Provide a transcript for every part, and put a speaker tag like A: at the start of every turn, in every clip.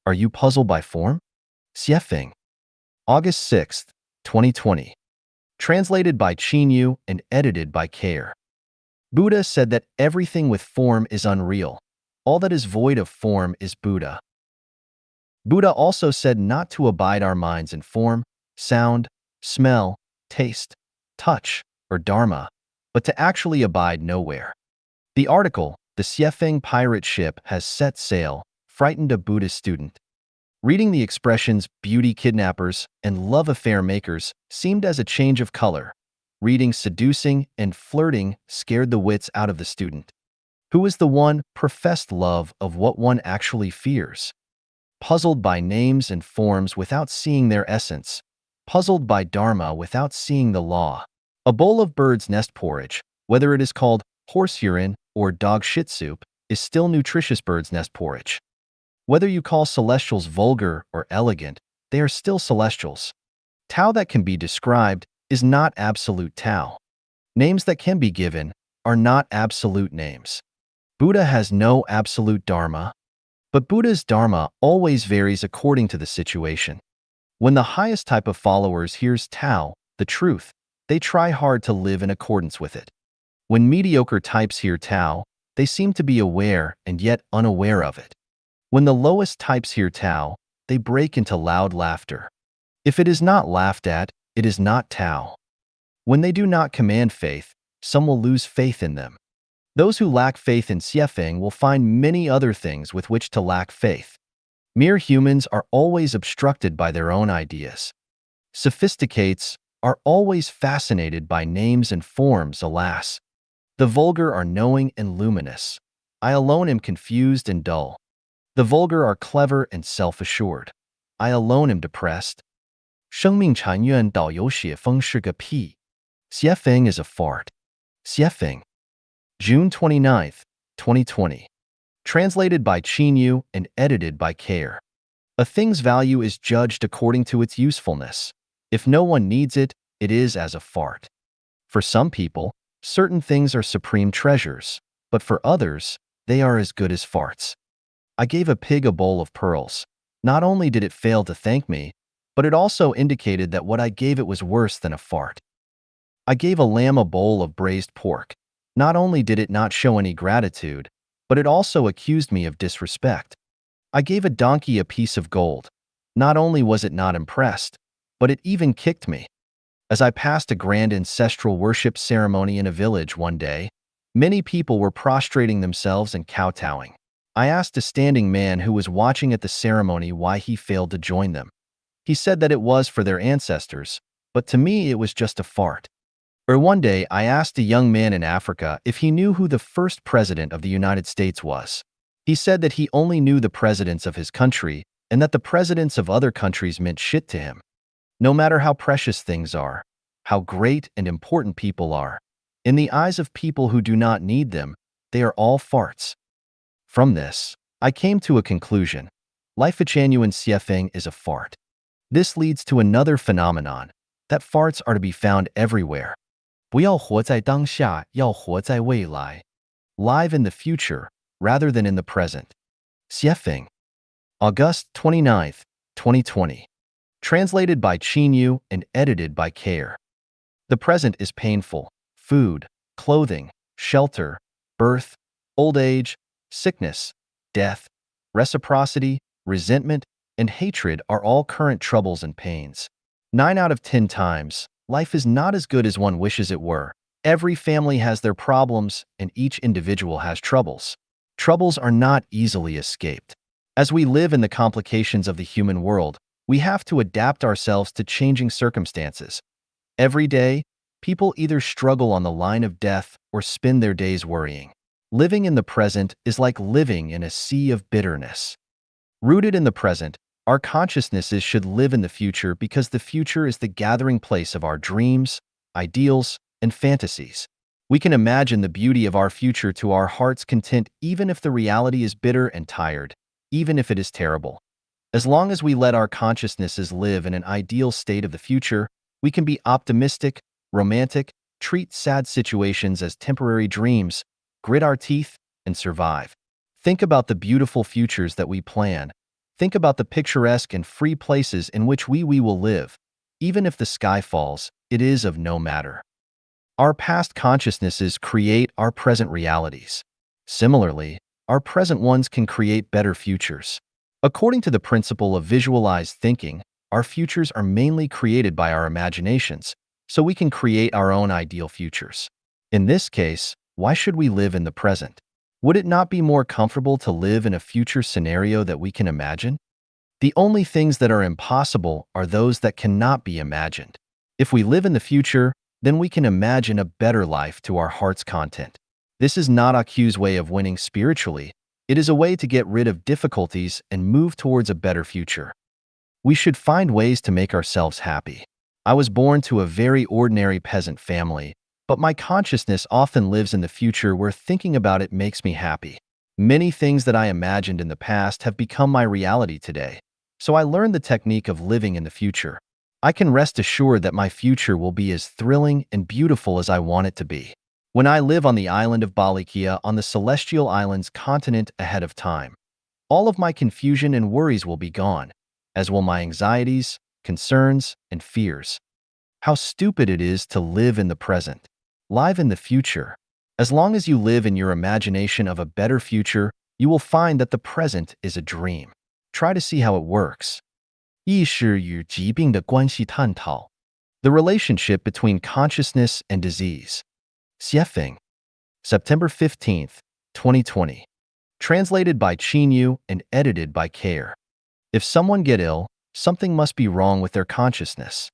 A: Are you puzzled by form? Xiefeng. August 6th, 2020. Translated by Chinyu and edited by Care. Buddha said that everything with form is unreal. All that is void of form is Buddha. Buddha also said not to abide our minds in form, sound, smell, taste, touch, or dharma, but to actually abide nowhere. The article, "The Xiefeng pirate ship has set sail," frightened a Buddhist student. Reading the expressions beauty kidnappers and love affair makers seemed as a change of color. Reading seducing and flirting scared the wits out of the student. Who is the one professed love of what one actually fears? Puzzled by names and forms without seeing their essence. Puzzled by dharma without seeing the law. A bowl of bird's nest porridge, whether it is called horse urine or dog shit soup, is still nutritious bird's nest porridge. Whether you call celestials vulgar or elegant, they are still celestials. Tao that can be described is not absolute Tao. Names that can be given are not absolute names. Buddha has no absolute dharma, but Buddha's dharma always varies according to the situation. When the highest type of followers hears Tao, the truth, they try hard to live in accordance with it. When mediocre types hear Tao, they seem to be aware and yet unaware of it. When the lowest types hear Tao, they break into loud laughter. If it is not laughed at, it is not Tao. When they do not command faith, some will lose faith in them. Those who lack faith in Xiefeng will find many other things with which to lack faith. Mere humans are always obstructed by their own ideas. Sophisticates are always fascinated by names and forms, alas. The vulgar are knowing and luminous. I alone am confused and dull. The vulgar are clever and self-assured. I alone am depressed. 生命禅院导游写风是个屁. Xiefeng is a fart. Xiefeng. June 29th, 2020. Translated by Chinyu and edited by Care. A thing's value is judged according to its usefulness. If no one needs it, it is as a fart. For some people, certain things are supreme treasures, but for others, they are as good as farts. I gave a pig a bowl of pearls. Not only did it fail to thank me, but it also indicated that what I gave it was worse than a fart. I gave a lamb a bowl of braised pork. Not only did it not show any gratitude, but it also accused me of disrespect. I gave a donkey a piece of gold. Not only was it not impressed, but it even kicked me. As I passed a grand ancestral worship ceremony in a village one day, many people were prostrating themselves and kowtowing. I asked a standing man who was watching at the ceremony why he failed to join them. He said that it was for their ancestors, but to me it was just a fart. Or one day I asked a young man in Africa if he knew who the first president of the United States was. He said that he only knew the presidents of his country and that the presidents of other countries meant shit to him. No matter how precious things are, how great and important people are, in the eyes of people who do not need them, they are all farts. From this, I came to a conclusion. Life genuine Xiefeng is a fart. This leads to another phenomenon, that farts are to be found everywhere. 不要活在当下，要活在未来. Live in the future, rather than in the present. Xiefeng. August 29th, 2020. Translated by Chinyu and edited by Care. The present is painful. Food, clothing, shelter, birth, old age, sickness, death, reciprocity, resentment, and hatred are all current troubles and pains. 9 out of 10 times, life is not as good as one wishes it were. Every family has their problems, and each individual has troubles. Troubles are not easily escaped. As we live in the complications of the human world, we have to adapt ourselves to changing circumstances. Every day, people either struggle on the line of death or spend their days worrying. Living in the present is like living in a sea of bitterness. Rooted in the present, our consciousnesses should live in the future because the future is the gathering place of our dreams, ideals, and fantasies. We can imagine the beauty of our future to our heart's content even if the reality is bitter and tired, even if it is terrible. As long as we let our consciousnesses live in an ideal state of the future, we can be optimistic, romantic, treat sad situations as temporary dreams, grit our teeth, and survive. Think about the beautiful futures that we plan. Think about the picturesque and free places in which we will live. Even if the sky falls, it is of no matter. Our past consciousnesses create our present realities. Similarly, our present ones can create better futures. According to the principle of visualized thinking, our futures are mainly created by our imaginations, so we can create our own ideal futures. In this case, why should we live in the present? Would it not be more comfortable to live in a future scenario that we can imagine? The only things that are impossible are those that cannot be imagined. If we live in the future, then we can imagine a better life to our heart's content. This is not Aku's way of winning spiritually. It is a way to get rid of difficulties and move towards a better future. We should find ways to make ourselves happy. I was born to a very ordinary peasant family, but my consciousness often lives in the future where thinking about it makes me happy. Many things that I imagined in the past have become my reality today, so I learned the technique of living in the future. I can rest assured that my future will be as thrilling and beautiful as I want it to be. When I live on the island of Balikia on the Celestial Islands continent ahead of time, all of my confusion and worries will be gone, as will my anxieties, concerns, and fears. How stupid it is to live in the present. Live in the future. As long as you live in your imagination of a better future, you will find that the present is a dream. Try to see how it works. 意识与疾病的关系探讨 The relationship between consciousness and disease. Xiefeng. September 15th, 2020. Translated by Qin Yu and edited by Care. If someone get ill, something must be wrong with their consciousness.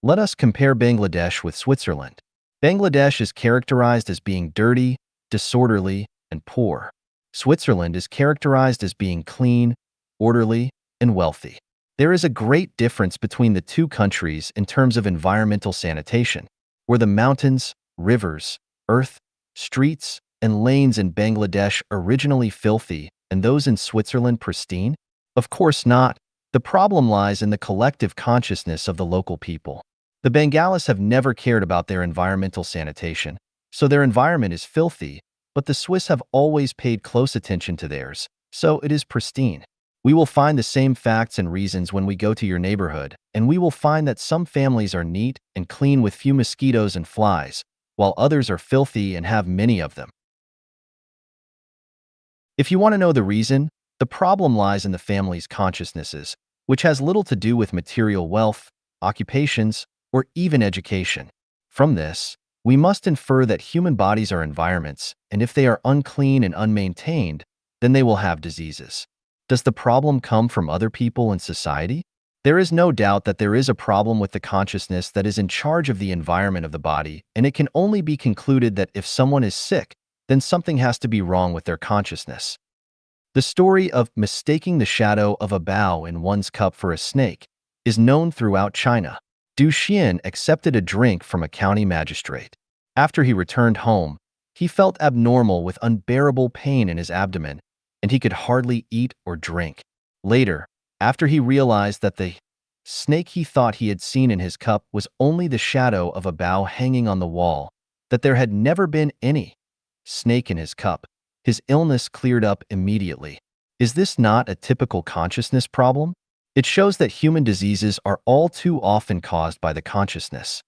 A: Let us compare Bangladesh with Switzerland. Bangladesh is characterized as being dirty, disorderly, and poor. Switzerland is characterized as being clean, orderly, and wealthy. There is a great difference between the two countries in terms of environmental sanitation, where the mountains, rivers, earth, streets, and lanes in Bangladesh originally filthy and those in Switzerland pristine? Of course not. The problem lies in the collective consciousness of the local people. The Bengalis have never cared about their environmental sanitation, so their environment is filthy, but the Swiss have always paid close attention to theirs, so it is pristine. We will find the same facts and reasons when we go to your neighborhood, and we will find that some families are neat and clean with few mosquitoes and flies, while others are filthy and have many of them. If you want to know the reason, the problem lies in the family's consciousnesses, which has little to do with material wealth, occupations, or even education. From this, we must infer that human bodies are environments, and if they are unclean and unmaintained, then they will have diseases. Does the problem come from other people in society? There is no doubt that there is a problem with the consciousness that is in charge of the environment of the body, and it can only be concluded that if someone is sick, then something has to be wrong with their consciousness. The story of mistaking the shadow of a bough in one's cup for a snake is known throughout China. Du Xian accepted a drink from a county magistrate. After he returned home, he felt abnormal with unbearable pain in his abdomen, and he could hardly eat or drink. Later, after he realized that the snake he thought he had seen in his cup was only the shadow of a bough hanging on the wall, that there had never been any snake in his cup, his illness cleared up immediately. Is this not a typical consciousness problem? It shows that human diseases are all too often caused by the consciousness.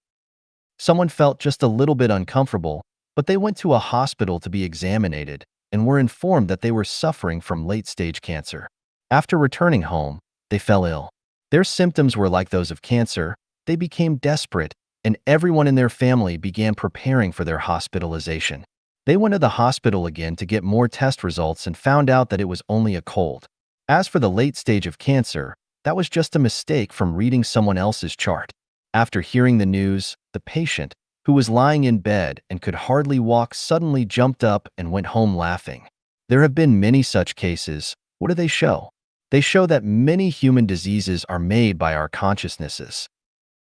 A: Someone felt just a little bit uncomfortable, but they went to a hospital to be examined and were informed that they were suffering from late-stage cancer. After returning home, they fell ill. Their symptoms were like those of cancer. They became desperate, and everyone in their family began preparing for their hospitalization. They went to the hospital again to get more test results and found out that it was only a cold. As for the late stage of cancer, that was just a mistake from reading someone else's chart. After hearing the news, the patient, who was lying in bed and could hardly walk, suddenly jumped up and went home laughing. There have been many such cases. What do they show? They show that many human diseases are made by our consciousnesses.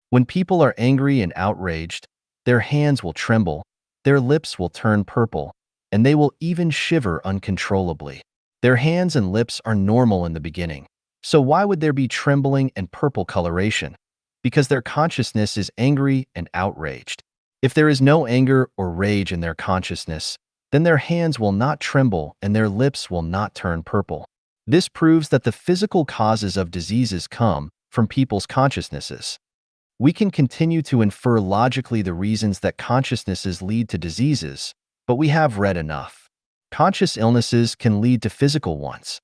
A: When people are angry and outraged, their hands will tremble, their lips will turn purple, and they will even shiver uncontrollably. Their hands and lips are normal in the beginning, so why would there be trembling and purple coloration? Because their consciousness is angry and outraged. If there is no anger or rage in their consciousness, then their hands will not tremble and their lips will not turn purple. This proves that the physical causes of diseases come from people's consciousnesses. We can continue to infer logically the reasons that consciousnesses lead to diseases, but we have read enough. Conscious illnesses can lead to physical ones.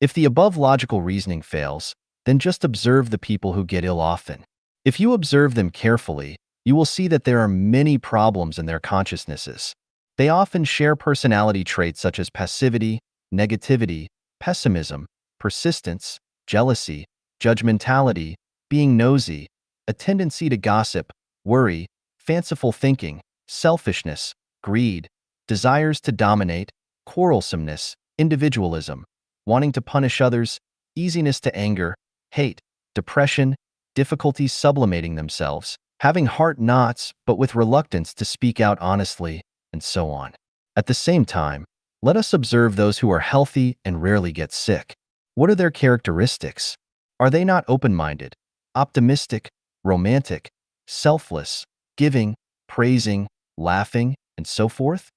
A: If the above logical reasoning fails, then just observe the people who get ill often. If you observe them carefully, you will see that there are many problems in their consciousnesses. They often share personality traits such as passivity, negativity, pessimism, persistence, jealousy, judgmentality, being nosy, a tendency to gossip, worry, fanciful thinking, selfishness, greed, desires to dominate, quarrelsomeness, individualism, wanting to punish others, easiness to anger, hate, depression, difficulties sublimating themselves, having heart knots but with reluctance to speak out honestly, and so on. At the same time, let us observe those who are healthy and rarely get sick. What are their characteristics? Are they not open-minded, optimistic, romantic, selfless, giving, praising, laughing, and so forth?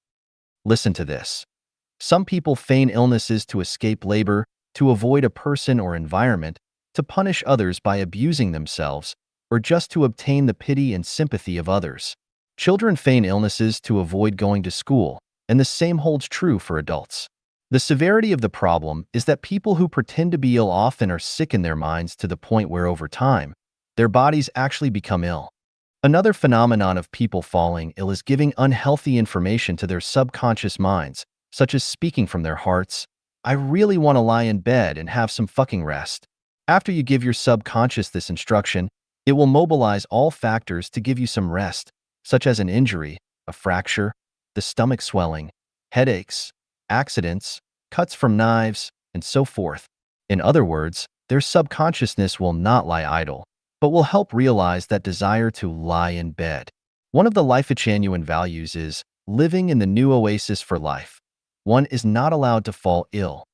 A: Listen to this. Some people feign illnesses to escape labor, to avoid a person or environment, to punish others by abusing themselves, or just to obtain the pity and sympathy of others. Children feign illnesses to avoid going to school, and the same holds true for adults. The severity of the problem is that people who pretend to be ill often are sick in their minds to the point where over time, their bodies actually become ill. Another phenomenon of people falling ill is giving unhealthy information to their subconscious minds, such as speaking from their hearts. I really want to lie in bed and have some fucking rest. After you give your subconscious this instruction, it will mobilize all factors to give you some rest, such as an injury, a fracture, the stomach swelling, headaches, accidents, cuts from knives, and so forth. In other words, their subconsciousness will not lie idle, but will help realize that desire to lie in bed. One of the Life Genuine values is living in the new oasis for life. One is not allowed to fall ill.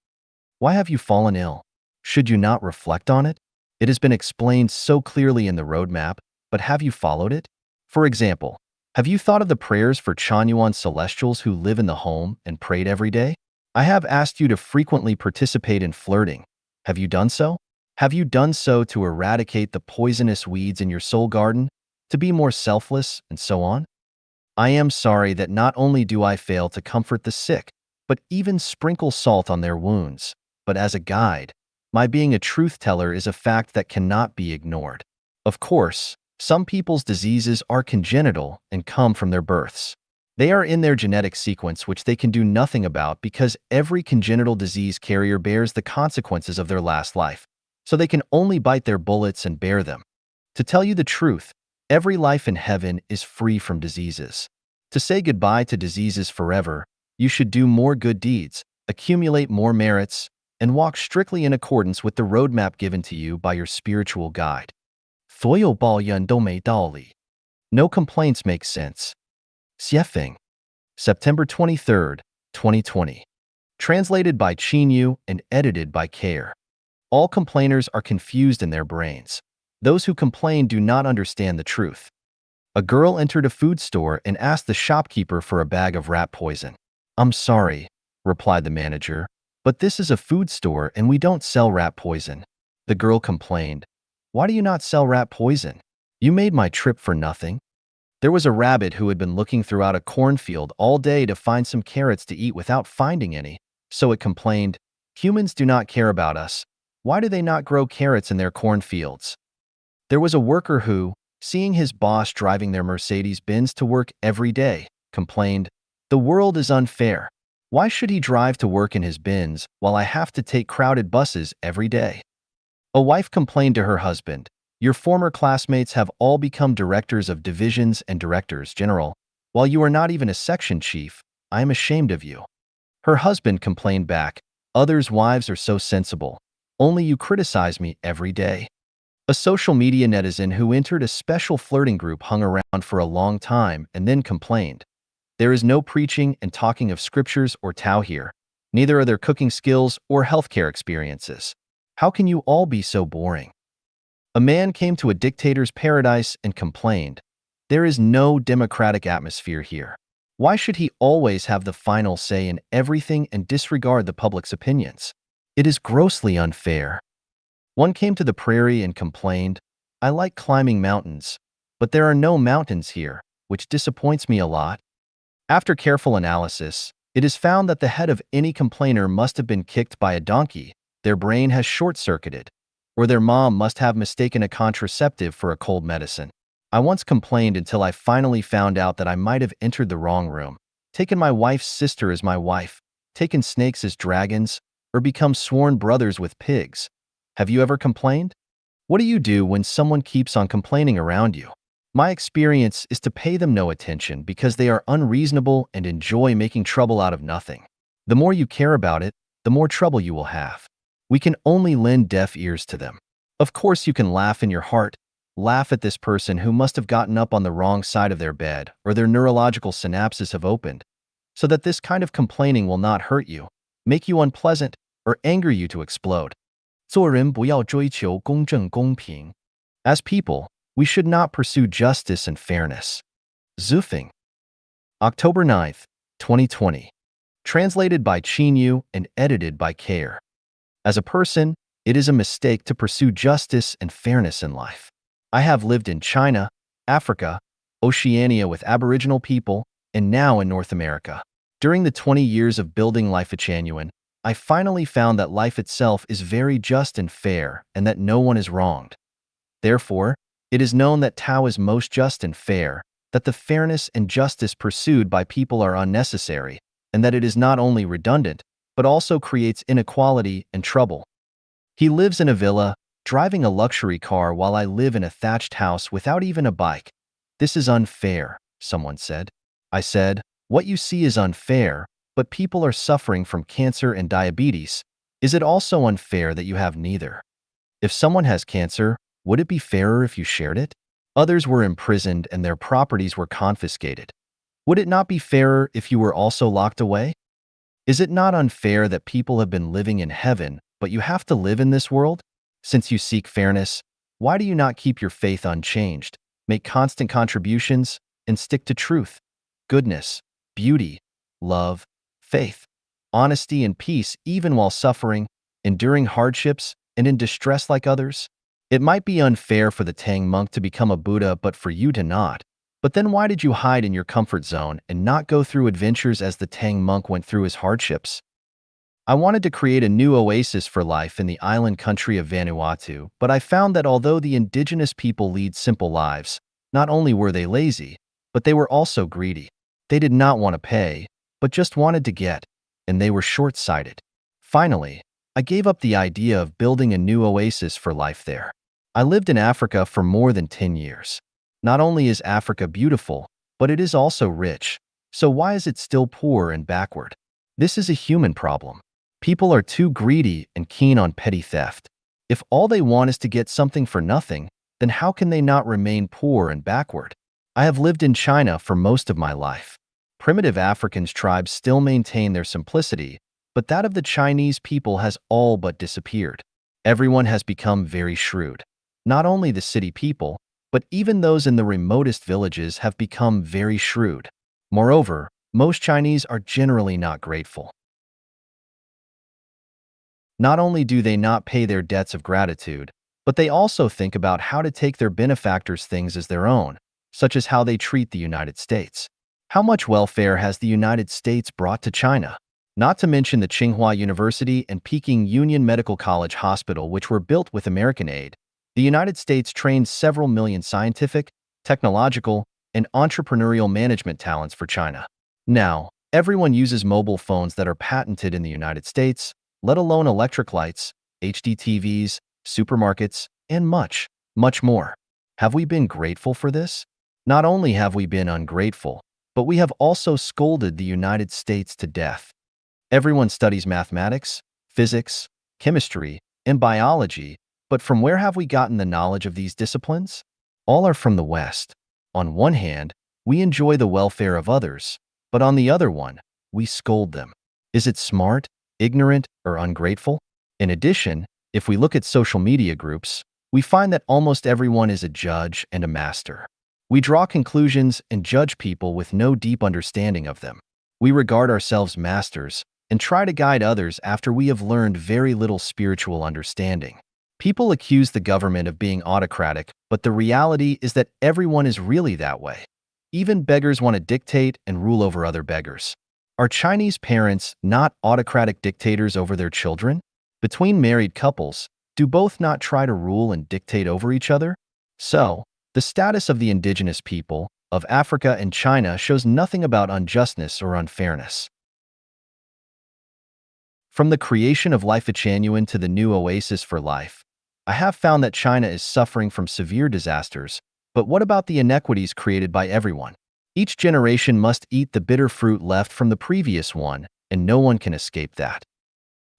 A: Why have you fallen ill? Should you not reflect on it? It has been explained so clearly in the roadmap, but have you followed it? For example, have you thought of the prayers for Chanyuan celestials who live in the home and prayed every day? I have asked you to frequently participate in flirting. Have you done so? Have you done so to eradicate the poisonous weeds in your soul garden, to be more selfless, and so on? I am sorry that not only do I fail to comfort the sick, but even sprinkle salt on their wounds. But as a guide, my being a truth teller is a fact that cannot be ignored. Of course, some people's diseases are congenital and come from their births. They are in their genetic sequence, which they can do nothing about because every congenital disease carrier bears the consequences of their last life, so they can only bite their bullets and bear them. To tell you the truth, every life in heaven is free from diseases. To say goodbye to diseases forever, you should do more good deeds, accumulate more merits, and walk strictly in accordance with the roadmap given to you by your spiritual guide. 所有抱怨都没道理. No complaints make sense. Xiefeng. September 23rd, 2020. Translated by Qinyu and edited by Care. All complainers are confused in their brains. Those who complain do not understand the truth. A girl entered a food store and asked the shopkeeper for a bag of rat poison. I'm sorry, replied the manager, but this is a food store and we don't sell rat poison. The girl complained, why do you not sell rat poison? You made my trip for nothing. There was a rabbit who had been looking throughout a cornfield all day to find some carrots to eat without finding any, so it complained, humans do not care about us. Why do they not grow carrots in their cornfields? There was a worker who, seeing his boss driving their Mercedes-Benz to work every day, complained, the world is unfair. Why should he drive to work in his Benz while I have to take crowded buses every day? A wife complained to her husband, your former classmates have all become directors of divisions and directors general, while you are not even a section chief. I am ashamed of you. Her husband complained back, others' wives are so sensible. Only you criticize me every day. A social media netizen who entered a special flirting group hung around for a long time and then complained, there is no preaching and talking of scriptures or Tao here. Neither are there cooking skills or healthcare experiences. How can you all be so boring? A man came to a dictator's paradise and complained, there is no democratic atmosphere here. Why should he always have the final say in everything and disregard the public's opinions? It is grossly unfair. One came to the prairie and complained, I like climbing mountains, but there are no mountains here, which disappoints me a lot. After careful analysis, it is found that the head of any complainer must have been kicked by a donkey, their brain has short-circuited, or their mom must have mistaken a contraceptive for a cold medicine. I once complained until I finally found out that I might have entered the wrong room, taken my wife's sister as my wife, taken snakes as dragons, or become sworn brothers with pigs. Have you ever complained? What do you do when someone keeps on complaining around you? My experience is to pay them no attention because they are unreasonable and enjoy making trouble out of nothing. The more you care about it, the more trouble you will have. We can only lend deaf ears to them. Of course, you can laugh in your heart, laugh at this person who must have gotten up on the wrong side of their bed or their neurological synapses have opened, so that this kind of complaining will not hurt you, make you unpleasant, or anger you to explode. 做人不要追求公正公平. As people, we should not pursue justice and fairness. Zufing. October 9th, 2020. Translated by Yu and edited by Care. As a person, it is a mistake to pursue justice and fairness in life. I have lived in China, Africa, Oceania with Aboriginal people, and now in North America. During the 20 years of building life at Chanyuan, I finally found that life itself is very just and fair and that no one is wronged. Therefore, it is known that Tao is most just and fair, that the fairness and justice pursued by people are unnecessary, and that it is not only redundant, but also creates inequality and trouble. He lives in a villa, driving a luxury car while I live in a thatched house without even a bike. This is unfair, someone said. I said, what you see is unfair, but people are suffering from cancer and diabetes. Is it also unfair that you have neither? If someone has cancer, would it be fairer if you shared it? Others were imprisoned and their properties were confiscated. Would it not be fairer if you were also locked away? Is it not unfair that people have been living in heaven, but you have to live in this world? Since you seek fairness, why do you not keep your faith unchanged, make constant contributions, and stick to truth, goodness, beauty, love, faith, honesty, and peace even while suffering, enduring hardships, and in distress like others? It might be unfair for the Tang monk to become a Buddha but for you to not. But then why did you hide in your comfort zone and not go through adventures as the Tang monk went through his hardships? I wanted to create a new oasis for life in the island country of Vanuatu, but I found that although the indigenous people lead simple lives, not only were they lazy, but they were also greedy. They did not want to pay, but just wanted to get, and they were short-sighted. Finally, I gave up the idea of building a new oasis for life there. I lived in Africa for more than 10 years. Not only is Africa beautiful, but it is also rich. So why is it still poor and backward? This is a human problem. People are too greedy and keen on petty theft. If all they want is to get something for nothing, then how can they not remain poor and backward? I have lived in China for most of my life. Primitive African tribes still maintain their simplicity, but that of the Chinese people has all but disappeared. Everyone has become very shrewd. Not only the city people, but even those in the remotest villages have become very shrewd. Moreover, most Chinese are generally not grateful. Not only do they not pay their debts of gratitude, but they also think about how to take their benefactors' things as their own, such as how they treat the United States. How much welfare has the United States brought to China? Not to mention the Tsinghua University and Peking Union Medical College Hospital, which were built with American aid. The United States trained several million scientific, technological, and entrepreneurial management talents for China. Now, everyone uses mobile phones that are patented in the United States, let alone electric lights, HD TVs, supermarkets, and much, much more. Have we been grateful for this? Not only have we been ungrateful, but we have also scolded the United States to death. Everyone studies mathematics, physics, chemistry, and biology, but from where have we gotten the knowledge of these disciplines? All are from the West. On one hand, we enjoy the welfare of others, but on the other one, we scold them. Is it smart, ignorant, or ungrateful? In addition, if we look at social media groups, we find that almost everyone is a judge and a master. We draw conclusions and judge people with no deep understanding of them. We regard ourselves masters, and try to guide others after we have learned very little spiritual understanding. People accuse the government of being autocratic, but the reality is that everyone is really that way. Even beggars want to dictate and rule over other beggars. Are Chinese parents not autocratic dictators over their children? Between married couples, do both not try to rule and dictate over each other? So, the status of the indigenous people of Africa and China shows nothing about unjustness or unfairness. From the creation of Life Genuine to the new oasis for life, I have found that China is suffering from severe disasters, but what about the inequities created by everyone? Each generation must eat the bitter fruit left from the previous one, and no one can escape that.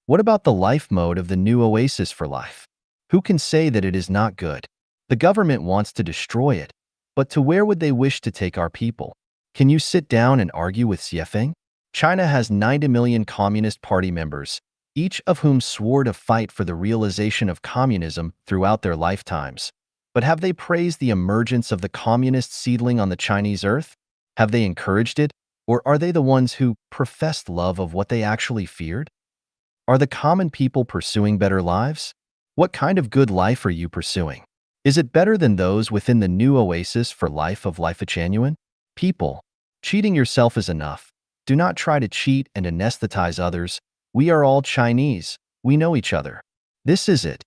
A: What about the life mode of the new oasis for life? Who can say that it is not good? The government wants to destroy it, but to where would they wish to take our people? Can you sit down and argue with Xiefeng? China has 90 million Communist Party members, each of whom swore to fight for the realization of communism throughout their lifetimes. But have they praised the emergence of the communist seedling on the Chinese earth? Have they encouraged it? Or are they the ones who professed love of what they actually feared? Are the common people pursuing better lives? What kind of good life are you pursuing? Is it better than those within the new oasis for life of Life Genuine? People, cheating yourself is enough. Do not try to cheat and anesthetize others. We are all Chinese. We know each other. This is it.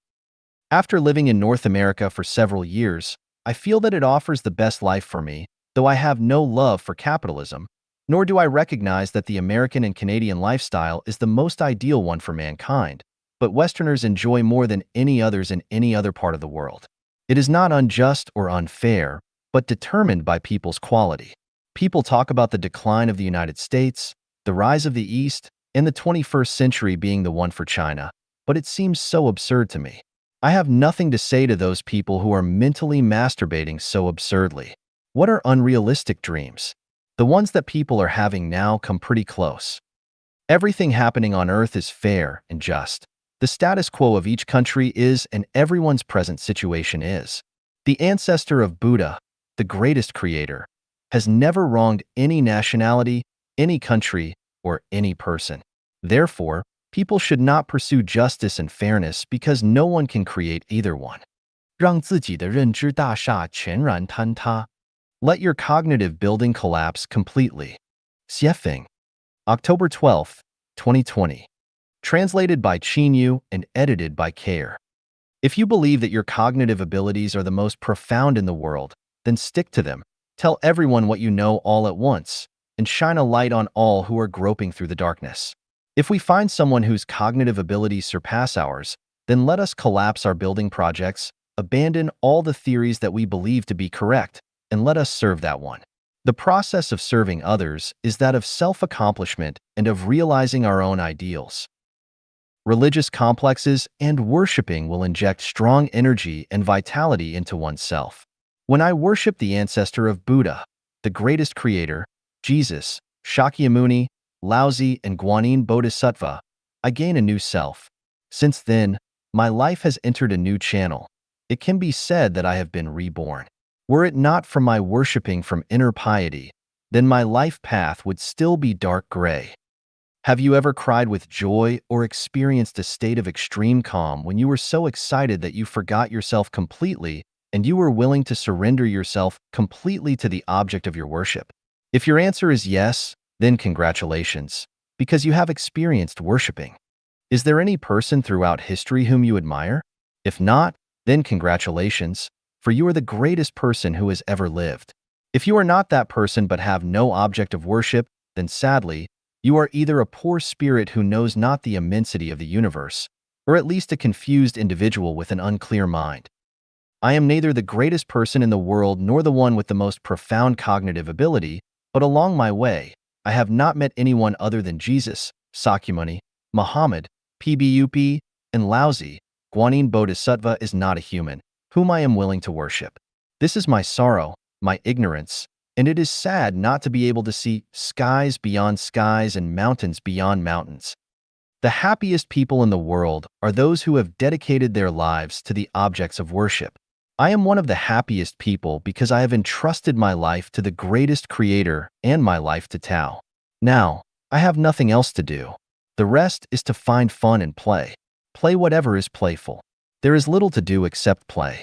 A: After living in North America for several years, I feel that it offers the best life for me, though I have no love for capitalism, nor do I recognize that the American and Canadian lifestyle is the most ideal one for mankind, but Westerners enjoy more than any others in any other part of the world. It is not unjust or unfair, but determined by people's quality. People talk about the decline of the United States, the rise of the East, and the 21st century being the one for China, but it seems so absurd to me. I have nothing to say to those people who are mentally masturbating so absurdly. What are unrealistic dreams? The ones that people are having now come pretty close. Everything happening on Earth is fair and just. The status quo of each country is, and everyone's present situation is. The ancestor of Buddha, the greatest creator, has never wronged any nationality, any country, or any person. Therefore, people should not pursue justice and fairness because no one can create either one. 让自己的认知大厦全然坍塌. Let your cognitive building collapse completely. Xiefeng. October 12, 2020. Translated by Yu and edited by Care. If you believe that your cognitive abilities are the most profound in the world, then stick to them. Tell everyone what you know all at once, and shine a light on all who are groping through the darkness. If we find someone whose cognitive abilities surpass ours, then let us collapse our building projects, abandon all the theories that we believe to be correct, and let us serve that one. The process of serving others is that of self-accomplishment and of realizing our own ideals. Religious complexes and worshiping will inject strong energy and vitality into oneself. When I worship the ancestor of Buddha, the greatest creator, Jesus, Shakyamuni, Laozi, and Guanyin Bodhisattva, I gain a new self. Since then, my life has entered a new channel. It can be said that I have been reborn. Were it not for my worshiping from inner piety, then my life path would still be dark gray. Have you ever cried with joy or experienced a state of extreme calm when you were so excited that you forgot yourself completely and you were willing to surrender yourself completely to the object of your worship? If your answer is yes, then congratulations, because you have experienced worshiping. Is there any person throughout history whom you admire? If not, then congratulations, for you are the greatest person who has ever lived. If you are not that person but have no object of worship, then sadly, you are either a poor spirit who knows not the immensity of the universe, or at least a confused individual with an unclear mind. I am neither the greatest person in the world nor the one with the most profound cognitive ability, but along my way, I have not met anyone other than Jesus, Sakyamuni, Muhammad, Pbup, and Laozi. Guanyin Bodhisattva is not a human, whom I am willing to worship. This is my sorrow, my ignorance, and it is sad not to be able to see skies beyond skies and mountains beyond mountains. The happiest people in the world are those who have dedicated their lives to the objects of worship. I am one of the happiest people because I have entrusted my life to the greatest creator and my life to Tao. Now, I have nothing else to do. The rest is to find fun and play. Play whatever is playful. There is little to do except play.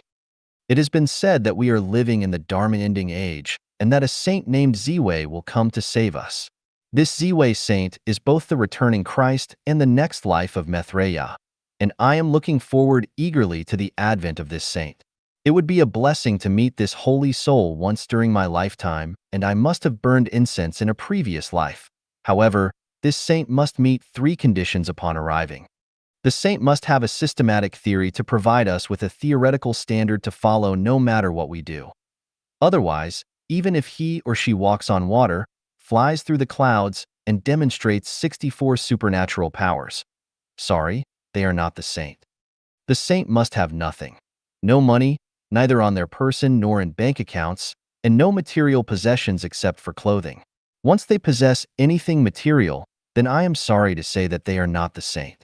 A: It has been said that we are living in the Dharma-ending age and that a saint named Ziwei will come to save us. This Ziwei saint is both the returning Christ and the next life of Maitreya, and I am looking forward eagerly to the advent of this saint. It would be a blessing to meet this holy soul once during my lifetime, and I must have burned incense in a previous life. However, this saint must meet 3 conditions upon arriving. The saint must have a systematic theory to provide us with a theoretical standard to follow no matter what we do. Otherwise, even if he or she walks on water, flies through the clouds, and demonstrates 64 supernatural powers, sorry, they are not the saint. The saint must have nothing. No money, neither on their person nor in bank accounts, and no material possessions except for clothing. Once they possess anything material, then I am sorry to say that they are not the saint.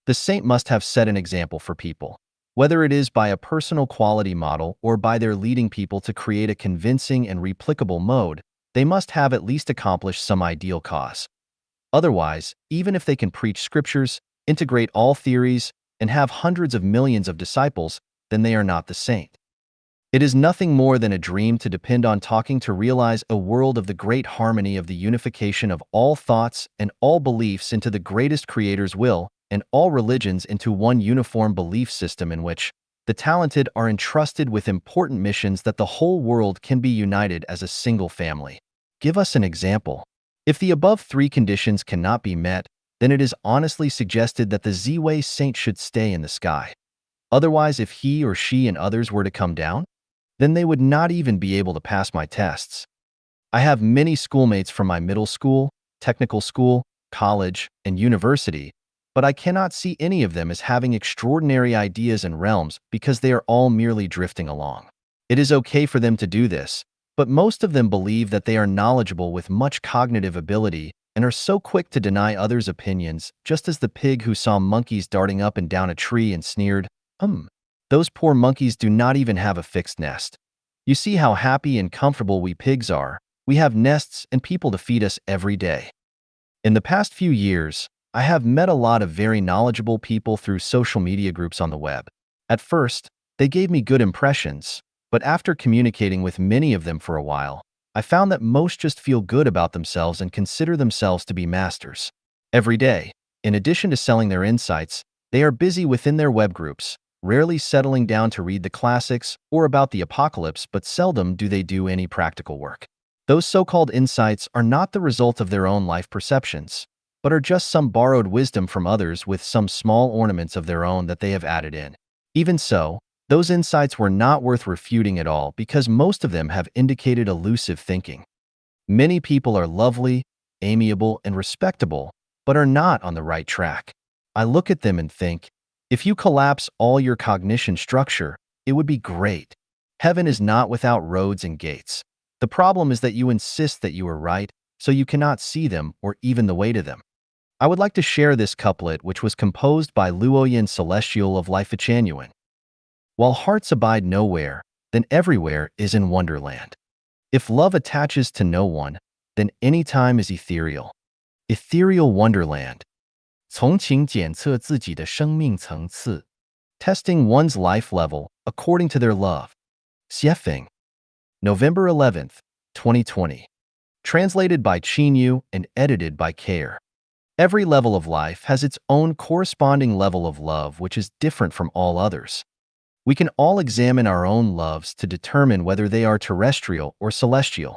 A: The saint must have set an example for people, whether it is by a personal quality model or by their leading people to create a convincing and replicable mode. They must have at least accomplished some ideal cause. Otherwise, even if they can preach scriptures, integrate all theories, and have hundreds of millions of disciples, then they are not the saint. It is nothing more than a dream to depend on talking to realize a world of the great harmony of the unification of all thoughts and all beliefs into the greatest Creator's will, and all religions into one uniform belief system in which the talented are entrusted with important missions that the whole world can be united as a single family. Give us an example. If the above 3 conditions cannot be met, then it is honestly suggested that the Ziwei saint should stay in the sky. Otherwise, if he or she and others were to come down, then they would not even be able to pass my tests. I have many schoolmates from my middle school, technical school, college, and university, but I cannot see any of them as having extraordinary ideas and realms because they are all merely drifting along. It is okay for them to do this, but most of them believe that they are knowledgeable with much cognitive ability and are so quick to deny others' opinions, just as the pig who saw monkeys darting up and down a tree and sneered, those poor monkeys do not even have a fixed nest. You see how happy and comfortable we pigs are. We have nests and people to feed us every day. In the past few years, I have met a lot of very knowledgeable people through social media groups on the web. At first, they gave me good impressions, but after communicating with many of them for a while, I found that most just feel good about themselves and consider themselves to be masters. Every day, in addition to selling their insights, they are busy within their web groups, rarely settling down to read the classics or about the apocalypse, but seldom do they do any practical work. Those so-called insights are not the result of their own life perceptions, but are just some borrowed wisdom from others with some small ornaments of their own that they have added in. Even so, those insights were not worth refuting at all because most of them have indicated elusive thinking. Many people are lovely, amiable, and respectable, but are not on the right track. I look at them and think, if you collapse all your cognition structure, it would be great. Heaven is not without roads and gates. The problem is that you insist that you are right, so you cannot see them or even the way to them. I would like to share this couplet, which was composed by Luoyan Celestial of Life-Echanuan. While hearts abide nowhere, then everywhere is in wonderland. If love attaches to no one, then any time is ethereal. Ethereal wonderland. 从情检测自己的生命层次. Testing one's life level according to their love. Xiefeng. November 11th, 2020. Translated by Qin and edited by Care. Every level of life has its own corresponding level of love which is different from all others. We can all examine our own loves to determine whether they are terrestrial or celestial.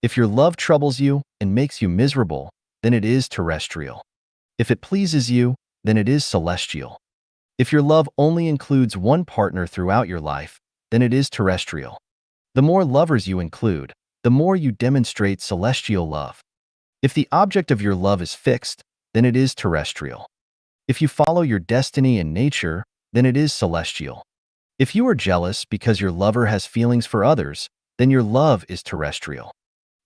A: If your love troubles you and makes you miserable, then it is terrestrial. If it pleases you, then it is celestial. If your love only includes one partner throughout your life, then it is terrestrial. The more lovers you include, the more you demonstrate celestial love. If the object of your love is fixed, then it is terrestrial. If you follow your destiny and nature, then it is celestial. If you are jealous because your lover has feelings for others, then your love is terrestrial.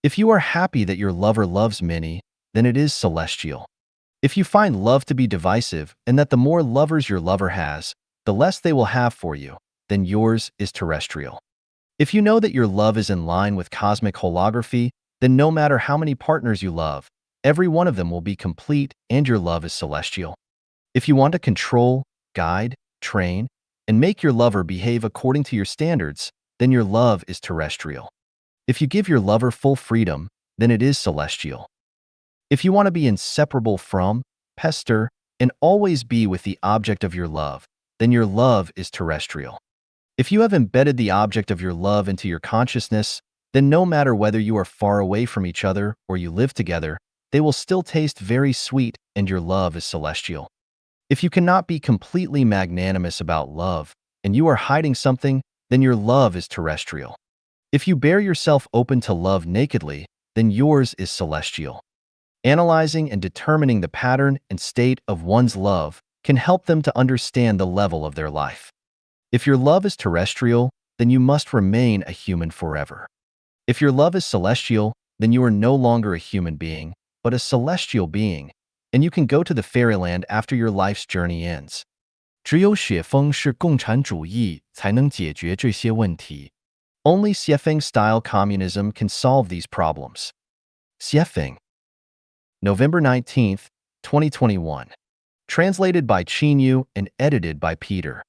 A: If you are happy that your lover loves many, then it is celestial. If you find love to be divisive and that the more lovers your lover has, the less they will have for you, then yours is terrestrial. If you know that your love is in line with cosmic holography, then no matter how many partners you love, Every one of them will be complete, and your love is celestial. If you want to control, guide, train, and make your lover behave according to your standards, then your love is terrestrial. If you give your lover full freedom, then it is celestial. If you want to be inseparable from, pester, and always be with the object of your love, then your love is terrestrial. If you have embedded the object of your love into your consciousness, then no matter whether you are far away from each other or you live together, they will still taste very sweet, and your love is celestial. If you cannot be completely magnanimous about love, and you are hiding something, then your love is terrestrial. If you bear yourself open to love nakedly, then yours is celestial. Analyzing and determining the pattern and state of one's love can help them to understand the level of their life. If your love is terrestrial, then you must remain a human forever. If your love is celestial, then you are no longer a human being, but a celestial being, and you can go to the fairyland after your life's journey ends. 只有雪峰是共产主义才能解决这些问题. Only Xiefeng-style communism can solve these problems. Xiefeng. November 19th, 2021. Translated by Qinyu and edited by Peter.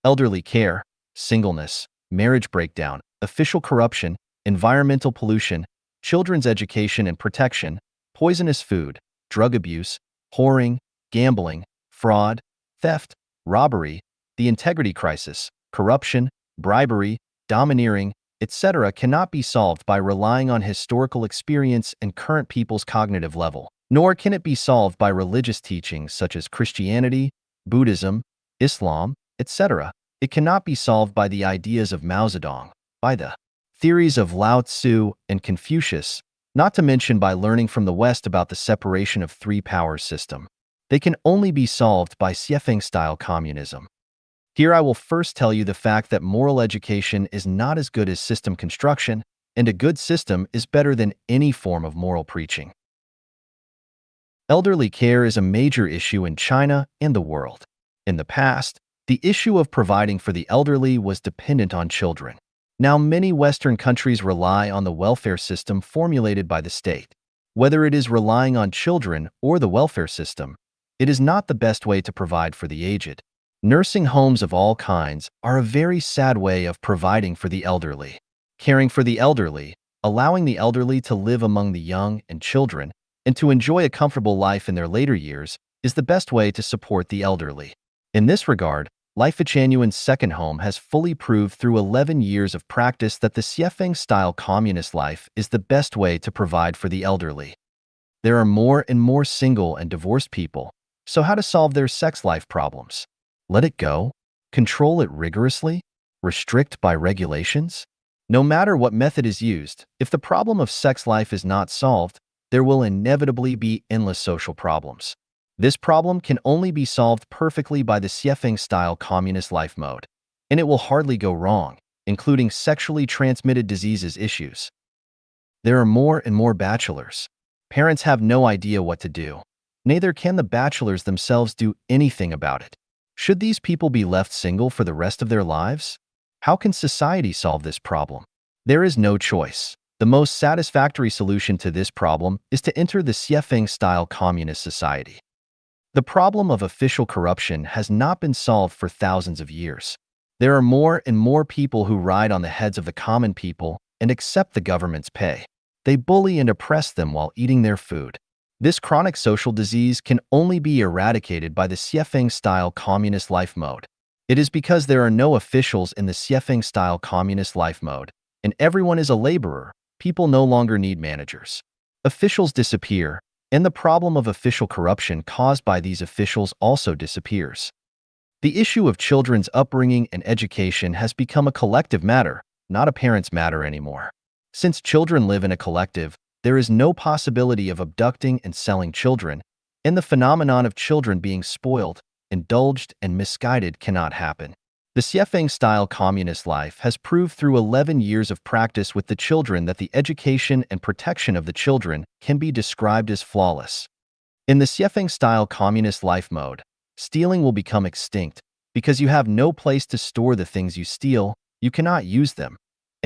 A: Elderly care, singleness, marriage breakdown, official corruption, environmental pollution, children's education and protection, poisonous food, drug abuse, whoring, gambling, fraud, theft, robbery, the integrity crisis, corruption, bribery, domineering, etc. cannot be solved by relying on historical experience and current people's cognitive level, nor can it be solved by religious teachings such as Christianity, Buddhism, Islam, etc. It cannot be solved by the ideas of Mao Zedong, by the theories of Lao Tzu and Confucius, not to mention by learning from the West about the separation of three powers system. They can only be solved by Xiefeng-style communism. Here I will first tell you the fact that moral education is not as good as system construction, and a good system is better than any form of moral preaching. Elderly care is a major issue in China and the world. In the past, the issue of providing for the elderly was dependent on children. Now many Western countries rely on the welfare system formulated by the state. Whether it is relying on children or the welfare system, it is not the best way to provide for the aged. Nursing homes of all kinds are a very sad way of providing for the elderly. Caring for the elderly, allowing the elderly to live among the young and children, and to enjoy a comfortable life in their later years, is the best way to support the elderly. In this regard, Life Genuine's second home has fully proved through 11 years of practice that the Xiefeng-style communist life is the best way to provide for the elderly. There are more and more single and divorced people, so how to solve their sex life problems? Let it go? Control it rigorously? Restrict by regulations? No matter what method is used, if the problem of sex life is not solved, there will inevitably be endless social problems. This problem can only be solved perfectly by the Xiefeng-style communist life mode, and it will hardly go wrong, including sexually transmitted diseases issues. There are more and more bachelors. Parents have no idea what to do. Neither can the bachelors themselves do anything about it. Should these people be left single for the rest of their lives? How can society solve this problem? There is no choice. The most satisfactory solution to this problem is to enter the Xiefeng-style communist society. The problem of official corruption has not been solved for thousands of years. There are more and more people who ride on the heads of the common people and accept the government's pay. They bully and oppress them while eating their food. This chronic social disease can only be eradicated by the Xiefeng-style communist life mode. It is because there are no officials in the Xiefeng-style communist life mode, and everyone is a laborer. People no longer need managers. Officials disappear, and the problem of official corruption caused by these officials also disappears. The issue of children's upbringing and education has become a collective matter, not a parent's matter anymore. Since children live in a collective, there is no possibility of abducting and selling children, and the phenomenon of children being spoiled, indulged, and misguided cannot happen. The Xiefeng-style communist life has proved through 11 years of practice with the children that the education and protection of the children can be described as flawless. In the Xiefeng-style communist life mode, stealing will become extinct because you have no place to store the things you steal, you cannot use them,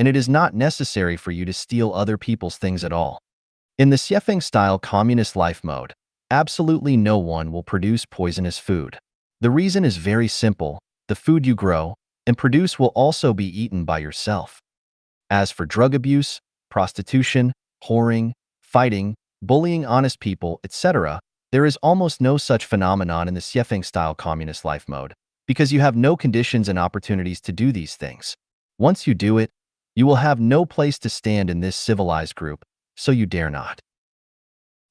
A: and it is not necessary for you to steal other people's things at all. In the Xiefeng-style communist life mode, absolutely no one will produce poisonous food. The reason is very simple: the food you grow and produce will also be eaten by yourself. As for drug abuse, prostitution, whoring, fighting, bullying honest people, etc., there is almost no such phenomenon in the Xiefeng-style communist life mode, because you have no conditions and opportunities to do these things. Once you do it, you will have no place to stand in this civilized group, so you dare not.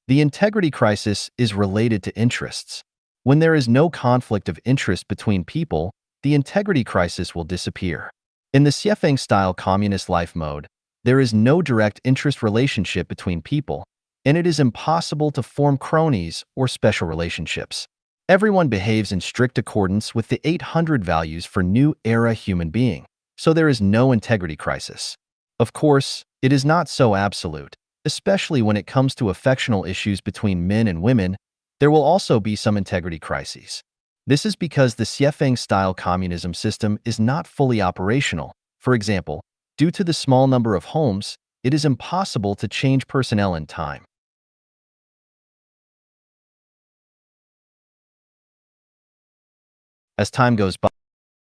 A: The integrity crisis is related to interests. When there is no conflict of interest between people, the integrity crisis will disappear. In the Xiefeng-style communist life mode, there is no direct interest relationship between people, and it is impossible to form cronies or special relationships. Everyone behaves in strict accordance with the 800 values for new era human being, so there is no integrity crisis. Of course, it is not so absolute, especially when it comes to affectional issues between men and women. There will also be some integrity crises. This is because the Xiefeng-style communism system is not fully operational. For example, due to the small number of homes, it is impossible to change personnel in time. As time goes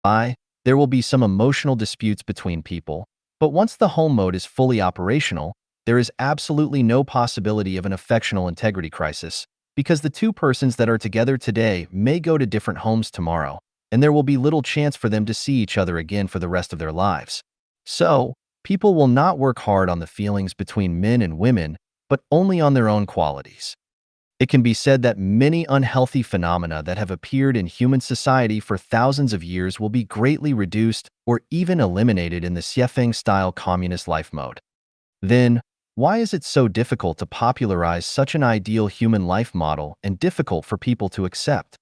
A: by, there will be some emotional disputes between people, but once the home mode is fully operational, there is absolutely no possibility of an affectional integrity crisis, because the two persons that are together today may go to different homes tomorrow, and there will be little chance for them to see each other again for the rest of their lives. So, people will not work hard on the feelings between men and women, but only on their own qualities. It can be said that many unhealthy phenomena that have appeared in human society for thousands of years will be greatly reduced or even eliminated in the Xiefeng-style communist life mode. Then, why is it so difficult to popularize such an ideal human life model and difficult for people to accept?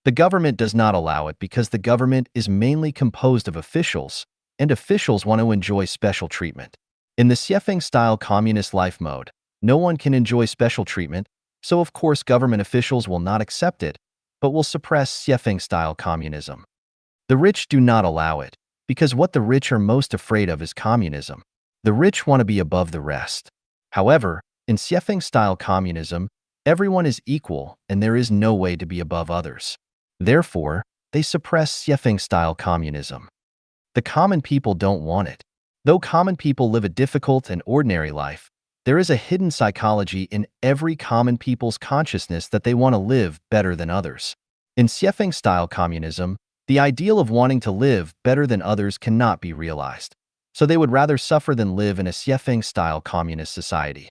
A: The government does not allow it because the government is mainly composed of officials, and officials want to enjoy special treatment. In the Xiefeng-style communist life mode, no one can enjoy special treatment, so of course government officials will not accept it, but will suppress Xiefeng-style communism. The rich do not allow it, because what the rich are most afraid of is communism. The rich want to be above the rest. However, in Xiefeng-style communism, everyone is equal and there is no way to be above others. Therefore, they suppress Xiefeng-style communism. The common people don't want it. Though common people live a difficult and ordinary life, there is a hidden psychology in every common people's consciousness that they want to live better than others. In Xiefeng-style communism, the ideal of wanting to live better than others cannot be realized, so they would rather suffer than live in a Xiefeng-style communist society.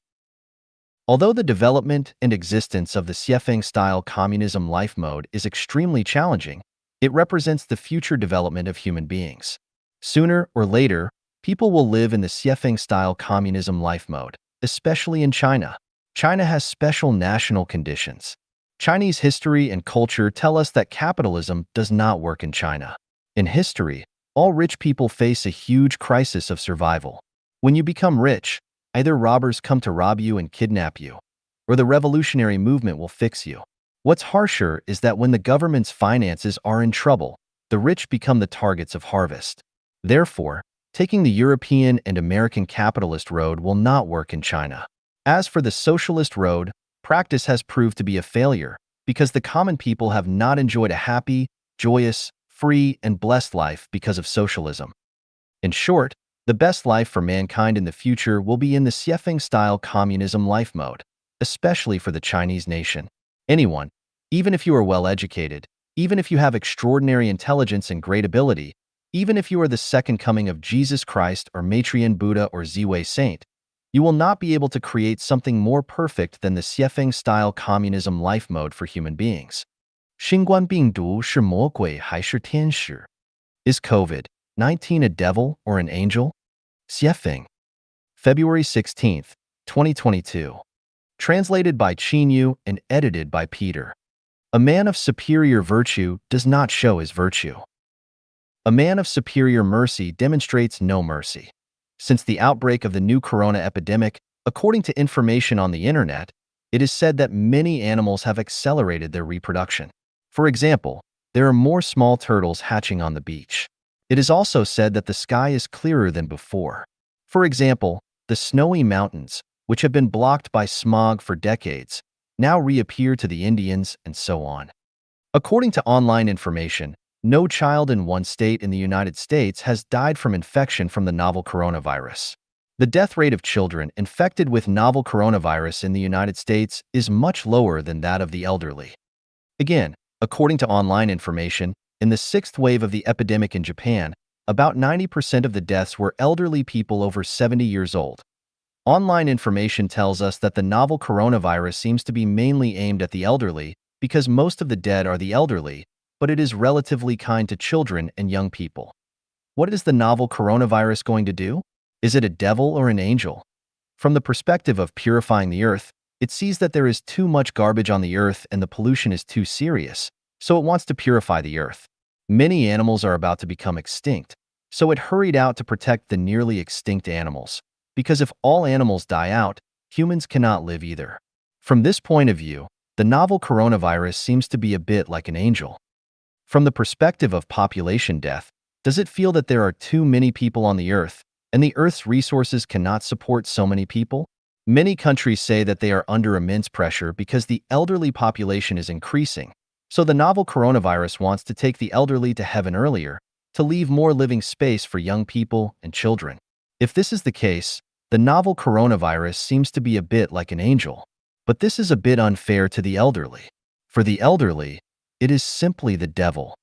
A: Although the development and existence of the Xiefeng-style communism life mode is extremely challenging, it represents the future development of human beings. Sooner or later, people will live in the Xiefeng-style communism life mode, especially in China. China has special national conditions. Chinese history and culture tell us that capitalism does not work in China. In history, all rich people face a huge crisis of survival. When you become rich, either robbers come to rob you and kidnap you, or the revolutionary movement will fix you. What's harsher is that when the government's finances are in trouble, the rich become the targets of harvest. Therefore, taking the European and American capitalist road will not work in China. As for the socialist road, practice has proved to be a failure because the common people have not enjoyed a happy, joyous, free, and blessed life because of socialism. In short, the best life for mankind in the future will be in the Xiefeng-style communism life mode, especially for the Chinese nation. Anyone, even if you are well educated, even if you have extraordinary intelligence and great ability, even if you are the second coming of Jesus Christ or Maitreyan Buddha or Ziwei Saint, you will not be able to create something more perfect than the Xiefeng-style communism life mode for human beings. 新冠病毒是魔鬼还是天使? Is COVID-19 a devil or an angel? Xiefeng. February 16th, 2022. Translated by Qin and edited by Peter. A man of superior virtue does not show his virtue. A man of superior mercy demonstrates no mercy. Since the outbreak of the new corona epidemic, according to information on the internet, it is said that many animals have accelerated their reproduction. For example, there are more small turtles hatching on the beach. It is also said that the sky is clearer than before. For example, the snowy mountains, which have been blocked by smog for decades, now reappear to the Indians, and so on. According to online information, no child in one state in the United States has died from infection from the novel coronavirus. The death rate of children infected with novel coronavirus in the United States is much lower than that of the elderly. Again, according to online information, in the sixth wave of the epidemic in Japan, about 90% of the deaths were elderly people over 70 years old. Online information tells us that the novel coronavirus seems to be mainly aimed at the elderly because most of the dead are the elderly, but it is relatively kind to children and young people. What is the novel coronavirus going to do? Is it a devil or an angel? From the perspective of purifying the earth, it sees that there is too much garbage on the earth and the pollution is too serious, so it wants to purify the earth. Many animals are about to become extinct, so it hurried out to protect the nearly extinct animals. Because if all animals die out, humans cannot live either. From this point of view, the novel coronavirus seems to be a bit like an angel. From the perspective of population death, does it feel that there are too many people on the earth, and the earth's resources cannot support so many people? Many countries say that they are under immense pressure because the elderly population is increasing, so the novel coronavirus wants to take the elderly to heaven earlier, to leave more living space for young people and children. If this is the case, the novel coronavirus seems to be a bit like an angel. But this is a bit unfair to the elderly. For the elderly, it is simply the devil.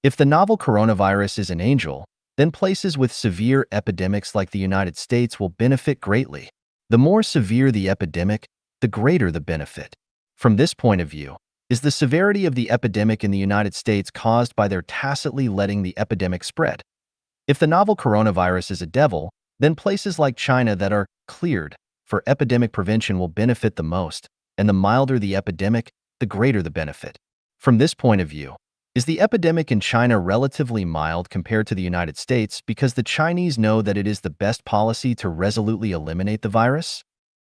A: If the novel coronavirus is an angel, then places with severe epidemics like the United States will benefit greatly. The more severe the epidemic, the greater the benefit. From this point of view, is the severity of the epidemic in the United States caused by their tacitly letting the epidemic spread? If the novel coronavirus is a devil, then places like China that are cleared for epidemic prevention will benefit the most, and the milder the epidemic, the greater the benefit. From this point of view, is the epidemic in China relatively mild compared to the United States because the Chinese know that it is the best policy to resolutely eliminate the virus?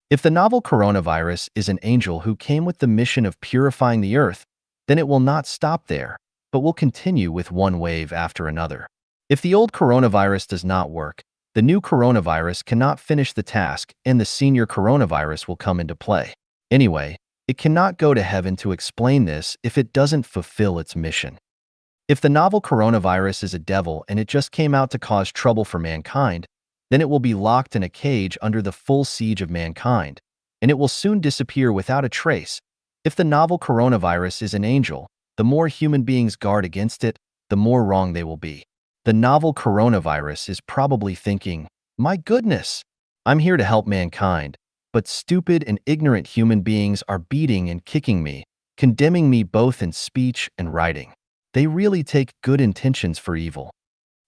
A: If the novel coronavirus is an angel who came with the mission of purifying the earth, then it will not stop there, but will continue with one wave after another. If the old coronavirus does not work, the new coronavirus cannot finish the task and the senior coronavirus will come into play. Anyway, it cannot go to heaven to explain this if it doesn't fulfill its mission. If the novel coronavirus is a devil and it just came out to cause trouble for mankind, then it will be locked in a cage under the full siege of mankind, and it will soon disappear without a trace. If the novel coronavirus is an angel, the more human beings guard against it, the more wrong they will be. The novel coronavirus is probably thinking, "My goodness, I'm here to help mankind, but stupid and ignorant human beings are beating and kicking me, condemning me both in speech and writing. They really take good intentions for evil."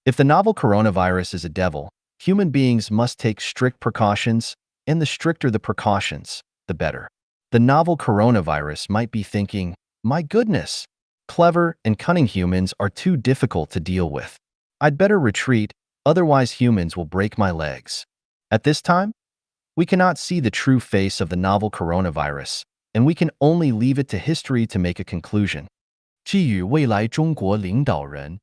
A: If the novel coronavirus is a devil, human beings must take strict precautions, and the stricter the precautions, the better. The novel coronavirus might be thinking, "My goodness, clever and cunning humans are too difficult to deal with. I'd better retreat, otherwise humans will break my legs." At this time, we cannot see the true face of the novel coronavirus, and we can only leave it to history to make a conclusion. 寄予未来中国领导人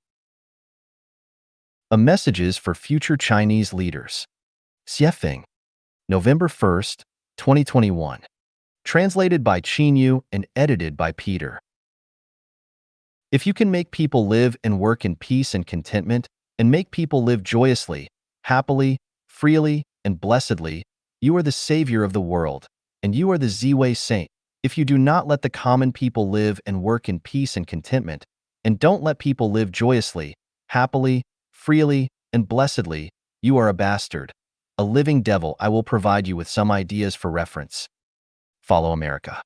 A: A Messages for Future Chinese Leaders. Xiefeng, November 1st, 2021. Translated by Qinyu and edited by Peter. If you can make people live and work in peace and contentment, and make people live joyously, happily, freely, and blessedly, you are the savior of the world, and you are the Ziwei saint. If you do not let the common people live and work in peace and contentment, and don't let people live joyously, happily, freely, and blessedly, you are a bastard, a living devil. I will provide you with some ideas for reference. Follow America.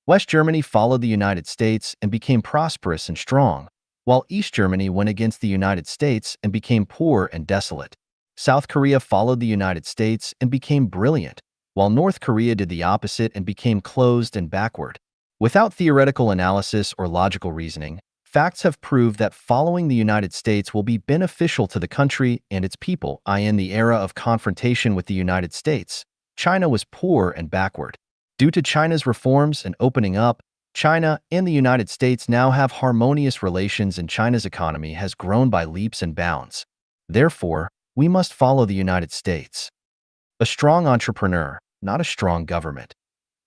A: West Germany followed the United States and became prosperous and strong, while East Germany went against the United States and became poor and desolate. South Korea followed the United States and became brilliant, while North Korea did the opposite and became closed and backward. Without theoretical analysis or logical reasoning, facts have proved that following the United States will be beneficial to the country and its people. In the era of confrontation with the United States, China was poor and backward. Due to China's reforms and opening up, China and the United States now have harmonious relations, and China's economy has grown by leaps and bounds. Therefore, we must follow the United States. A strong entrepreneur, not a strong government.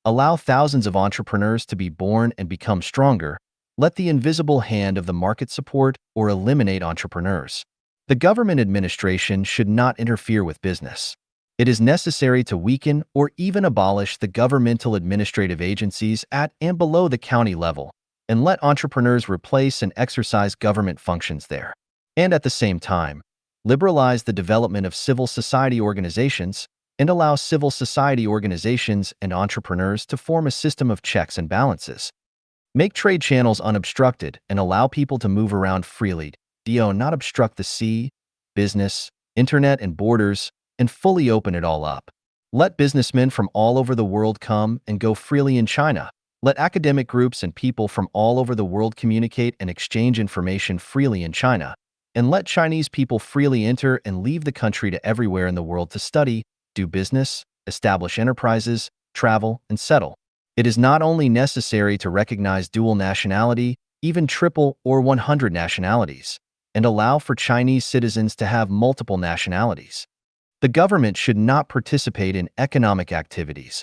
A: Allow thousands of entrepreneurs to be born and become stronger. Let the invisible hand of the market support or eliminate entrepreneurs. The government administration should not interfere with business. It is necessary to weaken or even abolish the governmental administrative agencies at and below the county level, and let entrepreneurs replace and exercise government functions there. And at the same time, liberalize the development of civil society organizations and allow civil society organizations and entrepreneurs to form a system of checks and balances. Make trade channels unobstructed and allow people to move around freely. Not obstruct the sea, business, internet, and borders, and fully open it all up. Let businessmen from all over the world come and go freely in China. Let academic groups and people from all over the world communicate and exchange information freely in China. And let Chinese people freely enter and leave the country to everywhere in the world to study, do business, establish enterprises, travel, and settle. It is not only necessary to recognize dual nationality, even triple or 100 nationalities, and allow for Chinese citizens to have multiple nationalities. The government should not participate in economic activities.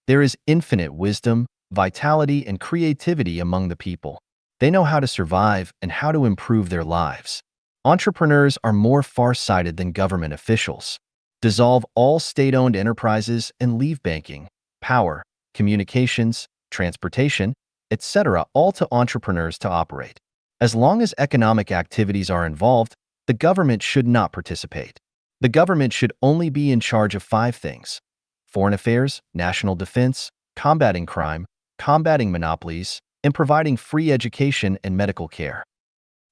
A: There is infinite wisdom, vitality, and creativity among the people. They know how to survive and how to improve their lives. Entrepreneurs are more far-sighted than government officials. Dissolve all state-owned enterprises and leave banking, power, communications, transportation, etc., all to entrepreneurs to operate. As long as economic activities are involved, the government should not participate. The government should only be in charge of 5 things: foreign affairs, national defense, combating crime, combating monopolies, and providing free education and medical care.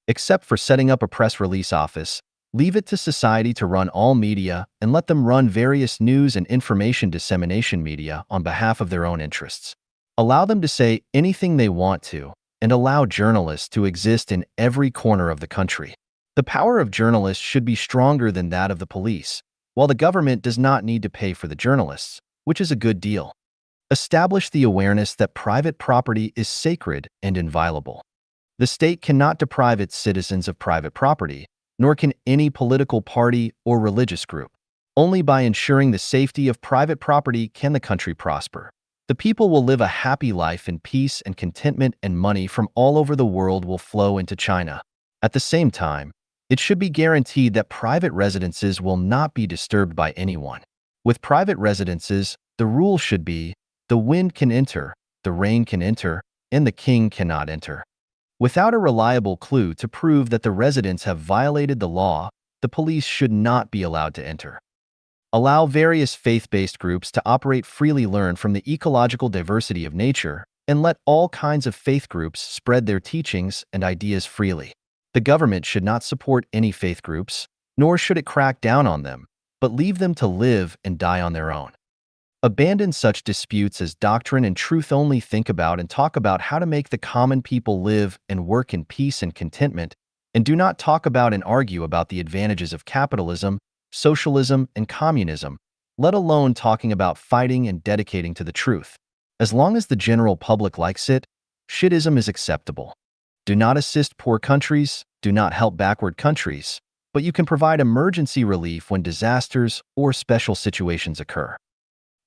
A: Except for setting up a press release office, leave it to society to run all media and let them run various news and information dissemination media on behalf of their own interests. Allow them to say anything they want to, and allow journalists to exist in every corner of the country. The power of journalists should be stronger than that of the police, while the government does not need to pay for the journalists, which is a good deal. Establish the awareness that private property is sacred and inviolable. The state cannot deprive its citizens of private property, nor can any political party or religious group. Only by ensuring the safety of private property can the country prosper. The people will live a happy life in peace and contentment, and money from all over the world will flow into China. At the same time, it should be guaranteed that private residences will not be disturbed by anyone. With private residences, the rule should be, the wind can enter, the rain can enter, and the king cannot enter. Without a reliable clue to prove that the residents have violated the law, the police should not be allowed to enter. Allow various faith-based groups to operate freely, learn from the ecological diversity of nature, and let all kinds of faith groups spread their teachings and ideas freely. The government should not support any faith groups, nor should it crack down on them, but leave them to live and die on their own. Abandon such disputes as doctrine and truth. Only think about and talk about how to make the common people live and work in peace and contentment, and do not talk about and argue about the advantages of capitalism, socialism, and communism, let alone talking about fighting and dedicating to the truth. As long as the general public likes it, shitism is acceptable. Do not assist poor countries, do not help backward countries, but you can provide emergency relief when disasters or special situations occur.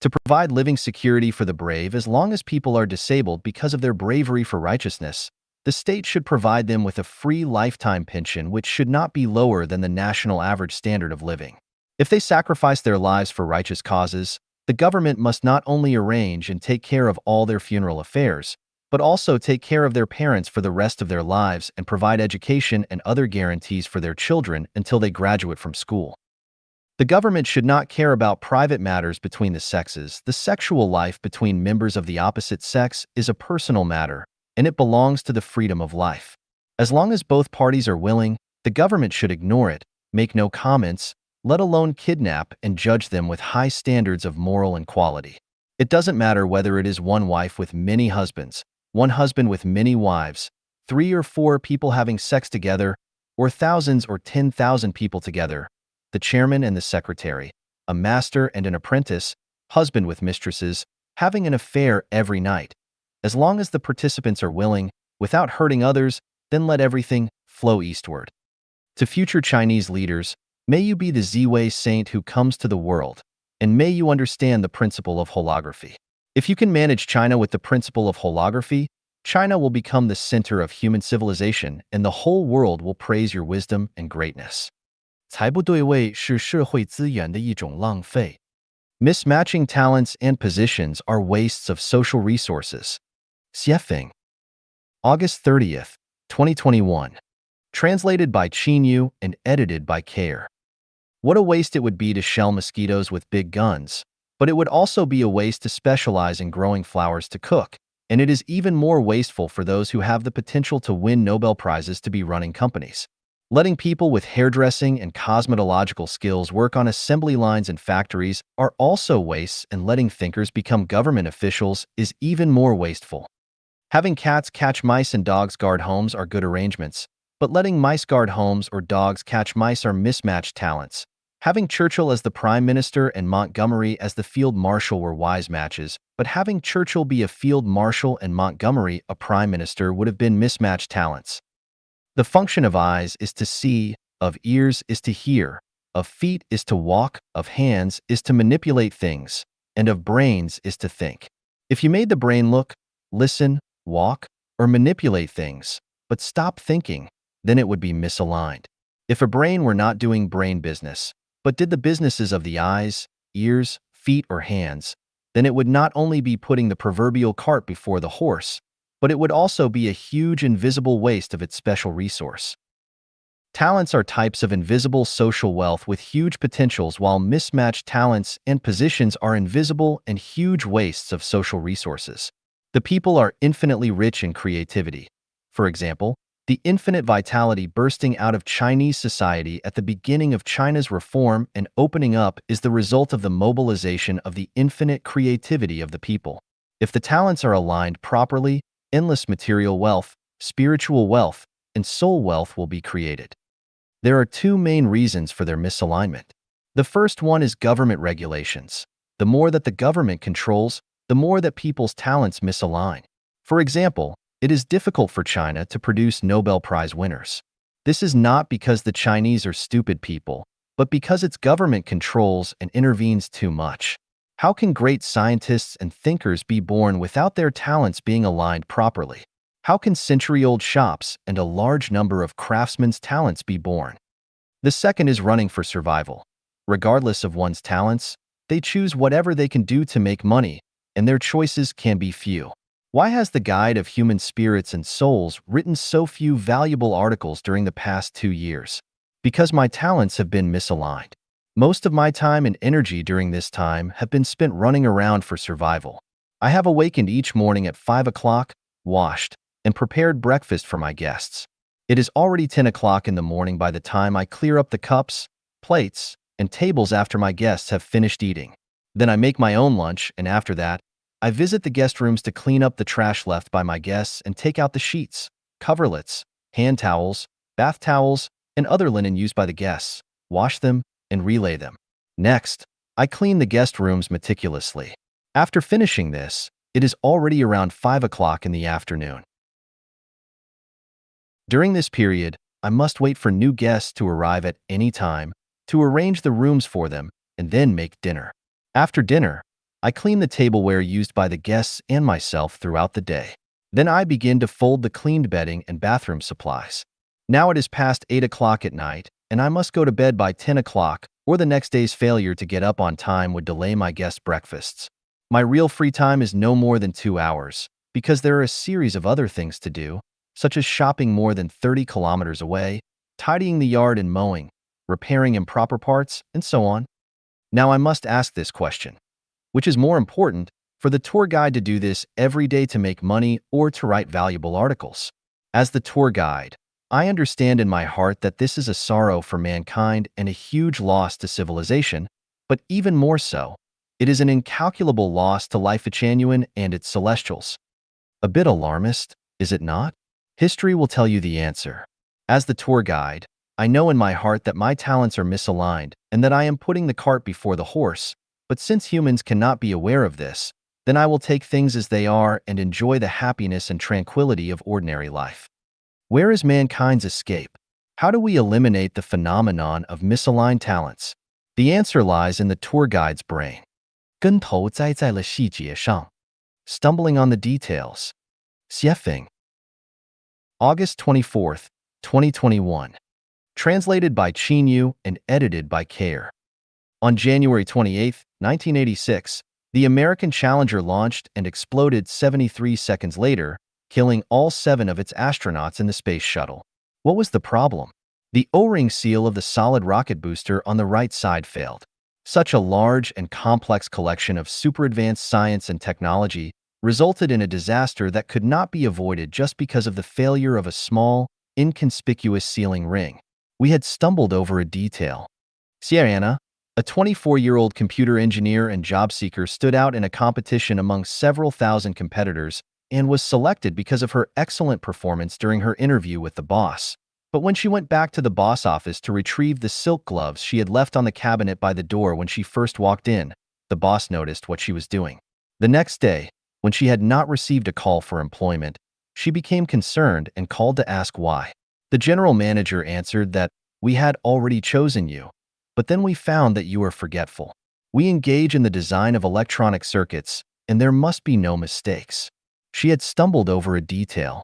A: To provide living security for the brave as long as people are disabled because of their bravery for righteousness, the state should provide them with a free lifetime pension which should not be lower than the national average standard of living. If they sacrifice their lives for righteous causes, the government must not only arrange and take care of all their funeral affairs, but also take care of their parents for the rest of their lives and provide education and other guarantees for their children until they graduate from school. The government should not care about private matters between the sexes. The sexual life between members of the opposite sex is a personal matter, and it belongs to the freedom of life. As long as both parties are willing, the government should ignore it, make no comments, let alone kidnap and judge them with high standards of moral and quality. It doesn't matter whether it is one wife with many husbands, one husband with many wives, 3 or 4 people having sex together, or thousands or 10,000 people together, the chairman and the secretary, a master and an apprentice, husband with mistresses, having an affair every night. As long as the participants are willing, without hurting others, then let everything flow eastward. To future Chinese leaders, may you be the Ziwei saint who comes to the world, and may you understand the principle of holography. If you can manage China with the principle of holography, China will become the center of human civilization, and the whole world will praise your wisdom and greatness. 财不对位是社会资源的一种浪费. Mismatching talents and positions are wastes of social resources. Xiefeng. August 30th, 2021. Translated by Qin Yu and edited by Care. What a waste it would be to shell mosquitoes with big guns, but it would also be a waste to specialize in growing flowers to cook, and it is even more wasteful for those who have the potential to win Nobel Prizes to be running companies. Letting people with hairdressing and cosmetological skills work on assembly lines in factories are also wastes, and letting thinkers become government officials is even more wasteful. Having cats catch mice and dogs guard homes are good arrangements, but letting mice guard homes or dogs catch mice are mismatched talents. Having Churchill as the Prime Minister and Montgomery as the Field Marshal were wise matches, but having Churchill be a Field Marshal and Montgomery a Prime Minister would have been mismatched talents. The function of eyes is to see, of ears is to hear, of feet is to walk, of hands is to manipulate things, and of brains is to think. If you made the brain look, listen, walk, or manipulate things, but stop thinking, then it would be misaligned. If a brain were not doing brain business, but did the businesses of the eyes, ears, feet, or hands, then it would not only be putting the proverbial cart before the horse, but it would also be a huge invisible waste of its special resource. Talents are types of invisible social wealth with huge potentials, while mismatched talents and positions are invisible and huge wastes of social resources. The people are infinitely rich in creativity. For example, the infinite vitality bursting out of Chinese society at the beginning of China's reform and opening up is the result of the mobilization of the infinite creativity of the people. If the talents are aligned properly, endless material wealth, spiritual wealth, and soul wealth will be created. There are two main reasons for their misalignment. The first one is government regulations. The more that the government controls, the more that people's talents misalign. For example, it is difficult for China to produce Nobel Prize winners. This is not because the Chinese are stupid people, but because its government controls and intervenes too much. How can great scientists and thinkers be born without their talents being aligned properly? How can century-old shops and a large number of craftsmen's talents be born? The second is running for survival. Regardless of one's talents, they choose whatever they can do to make money, and their choices can be few. Why has the Guide of Human Spirits and Souls written so few valuable articles during the past 2 years? Because my talents have been misaligned. Most of my time and energy during this time have been spent running around for survival. I have awakened each morning at 5 o'clock, washed, and prepared breakfast for my guests. It is already 10 o'clock in the morning by the time I clear up the cups, plates, and tables after my guests have finished eating. Then I make my own lunch, and after that, I visit the guest rooms to clean up the trash left by my guests and take out the sheets, coverlets, hand towels, bath towels, and other linen used by the guests, wash them, and relay them. Next, I clean the guest rooms meticulously. After finishing this, it is already around 5 o'clock in the afternoon. During this period, I must wait for new guests to arrive at any time, to arrange the rooms for them, and then make dinner. After dinner, I clean the tableware used by the guests and myself throughout the day. Then I begin to fold the cleaned bedding and bathroom supplies. Now it is past 8 o'clock at night, and I must go to bed by 10 o'clock, or the next day's failure to get up on time would delay my guests' breakfasts. My real free time is no more than 2 hours, because there are a series of other things to do, such as shopping more than 30 kilometers away, tidying the yard and mowing, repairing improper parts, and so on. Now I must ask this question. Which is more important, for the tour guide to do this every day to make money or to write valuable articles? As the tour guide, I understand in my heart that this is a sorrow for mankind and a huge loss to civilization, but even more so, it is an incalculable loss to life genuine and its celestials. A bit alarmist, is it not? History will tell you the answer. As the tour guide, I know in my heart that my talents are misaligned and that I am putting the cart before the horse, but since humans cannot be aware of this, Then I will take things as they are and enjoy the happiness and tranquility of ordinary life. Where is mankind's escape? How do we eliminate the phenomenon of misaligned talents? The answer lies in the tour guide's brain. 根头栽在了细节上. Stumbling on the details. Xiefeng. August 24th, 2021. Translated by Yu and edited by Care. On January 28, 1986, the American Challenger launched and exploded 73 seconds later, killing all 7 of its astronauts in the space shuttle. What was the problem? The O-ring seal of the solid rocket booster on the right side failed. Such a large and complex collection of super-advanced science and technology resulted in a disaster that could not be avoided just because of the failure of a small, inconspicuous sealing ring. We had stumbled over a detail. Sierra, a 24-year-old computer engineer and job seeker, stood out in a competition among several thousand competitors and was selected because of her excellent performance during her interview with the boss. But when she went back to the boss office to retrieve the silk gloves she had left on the cabinet by the door when she first walked in, the boss noticed what she was doing. The next day, when she had not received a call for employment, she became concerned and called to ask why. The general manager answered that, "We had already chosen you, but then we found that you are forgetful. We engage in the design of electronic circuits, and there must be no mistakes." She had stumbled over a detail.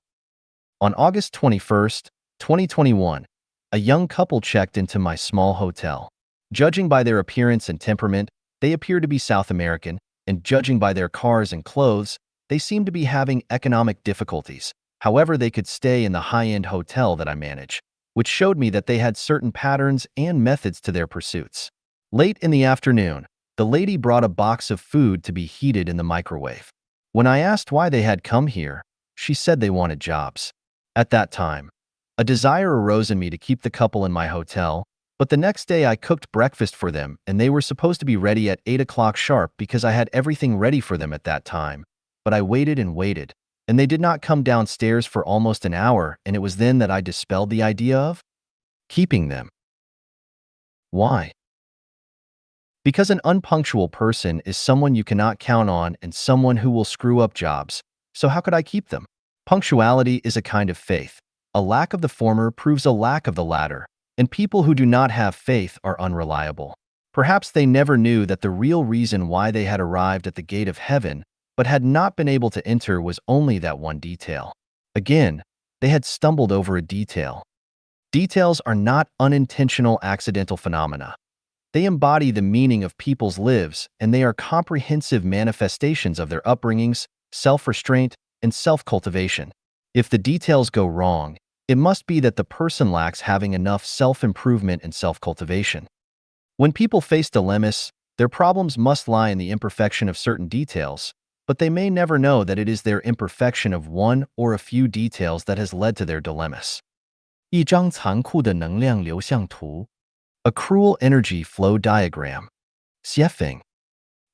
A: On August 21st, 2021, a young couple checked into my small hotel. Judging by their appearance and temperament, they appear to be South American, and judging by their cars and clothes, they seem to be having economic difficulties. However, they could stay in the high-end hotel that I manage, which showed me that they had certain patterns and methods to their pursuits. Late in the afternoon, the lady brought a box of food to be heated in the microwave. When I asked why they had come here, she said they wanted jobs. At that time, a desire arose in me to keep the couple in my hotel, but the next day I cooked breakfast for them and they were supposed to be ready at 8 o'clock sharp because I had everything ready for them at that time. But I waited and waited, and they did not come downstairs for almost an hour, and it was then that I dispelled the idea of keeping them. Why? Because an unpunctual person is someone you cannot count on and someone who will screw up jobs. So how could I keep them? Punctuality is a kind of faith. A lack of the former proves a lack of the latter, and people who do not have faith are unreliable. Perhaps they never knew that the real reason why they had arrived at the gate of heaven but had not been able to enter was only that one detail. Again, they had stumbled over a detail. Details are not unintentional accidental phenomena. They embody the meaning of people's lives, and they are comprehensive manifestations of their upbringings, self-restraint, and self-cultivation. If the details go wrong, it must be that the person lacks having enough self-improvement and self-cultivation. When people face dilemmas, their problems must lie in the imperfection of certain details, but they may never know that it is their imperfection of one or a few details that has led to their dilemmas. 一张残酷的能量流向图. A cruel energy flow diagram. Xiefeng.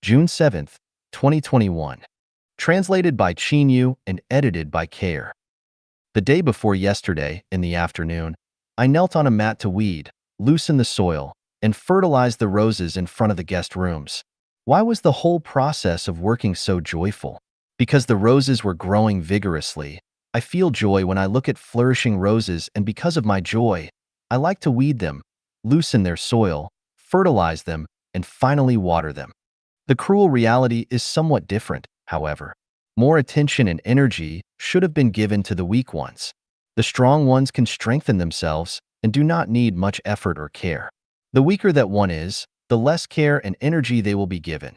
A: June 7th, 2021. Translated by Yu and edited by Care. The day before yesterday, in the afternoon, I knelt on a mat to weed, loosen the soil, and fertilize the roses in front of the guest rooms. Why was the whole process of working so joyful? Because the roses were growing vigorously. I feel joy when I look at flourishing roses, and because of my joy, I like to weed them, loosen their soil, fertilize them, and finally water them. The cruel reality is somewhat different, however. More attention and energy should have been given to the weak ones. The strong ones can strengthen themselves and do not need much effort or care. The weaker that one is, the less care and energy they will be given.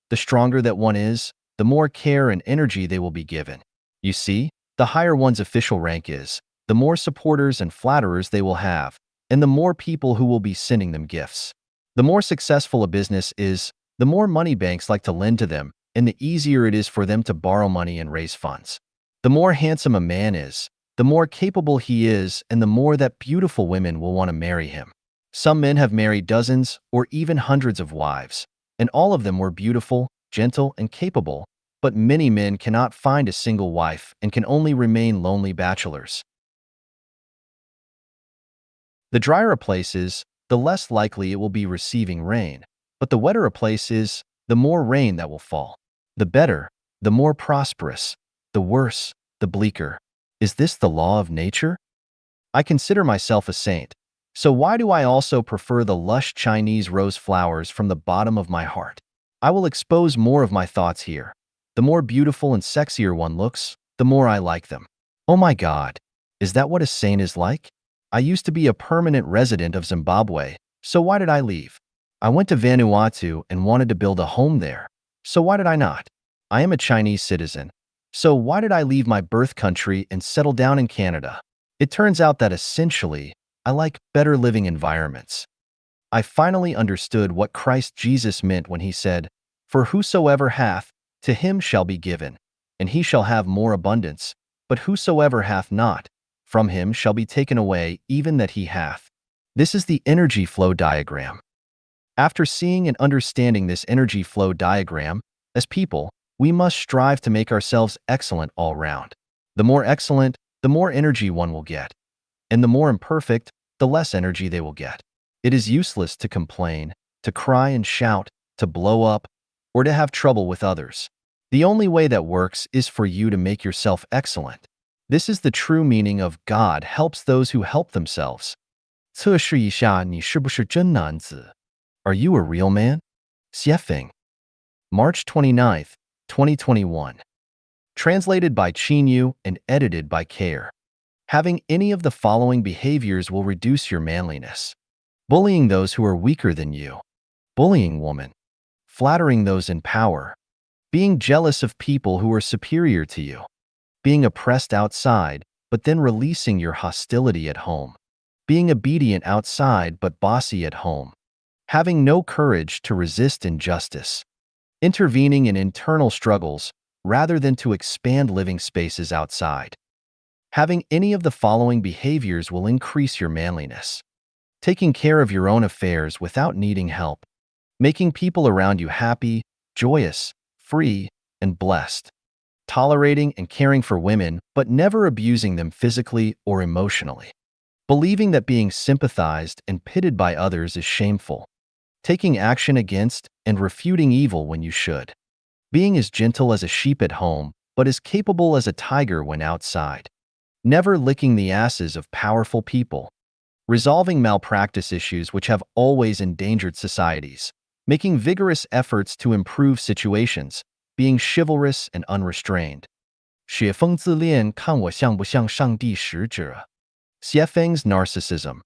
A: The stronger that one is, the more care and energy they will be given. You see, the higher one's official rank is, the more supporters and flatterers they will have, and the more people who will be sending them gifts. The more successful a business is, the more money banks like to lend to them, and the easier it is for them to borrow money and raise funds. The more handsome a man is, the more capable he is, and the more that beautiful women will want to marry him. Some men have married dozens or even hundreds of wives, and all of them were beautiful, gentle, and capable, but many men cannot find a single wife and can only remain lonely bachelors. The drier a place is, the less likely it will be receiving rain, but the wetter a place is, the more rain that will fall. The better, The more prosperous, the worse, the bleaker. Is this the law of nature? I consider myself a saint. So why do I also prefer the lush Chinese rose flowers from the bottom of my heart? I will expose more of my thoughts here. The more beautiful and sexier one looks, the more I like them. Oh my God, is that what a saint is like? I used to be a permanent resident of Zimbabwe, so why did I leave? I went to Vanuatu and wanted to build a home there, so why did I not? I am a Chinese citizen, so why did I leave my birth country and settle down in Canada? It turns out that essentially, I like better living environments. I finally understood what Christ Jesus meant when he said, "For whosoever hath, to him shall be given, and he shall have more abundance. But whosoever hath not, from him shall be taken away even that he hath." This is the energy flow diagram. After seeing and understanding this energy flow diagram, as people, we must strive to make ourselves excellent all round. The more excellent, the more energy one will get, and the more imperfect, the less energy they will get. It is useless to complain, to cry and shout, to blow up, or to have trouble with others. The only way that works is for you to make yourself excellent. This is the true meaning of God helps those who help themselves. 测试一下你是不是真男子. Are you a real man? Xiefeng. March 29th, 2021. Translated by Qinyu and edited by Care. Having any of the following behaviors will reduce your manliness. Bullying those who are weaker than you. Bullying woman. Flattering those in power. Being jealous of people who are superior to you. Being oppressed outside, but then releasing your hostility at home. Being obedient outside but bossy at home. Having no courage to resist injustice. Intervening in internal struggles rather than to expand living spaces outside. Having any of the following behaviors will increase your manliness. Taking care of your own affairs without needing help. Making people around you happy, joyous, free, and blessed. Tolerating and caring for women, but never abusing them physically or emotionally. Believing that being sympathized and pitied by others is shameful. Taking action against and refuting evil when you should. Being as gentle as a sheep at home, but as capable as a tiger when outside. Never licking the asses of powerful people. Resolving malpractice issues which have always endangered societies. Making vigorous efforts to improve situations. Being chivalrous and unrestrained. 雪峰自恋看我像不像上帝使者. Xiefeng's narcissism.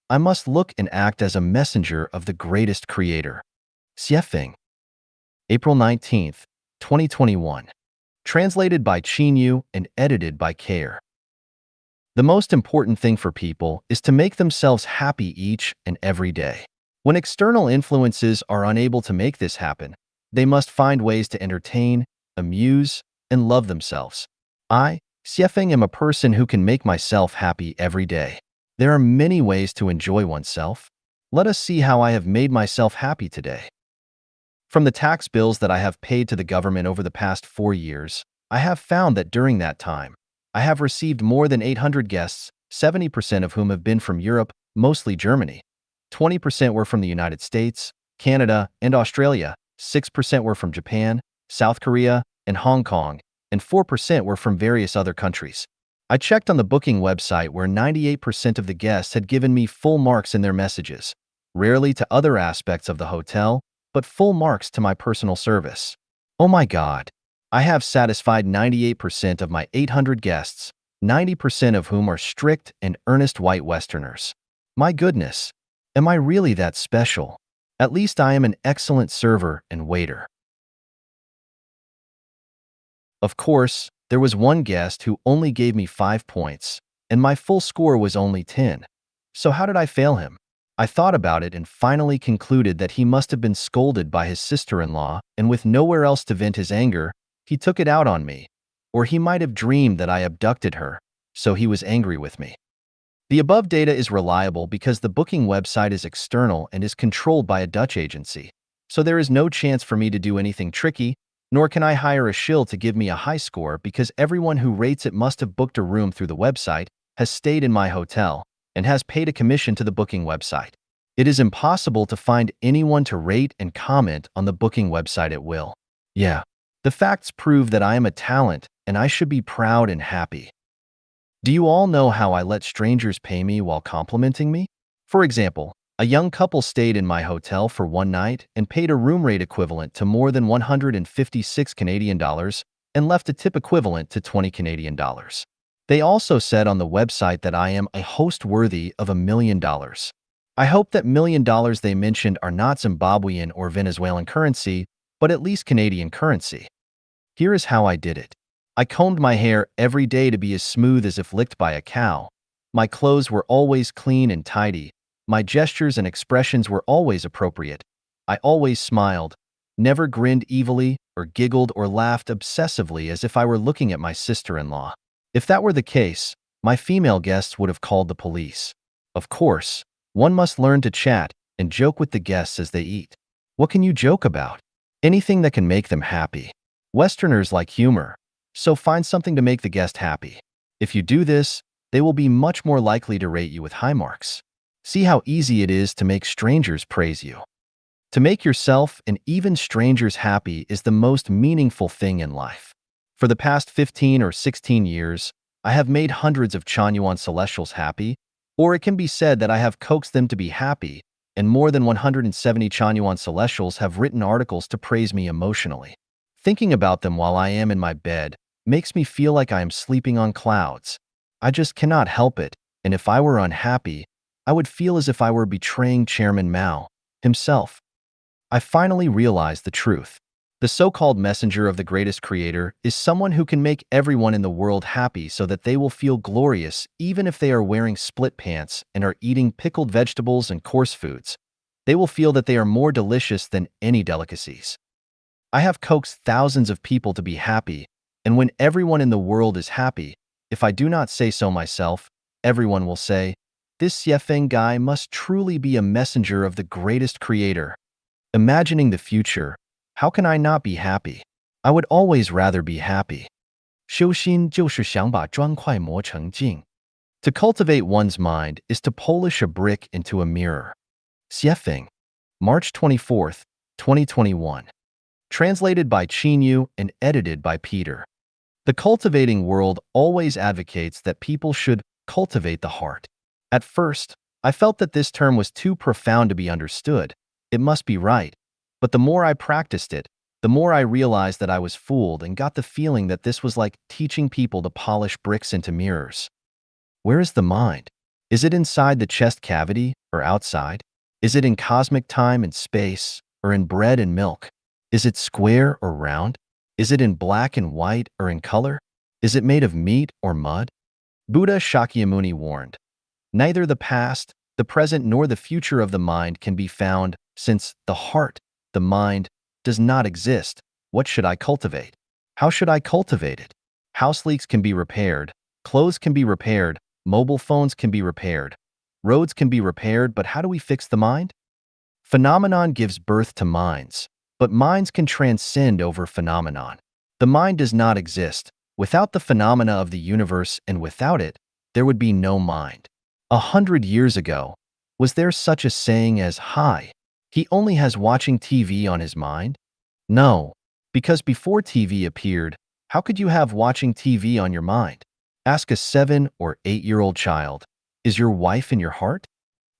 A: I must look and act as a messenger of the greatest creator. Xiefeng. April 19th, 2021. Translated by Qinyu and edited by Care. The most important thing for people is to make themselves happy each and every day. When external influences are unable to make this happen, they must find ways to entertain, amuse, and love themselves. I, Xiefeng, am a person who can make myself happy every day. There are many ways to enjoy oneself. Let us see how I have made myself happy today. From the tax bills that I have paid to the government over the past 4 years, I have found that during that time, I have received more than 800 guests, 70% of whom have been from Europe, mostly Germany. 20% were from the United States, Canada, and Australia. 6% were from Japan, South Korea, and Hong Kong, and 4% were from various other countries. I checked on the booking website where 98% of the guests had given me full marks in their messages, rarely to other aspects of the hotel, but full marks to my personal service. Oh my God! I have satisfied 98% of my 800 guests, 90% of whom are strict and earnest white Westerners. My goodness! Am I really that special? At least I am an excellent server and waiter. Of course, there was one guest who only gave me 5 points, and my full score was only 10. So how did I fail him? I thought about it and finally concluded that he must have been scolded by his sister-in-law, and with nowhere else to vent his anger, he took it out on me. Or he might have dreamed that I abducted her, so he was angry with me. The above data is reliable because the booking website is external and is controlled by a Dutch agency, so there is no chance for me to do anything tricky, nor can I hire a shill to give me a high score because everyone who rates it must have booked a room through the website, has stayed in my hotel, and has paid a commission to the booking website. It is impossible to find anyone to rate and comment on the booking website at will. Yeah, The facts prove that I am a talent and I should be proud and happy. Do you all know how I let strangers pay me while complimenting me? For example, a young couple stayed in my hotel for one night and paid a room rate equivalent to more than 156 Canadian dollars and left a tip equivalent to 20 Canadian dollars. They also said on the website that I am a host worthy of $1 million. I hope that $1 million they mentioned are not Zimbabwean or Venezuelan currency, but at least Canadian currency. Here is how I did it. I combed my hair every day to be as smooth as if licked by a cow. My clothes were always clean and tidy. My gestures and expressions were always appropriate. I always smiled, never grinned evilly or giggled or laughed obsessively as if I were looking at my sister-in-law. If that were the case, my female guests would have called the police. Of course, one must learn to chat and joke with the guests as they eat. What can you joke about? Anything that can make them happy. Westerners like humor, so find something to make the guest happy. If you do this, they will be much more likely to rate you with high marks. See how easy it is to make strangers praise you. To make yourself and even strangers happy is the most meaningful thing in life. For the past 15 or 16 years, I have made hundreds of Chanyuan Celestials happy, or it can be said that I have coaxed them to be happy, and more than 170 Chanyuan Celestials have written articles to praise me emotionally. Thinking about them while I am in my bed makes me feel like I am sleeping on clouds. I just cannot help it, and if I were unhappy, I would feel as if I were betraying Chairman Mao himself. I finally realized the truth. The so-called messenger of the greatest creator is someone who can make everyone in the world happy so that they will feel glorious even if they are wearing split pants and are eating pickled vegetables and coarse foods. They will feel that they are more delicious than any delicacies. I have coaxed thousands of people to be happy, and when everyone in the world is happy, if I do not say so myself, everyone will say, "This Yefeng guy must truly be a messenger of the greatest creator." Imagining the future, how can I not be happy? I would always rather be happy. 修心就是想把砖块磨成镜. To cultivate one's mind is to polish a brick into a mirror. Xiefeng, March 24th, 2021. Translated by Qinyu and edited by Peter. The cultivating world always advocates that people should cultivate the heart. At first, I felt that this term was too profound to be understood. It must be right. But the more I practiced it, the more I realized that I was fooled and got the feeling that this was like teaching people to polish bricks into mirrors. Where is the mind? Is it inside the chest cavity or outside? Is it in cosmic time and space or in bread and milk? Is it square or round? Is it in black and white or in color? Is it made of meat or mud? Buddha Shakyamuni warned, neither the past, the present, nor the future of the mind can be found, since the heart, the mind, does not exist. What should I cultivate? How should I cultivate it? House leaks can be repaired, clothes can be repaired, mobile phones can be repaired, roads can be repaired, but how do we fix the mind? Phenomenon gives birth to minds, but minds can transcend over phenomenon. The mind does not exist. Without the phenomena of the universe and without it, there would be no mind. 100 years ago, was there such a saying as, "Hi, he only has watching TV on his mind"? No, because before TV appeared, how could you have watching TV on your mind? Ask a 7 or 8-year-old child, "Is your wife in your heart?"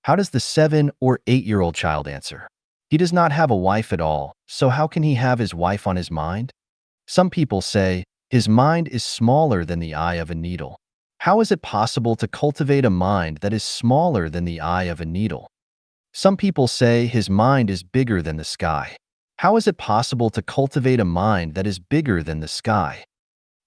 A: How does the 7 or 8-year-old child answer? He does not have a wife at all, so how can he have his wife on his mind? Some people say, his mind is smaller than the eye of a needle. How is it possible to cultivate a mind that is smaller than the eye of a needle? Some people say his mind is bigger than the sky. How is it possible to cultivate a mind that is bigger than the sky?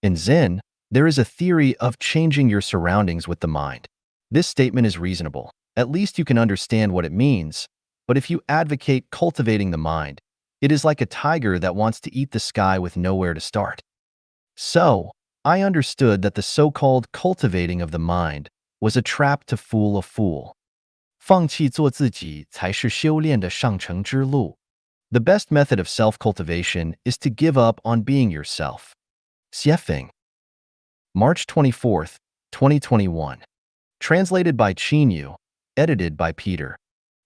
A: In Zen, there is a theory of changing your surroundings with the mind. This statement is reasonable. At least you can understand what it means. But if you advocate cultivating the mind, it is like a tiger that wants to eat the sky with nowhere to start. So, I understood that the so-called cultivating of the mind was a trap to fool a fool. 放弃做自己才是修炼的上乘之路. The best method of self-cultivation is to give up on being yourself. Xiefeng, March 24th, 2021. Translated by Qinyu, edited by Peter.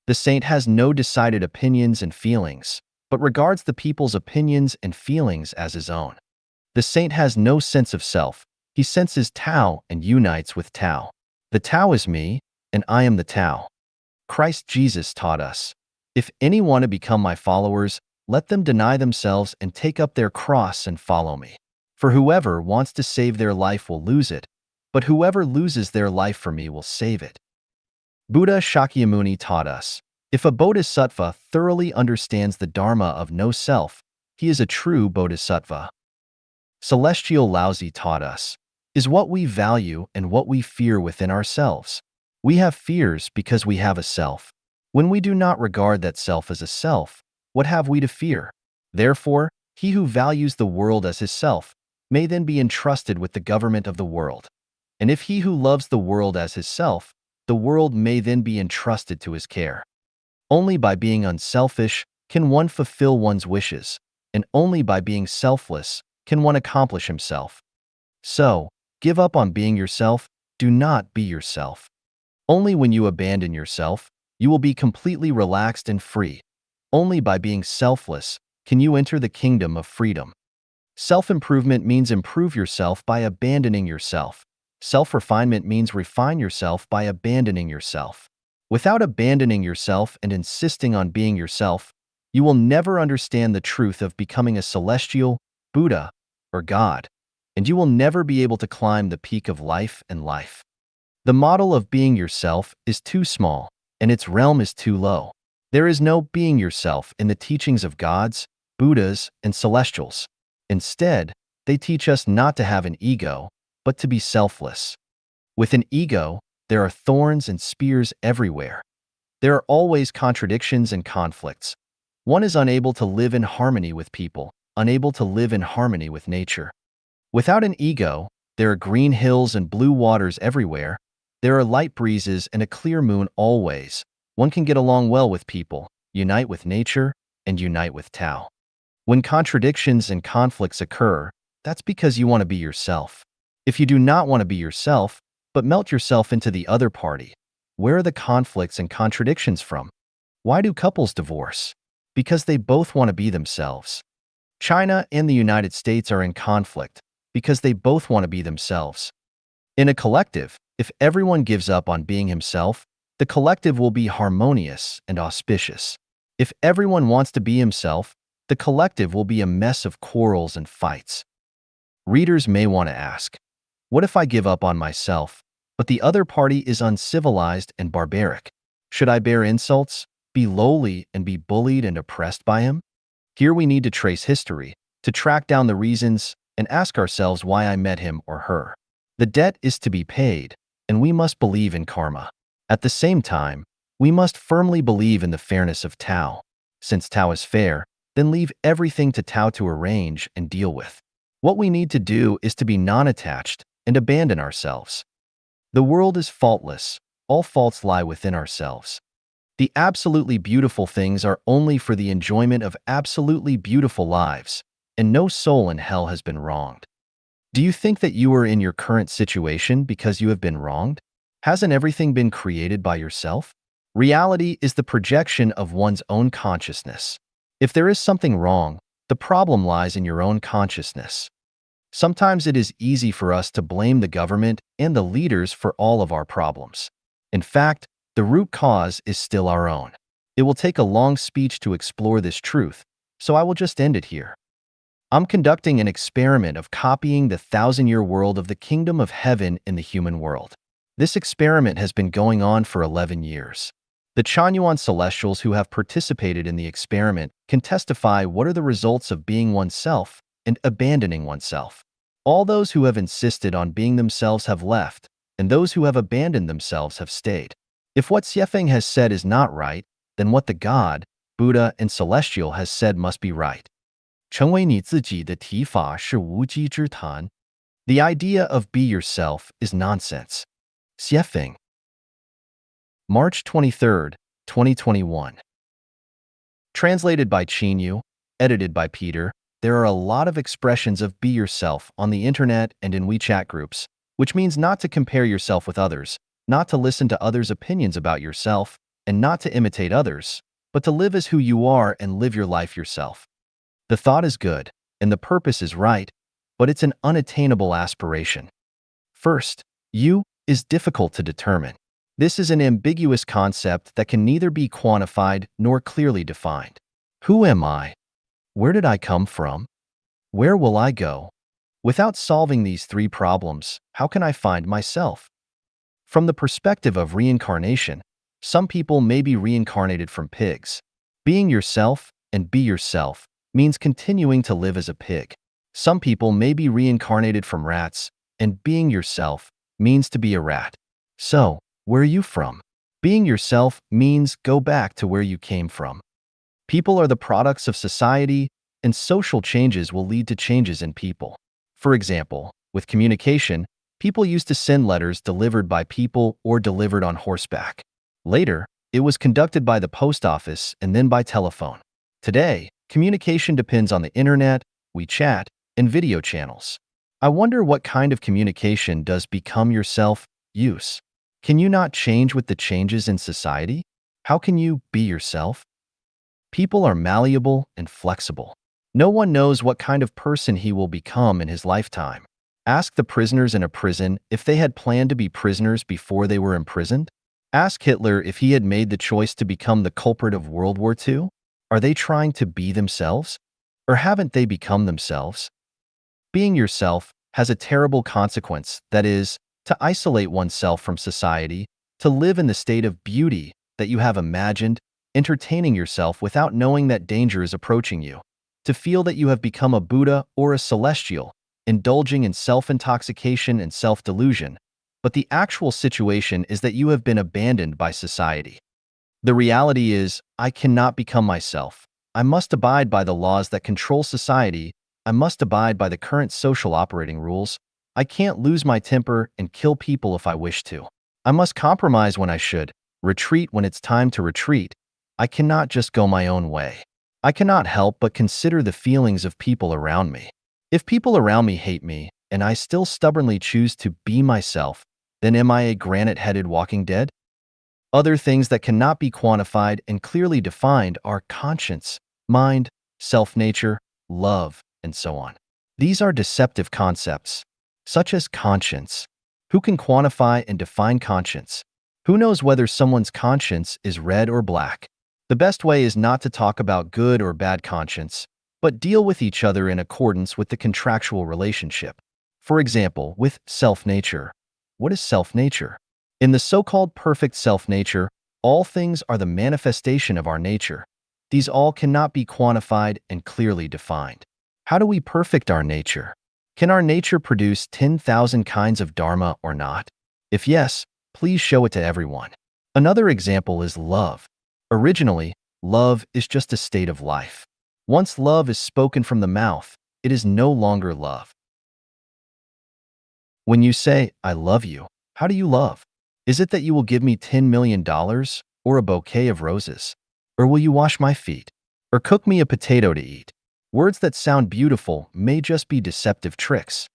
A: The saint has no decided opinions and feelings. but regards the people's opinions and feelings as his own. The saint has no sense of self. He senses Tao and unites with Tao. The Tao is me, and I am the Tao. Christ Jesus taught us, if any want to become my followers, let them deny themselves and take up their cross and follow me. For whoever wants to save their life will lose it, but whoever loses their life for me will save it. Buddha Shakyamuni taught us, if a bodhisattva thoroughly understands the dharma of no self, he is a true bodhisattva. Celestial Laozi taught us, is what we value and what we fear within ourselves. We have fears because we have a self. When we do not regard that self as a self, what have we to fear? Therefore, he who values the world as his self may then be entrusted with the government of the world. And if he who loves the world as his self, the world may then be entrusted to his care. Only by being unselfish can one fulfill one's wishes, and only by being selfless can one accomplish himself. So, give up on being yourself, do not be yourself. Only when you abandon yourself, you will be completely relaxed and free. Only by being selfless can you enter the kingdom of freedom. Self-improvement means improve yourself by abandoning yourself. Self-refinement means refine yourself by abandoning yourself. Without abandoning yourself and insisting on being yourself, you will never understand the truth of becoming a celestial, Buddha, or God, and you will never be able to climb the peak of life and life. The model of being yourself is too small, and its realm is too low. There is no being yourself in the teachings of gods, Buddhas, and celestials. Instead, they teach us not to have an ego, but to be selfless. With an ego, there are thorns and spears everywhere. There are always contradictions and conflicts. One is unable to live in harmony with people, unable to live in harmony with nature. Without an ego, there are green hills and blue waters everywhere. There are light breezes and a clear moon always. One can get along well with people, unite with nature, and unite with Tao. When contradictions and conflicts occur, that's because you want to be yourself. If you do not want to be yourself, but melt yourself into the other party, where are the conflicts and contradictions from? Why do couples divorce? Because they both want to be themselves. China and the United States are in conflict because they both want to be themselves. In a collective, if everyone gives up on being himself, the collective will be harmonious and auspicious. If everyone wants to be himself, the collective will be a mess of quarrels and fights. Readers may want to ask, what if I give up on myself, but the other party is uncivilized and barbaric? Should I bear insults, be lowly, and be bullied and oppressed by him? Here we need to trace history, to track down the reasons, and ask ourselves why I met him or her. The debt is to be paid, and we must believe in karma. At the same time, we must firmly believe in the fairness of Tao. Since Tao is fair, then leave everything to Tao to arrange and deal with. What we need to do is to be non-attached and abandon ourselves. The world is faultless. All faults lie within ourselves. The absolutely beautiful things are only for the enjoyment of absolutely beautiful lives, and no soul in hell has been wronged. Do you think that you are in your current situation because you have been wronged? Hasn't everything been created by yourself? Reality is the projection of one's own consciousness. If there is something wrong, the problem lies in your own consciousness. Sometimes it is easy for us to blame the government and the leaders for all of our problems. In fact, the root cause is still our own. It will take a long speech to explore this truth, so I will just end it here. I'm conducting an experiment of copying the 1,000-year world of the kingdom of heaven in the human world. This experiment has been going on for 11 years. The Chanyuan celestials who have participated in the experiment can testify what are the results of being oneself and abandoning oneself. All those who have insisted on being themselves have left, and those who have abandoned themselves have stayed. If what Xiefeng has said is not right, then what the God, Buddha, and Celestial has said must be right. 成为你自己的提法是无稽之谈. The idea of be yourself is nonsense. Xiefeng. March 23, 2021. Translated by Qinyu, edited by Peter, there are a lot of expressions of be yourself on the internet and in WeChat groups, which means not to compare yourself with others, not to listen to others' opinions about yourself, and not to imitate others, but to live as who you are and live your life yourself. The thought is good, and the purpose is right, but it's an unattainable aspiration. First, you is difficult to determine. This is an ambiguous concept that can neither be quantified nor clearly defined. Who am I? Where did I come from? Where will I go? Without solving these three problems, how can I find myself? From the perspective of reincarnation, some people may be reincarnated from pigs. Being yourself and be yourself means continuing to live as a pig. Some people may be reincarnated from rats, and being yourself means to be a rat. So, where are you from? Being yourself means go back to where you came from. People are the products of society, and social changes will lead to changes in people. For example, with communication, people used to send letters delivered by people or delivered on horseback. Later, it was conducted by the post office and then by telephone. Today, communication depends on the internet, WeChat, and video channels. I wonder what kind of communication does become yourself use? Can you not change with the changes in society? How can you be yourself? People are malleable and flexible. No one knows what kind of person he will become in his lifetime. Ask the prisoners in a prison if they had planned to be prisoners before they were imprisoned. Ask Hitler if he had made the choice to become the culprit of World War II. Are they trying to be themselves? Or haven't they become themselves? Being yourself has a terrible consequence, that is, to isolate oneself from society, to live in the state of beauty that you have imagined, entertaining yourself without knowing that danger is approaching you, to feel that you have become a Buddha or a celestial, indulging in self-intoxication and self-delusion, but the actual situation is that you have been abandoned by society. The reality is, I cannot become myself. I must abide by the laws that control society. I must abide by the current social operating rules. I can't lose my temper and kill people if I wish to. I must compromise when I should, retreat when it's time to retreat. I cannot just go my own way. I cannot help but consider the feelings of people around me. If people around me hate me, and I still stubbornly choose to be myself, then am I a granite-headed walking dead? Other things that cannot be quantified and clearly defined are conscience, mind, self-nature, love, and so on. These are deceptive concepts, such as conscience. Who can quantify and define conscience? Who knows whether someone's conscience is red or black? The best way is not to talk about good or bad conscience, but deal with each other in accordance with the contractual relationship. For example, with self-nature. What is self-nature? In the so-called perfect self-nature, all things are the manifestation of our nature. These all cannot be quantified and clearly defined. How do we perfect our nature? Can our nature produce 10,000 kinds of dharma or not? If yes, please show it to everyone. Another example is love. Originally, love is just a state of life. Once love is spoken from the mouth, it is no longer love. When you say, I love you, how do you love? Is it that you will give me $10 million or a bouquet of roses? Or will you wash my feet? Or cook me a potato to eat? Words that sound beautiful may just be deceptive tricks.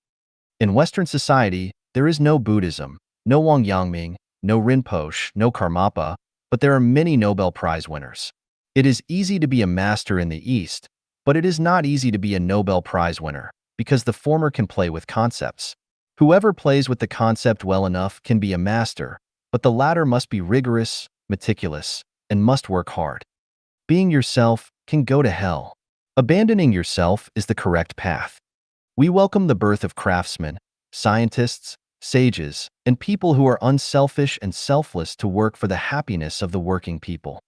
A: In Western society, there is no Buddhism, no Wang Yangming, no Rinpoche, no Karmapa, but there are many Nobel Prize winners. It is easy to be a master in the East, but it is not easy to be a Nobel Prize winner, because the former can play with concepts. Whoever plays with the concept well enough can be a master, but the latter must be rigorous, meticulous, and must work hard. Being yourself can go to hell. Abandoning yourself is the correct path. We welcome the birth of craftsmen, scientists, sages, and people who are unselfish and selfless to work for the happiness of the working people.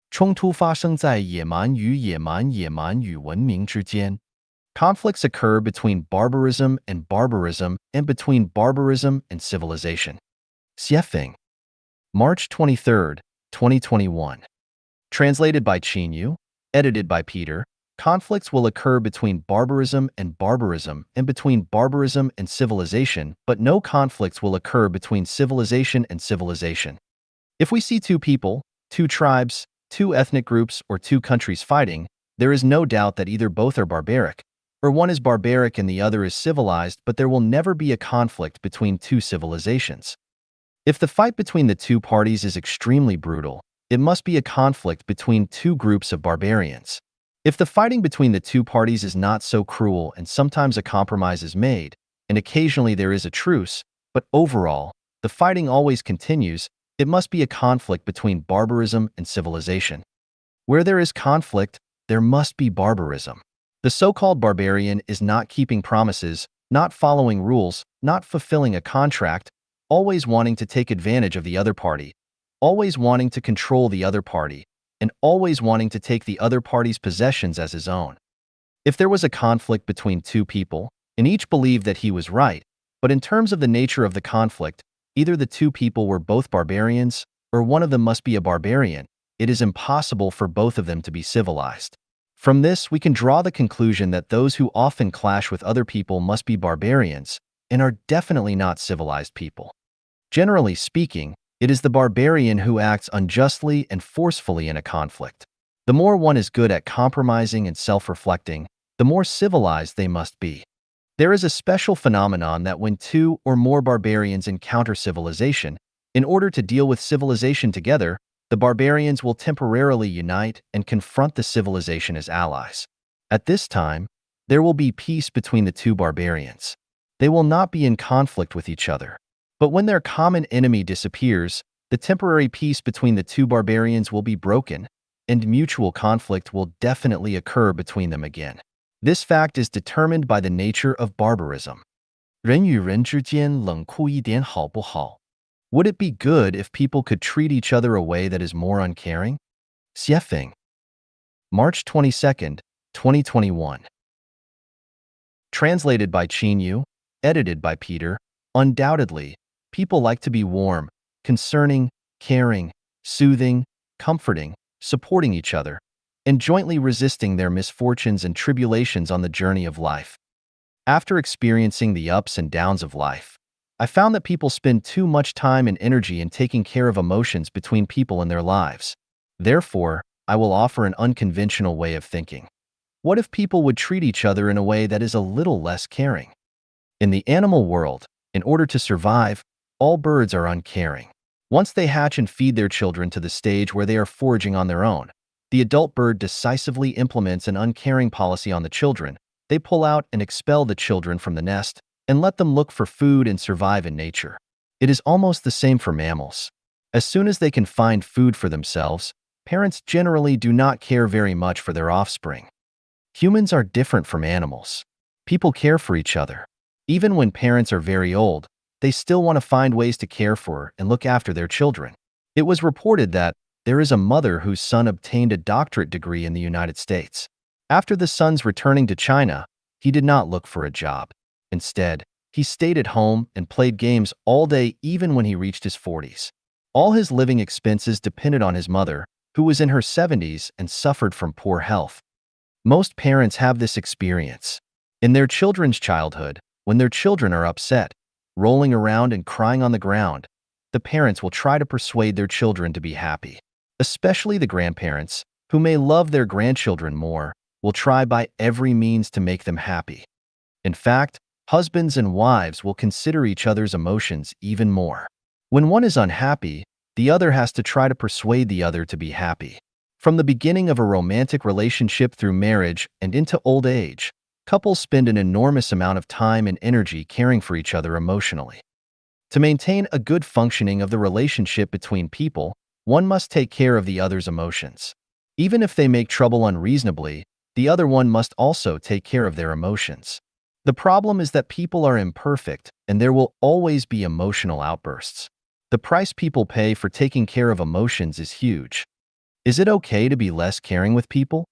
A: 冲突发生在野蛮与野蛮、野蛮与文明之间。Conflicts occur between barbarism and between barbarism and civilization. Xiefeng. March 23, 2021. Translated by Qin Yu, edited by Peter. Conflicts will occur between barbarism and between barbarism and civilization, but no conflicts will occur between civilization and civilization. If we see two people, two tribes, two ethnic groups, or two countries fighting, there is no doubt that either both are barbaric, or one is barbaric and the other is civilized, but there will never be a conflict between two civilizations. If the fight between the two parties is extremely brutal, it must be a conflict between two groups of barbarians. If the fighting between the two parties is not so cruel and sometimes a compromise is made, and occasionally there is a truce, but overall, the fighting always continues, it must be a conflict between barbarism and civilization. Where there is conflict, there must be barbarism. The so-called barbarian is not keeping promises, not following rules, not fulfilling a contract, always wanting to take advantage of the other party, always wanting to control the other party, and always wanting to take the other party's possessions as his own. If there was a conflict between two people, and each believed that he was right, but in terms of the nature of the conflict, either the two people were both barbarians, or one of them must be a barbarian, it is impossible for both of them to be civilized. From this, we can draw the conclusion that those who often clash with other people must be barbarians, and are definitely not civilized people. Generally speaking, it is the barbarian who acts unjustly and forcefully in a conflict. The more one is good at compromising and self-reflecting, the more civilized they must be. There is a special phenomenon that when two or more barbarians encounter civilization, in order to deal with civilization together, the barbarians will temporarily unite and confront the civilization as allies. At this time, there will be peace between the two barbarians. They will not be in conflict with each other. But when their common enemy disappears, the temporary peace between the two barbarians will be broken, and mutual conflict will definitely occur between them again. This fact is determined by the nature of barbarism. 人与人之间冷酷一点好不好? Would it be good if people could treat each other a way that is more uncaring? Xiefeng. March 22nd, 2021. Translated by Qin Yu, edited by Peter. Undoubtedly, people like to be warm, concerning, caring, soothing, comforting, supporting each other, and jointly resisting their misfortunes and tribulations on the journey of life. After experiencing the ups and downs of life, I found that people spend too much time and energy in taking care of emotions between people in their lives. Therefore, I will offer an unconventional way of thinking. What if people would treat each other in a way that is a little less caring? In the animal world, in order to survive, all birds are uncaring. Once they hatch and feed their children to the stage where they are foraging on their own, the adult bird decisively implements an uncaring policy on the children. They pull out and expel the children from the nest and let them look for food and survive in nature. It is almost the same for mammals. As soon as they can find food for themselves, parents generally do not care very much for their offspring. Humans are different from animals. People care for each other. Even when parents are very old, they still want to find ways to care for and look after their children. It was reported that there is a mother whose son obtained a doctorate degree in the United States. After the son's returning to China, he did not look for a job. Instead, he stayed at home and played games all day even when he reached his 40s. All his living expenses depended on his mother, who was in her 70s and suffered from poor health. Most parents have this experience. In their children's childhood, when their children are upset, rolling around and crying on the ground, the parents will try to persuade their children to be happy. Especially the grandparents, who may love their grandchildren more, will try by every means to make them happy. In fact, husbands and wives will consider each other's emotions even more. When one is unhappy, the other has to try to persuade the other to be happy. From the beginning of a romantic relationship through marriage and into old age, couples spend an enormous amount of time and energy caring for each other emotionally. To maintain a good functioning of the relationship between people, one must take care of the other's emotions. Even if they make trouble unreasonably, the other one must also take care of their emotions. The problem is that people are imperfect, and there will always be emotional outbursts. The price people pay for taking care of emotions is huge. Is it okay to be less caring with people?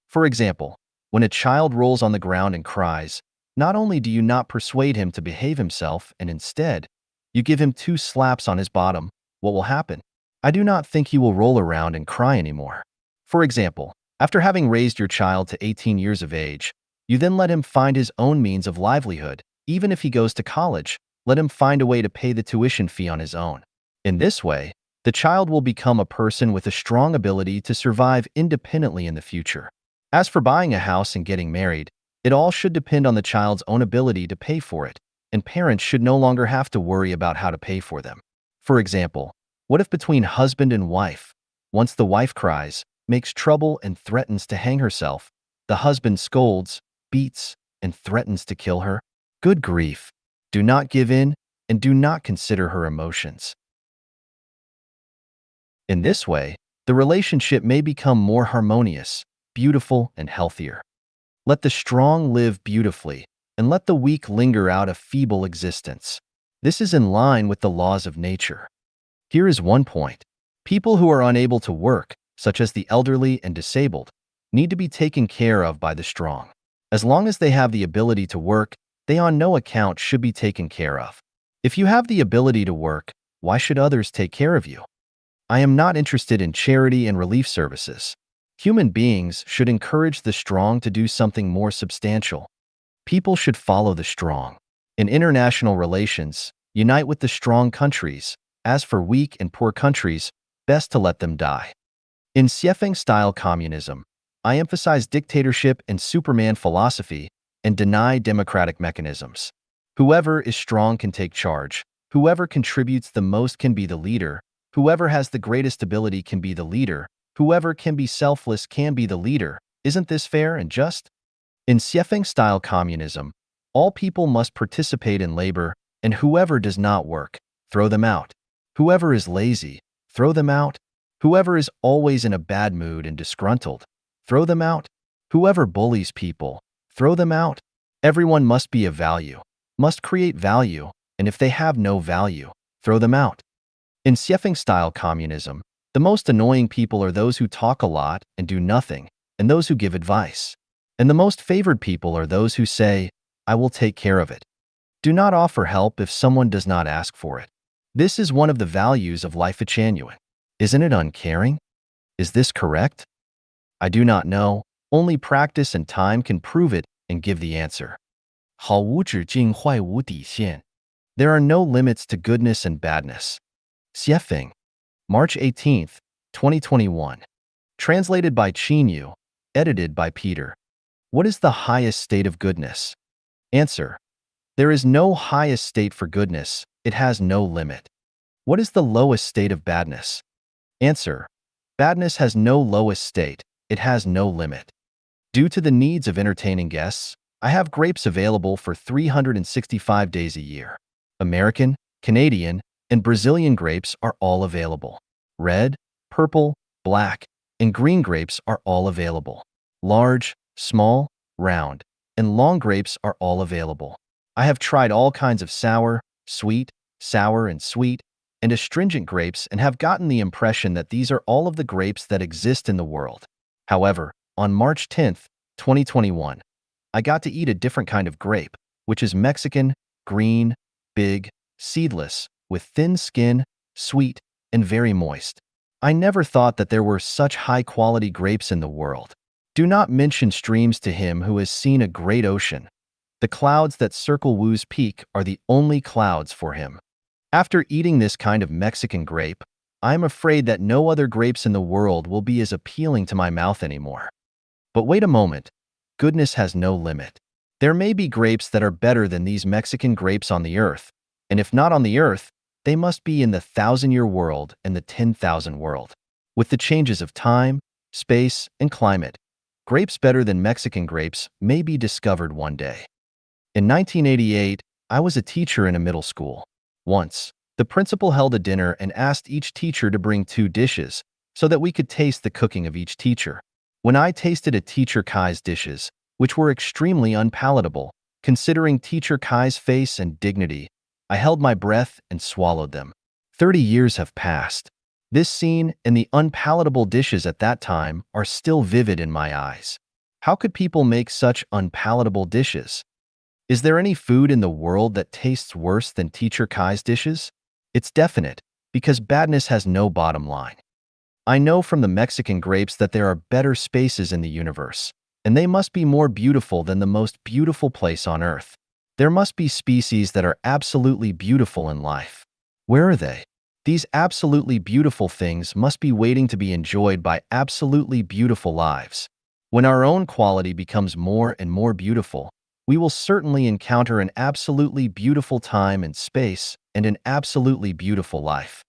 A: For example, when a child rolls on the ground and cries, not only do you not persuade him to behave himself and instead, you give him 2 slaps on his bottom, what will happen? I do not think he will roll around and cry anymore. For example, after having raised your child to 18 years of age, you then let him find his own means of livelihood. Even if he goes to college, let him find a way to pay the tuition fee on his own. In this way, the child will become a person with a strong ability to survive independently in the future. As for buying a house and getting married, it all should depend on the child's own ability to pay for it, and parents should no longer have to worry about how to pay for them. For example, what if between husband and wife, Once the wife cries, makes trouble, and threatens to hang herself, the husband scolds, beats, and threatens to kill her. Good grief! Do not give in, and do not consider her emotions. In this way, the relationship may become more harmonious, beautiful, and healthier. Let the strong live beautifully, and let the weak linger out a feeble existence. This is in line with the laws of nature. Here is one point. People who are unable to work, such as the elderly and disabled, need to be taken care of by the strong. As long as they have the ability to work, they on no account should be taken care of. If you have the ability to work, why should others take care of you? I am not interested in charity and relief services. Human beings should encourage the strong to do something more substantial. People should follow the strong. In international relations, unite with the strong countries. As for weak and poor countries, best to let them die. In Siefeng-style communism, I emphasize dictatorship and Superman philosophy and deny democratic mechanisms. Whoever is strong can take charge. Whoever contributes the most can be the leader. Whoever has the greatest ability can be the leader. Whoever can be selfless can be the leader. Isn't this fair and just? In Siefeng-style communism, all people must participate in labor, and whoever does not work, throw them out. Whoever is lazy, throw them out. Whoever is always in a bad mood and disgruntled, throw them out. Whoever bullies people, throw them out. Everyone must be of value, must create value, and if they have no value, throw them out. In Siefeng-style communism, the most annoying people are those who talk a lot and do nothing, and those who give advice. And the most favored people are those who say, "I will take care of it." Do not offer help if someone does not ask for it. This is one of the values of life genuine. Isn't it uncaring? Is this correct? I do not know. Only practice and time can prove it and give the answer. 好无止境，坏无底线. There are no limits to goodness and badness. Siefeng, March 18th, 2021. Translated by Qin, edited by Peter. What is the highest state of goodness? Answer. There is no highest state for goodness. It has no limit. What is the lowest state of badness? Answer. Badness has no lowest state. It has no limit. Due to the needs of entertaining guests, I have grapes available for 365 days a year. American, Canadian, and Brazilian grapes are all available. Red, purple, black, and green grapes are all available. Large, small, round, and long grapes are all available. I have tried all kinds of sour, and sweet, and astringent grapes and have gotten the impression that these are all of the grapes that exist in the world. However, on March 10th, 2021, I got to eat a different kind of grape, which is Mexican, green, big, seedless, with thin skin, sweet, and very moist. I never thought that there were such high-quality grapes in the world. Do not mention streams to him who has seen a great ocean. The clouds that circle Wu's peak are the only clouds for him. After eating this kind of Mexican grape, I am afraid that no other grapes in the world will be as appealing to my mouth anymore. But wait a moment. Goodness has no limit. There may be grapes that are better than these Mexican grapes on the earth, and if not on the earth, they must be in the 1,000-year world and the 10,000 world. With the changes of time, space, and climate, grapes better than Mexican grapes may be discovered one day. In 1988, I was a teacher in a middle school. Once, the principal held a dinner and asked each teacher to bring 2 dishes so that we could taste the cooking of each teacher. When I tasted a teacher Kai's dishes, which were extremely unpalatable, considering teacher Kai's face and dignity, I held my breath and swallowed them. 30 years have passed. This scene and the unpalatable dishes at that time are still vivid in my eyes. How could people make such unpalatable dishes? Is there any food in the world that tastes worse than Teacher Kai's dishes? It's definite, because badness has no bottom line. I know from the Mexican grapes that there are better spaces in the universe, and they must be more beautiful than the most beautiful place on Earth. There must be species that are absolutely beautiful in life. Where are they? These absolutely beautiful things must be waiting to be enjoyed by absolutely beautiful lives. When our own quality becomes more and more beautiful, we will certainly encounter an absolutely beautiful time and space and an absolutely beautiful life.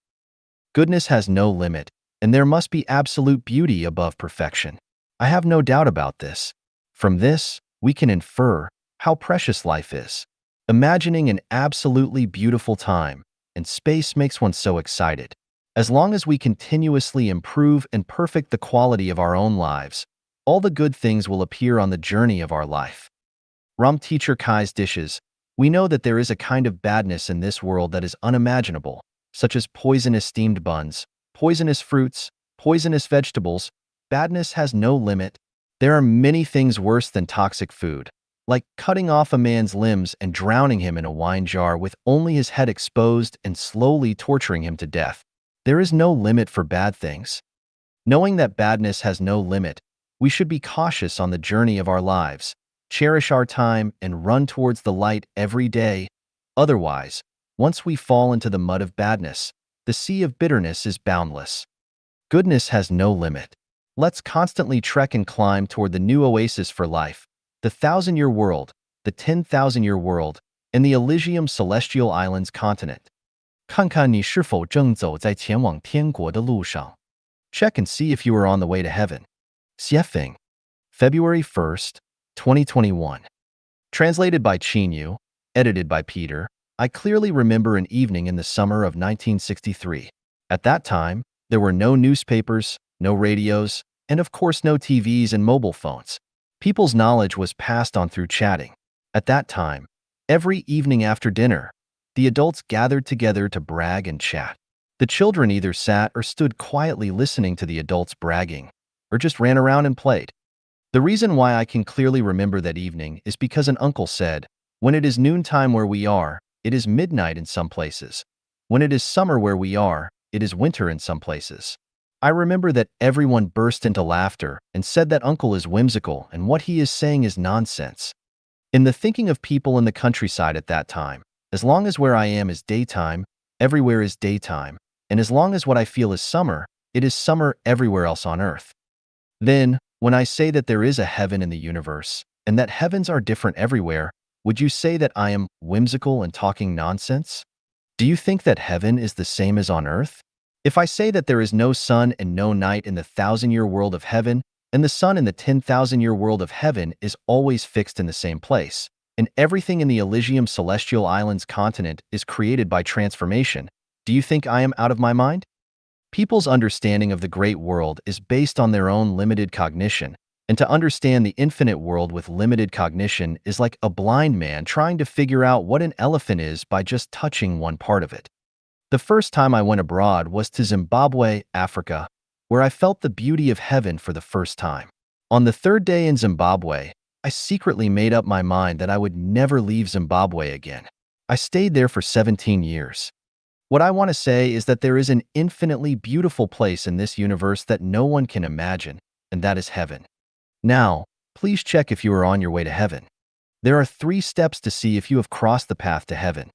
A: Goodness has no limit, and there must be absolute beauty above perfection. I have no doubt about this. From this, we can infer how precious life is. Imagining an absolutely beautiful time and space makes one so excited. As long as we continuously improve and perfect the quality of our own lives, all the good things will appear on the journey of our life. Rum Teacher Kai's dishes. We know that there is a kind of badness in this world that is unimaginable, such as poisonous steamed buns, poisonous fruits, poisonous vegetables. Badness has no limit. There are many things worse than toxic food, like cutting off a man's limbs and drowning him in a wine jar with only his head exposed and slowly torturing him to death. There is no limit for bad things. Knowing that badness has no limit, we should be cautious on the journey of our lives, cherish our time, and run towards the light every day. Otherwise, once we fall into the mud of badness, the sea of bitterness is boundless. Goodness has no limit. Let's constantly trek and climb toward the new oasis for life, the 1,000-year world, the 10,000-year world, and the Elysium Celestial Islands continent. 看看你是否正走在前往天国的路上. Check and see if you are on the way to heaven. Xiefeng, February 1st, 2021. Translated by Qinyu, edited by Peter. I clearly remember an evening in the summer of 1963. At that time, there were no newspapers, no radios, and of course no TVs and mobile phones. People's knowledge was passed on through chatting. At that time, every evening after dinner, the adults gathered together to brag and chat. The children either sat or stood quietly listening to the adults bragging, or just ran around and played. The reason why I can clearly remember that evening is because an uncle said, "When it is noontime where we are, it is midnight in some places. When it is summer where we are, it is winter in some places." I remember that everyone burst into laughter and said that uncle is whimsical and what he is saying is nonsense. In the thinking of people in the countryside at that time, as long as where I am is daytime, everywhere is daytime, and as long as what I feel is summer, it is summer everywhere else on earth. Then, when I say that there is a heaven in the universe, and that heavens are different everywhere, would you say that I am whimsical and talking nonsense? Do you think that heaven is the same as on earth? If I say that there is no sun and no night in the 1,000-year world of heaven, and the sun in the 10,000-year world of heaven is always fixed in the same place, and everything in the Elysium Celestial Islands continent is created by transformation, do you think I am out of my mind? People's understanding of the great world is based on their own limited cognition, and to understand the infinite world with limited cognition is like a blind man trying to figure out what an elephant is by just touching one part of it. The first time I went abroad was to Zimbabwe, Africa, where I felt the beauty of heaven for the first time. On the third day in Zimbabwe, I secretly made up my mind that I would never leave Zimbabwe again. I stayed there for 17 years. What I want to say is that there is an infinitely beautiful place in this universe that no one can imagine, and that is heaven. Now, please check if you are on your way to heaven. There are 3 steps to see if you have crossed the path to heaven.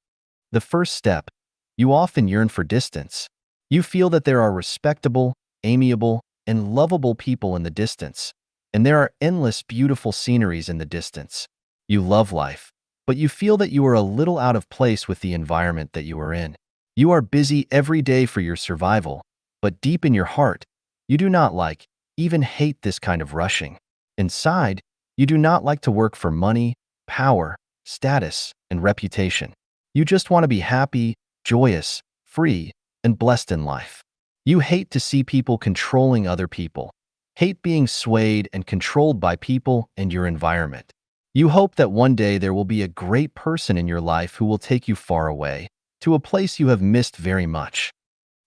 A: The first step, you often yearn for distance. You feel that there are respectable, amiable, and lovable people in the distance, and there are endless beautiful sceneries in the distance. You love life, but you feel that you are a little out of place with the environment that you are in. You are busy every day for your survival, but deep in your heart, you do not like, even hate this kind of rushing. Inside, you do not like to work for money, power, status, and reputation. You just want to be happy, joyous, free, and blessed in life. You hate to see people controlling other people, hate being swayed and controlled by people and your environment. You hope that one day there will be a great person in your life who will take you far away, to a place you have missed very much.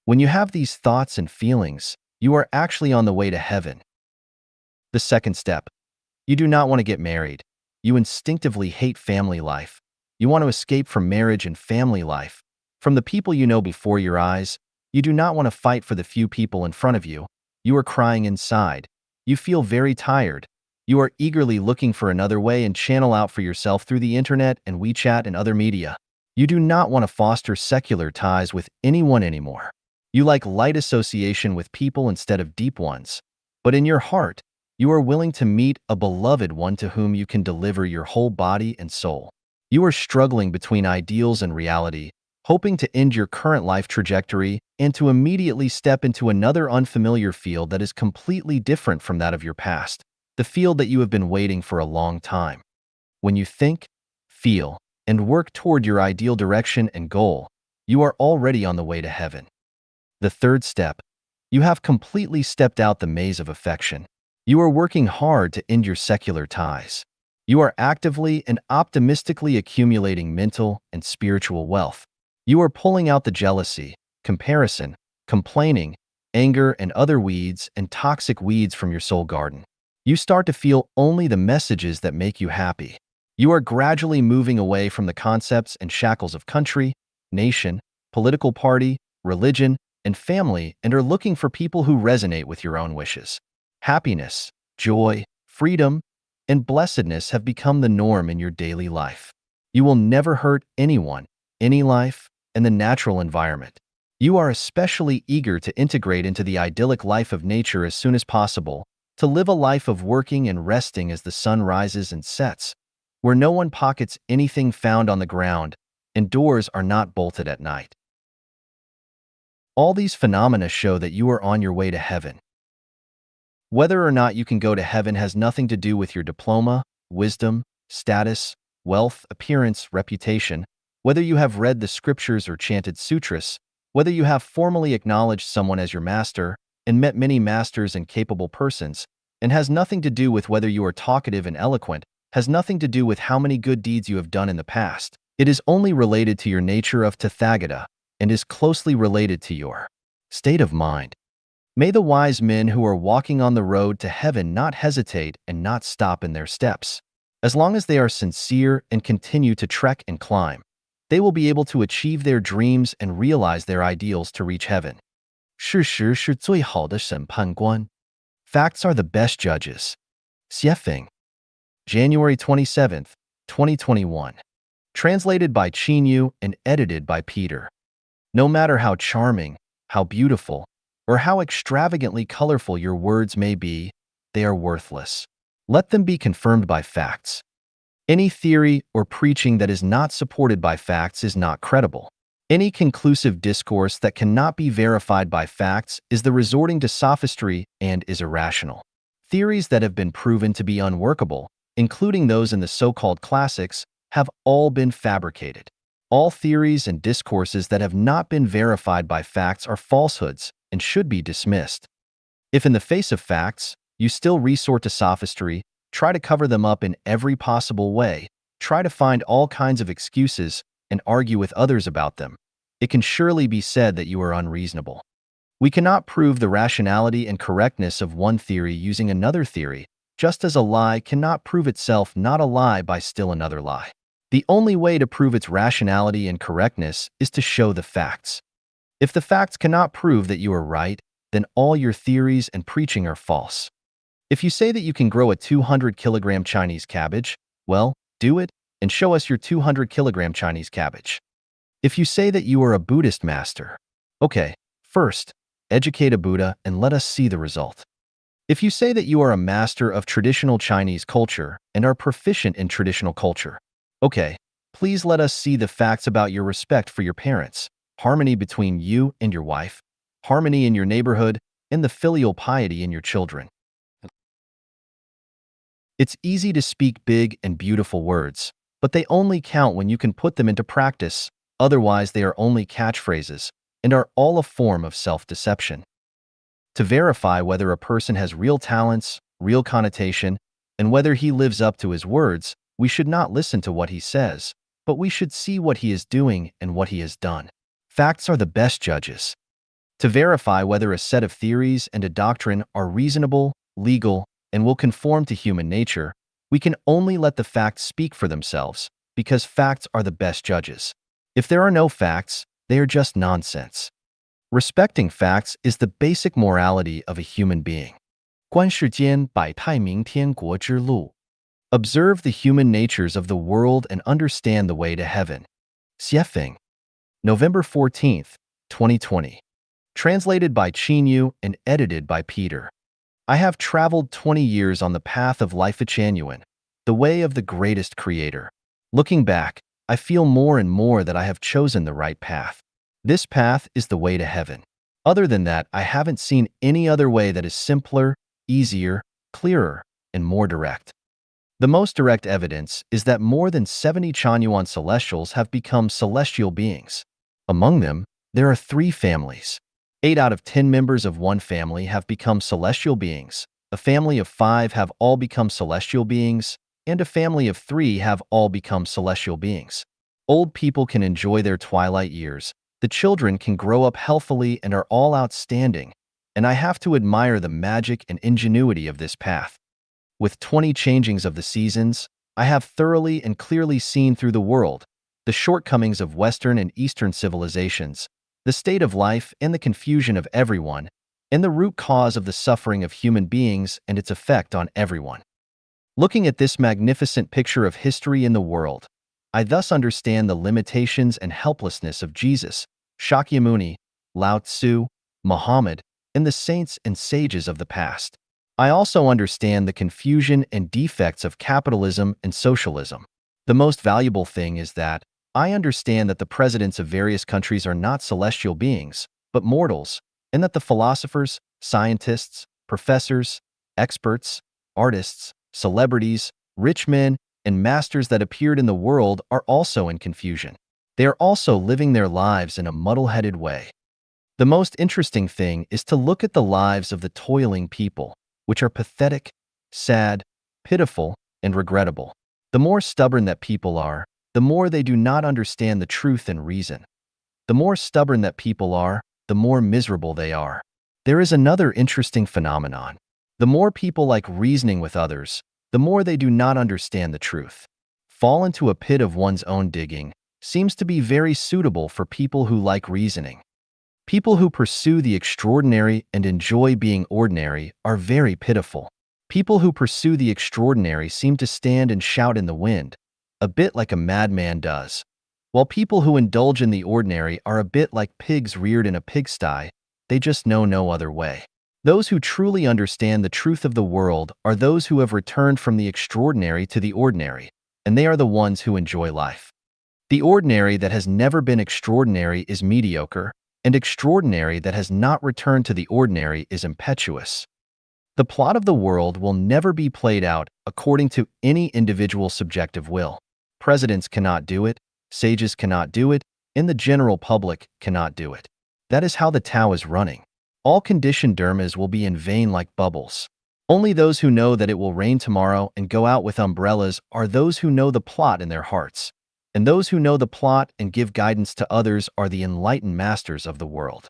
A: When you have these thoughts and feelings, you are actually on the way to heaven. The second step, you do not want to get married. You instinctively hate family life. You want to escape from marriage and family life. From the people you know before your eyes, you do not want to fight for the few people in front of you. You are crying inside. You feel very tired. You are eagerly looking for another way and channel out for yourself through the internet and WeChat and other media. You do not want to foster secular ties with anyone anymore. You like light association with people instead of deep ones. But in your heart, you are willing to meet a beloved one to whom you can deliver your whole body and soul. You are struggling between ideals and reality, hoping to end your current life trajectory and to immediately step into another unfamiliar field that is completely different from that of your past, the field that you have been waiting for a long time. When you think, feel, and work toward your ideal direction and goal, you are already on the way to heaven. The third step, you have completely stepped out the maze of affection. You are working hard to end your secular ties. You are actively and optimistically accumulating mental and spiritual wealth. You are pulling out the jealousy, comparison, complaining, anger, and other weeds and toxic weeds from your soul garden. You start to feel only the messages that make you happy. You are gradually moving away from the concepts and shackles of country, nation, political party, religion, and family and are looking for people who resonate with your own wishes. Happiness, joy, freedom, and blessedness have become the norm in your daily life. You will never hurt anyone, any life, and the natural environment. You are especially eager to integrate into the idyllic life of nature as soon as possible, to live a life of working and resting as the sun rises and sets, where no one pockets anything found on the ground and doors are not bolted at night. All these phenomena show that you are on your way to heaven. Whether or not you can go to heaven has nothing to do with your diploma, wisdom, status, wealth, appearance, reputation, whether you have read the scriptures or chanted sutras, whether you have formally acknowledged someone as your master and met many masters and capable persons, and has nothing to do with whether you are talkative and eloquent, has nothing to do with how many good deeds you have done in the past. It is only related to your nature of Tathagata and is closely related to your state of mind. May the wise men who are walking on the road to heaven not hesitate and not stop in their steps. As long as they are sincere and continue to trek and climb, they will be able to achieve their dreams and realize their ideals to reach heaven. 事实是最好的审判官. Facts are the best judges. Xiefeng. January 27th, 2021. Translated by Qinyu and edited by Peter. No matter how charming, how beautiful, or how extravagantly colorful your words may be, they are worthless. Let them be confirmed by facts. Any theory or preaching that is not supported by facts is not credible. Any conclusive discourse that cannot be verified by facts is the resorting to sophistry and is irrational. Theories that have been proven to be unworkable, including those in the so-called classics, have all been fabricated. All theories and discourses that have not been verified by facts are falsehoods and should be dismissed. If in the face of facts, you still resort to sophistry, try to cover them up in every possible way, try to find all kinds of excuses, and argue with others about them, it can surely be said that you are unreasonable. We cannot prove the rationality and correctness of one theory using another theory, just as a lie cannot prove itself not a lie by still another lie. The only way to prove its rationality and correctness is to show the facts. If the facts cannot prove that you are right, then all your theories and preaching are false. If you say that you can grow a 200-kilogram Chinese cabbage, well, do it and show us your 200-kilogram Chinese cabbage. If you say that you are a Buddhist master, okay, first, educate a Buddha and let us see the result. If you say that you are a master of traditional Chinese culture and are proficient in traditional culture, okay, please let us see the facts about your respect for your parents, harmony between you and your wife, harmony in your neighborhood, and the filial piety in your children. It's easy to speak big and beautiful words, but they only count when you can put them into practice. Otherwise, they are only catchphrases and are all a form of self-deception. To verify whether a person has real talents, real connotation, and whether he lives up to his words, we should not listen to what he says, but we should see what he is doing and what he has done. Facts are the best judges. To verify whether a set of theories and a doctrine are reasonable, legal, and will conform to human nature, we can only let the facts speak for themselves, because facts are the best judges. If there are no facts, they are just nonsense. Respecting facts is the basic morality of a human being. 观世间百态明天国之路. Observe the human natures of the world and understand the way to heaven. Xiefeng. November 14th, 2020. Translated by Qinyu and edited by Peter. I have traveled 20 years on the path of life Genuine, the way of the greatest creator. Looking back, I feel more and more that I have chosen the right path. This path is the way to heaven. Other than that, I haven't seen any other way that is simpler, easier, clearer, and more direct. The most direct evidence is that more than 70 Chanyuan celestials have become celestial beings. Among them, there are 3 families. 8 out of 10 members of one family have become celestial beings, a family of 5 have all become celestial beings, and a family of 3 have all become celestial beings. Old people can enjoy their twilight years, the children can grow up healthily and are all outstanding, and I have to admire the magic and ingenuity of this path. With 20 changings of the seasons, I have thoroughly and clearly seen through the world, the shortcomings of Western and Eastern civilizations, the state of life and the confusion of everyone, and the root cause of the suffering of human beings and its effect on everyone. Looking at this magnificent picture of history in the world, I thus understand the limitations and helplessness of Jesus, Shakyamuni, Lao Tzu, Muhammad, and the saints and sages of the past. I also understand the confusion and defects of capitalism and socialism. The most valuable thing is that I understand that the presidents of various countries are not celestial beings, but mortals, and that the philosophers, scientists, professors, experts, artists, celebrities, rich men, and masters that appeared in the world are also in confusion. They are also living their lives in a muddle-headed way. The most interesting thing is to look at the lives of the toiling people, which are pathetic, sad, pitiful, and regrettable. The more stubborn that people are, the more they do not understand the truth and reason. The more stubborn that people are, the more miserable they are. There is another interesting phenomenon. The more people like reasoning with others, the more they do not understand the truth. Fall into a pit of one's own digging seems to be very suitable for people who like reasoning. People who pursue the extraordinary and enjoy being ordinary are very pitiful. People who pursue the extraordinary seem to stand and shout in the wind, a bit like a madman does, while people who indulge in the ordinary are a bit like pigs reared in a pigsty, they just know no other way. Those who truly understand the truth of the world are those who have returned from the extraordinary to the ordinary, and they are the ones who enjoy life. The ordinary that has never been extraordinary is mediocre, and extraordinary that has not returned to the ordinary is impetuous. The plot of the world will never be played out according to any individual subjective will. Presidents cannot do it, sages cannot do it, and the general public cannot do it. That is how the Tao is running. All conditioned dharmas will be in vain like bubbles. Only those who know that it will rain tomorrow and go out with umbrellas are those who know the plot in their hearts. And those who know the plot and give guidance to others are the enlightened masters of the world.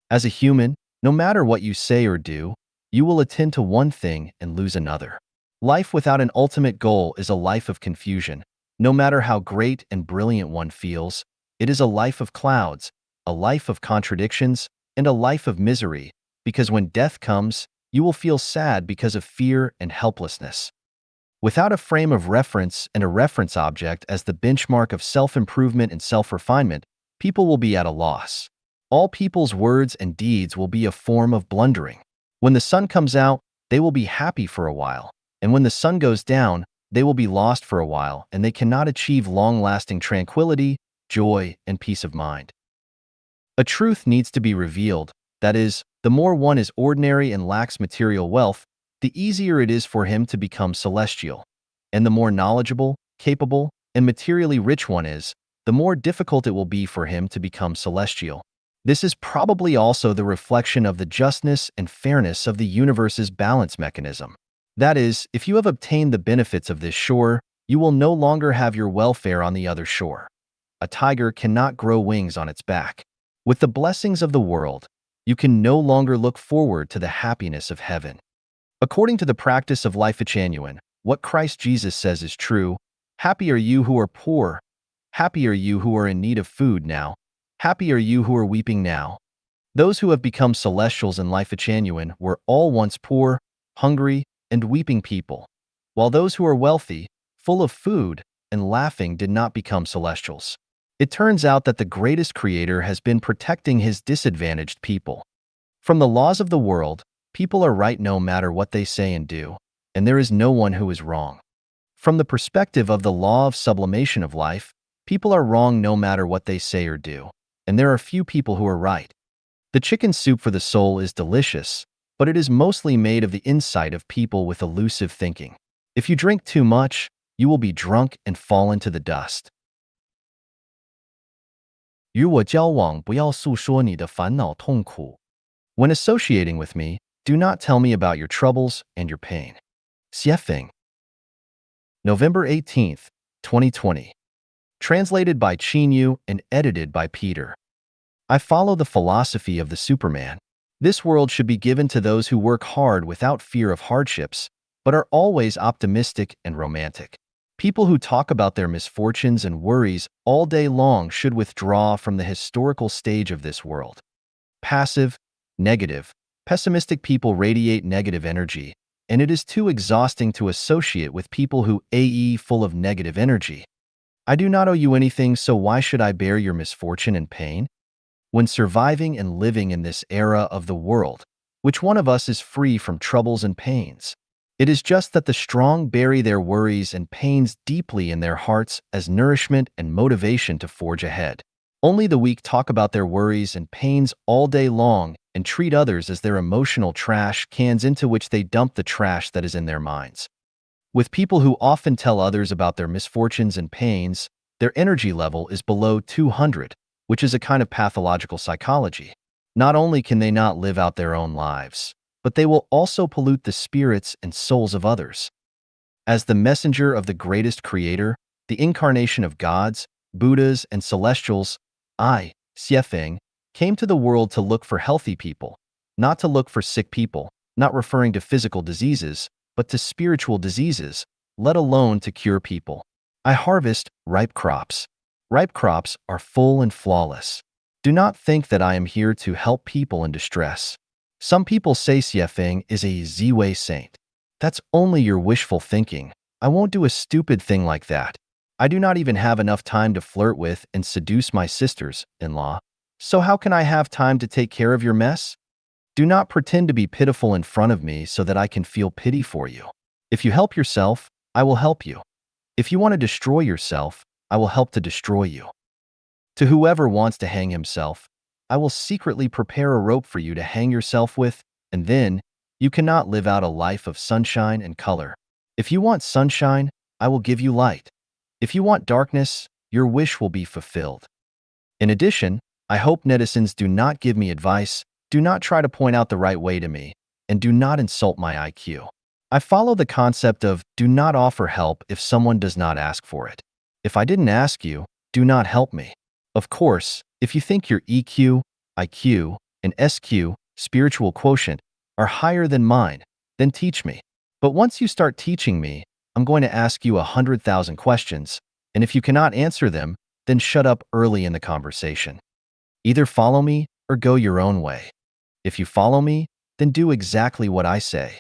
A: As a human, no matter what you say or do, you will attend to one thing and lose another. Life without an ultimate goal is a life of confusion. No matter how great and brilliant one feels, it is a life of clouds, a life of contradictions, and a life of misery, because when death comes, you will feel sad because of fear and helplessness. Without a frame of reference and a reference object as the benchmark of self-improvement and self-refinement, people will be at a loss. All people's words and deeds will be a form of blundering. When the sun comes out, they will be happy for a while, and when the sun goes down, they will be lost for a while, and they cannot achieve long-lasting tranquility, joy, and peace of mind. A truth needs to be revealed, that is, the more one is ordinary and lacks material wealth, the easier it is for him to become celestial. And the more knowledgeable, capable, and materially rich one is, the more difficult it will be for him to become celestial. This is probably also the reflection of the justness and fairness of the universe's balance mechanism. That is, if you have obtained the benefits of this shore, you will no longer have your welfare on the other shore. A tiger cannot grow wings on its back. With the blessings of the world, you can no longer look forward to the happiness of heaven. According to the practice of life genuine, what Christ Jesus says is true. Happy are you who are poor. Happy are you who are in need of food now. Happy are you who are weeping now. Those who have become celestials in life genuine were all once poor, hungry, and weeping people, while those who are wealthy, full of food, and laughing did not become celestials. It turns out that the greatest creator has been protecting his disadvantaged people. From the laws of the world, people are right no matter what they say and do, and there is no one who is wrong. From the perspective of the law of sublimation of life, People are wrong no matter what they say or do, and there are few people who are right. The chicken soup for the soul is delicious, but it is mostly made of the insight of people with elusive thinking. If you drink too much, you will be drunk and fall into the dust. 与我交往，不要诉说你的烦恼痛苦。When associating with me, do not tell me about your troubles and your pain. Xiefeng. November 18th, 2020. Translated by Qin Yu and edited by Peter. I follow the philosophy of the Superman. This world should be given to those who work hard without fear of hardships, but are always optimistic and romantic. People who talk about their misfortunes and worries all day long should withdraw from the historical stage of this world. Passive, negative, pessimistic people radiate negative energy, and it is too exhausting to associate with people who are full of negative energy. I do not owe you anything, so why should I bear your misfortune and pain? When surviving and living in this era of the world, which one of us is free from troubles and pains? It is just that the strong bury their worries and pains deeply in their hearts as nourishment and motivation to forge ahead. Only the weak talk about their worries and pains all day long and treat others as their emotional trash cans into which they dump the trash that is in their minds. With people who often tell others about their misfortunes and pains, their energy level is below 200, which is a kind of pathological psychology. Not only can they not live out their own lives, but they will also pollute the spirits and souls of others. As the messenger of the greatest creator, the incarnation of gods, Buddhas, and celestials, I, Xiefeng, came to the world to look for healthy people, not to look for sick people, not referring to physical diseases, but to spiritual diseases, let alone to cure people. I harvest ripe crops. Ripe crops are full and flawless. Do not think that I am here to help people in distress. Some people say Xiefeng is a Ziwei saint. That's only your wishful thinking. I won't do a stupid thing like that. I do not even have enough time to flirt with and seduce my sisters-in-law. So how can I have time to take care of your mess? Do not pretend to be pitiful in front of me so that I can feel pity for you. If you help yourself, I will help you. If you want to destroy yourself, I will help to destroy you. To whoever wants to hang himself, I will secretly prepare a rope for you to hang yourself with, and then you cannot live out a life of sunshine and color. If you want sunshine, I will give you light. If you want darkness, your wish will be fulfilled. In addition, I hope netizens do not give me advice, do not try to point out the right way to me, and do not insult my IQ. I follow the concept of do not offer help if someone does not ask for it. If I didn't ask you, do not help me. Of course, if you think your EQ, IQ, and SQ, spiritual quotient, are higher than mine, then teach me. But once you start teaching me, I'm going to ask you 100,000 questions, and if you cannot answer them, then shut up early in the conversation. Either follow me or go your own way. If you follow me, then do exactly what I say.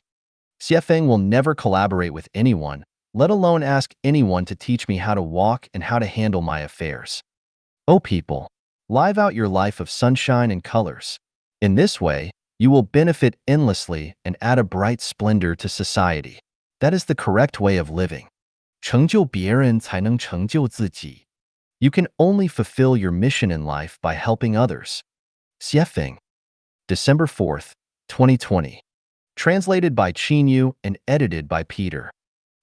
A: Xiefeng will never collaborate with anyone, let alone ask anyone to teach me how to walk and how to handle my affairs. Oh people, live out your life of sunshine and colors. In this way, you will benefit endlessly and add a bright splendor to society. That is the correct way of living. 成就别人才能成就自己. You can only fulfill your mission in life by helping others. Xiefeng. December 4th, 2020. Translated by Qin Yu and edited by Peter.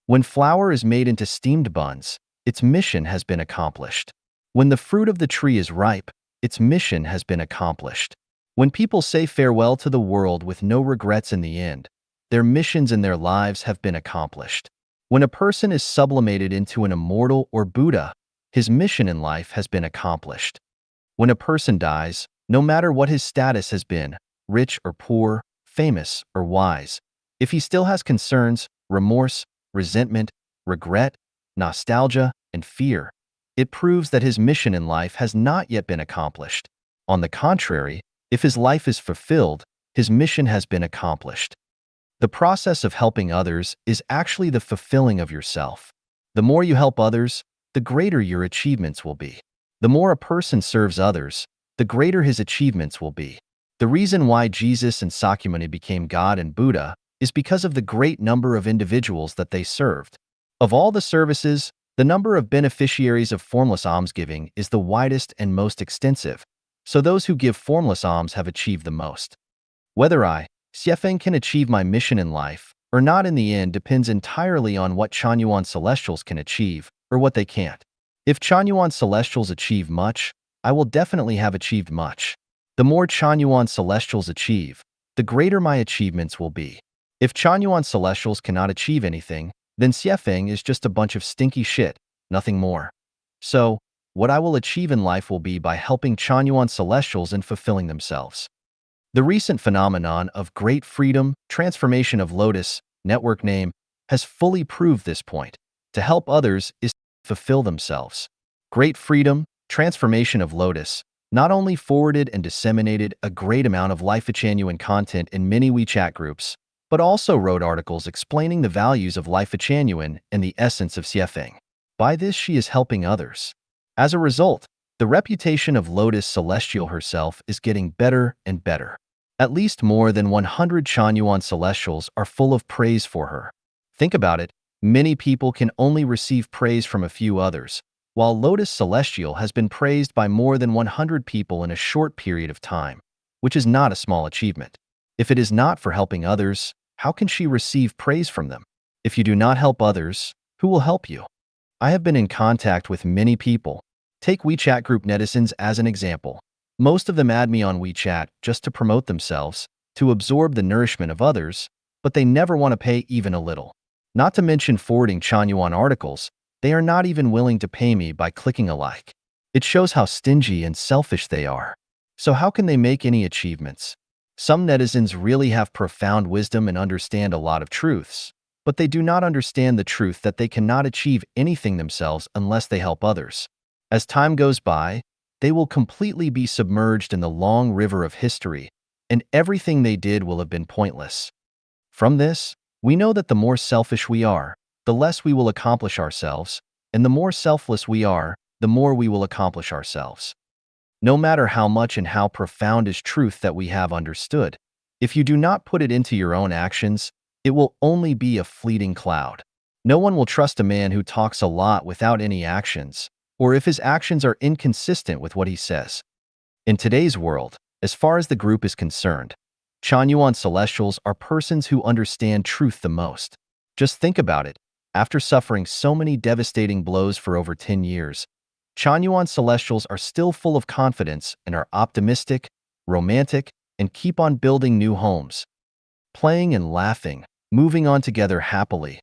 A: When flour is made into steamed buns, its mission has been accomplished. When the fruit of the tree is ripe, its mission has been accomplished. When people say farewell to the world with no regrets in the end, their missions in their lives have been accomplished. When a person is sublimated into an immortal or Buddha, his mission in life has been accomplished. When a person dies, no matter what his status has been, rich or poor, famous or wise, if he still has concerns, remorse, resentment, regret, nostalgia, and fear, it proves that his mission in life has not yet been accomplished. On the contrary, if his life is fulfilled, his mission has been accomplished. The process of helping others is actually the fulfilling of yourself. The more you help others, the greater your achievements will be. The more a person serves others, the greater his achievements will be. The reason why Jesus and Sakyamuni became God and Buddha is because of the great number of individuals that they served. Of all the services, The number of beneficiaries of formless almsgiving is the widest and most extensive, so those who give formless alms have achieved the most. Whether I, Xiefeng, can achieve my mission in life or not in the end depends entirely on what Chanyuan Celestials can achieve or what they can't. If Chanyuan Celestials achieve much, I will definitely have achieved much. The more Chanyuan Celestials achieve, the greater my achievements will be. If Chanyuan Celestials cannot achieve anything, then Xiefeng is just a bunch of stinky shit, nothing more. So, what I will achieve in life will be by helping Chanyuan Celestials in fulfilling themselves. The recent phenomenon of Great Freedom, Transformation of Lotus, network name, has fully proved this point. To help others is to fulfill themselves. Great Freedom, Transformation of Lotus not only forwarded and disseminated a great amount of Life-Genuine content in many WeChat groups, but also wrote articles explaining the values of Life-Genuine and the essence of Xiefeng. By this, she is helping others. As a result, the reputation of Lotus Celestial herself is getting better and better. At least more than 100 Chanyuan Celestials are full of praise for her. Think about it, many people can only receive praise from a few others, while Lotus Celestial has been praised by more than 100 people in a short period of time, which is not a small achievement. If it is not for helping others, how can she receive praise from them? If you do not help others, who will help you? I have been in contact with many people. Take WeChat group netizens as an example. Most of them add me on WeChat just to promote themselves, to absorb the nourishment of others, but they never want to pay even a little. Not to mention forwarding Chanyuan articles, they are not even willing to pay me by clicking a like. It shows how stingy and selfish they are. So how can they make any achievements? Some netizens really have profound wisdom and understand a lot of truths, but they do not understand the truth that they cannot achieve anything themselves unless they help others. As time goes by, they will completely be submerged in the long river of history, and everything they did will have been pointless. From this, we know that the more selfish we are, the less we will accomplish ourselves, and the more selfless we are, the more we will accomplish ourselves. No matter how much and how profound is truth that we have understood, if you do not put it into your own actions, it will only be a fleeting cloud. No one will trust a man who talks a lot without any actions, or if his actions are inconsistent with what he says. In today's world, as far as the group is concerned, Chanyuan Celestials are persons who understand truth the most. Just think about it. After suffering so many devastating blows for over 10 years, Chanyuan Celestials are still full of confidence and are optimistic, romantic, and keep on building new homes, playing and laughing, moving on together happily.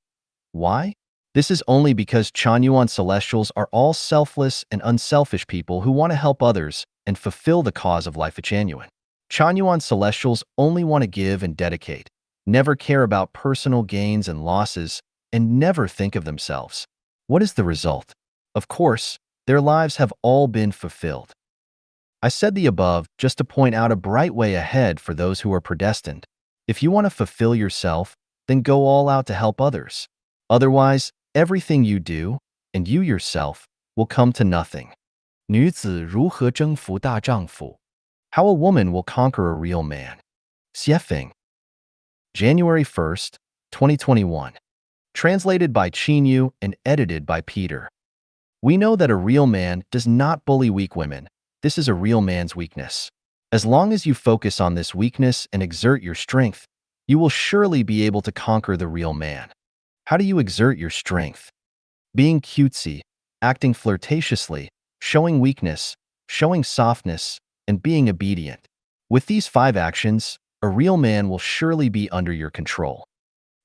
A: Why? This is only because Chanyuan Celestials are all selfless and unselfish people who want to help others and fulfill the cause of Life-Genuine. Chanyuan Celestials only want to give and dedicate, never care about personal gains and losses, and never think of themselves. What is the result? Of course, their lives have all been fulfilled. I said the above just to point out a bright way ahead for those who are predestined. If you want to fulfill yourself, then go all out to help others. Otherwise, everything you do, and you yourself, will come to nothing. 女子如何征服大丈夫? How a woman will conquer a real man. Xiefeng. January 1st, 2021. Translated by Qinyu and edited by Peter. We know that a real man does not bully weak women. This is a real man's weakness. As long as you focus on this weakness and exert your strength, you will surely be able to conquer the real man. How do you exert your strength? Being cutesy, acting flirtatiously, showing weakness, showing softness, and being obedient. With these 5 actions, a real man will surely be under your control.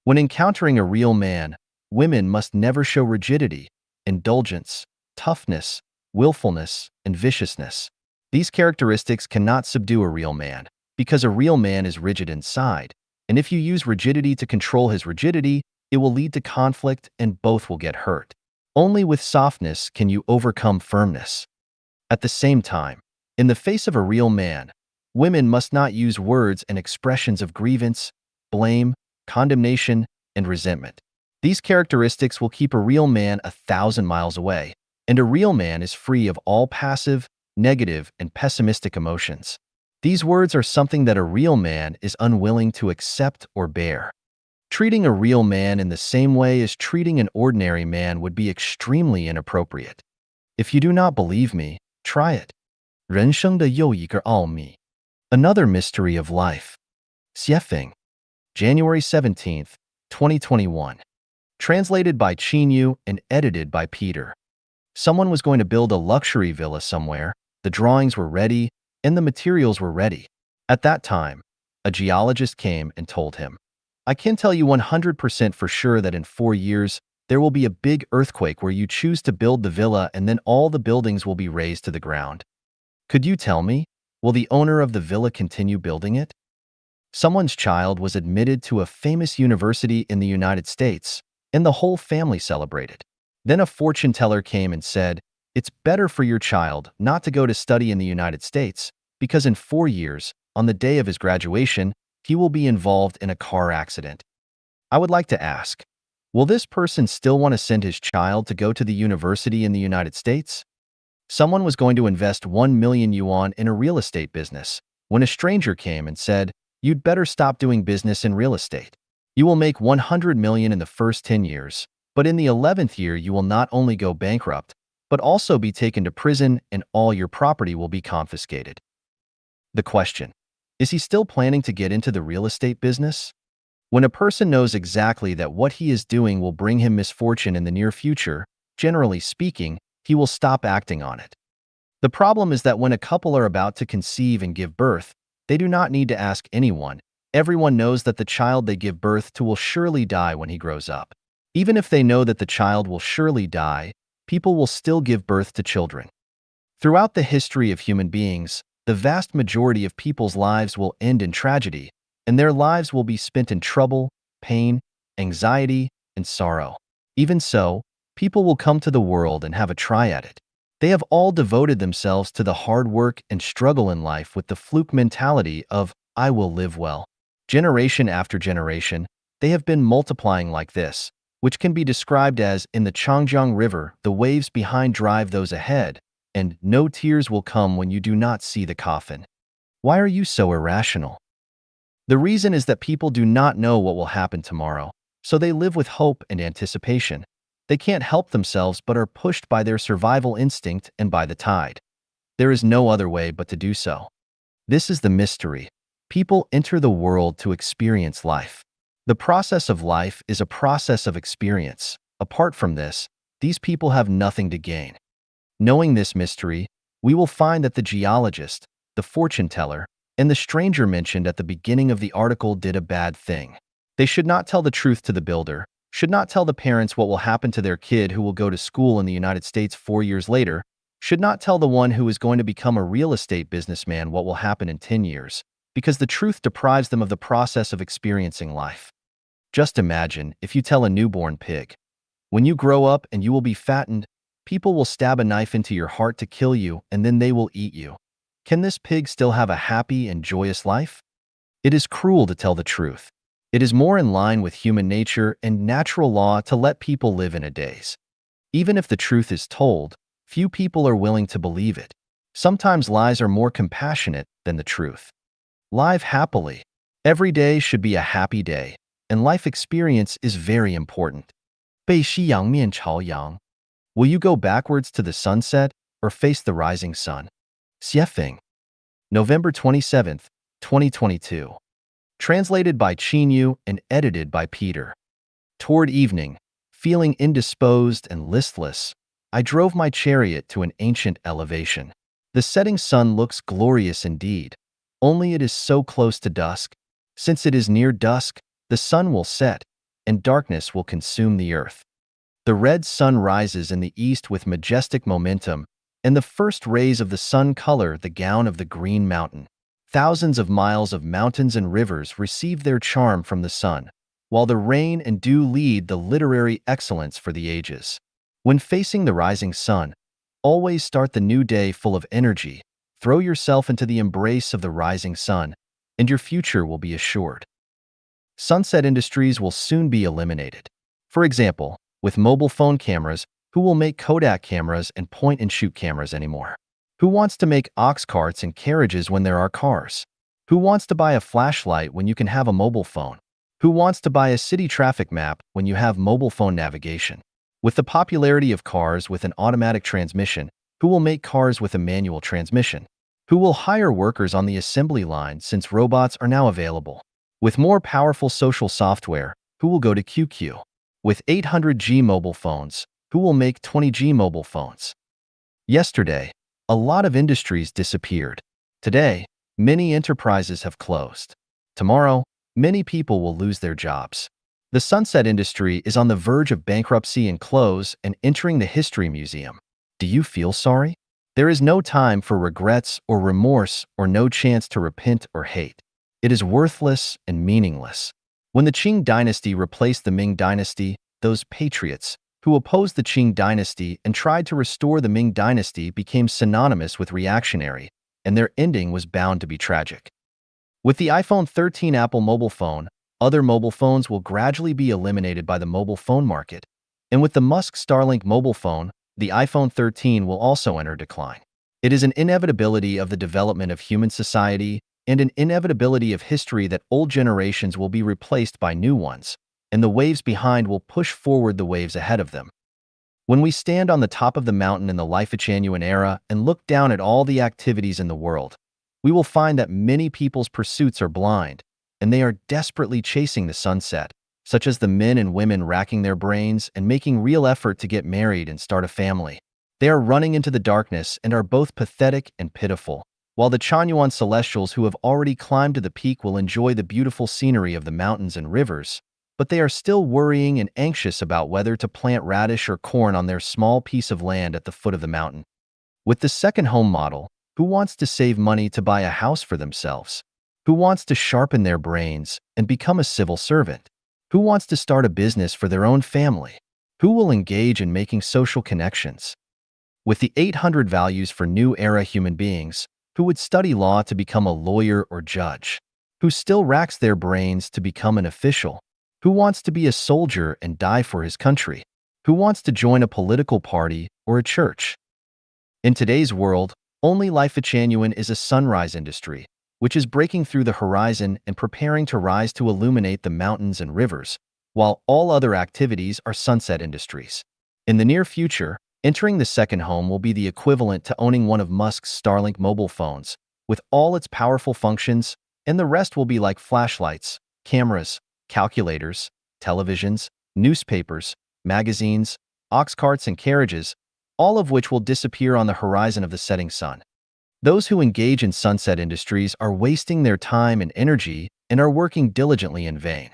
A: When encountering a real man, women must never show rigidity, indulgence, toughness, willfulness, and viciousness. These characteristics cannot subdue a real man, because a real man is rigid inside, and if you use rigidity to control his rigidity, it will lead to conflict and both will get hurt. Only with softness can you overcome firmness. At the same time, in the face of a real man, women must not use words and expressions of grievance, blame, condemnation, and resentment. These characteristics will keep a real man 1,000 miles away, and a real man is free of all passive, negative, and pessimistic emotions. These words are something that a real man is unwilling to accept or bear. Treating a real man in the same way as treating an ordinary man would be extremely inappropriate. If you do not believe me, try it. 人生的又一个奥秘. Another mystery of life. Xiefeng. January 17th, 2021. Translated by Qinyu and edited by Peter. Someone was going to build a luxury villa somewhere, the drawings were ready, and the materials were ready. At that time, a geologist came and told him, I can tell you 100% for sure that in 4 years, there will be a big earthquake where you choose to build the villa and then all the buildings will be razed to the ground. Could you tell me, will the owner of the villa continue building it? Someone's child was admitted to a famous university in the United States, and the whole family celebrated. Then a fortune teller came and said, it's better for your child not to go to study in the United States, because in 4 years, on the day of his graduation, he will be involved in a car accident. I would like to ask, will this person still want to send his child to go to the university in the United States? Someone was going to invest 1 million yuan in a real estate business, when a stranger came and said, you'd better stop doing business in real estate. You will make 100 million in the first 10 years, but in the 11th year you will not only go bankrupt, but also be taken to prison and all your property will be confiscated. The question, is he still planning to get into the real estate business? When a person knows exactly that what he is doing will bring him misfortune in the near future, generally speaking, he will stop acting on it. The problem is that when a couple are about to conceive and give birth, they do not need to ask anyone. Everyone knows that the child they give birth to will surely die when he grows up. Even if they know that the child will surely die, people will still give birth to children. Throughout the history of human beings, the vast majority of people's lives will end in tragedy, and their lives will be spent in trouble, pain, anxiety, and sorrow. Even so, people will come to the world and have a try at it. They have all devoted themselves to the hard work and struggle in life with the fluke mentality of, I will live well. Generation after generation, they have been multiplying like this, which can be described as, in the Changjiang River, the waves behind drive those ahead, and no tears will come when you do not see the coffin. Why are you so irrational? The reason is that people do not know what will happen tomorrow, so they live with hope and anticipation. They can't help themselves but are pushed by their survival instinct and by the tide. There is no other way but to do so. This is the mystery. People enter the world to experience life. The process of life is a process of experience. Apart from this, these people have nothing to gain. Knowing this mystery, we will find that the geologist, the fortune teller, and the stranger mentioned at the beginning of the article did a bad thing. They should not tell the truth to the builder, should not tell the parents what will happen to their kid who will go to school in the United States 4 years later, should not tell the one who is going to become a real estate businessman what will happen in 10 years, because the truth deprives them of the process of experiencing life. Just imagine if you tell a newborn pig, when you grow up and you will be fattened, people will stab a knife into your heart to kill you and then they will eat you. Can this pig still have a happy and joyous life? It is cruel to tell the truth. It is more in line with human nature and natural law to let people live in a daze. Even if the truth is told, few people are willing to believe it. Sometimes lies are more compassionate than the truth. Live happily. Every day should be a happy day, and life experience is very important. 背西洋面朝阳. Will you go backwards to the sunset or face the rising sun? Xiefeng. November 27th, 2022. Translated by Qinyu and edited by Peter. Toward evening, feeling indisposed and listless, I drove my chariot to an ancient elevation. The setting sun looks glorious indeed, only it is so close to dusk. Since it is near dusk, the sun will set, and darkness will consume the earth. The red sun rises in the east with majestic momentum, and the first rays of the sun color the gown of the green mountain. Thousands of miles of mountains and rivers receive their charm from the sun, while the rain and dew lead the literary excellence for the ages. When facing the rising sun, always start the new day full of energy. Throw yourself into the embrace of the rising sun, and your future will be assured. Sunset industries will soon be eliminated. For example, with mobile phone cameras, who will make Kodak cameras and point-and-shoot cameras anymore? Who wants to make ox carts and carriages when there are cars? Who wants to buy a flashlight when you can have a mobile phone? Who wants to buy a city traffic map when you have mobile phone navigation? With the popularity of cars with an automatic transmission, who will make cars with a manual transmission? Who will hire workers on the assembly line since robots are now available? With more powerful social software, who will go to QQ? With 800G mobile phones, who will make 20G mobile phones? Yesterday, a lot of industries disappeared. Today, many enterprises have closed. Tomorrow, many people will lose their jobs. The sunset industry is on the verge of bankruptcy and close and entering the history museum. Do you feel sorry? There is no time for regrets or remorse or no chance to repent or hate. It is worthless and meaningless. When the Qing dynasty replaced the Ming dynasty, those patriots who opposed the Qing dynasty and tried to restore the Ming dynasty became synonymous with reactionary, and their ending was bound to be tragic. With the iPhone 13 Apple mobile phone, other mobile phones will gradually be eliminated by the mobile phone market. And with the Musk Starlink mobile phone, the iPhone 13 will also enter decline. It is an inevitability of the development of human society and an inevitability of history that old generations will be replaced by new ones, and the waves behind will push forward the waves ahead of them. When we stand on the top of the mountain in the Life-Genuine era and look down at all the activities in the world, we will find that many people's pursuits are blind, and they are desperately chasing the sunset, such as the men and women racking their brains and making real effort to get married and start a family. They are running into the darkness and are both pathetic and pitiful, while the Chanyuan celestials who have already climbed to the peak will enjoy the beautiful scenery of the mountains and rivers, but they are still worrying and anxious about whether to plant radish or corn on their small piece of land at the foot of the mountain. With the second home model, who wants to save money to buy a house for themselves? Who wants to sharpen their brains and become a civil servant? Who wants to start a business for their own family? Who will engage in making social connections? With the 800 values for new era human beings, who would study law to become a lawyer or judge? Who still racks their brains to become an official? Who wants to be a soldier and die for his country? Who wants to join a political party or a church? In today's world, only Life-Genuine is a sunrise industry, which is breaking through the horizon and preparing to rise to illuminate the mountains and rivers, while all other activities are sunset industries. In the near future, entering the second home will be the equivalent to owning one of Musk's Starlink mobile phones, with all its powerful functions, and the rest will be like flashlights, cameras, calculators, televisions, newspapers, magazines, ox carts, and carriages, all of which will disappear on the horizon of the setting sun. Those who engage in sunset industries are wasting their time and energy and are working diligently in vain.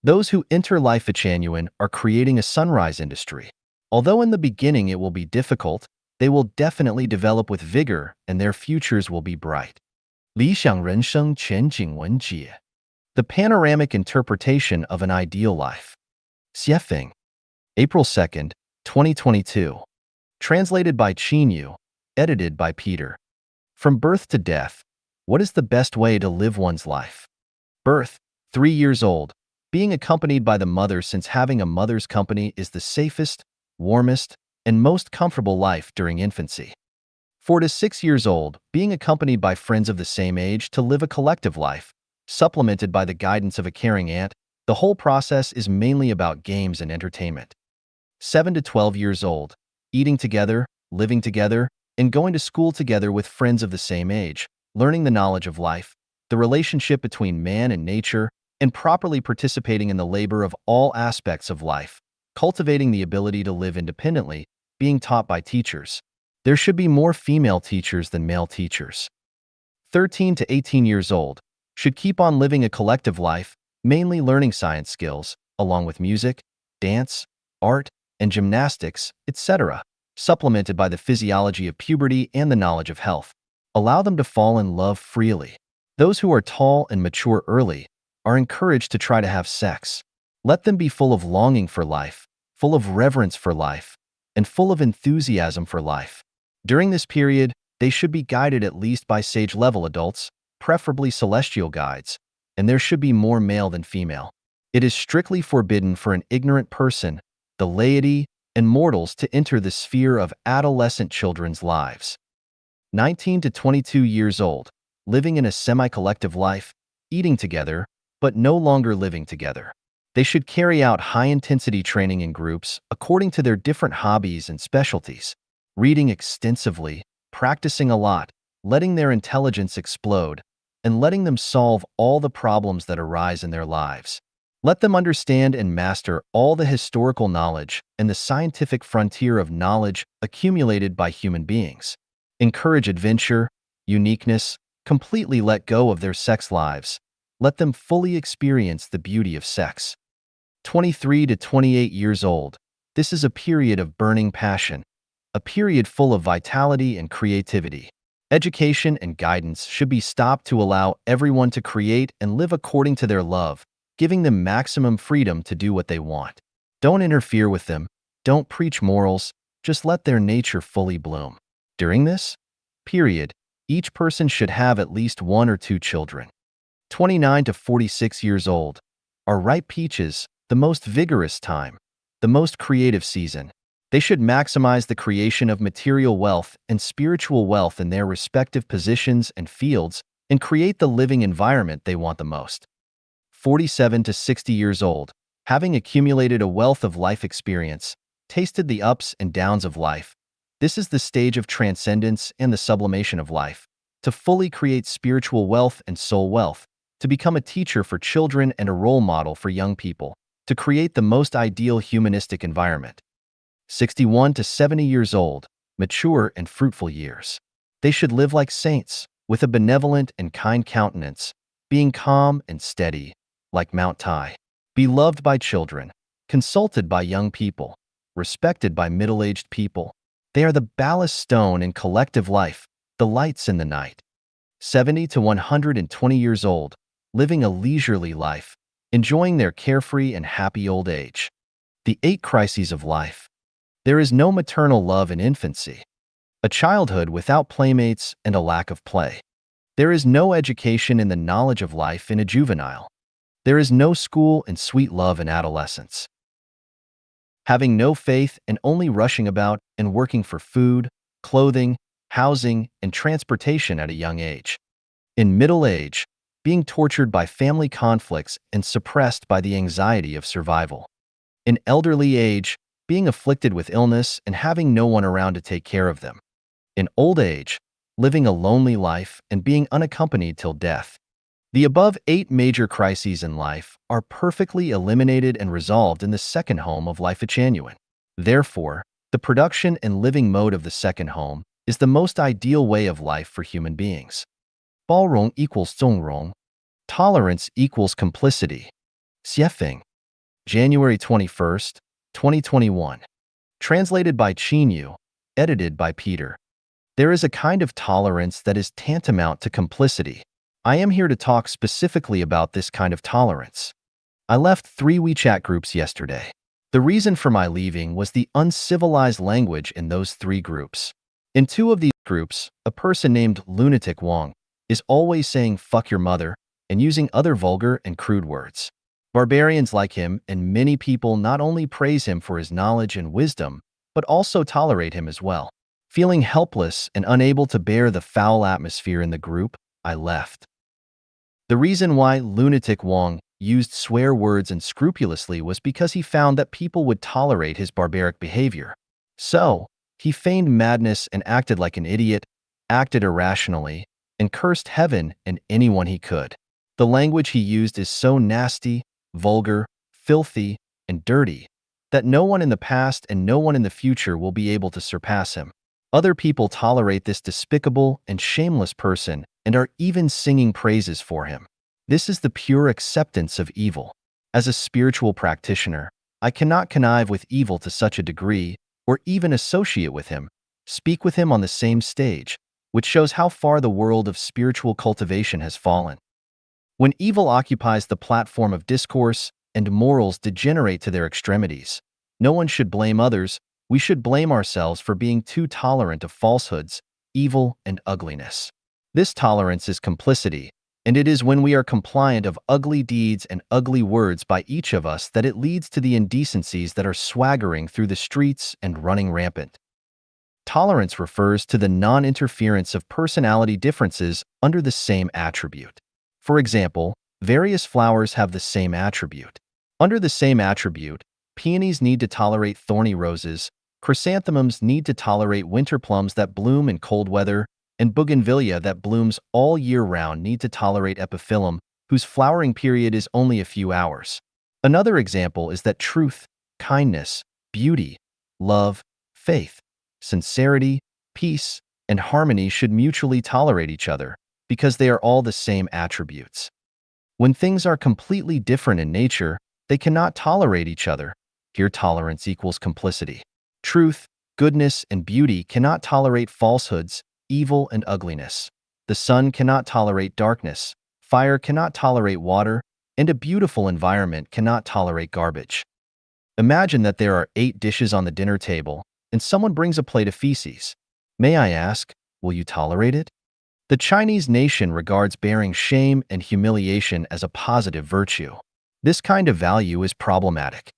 A: Those who enter Life-Genuine are creating a sunrise industry. Although in the beginning it will be difficult, they will definitely develop with vigor and their futures will be bright. 理想人生前景文解 The panoramic interpretation of an ideal life. Xiefeng, April 2nd, 2022. Translated by Qin, edited by Peter. From birth to death, what is the best way to live one's life? Birth, 3 years old. Being accompanied by the mother, since having a mother's company is the safest, warmest, and most comfortable life during infancy. 4 to 6 years old, being accompanied by friends of the same age to live a collective life, supplemented by the guidance of a caring aunt. The whole process is mainly about games and entertainment. 7 to 12 years old, eating together, living together, and going to school together with friends of the same age, learning the knowledge of life, the relationship between man and nature, and properly participating in the labor of all aspects of life, cultivating the ability to live independently, being taught by teachers. There should be more female teachers than male teachers. 13 to 18 years old, should keep on living a collective life, mainly learning science skills, along with music, dance, art, and gymnastics, etc., supplemented by the physiology of puberty and the knowledge of health. Allow them to fall in love freely. Those who are tall and mature early are encouraged to try to have sex. Let them be full of longing for life, full of reverence for life, and full of enthusiasm for life. During this period, they should be guided at least by sage-level adults, preferably celestial guides, and there should be more male than female. It is strictly forbidden for an ignorant person, the laity, and mortals to enter the sphere of adolescent children's lives. 19 to 22 years old, living in a semi-collective life, eating together, but no longer living together. They should carry out high-intensity training in groups according to their different hobbies and specialties, reading extensively, practicing a lot, letting their intelligence explode, and letting them solve all the problems that arise in their lives. Let them understand and master all the historical knowledge and the scientific frontier of knowledge accumulated by human beings. Encourage adventure, uniqueness, completely let go of their sex lives. Let them fully experience the beauty of sex. 23 to 28 years old. This is a period of burning passion, a period full of vitality and creativity. Education and guidance should be stopped to allow everyone to create and live according to their love, giving them maximum freedom to do what they want. Don't interfere with them, don't preach morals, just let their nature fully bloom. During this period, each person should have at least 1 or 2 children. 29 to 46 years old are ripe peaches, the most vigorous time, the most creative season. They should maximize the creation of material wealth and spiritual wealth in their respective positions and fields and create the living environment they want the most. 47 to 60 years old, having accumulated a wealth of life experience, tasted the ups and downs of life. This is the stage of transcendence and the sublimation of life, to fully create spiritual wealth and soul wealth, to become a teacher for children and a role model for young people, to create the most ideal humanistic environment. 61 to 70 years old, mature and fruitful years. They should live like saints, with a benevolent and kind countenance, being calm and steady, like Mount Tai. Beloved by children, consulted by young people, respected by middle-aged people. They are the ballast stone in collective life, the lights in the night. 70 to 120 years old, living a leisurely life, enjoying their carefree and happy old age. The 8 crises of life. There is no maternal love in infancy, a childhood without playmates and a lack of play. There is no education in the knowledge of life in a juvenile. There is no school and sweet love in adolescence. Having no faith and only rushing about and working for food, clothing, housing, and transportation at a young age. In middle age, being tortured by family conflicts and suppressed by the anxiety of survival. In elderly age, being afflicted with illness and having no one around to take care of them. In old age, living a lonely life and being unaccompanied till death. The above 8 major crises in life are perfectly eliminated and resolved in the second home of life Genuine. Therefore, the production and living mode of the second home is the most ideal way of life for human beings. 包容 equals 纵容. Tolerance equals complicity. 协平. January 21st, 2021. Translated by Chinyu, edited by Peter. There is a kind of tolerance that is tantamount to complicity. I am here to talk specifically about this kind of tolerance. I left 3 WeChat groups yesterday. The reason for my leaving was the uncivilized language in those 3 groups. In 2 of these groups, a person named Lunatic Wong is always saying "fuck your mother" and using other vulgar and crude words. Barbarians like him and many people not only praise him for his knowledge and wisdom, but also tolerate him as well. Feeling helpless and unable to bear the foul atmosphere in the group, I left. The reason why Lunatic Wong used swear words unscrupulously was because he found that people would tolerate his barbaric behavior. So, he feigned madness and acted like an idiot, acted irrationally, and cursed heaven and anyone he could. The language he used is so nasty, vulgar, filthy, and dirty that no one in the past and no one in the future will be able to surpass him. Other people tolerate this despicable and shameless person and are even singing praises for him. This is the pure acceptance of evil. As a spiritual practitioner, I cannot connive with evil to such a degree, or even associate with him, speak with him on the same stage, which shows how far the world of spiritual cultivation has fallen. When evil occupies the platform of discourse and morals degenerate to their extremities, no one should blame others. We should blame ourselves for being too tolerant of falsehoods, evil, and ugliness. This tolerance is complicity, and it is when we are compliant of ugly deeds and ugly words by each of us that it leads to the indecencies that are swaggering through the streets and running rampant. Tolerance refers to the non-interference of personality differences under the same attribute. For example, Various flowers have the same attribute. Under the same attribute, peonies need to tolerate thorny roses, chrysanthemums need to tolerate winter plums that bloom in cold weather, and bougainvillea that blooms all year round need to tolerate epiphyllum, whose flowering period is only a few hours. Another example is that truth, kindness, beauty, love, faith, sincerity, peace, and harmony should mutually tolerate each other, because they are all the same attributes. When things are completely different in nature, they cannot tolerate each other. Here tolerance equals complicity. Truth, goodness, and beauty cannot tolerate falsehoods, evil, and ugliness. The sun cannot tolerate darkness, fire cannot tolerate water, and a beautiful environment cannot tolerate garbage. Imagine that there are 8 dishes on the dinner table, and someone brings a plate of feces. May I ask, will you tolerate it? The Chinese nation regards bearing shame and humiliation as a positive virtue. This kind of value is problematic.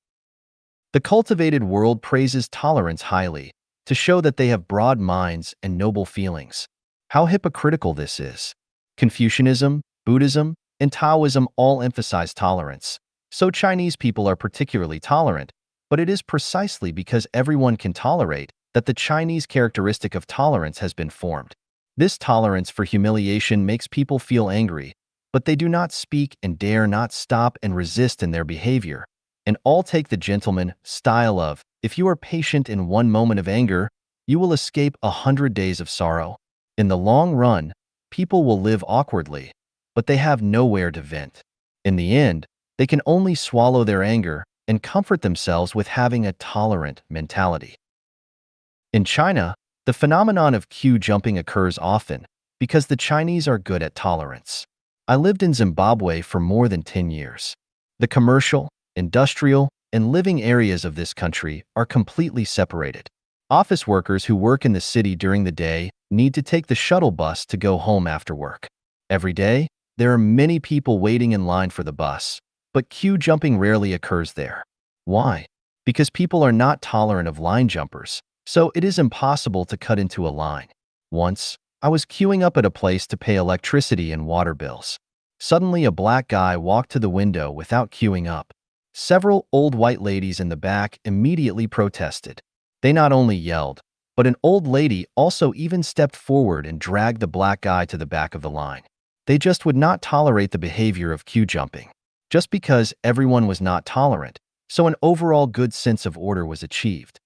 A: The cultivated world praises tolerance highly, to show that they have broad minds and noble feelings. How hypocritical this is. Confucianism, Buddhism, and Taoism all emphasize tolerance. So Chinese people are particularly tolerant, but it is precisely because everyone can tolerate that the Chinese characteristic of tolerance has been formed. This tolerance for humiliation makes people feel angry, but they do not speak and dare not stop and resist in their behavior. And all take the gentleman style of, if you are patient in one moment of anger, you will escape 100 days of sorrow. In the long run, people will live awkwardly, but they have nowhere to vent. In the end, they can only swallow their anger and comfort themselves with having a tolerant mentality. In China, the phenomenon of queue jumping occurs often because the Chinese are good at tolerance. I lived in Zimbabwe for more than 10 years. The commercial, industrial, and living areas of this country are completely separated. Office workers who work in the city during the day need to take the shuttle bus to go home after work. Every day, there are many people waiting in line for the bus, but queue jumping rarely occurs there. Why? Because people are not tolerant of line jumpers, so it is impossible to cut into a line. Once, I was queuing up at a place to pay electricity and water bills. Suddenly, a black guy walked to the window without queuing up. Several old white ladies in the back immediately protested. They not only yelled, but an old lady also even stepped forward and dragged the black guy to the back of the line. They just would not tolerate the behavior of queue jumping. Just because everyone was not tolerant, so an overall good sense of order was achieved.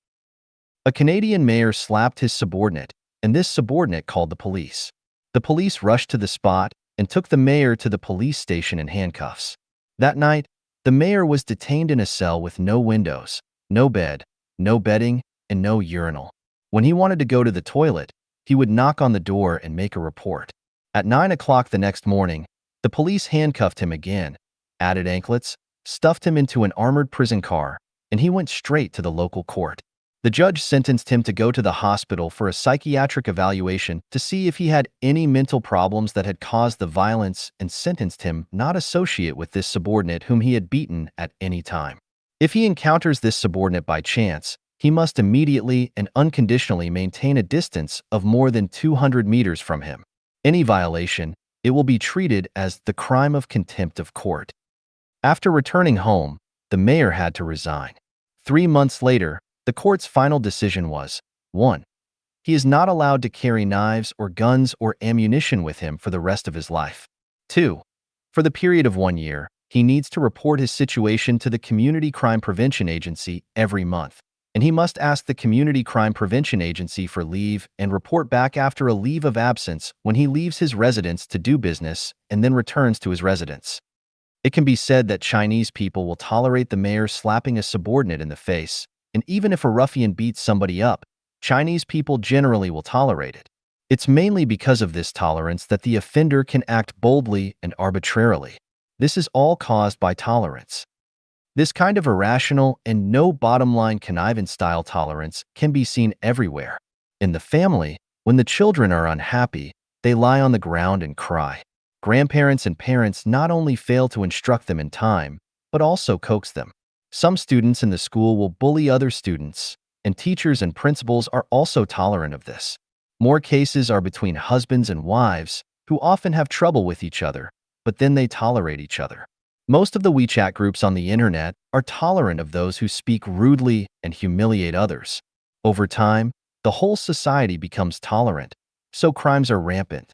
A: A Canadian mayor slapped his subordinate, and this subordinate called the police. The police rushed to the spot and took the mayor to the police station in handcuffs. That night, the mayor was detained in a cell with no windows, no bed, no bedding, and no urinal. When he wanted to go to the toilet, he would knock on the door and make a report. At 9 o'clock the next morning, the police handcuffed him again, added anklets, stuffed him into an armored prison car, and he went straight to the local court. The judge sentenced him to go to the hospital for a psychiatric evaluation to see if he had any mental problems that had caused the violence and sentenced him not associate with this subordinate whom he had beaten at any time. If he encounters this subordinate by chance, he must immediately and unconditionally maintain a distance of more than 200 meters from him. Any violation, it will be treated as the crime of contempt of court. After returning home, the mayor had to resign. 3 months later, the court's final decision was, 1. He is not allowed to carry knives or guns or ammunition with him for the rest of his life. 2. For the period of 1 year, he needs to report his situation to the Community Crime Prevention Agency every month, and he must ask the Community Crime Prevention Agency for leave and report back after a leave of absence when he leaves his residence to do business and then returns to his residence. It can be said that Chinese people will tolerate the mayor slapping a subordinate in the face, and even if a ruffian beats somebody up, Chinese people generally will tolerate it. It's mainly because of this tolerance that the offender can act boldly and arbitrarily. This is all caused by tolerance. This kind of irrational and no bottom-line connivance-style tolerance can be seen everywhere. In the family, when the children are unhappy, they lie on the ground and cry. Grandparents and parents not only fail to instruct them in time, but also coax them. Some students in the school will bully other students, and teachers and principals are also tolerant of this. More cases are between husbands and wives, who often have trouble with each other, but then they tolerate each other. Most of the WeChat groups on the internet are tolerant of those who speak rudely and humiliate others. Over time, the whole society becomes tolerant, so crimes are rampant.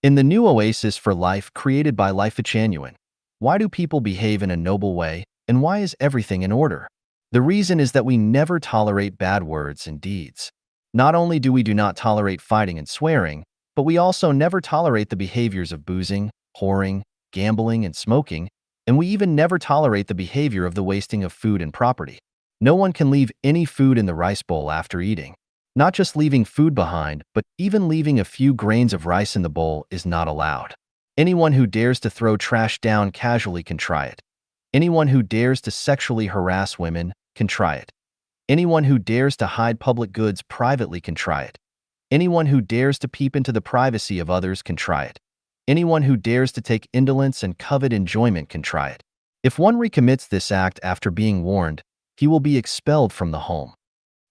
A: In the new oasis for life created by Life Genuine, why do people behave in a noble way, and why is everything in order? The reason is that we never tolerate bad words and deeds. Not only do we not tolerate fighting and swearing, but we also never tolerate the behaviors of boozing, whoring, gambling, and smoking, and we even never tolerate the behavior of the wasting of food and property. No one can leave any food in the rice bowl after eating. Not just leaving food behind, but even leaving a few grains of rice in the bowl is not allowed. Anyone who dares to throw trash down casually can try it. Anyone who dares to sexually harass women can try it. Anyone who dares to hide public goods privately can try it. Anyone who dares to peep into the privacy of others can try it. Anyone who dares to take indolence and covet enjoyment can try it. If one recommits this act after being warned, he will be expelled from the home.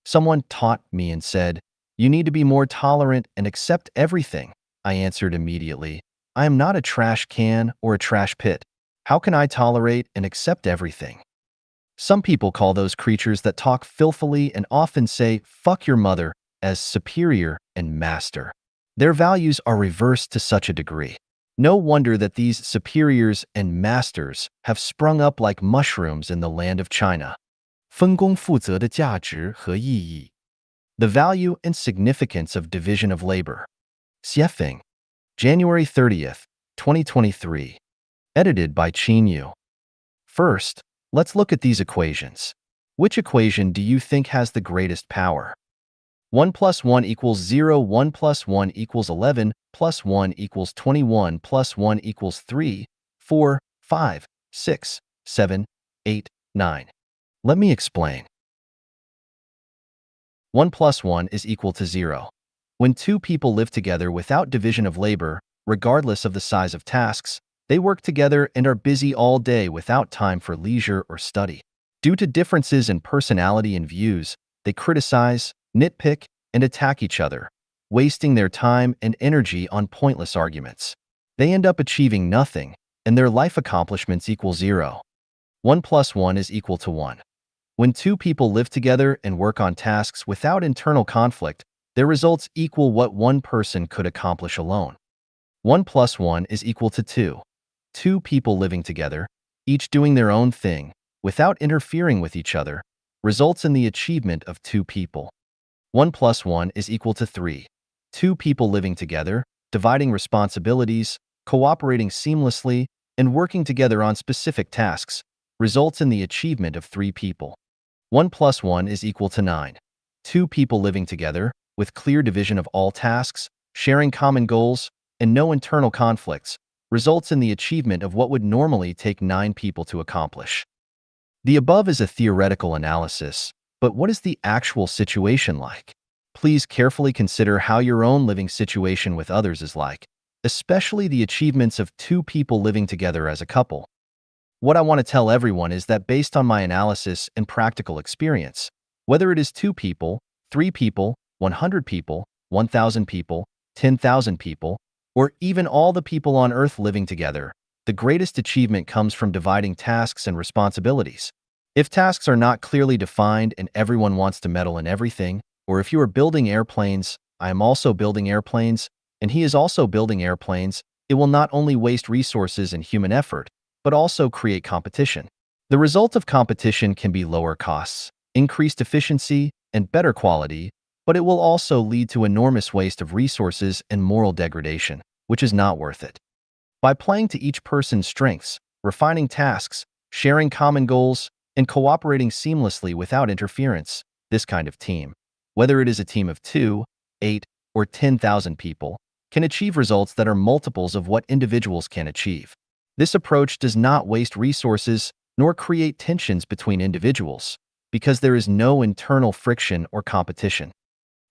A: Someone taught me and said, "You need to be more tolerant and accept everything." I answered immediately, "I am not a trash can or a trash pit. How can I tolerate and accept everything?" Some people call those creatures that talk filthily and often say, "Fuck your mother," as superior and master. Their values are reversed to such a degree. No wonder that these superiors and masters have sprung up like mushrooms in the land of China. 分工负责的价值和意义. The value and significance of division of labor. Xiefeng, January 30th, 2023. Edited by Qin Yu. First, let's look at these equations. Which equation do you think has the greatest power? 1 plus 1 equals 0, 1 plus 1 equals 11, plus 1 equals 21, plus 1 equals 3, 4, 5, 6, 7, 8, 9. Let me explain. 1 plus 1 is equal to 0. When two people live together without division of labor, regardless of the size of tasks, they work together and are busy all day without time for leisure or study. Due to differences in personality and views, they criticize, nitpick, and attack each other, wasting their time and energy on pointless arguments. They end up achieving nothing, and their life accomplishments equal 0. 1 plus 1 is equal to 1. When two people live together and work on tasks without internal conflict, their results equal what one person could accomplish alone. 1 plus 1 is equal to 2. Two people living together, each doing their own thing, without interfering with each other, results in the achievement of two people. 1 plus 1 is equal to 3. Two people living together, dividing responsibilities, cooperating seamlessly, and working together on specific tasks, results in the achievement of 3 people. 1 plus 1 is equal to 9. Two people living together, with clear division of all tasks, sharing common goals, and no internal conflicts, results in the achievement of what would normally take 9 people to accomplish. The above is a theoretical analysis, but what is the actual situation like? Please carefully consider how your own living situation with others is like, especially the achievements of 2 people living together as a couple. What I want to tell everyone is that based on my analysis and practical experience, whether it is 2 people, 3 people, 100 people, 1,000 people, 10,000 people, or even all the people on Earth living together, the greatest achievement comes from dividing tasks and responsibilities. If tasks are not clearly defined and everyone wants to meddle in everything, or if you are building airplanes, I am also building airplanes, and he is also building airplanes, it will not only waste resources and human effort, but also create competition. The result of competition can be lower costs, increased efficiency, and better quality, but it will also lead to enormous waste of resources and moral degradation, which is not worth it. By playing to each person's strengths, refining tasks, sharing common goals, and cooperating seamlessly without interference, this kind of team, whether it is a team of 2, 8, or 10,000 people, can achieve results that are multiples of what individuals can achieve. This approach does not waste resources nor create tensions between individuals, because there is no internal friction or competition.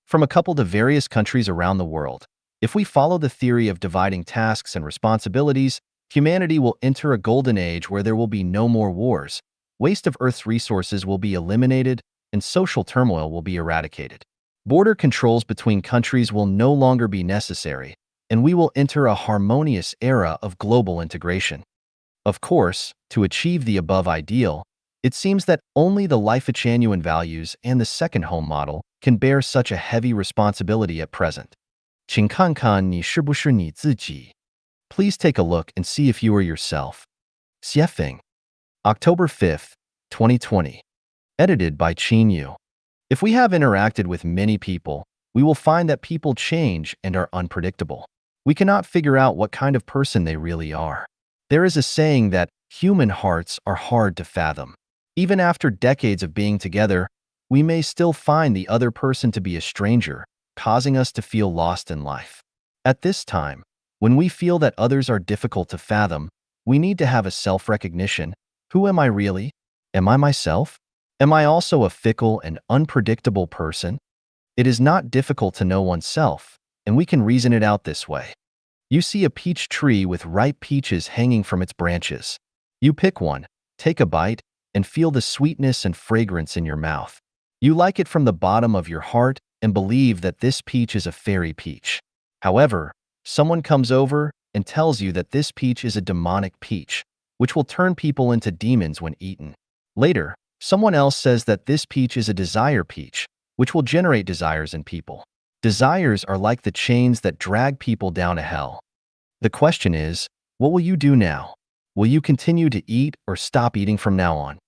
A: From a couple to various countries around the world, if we follow the theory of dividing tasks and responsibilities, humanity will enter a golden age where there will be no more wars, waste of Earth's resources will be eliminated, and social turmoil will be eradicated. Border controls between countries will no longer be necessary, and we will enter a harmonious era of global integration. Of course, to achieve the above ideal, it seems that only the life-genuine values and the second home model can bear such a heavy responsibility at present. 请看看你是不是你自己. Please take a look and see if you are yourself. Xiefeng. October 5th, 2020. Edited by Qin Yu. If we have interacted with many people, we will find that people change and are unpredictable. We cannot figure out what kind of person they really are. There is a saying that human hearts are hard to fathom. Even after decades of being together, we may still find the other person to be a stranger, causing us to feel lost in life. At this time, when we feel that others are difficult to fathom, we need to have a self-recognition. Who am I really? Am I myself? Am I also a fickle and unpredictable person? It is not difficult to know oneself, and we can reason it out this way. You see a peach tree with ripe peaches hanging from its branches. You pick one, take a bite, and feel the sweetness and fragrance in your mouth. You like it from the bottom of your heart and believe that this peach is a fairy peach. However, someone comes over and tells you that this peach is a demonic peach, which will turn people into demons when eaten. Later, someone else says that this peach is a desire peach, which will generate desires in people. Desires are like the chains that drag people down to hell. The question is, what will you do now? Will you continue to eat or stop eating from now on?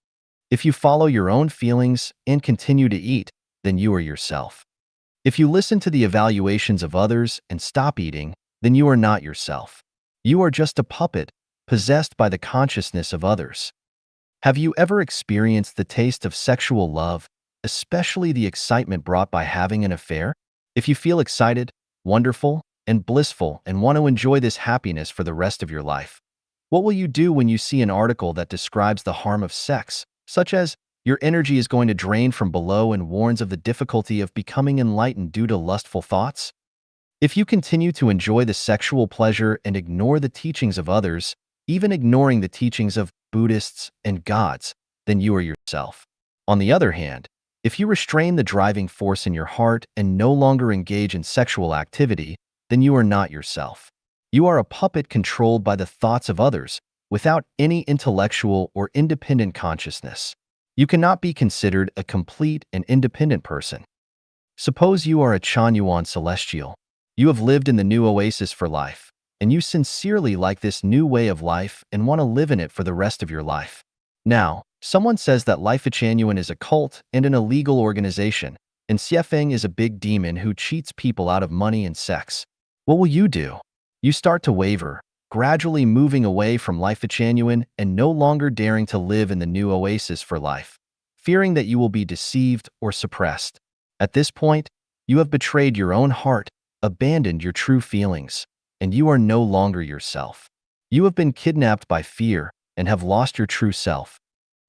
A: If you follow your own feelings and continue to eat, then you are yourself. If you listen to the evaluations of others and stop eating, then you are not yourself. You are just a puppet, possessed by the consciousness of others. Have you ever experienced the taste of sexual love, especially the excitement brought by having an affair? If you feel excited, wonderful, and blissful and want to enjoy this happiness for the rest of your life, what will you do when you see an article that describes the harm of sex, such as your energy is going to drain from below and warns of the difficulty of becoming enlightened due to lustful thoughts? If you continue to enjoy the sexual pleasure and ignore the teachings of others, even ignoring the teachings of Buddhists and gods, then you are yourself. On the other hand, if you restrain the driving force in your heart and no longer engage in sexual activity, then you are not yourself. You are a puppet controlled by the thoughts of others, without any intellectual or independent consciousness. You cannot be considered a complete and independent person. Suppose you are a Chanyuan celestial. You have lived in the new oasis for life, and you sincerely like this new way of life and want to live in it for the rest of your life. Now, someone says that Life Changyuan is a cult and an illegal organization, and Xiefeng is a big demon who cheats people out of money and sex. What will you do? You start to waver, gradually moving away from Life Changyuan and no longer daring to live in the new oasis for life, fearing that you will be deceived or suppressed. At this point, you have betrayed your own heart, abandoned your true feelings, and you are no longer yourself. You have been kidnapped by fear and have lost your true self.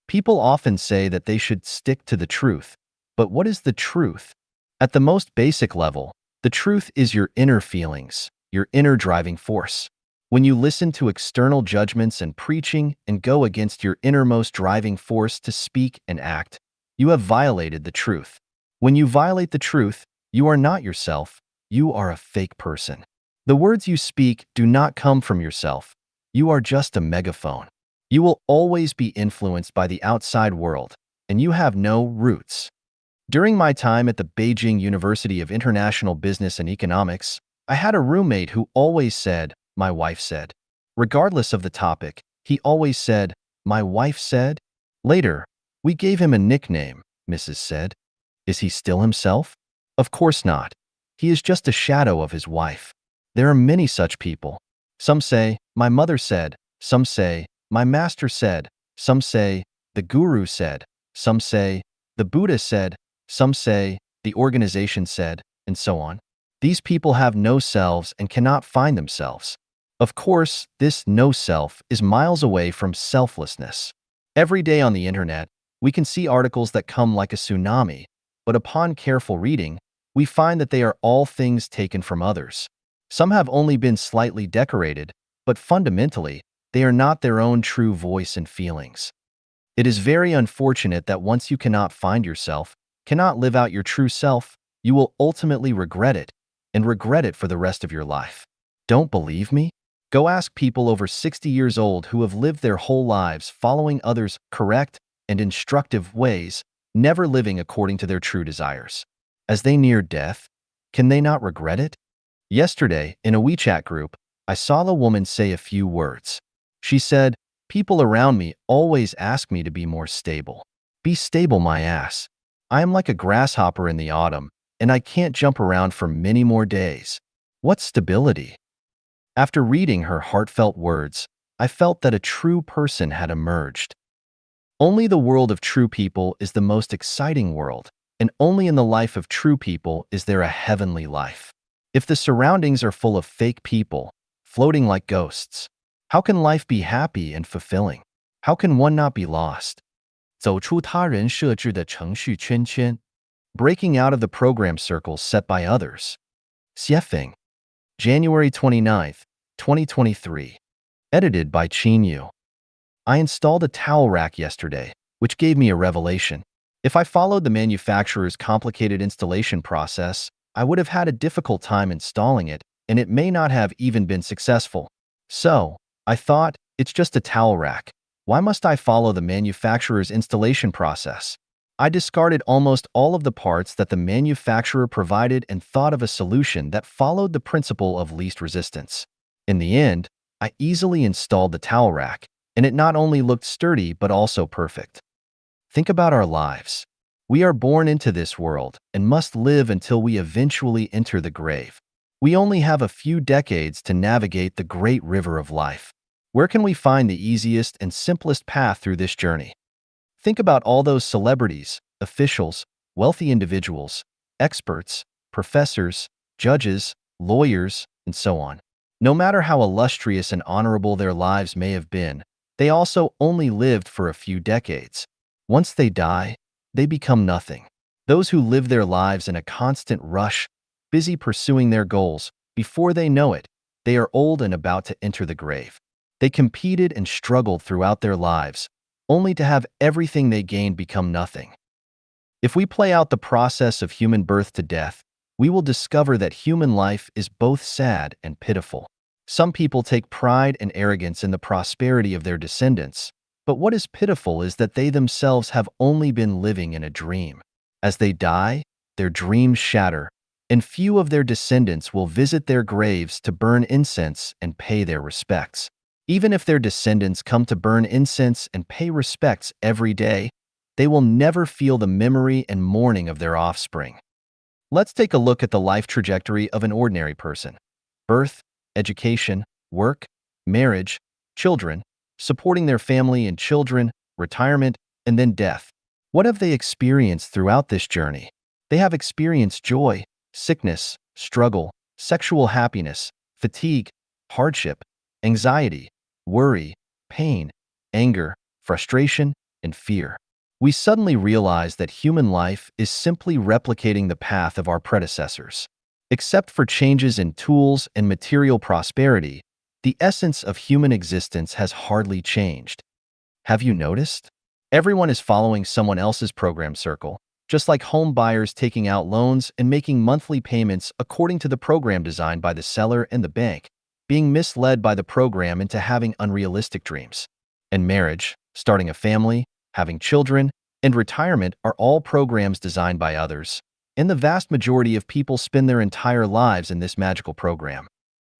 A: People often say that they should stick to the truth, but what is the truth? At the most basic level, the truth is your inner feelings, your inner driving force. When you listen to external judgments and preaching and go against your innermost driving force to speak and act, you have violated the truth. When you violate the truth, you are not yourself, you are a fake person. The words you speak do not come from yourself. You are just a megaphone. You will always be influenced by the outside world, and you have no roots. During my time at the Beijing University of International Business and Economics, I had a roommate who always said, "My wife said." Regardless of the topic, he always said, "My wife said." Later, we gave him a nickname, Mrs. Said. Is he still himself? Of course not. He is just a shadow of his wife. There are many such people. Some say, "My mother said." Some say, "My master said." Some say, "The guru said." Some say, "The Buddha said." Some say, "The organization said," and so on. These people have no selves and cannot find themselves. Of course, this no self is miles away from selflessness. Every day on the internet, we can see articles that come like a tsunami, but upon careful reading, we find that they are all things taken from others. Some have only been slightly decorated, but fundamentally, they are not their own true voice and feelings. It is very unfortunate that once you cannot find yourself, cannot live out your true self, you will ultimately regret it, and regret it for the rest of your life. Don't believe me? Go ask people over 60 years old who have lived their whole lives following others' correct and instructive ways, never living according to their true desires. As they near death, can they not regret it? Yesterday, in a WeChat group, I saw a woman say a few words. She said, "People around me always ask me to be more stable." Be stable, my ass. I am like a grasshopper in the autumn, and I can't jump around for many more days. What's stability? After reading her heartfelt words, I felt that a true person had emerged. Only the world of true people is the most exciting world, and only in the life of true people is there a heavenly life. If the surroundings are full of fake people, floating like ghosts, how can life be happy and fulfilling? How can one not be lost? 走出他人设置的程序圈圈 breaking out of the program circles set by others. Xiefeng, January 29th, 2023. Edited by Qin Yu. I installed a towel rack yesterday, which gave me a revelation. If I followed the manufacturer's complicated installation process, I would have had a difficult time installing it, and it may not have even been successful. So, I thought, it's just a towel rack. Why must I follow the manufacturer's installation process? I discarded almost all of the parts that the manufacturer provided and thought of a solution that followed the principle of least resistance. In the end, I easily installed the towel rack, and it not only looked sturdy but also perfect. Think about our lives. We are born into this world and must live until we eventually enter the grave. We only have a few decades to navigate the great river of life. Where can we find the easiest and simplest path through this journey? Think about all those celebrities, officials, wealthy individuals, experts, professors, judges, lawyers, and so on. No matter how illustrious and honorable their lives may have been, they also only lived for a few decades. Once they die, they become nothing. Those who live their lives in a constant rush, busy pursuing their goals, before they know it, they are old and about to enter the grave. They competed and struggled throughout their lives, only to have everything they gained become nothing. If we play out the process of human birth to death, we will discover that human life is both sad and pitiful. Some people take pride and arrogance in the prosperity of their descendants, but what is pitiful is that they themselves have only been living in a dream. As they die, their dreams shatter, and few of their descendants will visit their graves to burn incense and pay their respects. Even if their descendants come to burn incense and pay respects every day, they will never feel the memory and mourning of their offspring. Let's take a look at the life trajectory of an ordinary person. Birth, education, work, marriage, children, supporting their family and children, retirement, and then death. What have they experienced throughout this journey? They have experienced joy, sickness, struggle, sexual happiness, fatigue, hardship, anxiety, worry, pain, anger, frustration, and fear. We suddenly realize that human life is simply replicating the path of our predecessors. Except for changes in tools and material prosperity, the essence of human existence has hardly changed. Have you noticed? Everyone is following someone else's program circle, just like home buyers taking out loans and making monthly payments according to the program designed by the seller and the bank, being misled by the program into having unrealistic dreams. And marriage, starting a family, having children, and retirement are all programs designed by others, and the vast majority of people spend their entire lives in this magical program.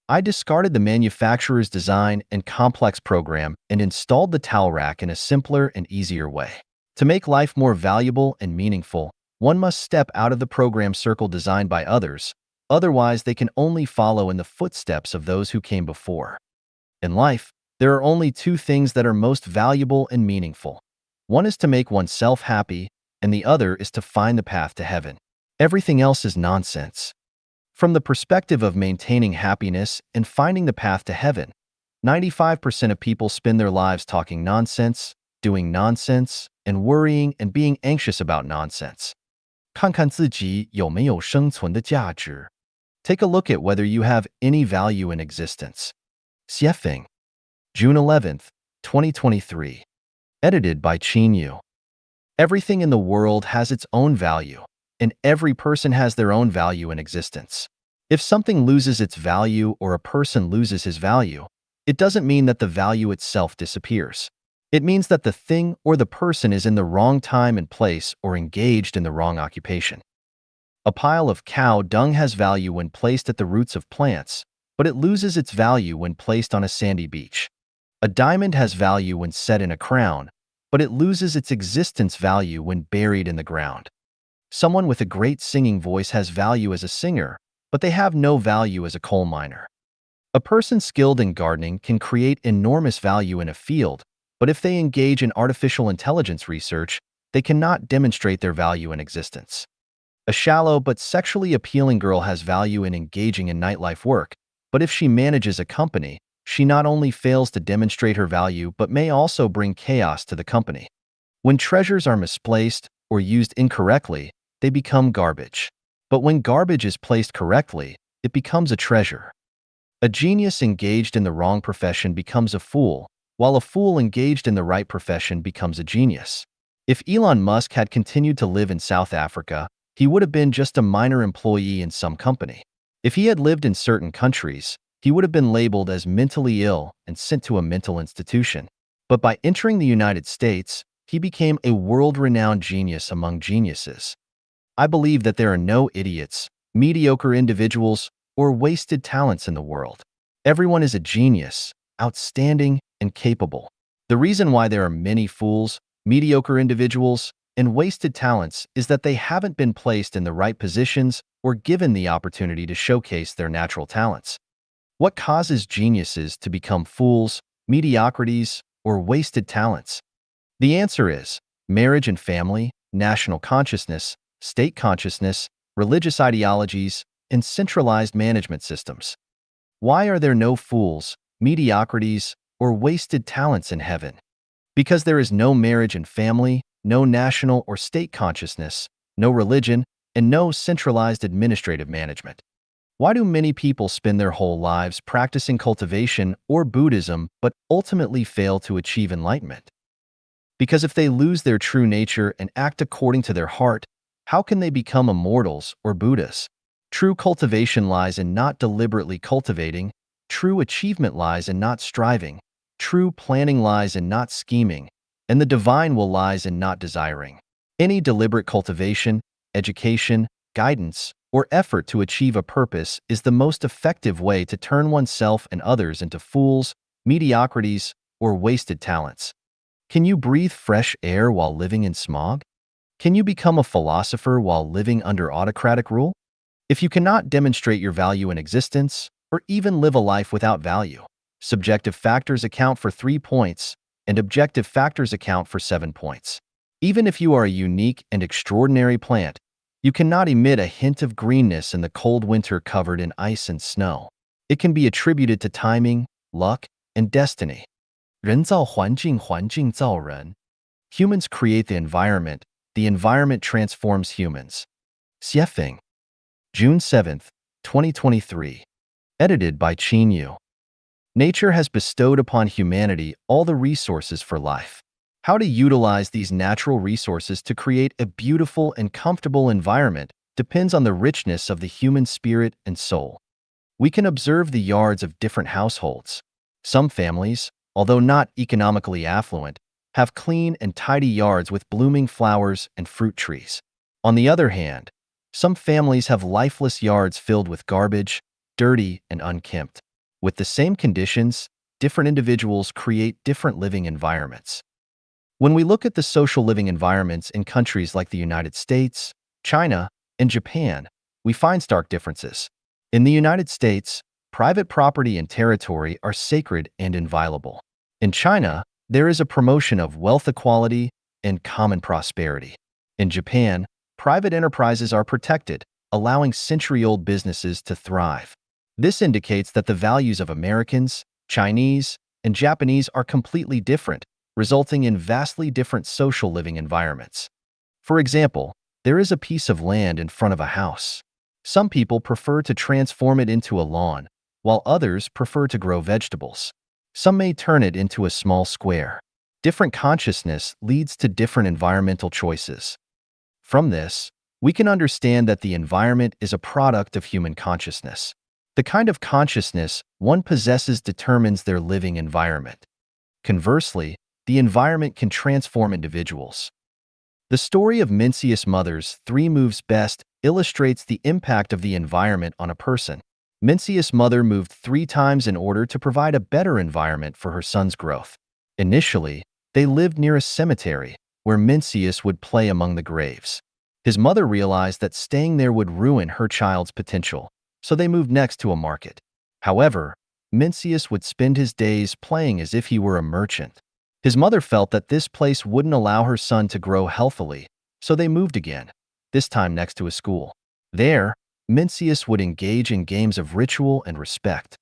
A: I discarded the manufacturer's design and complex program and installed the towel rack in a simpler and easier way. To make life more valuable and meaningful, one must step out of the program circle designed by others. Otherwise, they can only follow in the footsteps of those who came before. In life, there are only two things that are most valuable and meaningful. One is to make oneself happy, and the other is to find the path to heaven. Everything else is nonsense. From the perspective of maintaining happiness and finding the path to heaven, 95% of people spend their lives talking nonsense, doing nonsense, and worrying and being anxious about nonsense. 看看自己有没有生存的价值. Take a look at whether you have any value in existence. Xiefeng, June 11th, 2023. Edited by Qin Yu. Everything in the world has its own value, and every person has their own value in existence. If something loses its value or a person loses his value, it doesn't mean that the value itself disappears. It means that the thing or the person is in the wrong time and place or engaged in the wrong occupation. A pile of cow dung has value when placed at the roots of plants, but it loses its value when placed on a sandy beach. A diamond has value when set in a crown, but it loses its existence value when buried in the ground. Someone with a great singing voice has value as a singer, but they have no value as a coal miner. A person skilled in gardening can create enormous value in a field, but if they engage in artificial intelligence research, they cannot demonstrate their value in existence. A shallow but sexually appealing girl has value in engaging in nightlife work, but if she manages a company, she not only fails to demonstrate her value but may also bring chaos to the company. When treasures are misplaced or used incorrectly, they become garbage. But when garbage is placed correctly, it becomes a treasure. A genius engaged in the wrong profession becomes a fool, while a fool engaged in the right profession becomes a genius. If Elon Musk had continued to live in South Africa, he would have been just a minor employee in some company. If he had lived in certain countries, he would have been labeled as mentally ill and sent to a mental institution. But by entering the United States, he became a world-renowned genius among geniuses. I believe that there are no idiots, mediocre individuals, or wasted talents in the world. Everyone is a genius, outstanding, and capable. The reason why there are many fools, mediocre individuals, and wasted talents is that they haven't been placed in the right positions or given the opportunity to showcase their natural talents. What causes geniuses to become fools, mediocrities, or wasted talents? The answer is marriage and family, national consciousness, state consciousness, religious ideologies, and centralized management systems. Why are there no fools, mediocrities, or wasted talents in heaven? Because there is no marriage and family, no national or state consciousness, no religion, and no centralized administrative management. Why do many people spend their whole lives practicing cultivation or Buddhism but ultimately fail to achieve enlightenment? Because if they lose their true nature and act according to their heart, how can they become immortals or Buddhas? True cultivation lies in not deliberately cultivating, true achievement lies in not striving, true planning lies in not scheming, and the divine will lies in not desiring. Any deliberate cultivation, education, guidance, or effort to achieve a purpose is the most effective way to turn oneself and others into fools, mediocrities, or wasted talents. Can you breathe fresh air while living in smog? Can you become a philosopher while living under autocratic rule? If you cannot demonstrate your value in existence, or even live a life without value, subjective factors account for 3 points, and objective factors account for 7 points. Even if you are a unique and extraordinary plant, you cannot emit a hint of greenness in the cold winter covered in ice and snow. It can be attributed to timing, luck, and destiny. 人造环境，环境造人. Humans create the environment transforms humans. Xiefeng. June 7th, 2023. Edited by Qin Yu. Nature has bestowed upon humanity all the resources for life. How to utilize these natural resources to create a beautiful and comfortable environment depends on the richness of the human spirit and soul. We can observe the yards of different households. Some families, although not economically affluent, have clean and tidy yards with blooming flowers and fruit trees. On the other hand, some families have lifeless yards filled with garbage, dirty and unkempt. With the same conditions, different individuals create different living environments. When we look at the social living environments in countries like the United States, China, and Japan, we find stark differences. In the United States, private property and territory are sacred and inviolable. In China, there is a promotion of wealth equality and common prosperity. In Japan, private enterprises are protected, allowing century-old businesses to thrive. This indicates that the values of Americans, Chinese, and Japanese are completely different, resulting in vastly different social living environments. For example, there is a piece of land in front of a house. Some people prefer to transform it into a lawn, while others prefer to grow vegetables. Some may turn it into a small square. Different consciousness leads to different environmental choices. From this, we can understand that the environment is a product of human consciousness. The kind of consciousness one possesses determines their living environment. Conversely, the environment can transform individuals. The story of Mencius' mother's 3 moves best illustrates the impact of the environment on a person. Mencius' mother moved 3 times in order to provide a better environment for her son's growth. Initially, they lived near a cemetery, where Mencius would play among the graves. His mother realized that staying there would ruin her child's potential, so they moved next to a market. However, Mencius would spend his days playing as if he were a merchant. His mother felt that this place wouldn't allow her son to grow healthily, so they moved again, this time next to a school. There, Mencius would engage in games of ritual and respect.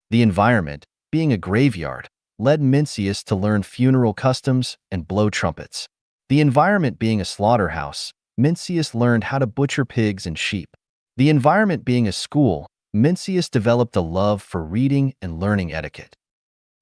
A: The environment, being a graveyard, led Mencius to learn funeral customs and blow trumpets. The environment being a slaughterhouse, Mencius learned how to butcher pigs and sheep. The environment being a school, Mencius developed a love for reading and learning etiquette.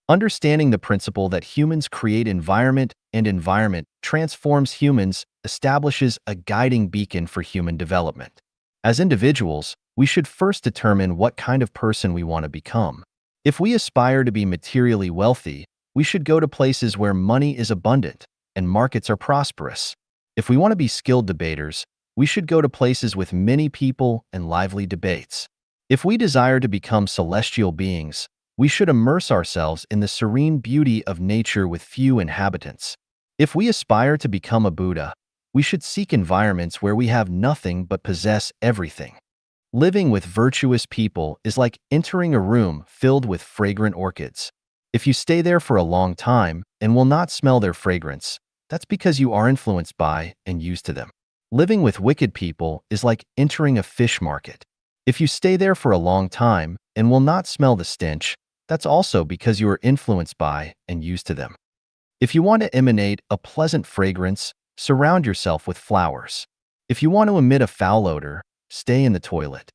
A: Understanding the principle that humans create environment and environment transforms humans establishes a guiding beacon for human development. As individuals, we should first determine what kind of person we want to become. If we aspire to be materially wealthy, we should go to places where money is abundant and markets are prosperous. If we want to be skilled debaters, we should go to places with many people and lively debates. If we desire to become celestial beings, we should immerse ourselves in the serene beauty of nature with few inhabitants. If we aspire to become a Buddha, we should seek environments where we have nothing but possess everything. Living with virtuous people is like entering a room filled with fragrant orchids. If you stay there for a long time and will not smell their fragrance, that's because you are influenced by and used to them. Living with wicked people is like entering a fish market. If you stay there for a long time and will not smell the stench, that's also because you are influenced by and used to them. If you want to emanate a pleasant fragrance, surround yourself with flowers. If you want to emit a foul odor, stay in the toilet.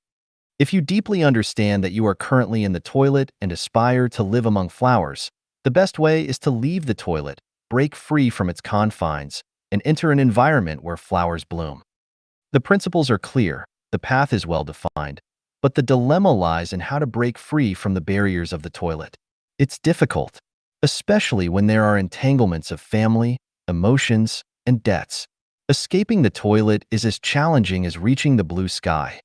A: If you deeply understand that you are currently in the toilet and aspire to live among flowers, the best way is to leave the toilet, break free from its confines, and enter an environment where flowers bloom. The principles are clear, the path is well defined, but the dilemma lies in how to break free from the barriers of the toilet. It's difficult, especially when there are entanglements of family, emotions, and debts. Escaping the toilet is as challenging as reaching the blue sky.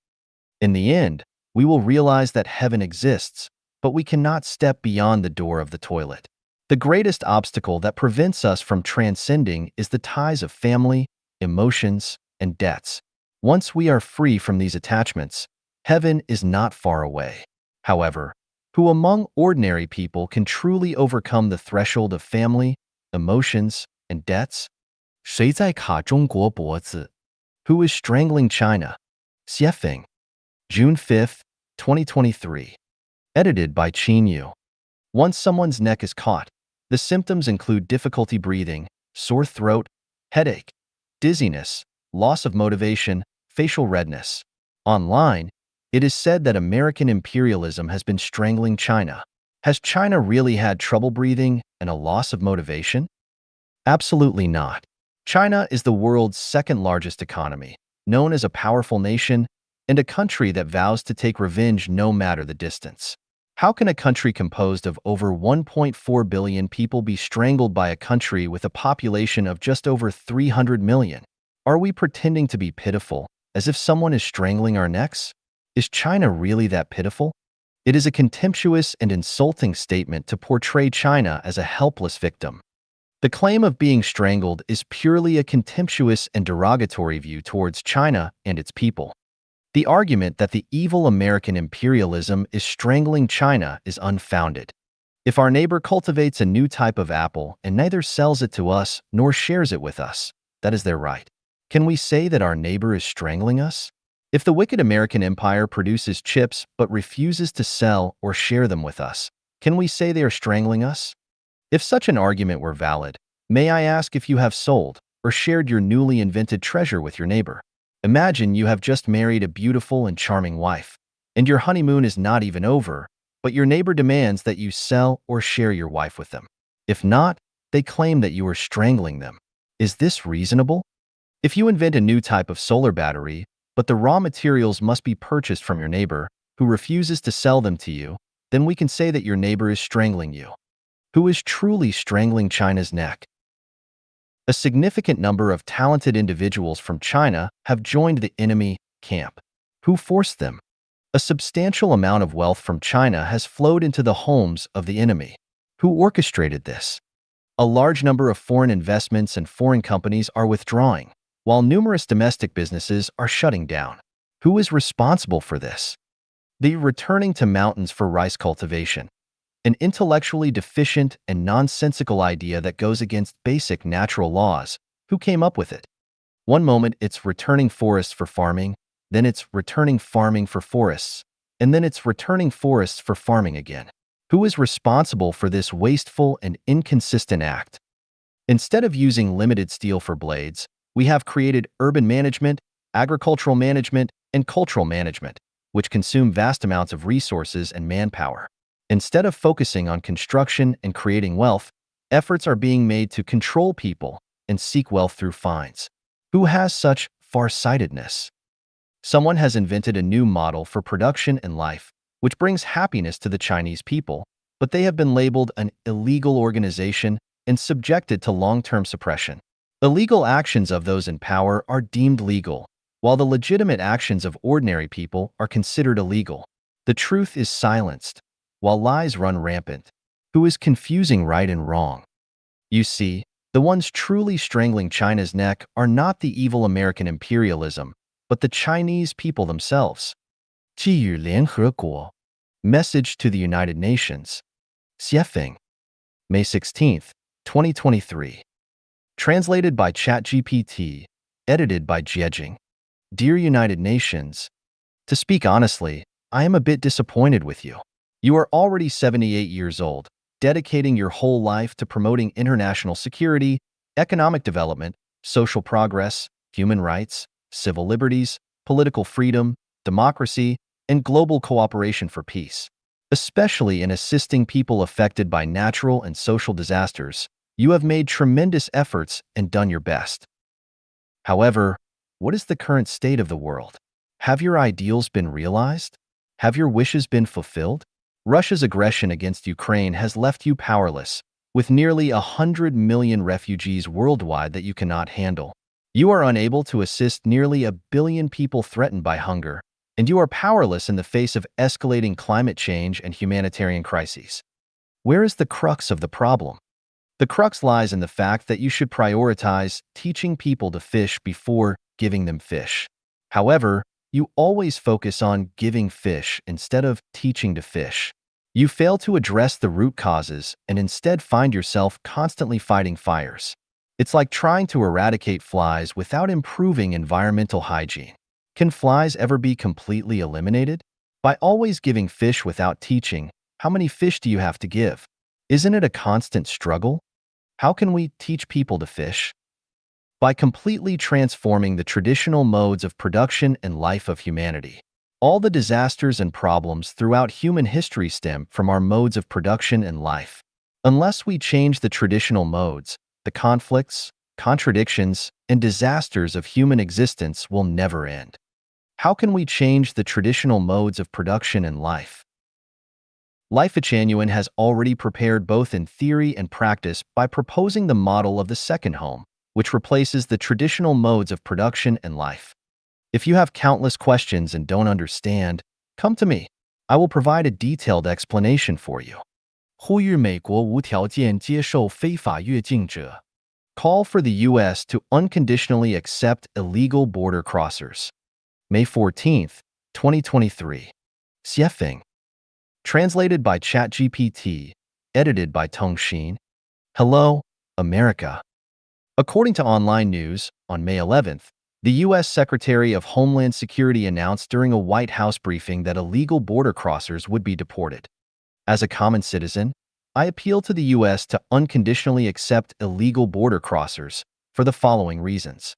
A: In the end, we will realize that heaven exists, but we cannot step beyond the door of the toilet. The greatest obstacle that prevents us from transcending is the ties of family, emotions, and debts. Once we are free from these attachments, heaven is not far away. However, who among ordinary people can truly overcome the threshold of family, emotions, and debts? 谁在卡中国脖子? Who is strangling China? Xiefeng. June 5, 2023. Edited by Qin Yu. Once someone's neck is caught, the symptoms include difficulty breathing, sore throat, headache, dizziness, loss of motivation, facial redness. Online, it is said that American imperialism has been strangling China. Has China really had trouble breathing and a loss of motivation? Absolutely not. China is the world's second-largest economy, known as a powerful nation, and a country that vows to take revenge no matter the distance. How can a country composed of over 1.4 billion people be strangled by a country with a population of just over 300 million? Are we pretending to be pitiful, as if someone is strangling our necks? Is China really that pitiful? It is a contemptuous and insulting statement to portray China as a helpless victim. The claim of being strangled is purely a contemptuous and derogatory view towards China and its people. The argument that the evil American imperialism is strangling China is unfounded. If our neighbor cultivates a new type of apple and neither sells it to us nor shares it with us, that is their right. Can we say that our neighbor is strangling us? If the wicked American empire produces chips but refuses to sell or share them with us, can we say they are strangling us? If such an argument were valid, may I ask if you have sold or shared your newly invented treasure with your neighbor? Imagine you have just married a beautiful and charming wife, and your honeymoon is not even over, but your neighbor demands that you sell or share your wife with them. If not, they claim that you are strangling them. Is this reasonable? If you invent a new type of solar battery, but the raw materials must be purchased from your neighbor, who refuses to sell them to you, then we can say that your neighbor is strangling you. Who is truly strangling China's neck? A significant number of talented individuals from China have joined the enemy camp. Who forced them? A substantial amount of wealth from China has flowed into the homes of the enemy. Who orchestrated this? A large number of foreign investments and foreign companies are withdrawing, while numerous domestic businesses are shutting down. Who is responsible for this? The returning to mountains for rice cultivation, an intellectually deficient and nonsensical idea that goes against basic natural laws. Who came up with it? One moment it's returning forests for farming, then it's returning farming for forests, and then it's returning forests for farming again. Who is responsible for this wasteful and inconsistent act? Instead of using limited steel for blades, we have created urban management, agricultural management, and cultural management, which consume vast amounts of resources and manpower. Instead of focusing on construction and creating wealth, efforts are being made to control people and seek wealth through fines. Who has such farsightedness? Someone has invented a new model for production and life, which brings happiness to the Chinese people, but they have been labeled an illegal organization and subjected to long-term suppression. Illegal actions of those in power are deemed legal, while the legitimate actions of ordinary people are considered illegal. The truth is silenced, while lies run rampant. Who is confusing right and wrong? You see, the ones truly strangling China's neck are not the evil American imperialism, but the Chinese people themselves. 寄予联合国 Message to the United Nations. Xiefeng. May 16th, 2023. Translated by ChatGPT. Edited by Jiejing. Dear United Nations, to speak honestly, I am a bit disappointed with you. You are already 78 years old, dedicating your whole life to promoting international security, economic development, social progress, human rights, civil liberties, political freedom, democracy, and global cooperation for peace. Especially in assisting people affected by natural and social disasters, you have made tremendous efforts and done your best. However, what is the current state of the world? Have your ideals been realized? Have your wishes been fulfilled? Russia's aggression against Ukraine has left you powerless, with nearly 100 million refugees worldwide that you cannot handle. You are unable to assist nearly 1 billion people threatened by hunger, and you are powerless in the face of escalating climate change and humanitarian crises. Where is the crux of the problem? The crux lies in the fact that you should prioritize teaching people to fish before giving them fish. However, you always focus on giving fish instead of teaching to fish. You fail to address the root causes and instead find yourself constantly fighting fires. It's like trying to eradicate flies without improving environmental hygiene. Can flies ever be completely eliminated? By always giving fish without teaching, how many fish do you have to give? Isn't it a constant struggle? How can we teach people to fish? By completely transforming the traditional modes of production and life of humanity. All the disasters and problems throughout human history stem from our modes of production and life. Unless we change the traditional modes, the conflicts, contradictions, and disasters of human existence will never end. How can we change the traditional modes of production and life? Life Genuine has already prepared both in theory and practice by proposing the model of the second home, which replaces the traditional modes of production and life. If you have countless questions and don't understand, come to me. I will provide a detailed explanation for you. 呼吁美国无条件接受非法越境者. Call for the U.S. to unconditionally accept illegal border crossers. May 14th, 2023. Xiefeng. Translated by ChatGPT. Edited by Tongxin. Hello, America. According to online news, on May 11th, the U.S. Secretary of Homeland Security announced during a White House briefing that illegal border crossers would be deported. As a common citizen, I appeal to the U.S. to unconditionally accept illegal border crossers for the following reasons.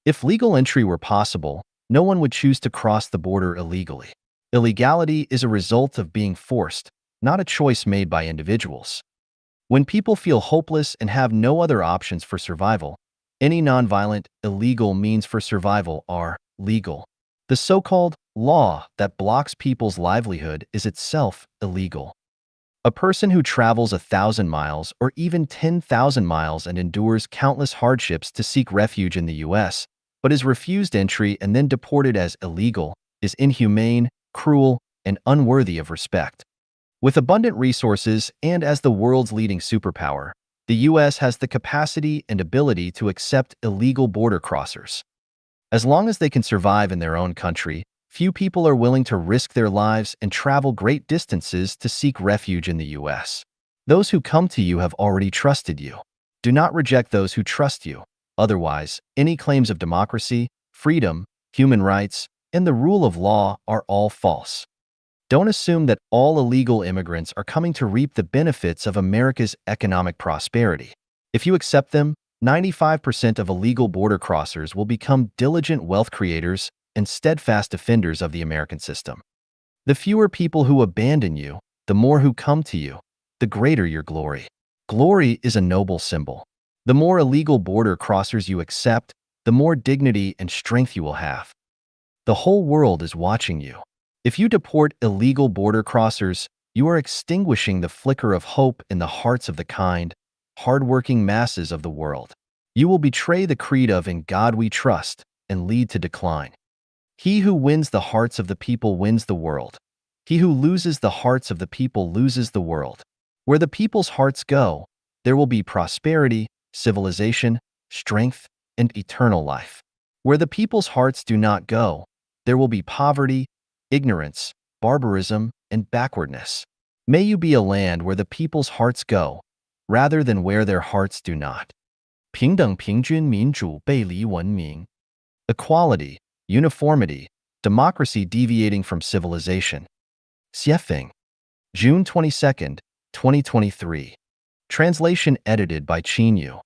A: If legal entry were possible, no one would choose to cross the border illegally. Illegality is a result of being forced, not a choice made by individuals. When people feel hopeless and have no other options for survival, Any nonviolent, illegal means for survival are legal. The so-called law that blocks people's livelihood is itself illegal. A person who travels 1,000 miles or even 10,000 miles and endures countless hardships to seek refuge in the U.S., but is refused entry and then deported as illegal, is inhumane, cruel, and unworthy of respect. With abundant resources and as the world's leading superpower, the U.S. has the capacity and ability to accept illegal border crossers. As long as they can survive in their own country, few people are willing to risk their lives and travel great distances to seek refuge in the U.S. Those who come to you have already trusted you. Do not reject those who trust you. Otherwise, any claims of democracy, freedom, human rights, and the rule of law are all false. Don't assume that all illegal immigrants are coming to reap the benefits of America's economic prosperity. If you accept them, 95% of illegal border crossers will become diligent wealth creators and steadfast defenders of the American system. The fewer people who abandon you, the more who come to you, the greater your glory. Glory is a noble symbol. The more illegal border crossers you accept, the more dignity and strength you will have. The whole world is watching you. If you deport illegal border crossers, you are extinguishing the flicker of hope in the hearts of the kind, hard-working masses of the world. You will betray the creed of "In God we trust" and lead to decline. He who wins the hearts of the people wins the world. He who loses the hearts of the people loses the world. Where the people's hearts go, there will be prosperity, civilization, strength, and eternal life. Where the people's hearts do not go, there will be poverty, ignorance, barbarism, and backwardness. May you be a land where the people's hearts go, rather than where their hearts do not. 平等平均民主背离文明 Equality, uniformity, democracy deviating from civilization. Xiefeng, June 22, 2023. Translation edited by Qin Yu.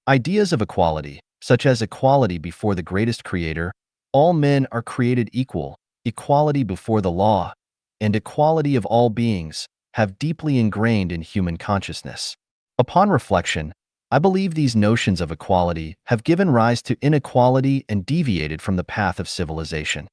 A: Ideas of equality, such as equality before the greatest creator, all men are created equal, equality before the law, and equality of all beings, have deeply ingrained in human consciousness. Upon reflection, I believe these notions of equality have given rise to inequality and deviated from the path of civilization.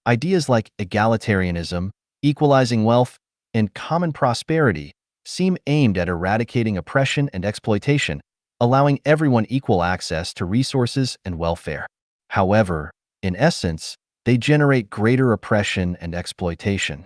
A: Ideas like egalitarianism, equalizing wealth, and common prosperity seem aimed at eradicating oppression and exploitation, allowing everyone equal access to resources and welfare. However, in essence, they generate greater oppression and exploitation.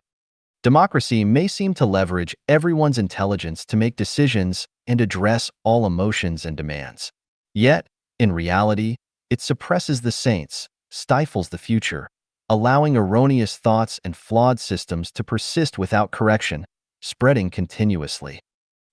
A: Democracy may seem to leverage everyone's intelligence to make decisions and address all emotions and demands. Yet, in reality, it suppresses the saints, stifles the future, allowing erroneous thoughts and flawed systems to persist without correction, spreading continuously.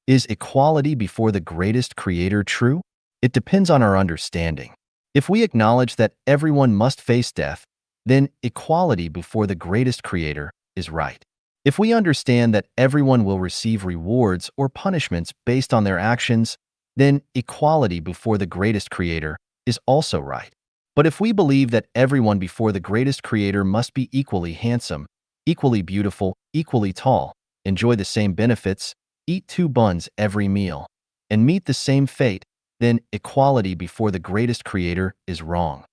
A: Is equality before the greatest creator true? It depends on our understanding. If we acknowledge that everyone must face death, then equality before the greatest creator is right. If we understand that everyone will receive rewards or punishments based on their actions, then equality before the greatest creator is also right. But if we believe that everyone before the greatest creator must be equally handsome, equally beautiful, equally tall, enjoy the same benefits, eat 2 buns every meal, and meet the same fate, then equality before the greatest creator is wrong.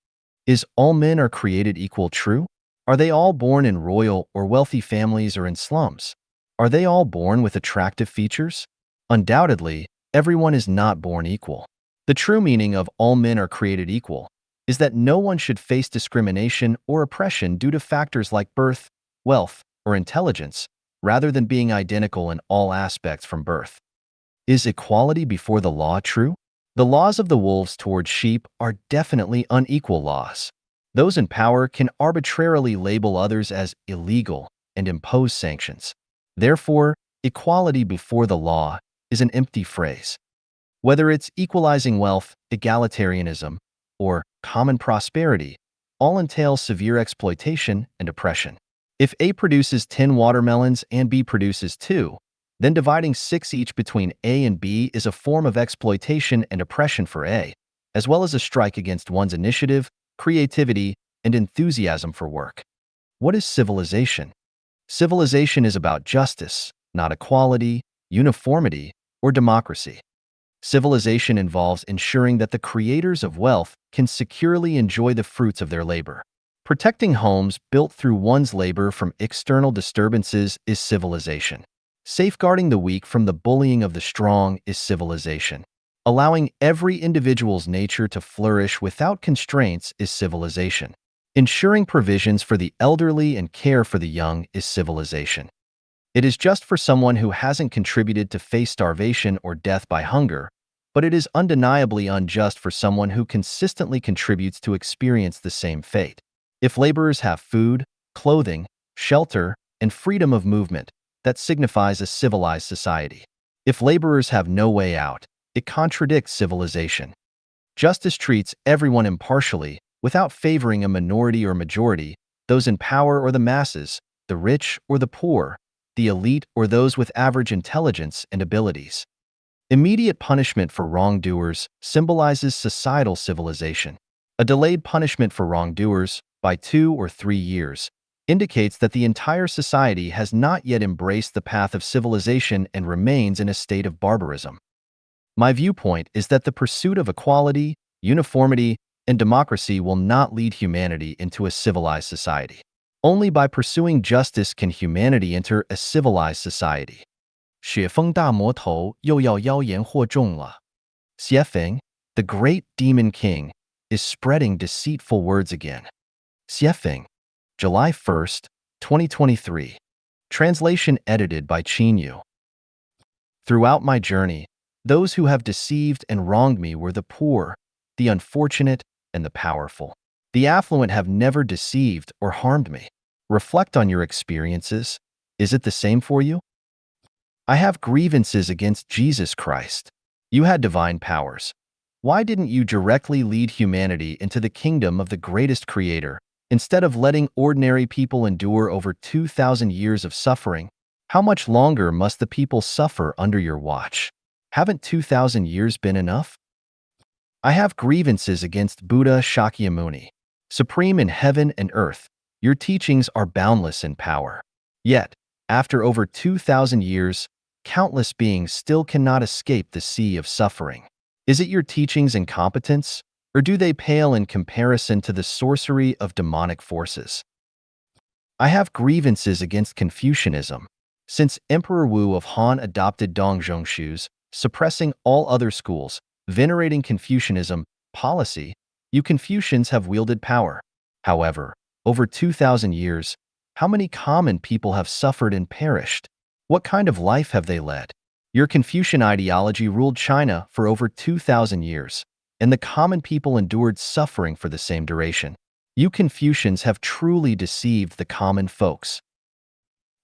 A: Is all men are created equal true? Are they all born in royal or wealthy families or in slums? Are they all born with attractive features? Undoubtedly, everyone is not born equal. The true meaning of all men are created equal is that no one should face discrimination or oppression due to factors like birth, wealth, or intelligence, rather than being identical in all aspects from birth. Is equality before the law true? The laws of the wolves toward sheep are definitely unequal laws. Those in power can arbitrarily label others as illegal and impose sanctions. Therefore, equality before the law is an empty phrase. Whether it's equalizing wealth, egalitarianism, or common prosperity, all entail severe exploitation and oppression. If A produces 10 watermelons and B produces 2, then dividing 6 each between A and B is a form of exploitation and oppression for A, as well as a strike against one's initiative, creativity, and enthusiasm for work. What is civilization? Civilization is about justice, not equality, uniformity, or democracy. Civilization involves ensuring that the creators of wealth can securely enjoy the fruits of their labor. Protecting homes built through one's labor from external disturbances is civilization. Safeguarding the weak from the bullying of the strong is civilization. Allowing every individual's nature to flourish without constraints is civilization. Ensuring provisions for the elderly and care for the young is civilization. It is just for someone who hasn't contributed to face starvation or death by hunger, but it is undeniably unjust for someone who consistently contributes to experience the same fate. If laborers have food, clothing, shelter, and freedom of movement, that signifies a civilized society. If laborers have no way out, it contradicts civilization. Justice treats everyone impartially, without favoring a minority or majority, those in power or the masses, the rich or the poor, the elite or those with average intelligence and abilities. Immediate punishment for wrongdoers symbolizes societal civilization. A delayed punishment for wrongdoers, by 2 or 3 years, indicates that the entire society has not yet embraced the path of civilization and remains in a state of barbarism. My viewpoint is that the pursuit of equality, uniformity, and democracy will not lead humanity into a civilized society. Only by pursuing justice can humanity enter a civilized society. 雪峰大魔头又要妖言惑众了. Xiefeng, the great demon king, is spreading deceitful words again. Xiefeng, July 1st, 2023. Translation edited by Qinyu. Throughout my journey, those who have deceived and wronged me were the poor, the unfortunate, and the powerful. The affluent have never deceived or harmed me. Reflect on your experiences. Is it the same for you? I have grievances against Jesus Christ. You had divine powers. Why didn't you directly lead humanity into the kingdom of the greatest creator, instead of letting ordinary people endure over 2,000 years of suffering? How much longer must the people suffer under your watch? Haven't 2,000 years been enough? I have grievances against Buddha Shakyamuni. Supreme in heaven and earth, your teachings are boundless in power. Yet, after over 2,000 years, countless beings still cannot escape the sea of suffering. Is it your teachings' incompetence, or do they pale in comparison to the sorcery of demonic forces? I have grievances against Confucianism. Since Emperor Wu of Han adopted Dongzhongshu's, suppressing all other schools, venerating Confucianism policy, you Confucians have wielded power. However, over 2,000 years, how many common people have suffered and perished? What kind of life have they led? Your Confucian ideology ruled China for over 2,000 years, and the common people endured suffering for the same duration. You Confucians have truly deceived the common folks.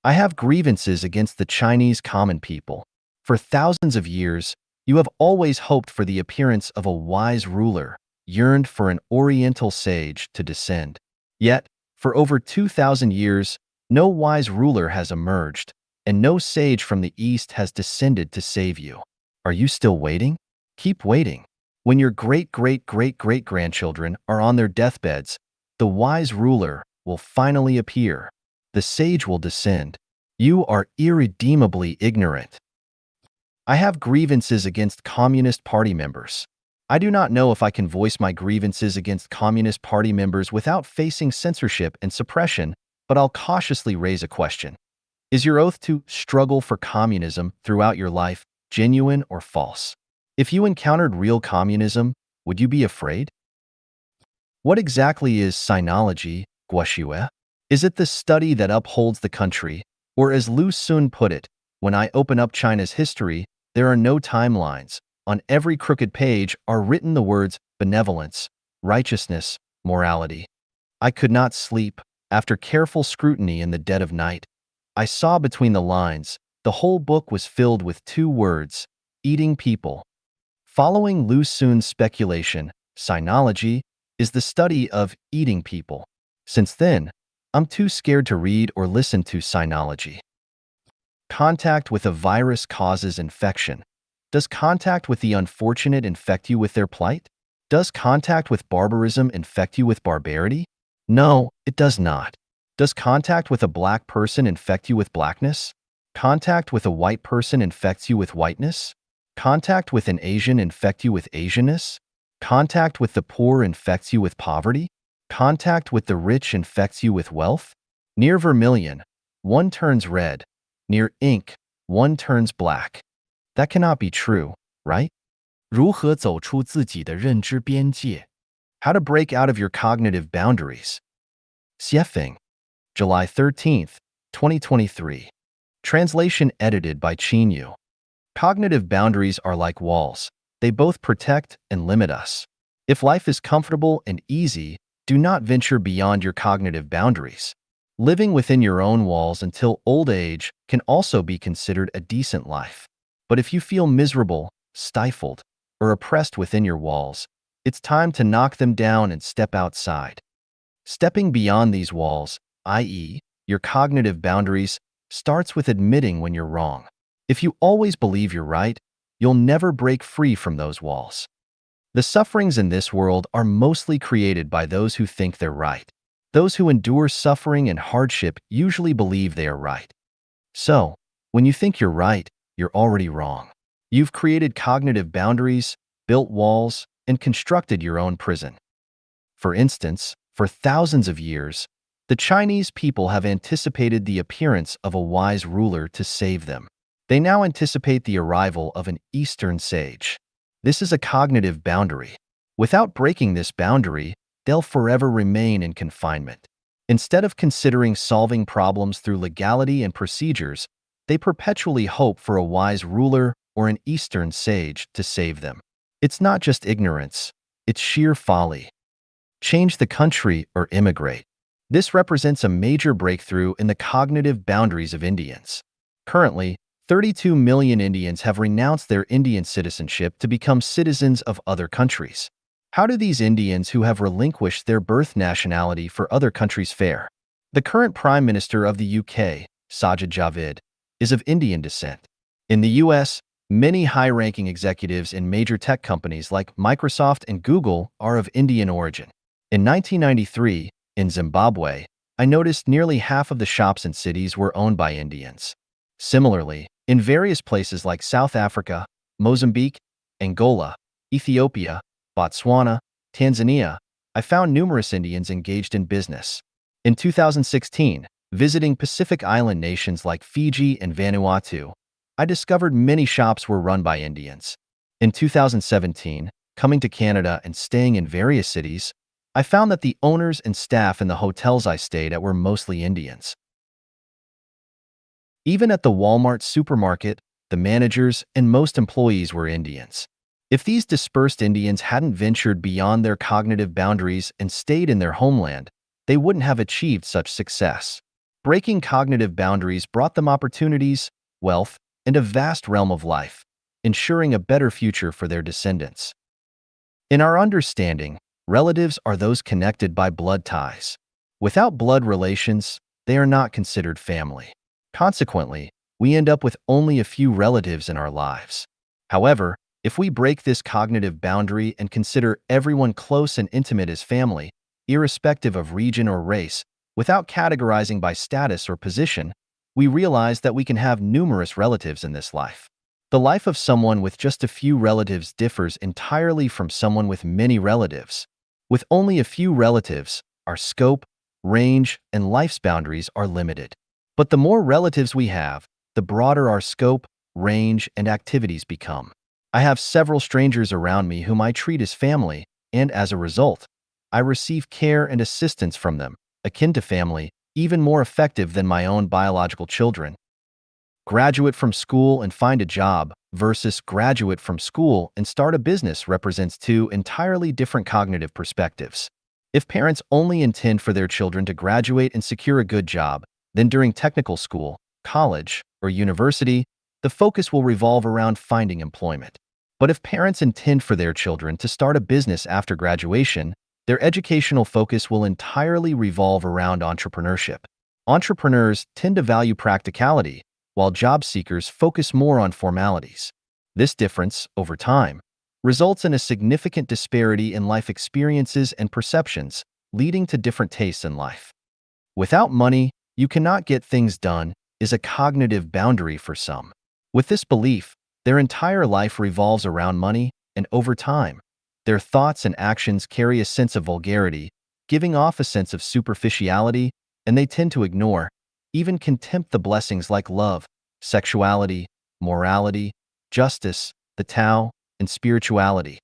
A: I have grievances against the Chinese common people. For thousands of years, you have always hoped for the appearance of a wise ruler, yearned for an oriental sage to descend. Yet, for over 2,000 years, no wise ruler has emerged, and no sage from the East has descended to save you. Are you still waiting? Keep waiting. When your great-great-great-great-grandchildren are on their deathbeds, the wise ruler will finally appear. The sage will descend. You are irredeemably ignorant. I have grievances against Communist Party members. I do not know if I can voice my grievances against Communist Party members without facing censorship and suppression, but I'll cautiously raise a question. Is your oath to struggle for communism throughout your life genuine or false? If you encountered real communism, would you be afraid? What exactly is sinology, guoxue? Is it the study that upholds the country, or as Lu Xun put it, when I open up China's history, there are no timelines. On every crooked page are written the words benevolence, righteousness, morality. I could not sleep. After careful scrutiny in the dead of night, I saw between the lines, the whole book was filled with 2 words, eating people. Following Lu Xun's speculation, sinology is the study of eating people. Since then, I'm too scared to read or listen to sinology. Contact with a virus causes infection. Does contact with the unfortunate infect you with their plight? Does contact with barbarism infect you with barbarity? No, it does not. Does contact with a black person infect you with blackness? Contact with a white person infects you with whiteness? Contact with an Asian infect you with Asianness? Contact with the poor infects you with poverty? Contact with the rich infects you with wealth? Near vermilion, one turns red. Near ink, one turns black. That cannot be true, right?
B: 如何走出自己的认知边界？
A: How to break out of your cognitive boundaries. Xiefeng, July 13th, 2023. Translation edited by Yu. Cognitive boundaries are like walls. They both protect and limit us. If life is comfortable and easy, do not venture beyond your cognitive boundaries. Living within your own walls until old age can also be considered a decent life. But if you feel miserable, stifled, or oppressed within your walls, it's time to knock them down and step outside. Stepping beyond these walls, i.e., your cognitive boundaries, starts with admitting when you're wrong. If you always believe you're right, you'll never break free from those walls. The sufferings in this world are mostly created by those who think they're right. Those who endure suffering and hardship usually believe they are right. So, when you think you're right, you're already wrong. You've created cognitive boundaries, built walls, and constructed your own prison. For instance, for thousands of years, the Chinese people have anticipated the appearance of a wise ruler to save them. They now anticipate the arrival of an Eastern sage. This is a cognitive boundary. Without breaking this boundary, they'll forever remain in confinement. Instead of considering solving problems through legality and procedures, they perpetually hope for a wise ruler or an Eastern sage to save them. It's not just ignorance, it's sheer folly. Change the country or immigrate. This represents a major breakthrough in the cognitive boundaries of Indians. Currently, 32 million Indians have renounced their Indian citizenship to become citizens of other countries. How do these Indians who have relinquished their birth nationality for other countries fare? The current Prime Minister of the UK, Sajid Javid, is of Indian descent. In the US, many high-ranking executives in major tech companies like Microsoft and Google are of Indian origin. In 1993, in Zimbabwe, I noticed nearly half of the shops and cities were owned by Indians. Similarly, in various places like South Africa, Mozambique, Angola, Ethiopia, Botswana, Tanzania, I found numerous Indians engaged in business. In 2016, visiting Pacific Island nations like Fiji and Vanuatu, I discovered many shops were run by Indians. In 2017, coming to Canada and staying in various cities, I found that the owners and staff in the hotels I stayed at were mostly Indians. Even at the Walmart supermarket, the managers and most employees were Indians. If these dispersed Indians hadn't ventured beyond their cognitive boundaries and stayed in their homeland, they wouldn't have achieved such success. Breaking cognitive boundaries brought them opportunities, wealth, and a vast realm of life, ensuring a better future for their descendants. In our understanding, relatives are those connected by blood ties. Without blood relations, they are not considered family. Consequently, we end up with only a few relatives in our lives. However, if we break this cognitive boundary and consider everyone close and intimate as family, irrespective of region or race, without categorizing by status or position, we realize that we can have numerous relatives in this life. The life of someone with just a few relatives differs entirely from someone with many relatives. With only a few relatives, our scope, range, and life's boundaries are limited. But the more relatives we have, the broader our scope, range, and activities become. I have several strangers around me whom I treat as family, and as a result, I receive care and assistance from them, akin to family, even more effective than my own biological children. Graduate from school and find a job versus graduate from school and start a business represents two entirely different cognitive perspectives. If parents only intend for their children to graduate and secure a good job, then during technical school, college, or university, the focus will revolve around finding employment. But if parents intend for their children to start a business after graduation, their educational focus will entirely revolve around entrepreneurship. Entrepreneurs tend to value practicality, while job seekers focus more on formalities. This difference, over time, results in a significant disparity in life experiences and perceptions, leading to different tastes in life. Without money, you cannot get things done is a cognitive boundary for some. With this belief, Their entire life revolves around money, and over time, their thoughts and actions carry a sense of vulgarity, giving off a sense of superficiality, and they tend to ignore, even contempt the blessings like love, sexuality, morality, justice, the Tao, and spirituality.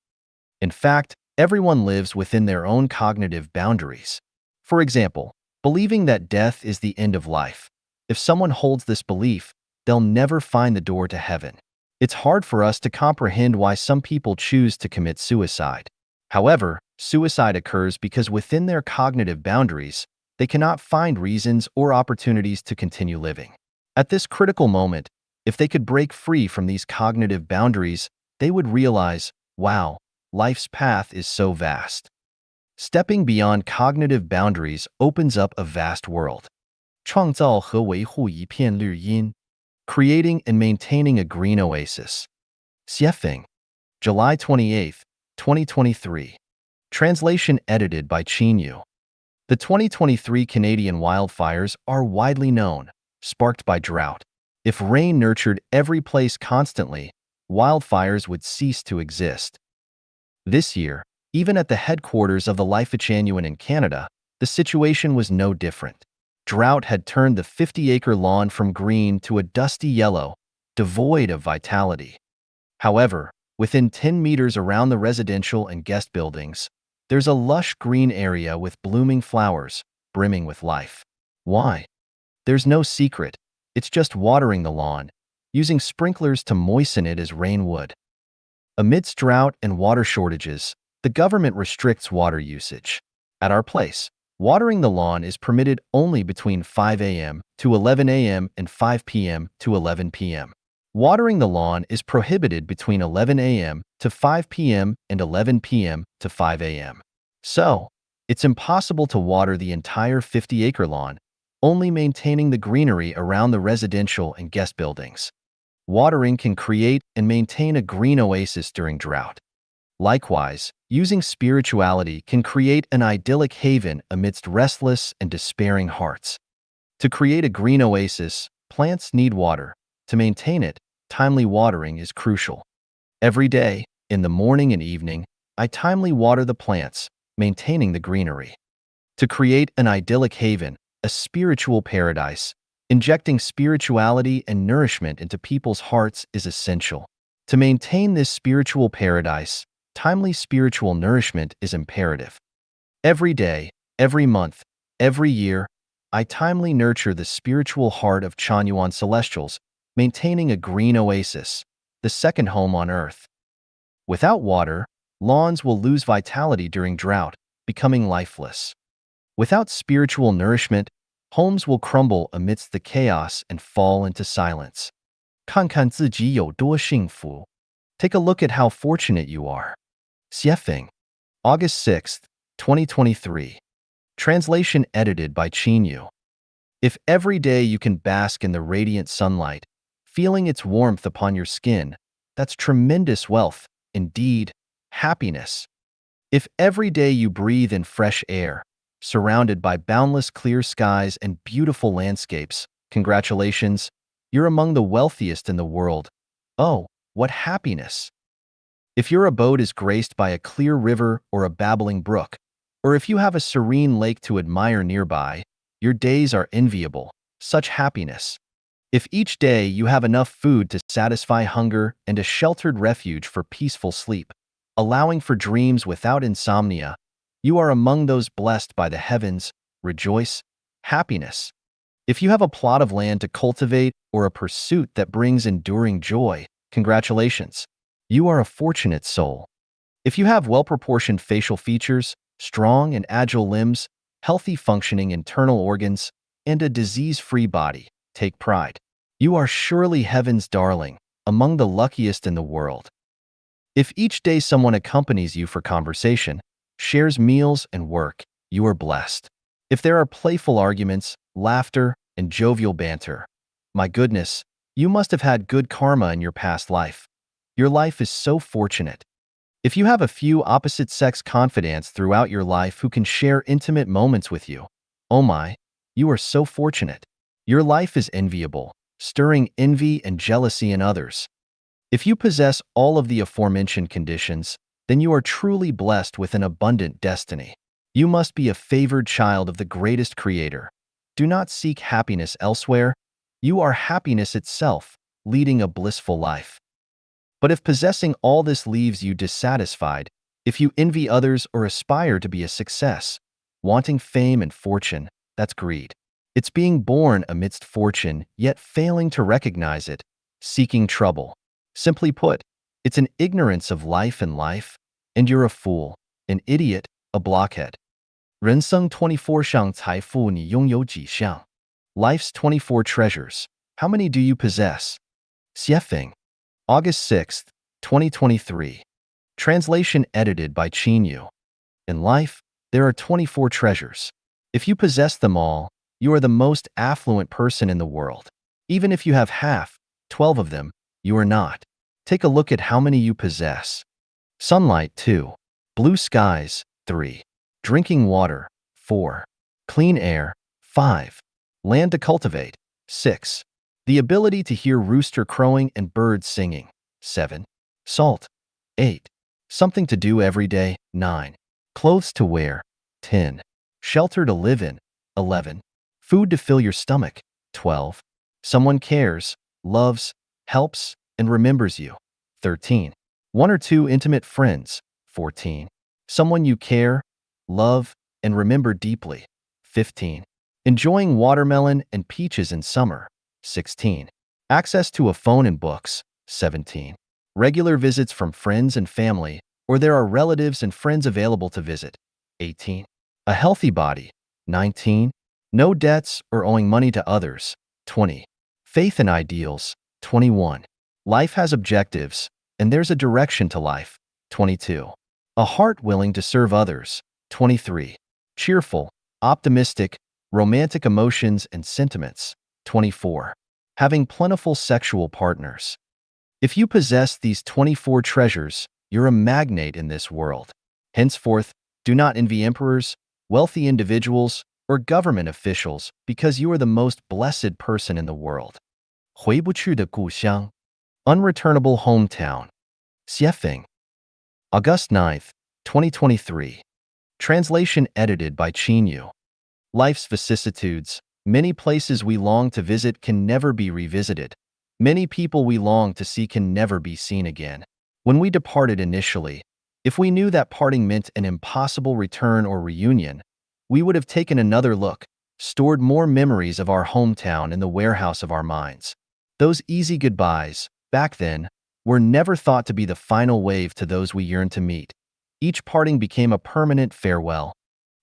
A: In fact, everyone lives within their own cognitive boundaries. For example, believing that death is the end of life. If someone holds this belief, they'll never find the door to heaven. It's hard for us to comprehend why some people choose to commit suicide. However, suicide occurs because within their cognitive boundaries, they cannot find reasons or opportunities to continue living. At this critical moment, if they could break free from these cognitive boundaries, they would realize, wow, life's path is so vast. Stepping beyond cognitive boundaries opens up a vast world.
B: 创造和维护一片绿荫。
A: Creating and maintaining a green oasis. Xiefeng, July 28, 2023. Translation edited by Yu. The 2023 Canadian wildfires are widely known, sparked by drought. If rain nurtured every place constantly, wildfires would cease to exist. This year, even at the headquarters of the Life-Echanuan in Canada, the situation was no different. Drought had turned the 50-acre lawn from green to a dusty yellow, devoid of vitality. However, within 10 meters around the residential and guest buildings, there's a lush green area with blooming flowers, brimming with life. Why? There's no secret. It's just watering the lawn, using sprinklers to moisten it as rain would. Amidst drought and water shortages, the government restricts water usage. At our place, watering the lawn is permitted only between 5 a.m. to 11 a.m. and 5 p.m. to 11 p.m. Watering the lawn is prohibited between 11 a.m. to 5 p.m. and 11 p.m. to 5 a.m. So, it's impossible to water the entire 50-acre lawn, only maintaining the greenery around the residential and guest buildings. Watering can create and maintain a green oasis during drought. Likewise, using spirituality can create an idyllic haven amidst restless and despairing hearts. To create a green oasis, plants need water. To maintain it, timely watering is crucial. Every day, in the morning and evening, I timely water the plants, maintaining the greenery. To create an idyllic haven, a spiritual paradise, injecting spirituality and nourishment into people's hearts is essential. To maintain this spiritual paradise, timely spiritual nourishment is imperative. Every day, every month, every year, I timely nurture the spiritual heart of Chanyuan Celestials, maintaining a green oasis, the second home on earth. Without water, lawns will lose vitality during drought, becoming lifeless. Without spiritual nourishment, homes will crumble amidst the chaos and fall into silence.
B: 看看自己有多幸福。
A: Take a look at how fortunate you are. Xiefeng, August 6, 2023. Translation edited by Yu. If every day you can bask in the radiant sunlight, feeling its warmth upon your skin, that's tremendous wealth, indeed, happiness. If every day you breathe in fresh air, surrounded by boundless clear skies and beautiful landscapes, congratulations, you're among the wealthiest in the world. Oh, what happiness! If your abode is graced by a clear river or a babbling brook, or if you have a serene lake to admire nearby, your days are enviable, such happiness. If each day you have enough food to satisfy hunger and a sheltered refuge for peaceful sleep, allowing for dreams without insomnia, you are among those blessed by the heavens. Rejoice, happiness. If you have a plot of land to cultivate or a pursuit that brings enduring joy, congratulations. You are a fortunate soul. If you have well-proportioned facial features, strong and agile limbs, healthy functioning internal organs, and a disease-free body, take pride. You are surely heaven's darling, among the luckiest in the world. If each day someone accompanies you for conversation, shares meals and work, you are blessed. If there are playful arguments, laughter, and jovial banter, my goodness, you must have had good karma in your past life. Your life is so fortunate. If you have a few opposite-sex confidants throughout your life who can share intimate moments with you, oh my, you are so fortunate. Your life is enviable, stirring envy and jealousy in others. If you possess all of the aforementioned conditions, then you are truly blessed with an abundant destiny. You must be a favored child of the greatest creator. Do not seek happiness elsewhere. You are happiness itself, leading a blissful life. But if possessing all this leaves you dissatisfied, if you envy others or aspire to be a success, wanting fame and fortune, that's greed. It's being born amidst fortune, yet failing to recognize it, seeking trouble. Simply put, it's an ignorance of life, and you're a fool, an idiot, a blockhead. 人生24项财富你拥有几项? Life's 24 treasures. How many do you possess? Xiefeng. August 6th, 2023. Translation edited by Yu. In life, there are 24 treasures. If you possess them all, you are the most affluent person in the world. Even if you have half, 12 of them, you are not. Take a look at how many you possess. Sunlight, 2. Blue skies, 3. Drinking water, 4. Clean air, 5. Land to cultivate, 6. The ability to hear rooster crowing and birds singing, 7. Salt, 8. Something to do every day, 9. Clothes to wear, 10. Shelter to live in, 11. Food to fill your stomach, 12. Someone cares, loves, helps, and remembers you, 13. One or two intimate friends, 14. Someone you care, love, and remember deeply, 15. Enjoying watermelon and peaches in summer, 16. Access to a phone and books, 17. Regular visits from friends and family, or there are relatives and friends available to visit, 18. A healthy body, 19. No debts or owing money to others, 20. Faith and ideals, 21. Life has objectives, and there's a direction to life, 22. A heart willing to serve others, 23. Cheerful, optimistic, romantic emotions and sentiments, 24. Having plentiful sexual partners. If you possess these 24 treasures, you're a magnate in this world. Henceforth, do not envy emperors, wealthy individuals, or government officials because you are the most blessed person in the world. 回不去的故乡. Unreturnable hometown. Xiefeng. August 9th, 2023. Translation edited by Yu. Life's vicissitudes. Many places we long to visit can never be revisited. Many people we long to see can never be seen again. When we departed initially, if we knew that parting meant an impossible return or reunion, we would have taken another look, stored more memories of our hometown in the warehouse of our minds. Those easy goodbyes, back then, were never thought to be the final wave to those we yearned to meet. Each parting became a permanent farewell.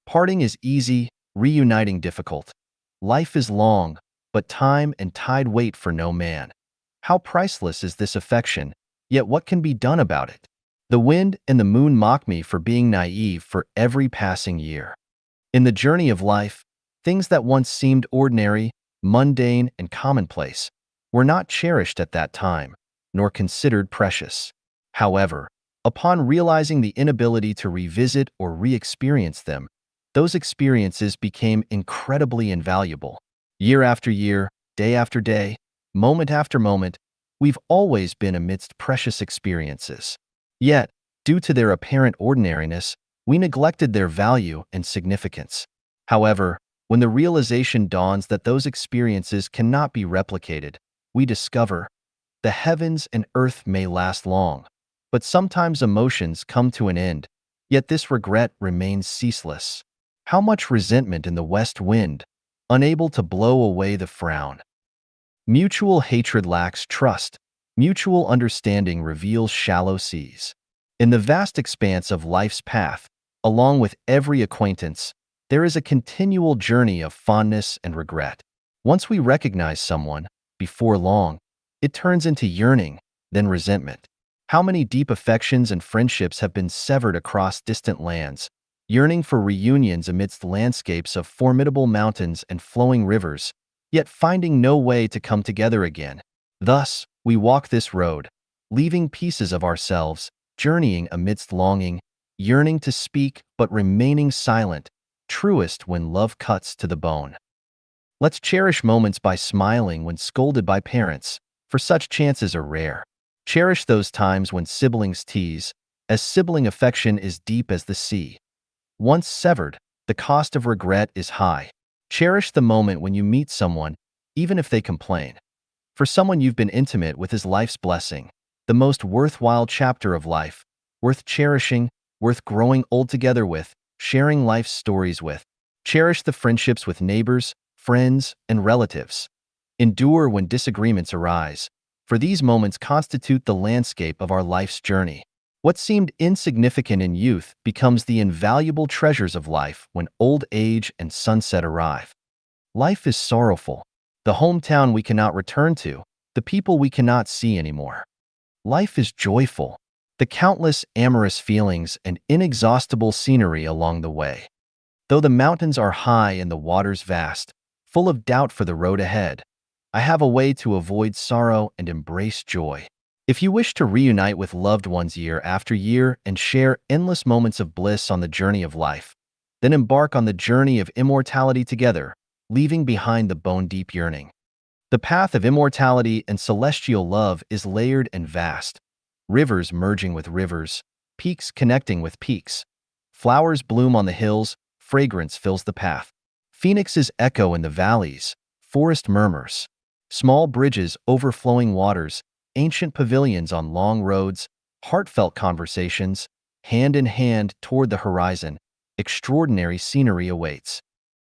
A: Parting is easy, reuniting difficult. Life is long, but time and tide wait for no man. How priceless is this affection, yet what can be done about it? The wind and the moon mock me for being naive for every passing year. In the journey of life, things that once seemed ordinary, mundane, and commonplace were not cherished at that time, nor considered precious. However, upon realizing the inability to revisit or re-experience them, those experiences became incredibly invaluable. Year after year, day after day, moment after moment, we've always been amidst precious experiences. Yet, due to their apparent ordinariness, we neglected their value and significance. However, when the realization dawns that those experiences cannot be replicated, we discover the heavens and earth may last long, but sometimes emotions come to an end, yet this regret remains ceaseless. How much resentment in the west wind, unable to blow away the frown. Mutual hatred lacks trust. Mutual understanding reveals shallow seas. In the vast expanse of life's path, along with every acquaintance, there is a continual journey of fondness and regret. Once we recognize someone, before long, it turns into yearning, then resentment. How many deep affections and friendships have been severed across distant lands, yearning for reunions amidst landscapes of formidable mountains and flowing rivers, yet finding no way to come together again. Thus, we walk this road, leaving pieces of ourselves, journeying amidst longing, yearning to speak but remaining silent, truest when love cuts to the bone. Let's cherish moments by smiling when scolded by parents, for such chances are rare. Cherish those times when siblings tease, as sibling affection is deep as the sea. Once severed, the cost of regret is high. Cherish the moment when you meet someone, even if they complain. For someone you've been intimate with is life's blessing, the most worthwhile chapter of life, worth cherishing, worth growing old together with, sharing life's stories with. Cherish the friendships with neighbors, friends, and relatives. Endure when disagreements arise, for these moments constitute the landscape of our life's journey. What seemed insignificant in youth becomes the invaluable treasures of life when old age and sunset arrive. Life is sorrowful, the hometown we cannot return to, the people we cannot see anymore. Life is joyful, the countless amorous feelings and inexhaustible scenery along the way. Though the mountains are high and the waters vast, full of doubt for the road ahead, I have a way to avoid sorrow and embrace joy. If you wish to reunite with loved ones year after year and share endless moments of bliss on the journey of life, then embark on the journey of immortality together, leaving behind the bone-deep yearning. The path of immortality and celestial love is layered and vast, rivers merging with rivers, peaks connecting with peaks. Flowers bloom on the hills, fragrance fills the path. Phoenixes echo in the valleys, forest murmurs. Small bridges overflowing waters, ancient pavilions on long roads, heartfelt conversations, hand in hand toward the horizon, extraordinary scenery awaits.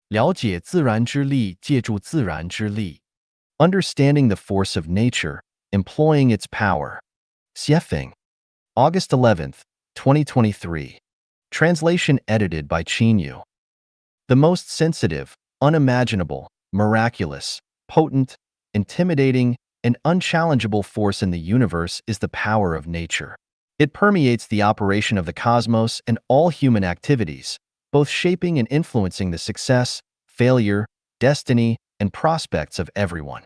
B: 了解自然之力，借助自然之力。
A: Understanding the force of nature, employing its power. Xiefeng, August 11th, 2023. Translation edited by Qinyu. The most sensitive, unimaginable, miraculous, potent, intimidating, and unchallengeable force in the universe is the power of nature. It permeates the operation of the cosmos and all human activities, both shaping and influencing the success, failure, destiny, and prospects of everyone.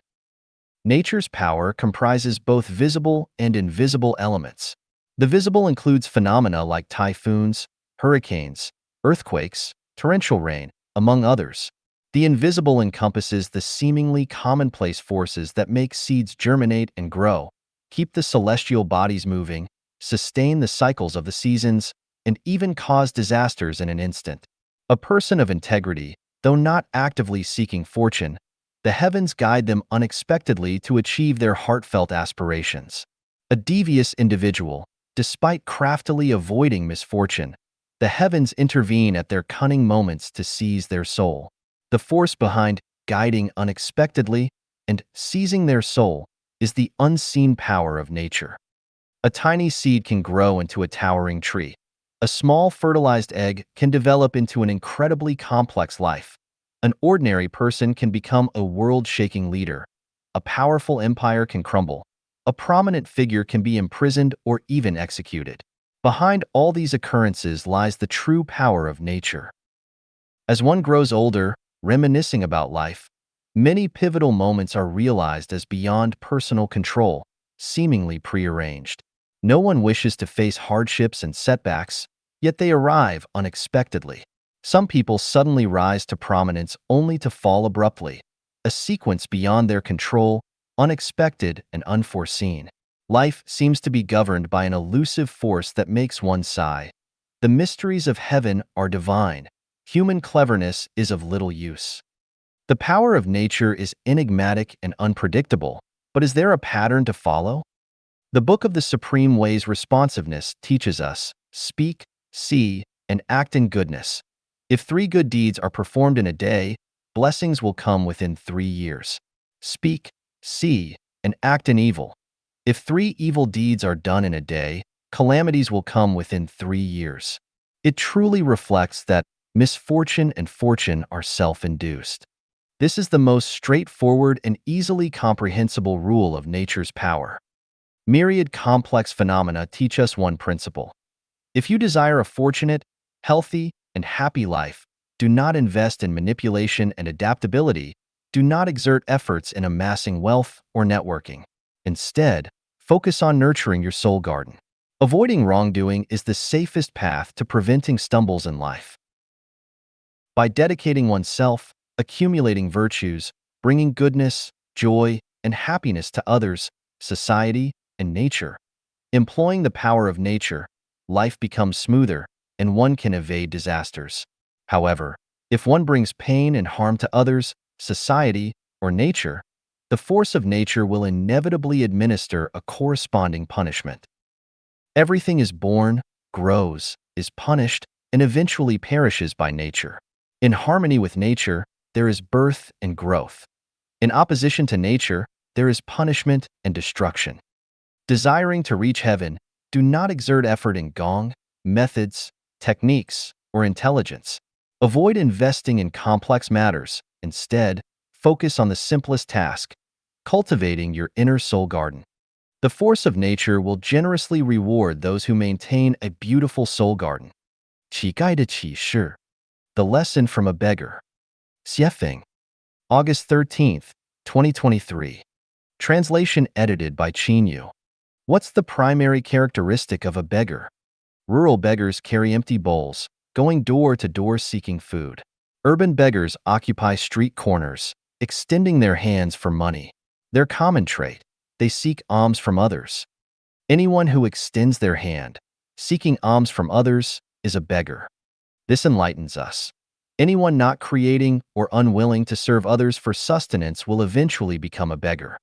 A: Nature's power comprises both visible and invisible elements. The visible includes phenomena like typhoons, hurricanes, earthquakes, torrential rain, among others. The invisible encompasses the seemingly commonplace forces that make seeds germinate and grow, keep the celestial bodies moving, sustain the cycles of the seasons, and even cause disasters in an instant. A person of integrity, though not actively seeking fortune, the heavens guide them unexpectedly to achieve their heartfelt aspirations. A devious individual, despite craftily avoiding misfortune, the heavens intervene at their cunning moments to seize their soul. The force behind guiding unexpectedly and seizing their soul is the unseen power of nature. A tiny seed can grow into a towering tree. A small fertilized egg can develop into an incredibly complex life. An ordinary person can become a world-shaking leader. A powerful empire can crumble. A prominent figure can be imprisoned or even executed. Behind all these occurrences lies the true power of nature. As one grows older, reminiscing about life, many pivotal moments are realized as beyond personal control, seemingly prearranged. No one wishes to face hardships and setbacks, yet they arrive unexpectedly. Some people suddenly rise to prominence only to fall abruptly, a sequence beyond their control, unexpected and unforeseen. Life seems to be governed by an elusive force that makes one sigh. The mysteries of heaven are divine. Human cleverness is of little use. The power of nature is enigmatic and unpredictable, but is there a pattern to follow? The Book of the Supreme Way's responsiveness teaches us, speak, see, and act in goodness. If 3 good deeds are performed in a day, blessings will come within 3 years. Speak, see, and act in evil. If 3 evil deeds are done in a day, calamities will come within 3 years. It truly reflects that misfortune and fortune are self-induced. This is the most straightforward and easily comprehensible rule of nature's power. Myriad complex phenomena teach us one principle. If you desire a fortunate, healthy, and happy life, do not invest in manipulation and adaptability, do not exert efforts in amassing wealth or networking. Instead, focus on nurturing your soul garden. Avoiding wrongdoing is the safest path to preventing stumbles in life. By dedicating oneself, accumulating virtues, bringing goodness, joy, and happiness to others, society, and nature. Employing the power of nature, life becomes smoother, and one can evade disasters. However, if one brings pain and harm to others, society, or nature, the force of nature will inevitably administer a corresponding punishment. Everything is born, grows, is punished, and eventually perishes by nature. In harmony with nature, there is birth and growth. In opposition to nature, there is punishment and destruction. Desiring to reach heaven, do not exert effort in gong, methods, techniques, or intelligence. Avoid investing in complex matters. Instead, focus on the simplest task, cultivating your inner soul garden. The force of nature will generously reward those who maintain a beautiful soul garden. 乞丐的启示, the lesson from a beggar. Xiefeng, August 13th, 2023. Translation edited by Yu. What's the primary characteristic of a beggar? Rural beggars carry empty bowls, going door to door seeking food. Urban beggars occupy street corners, extending their hands for money. Their common trait: they seek alms from others. Anyone who extends their hand, seeking alms from others, is a beggar. This enlightens us. Anyone not creating or unwilling to serve others for sustenance will eventually become a beggar.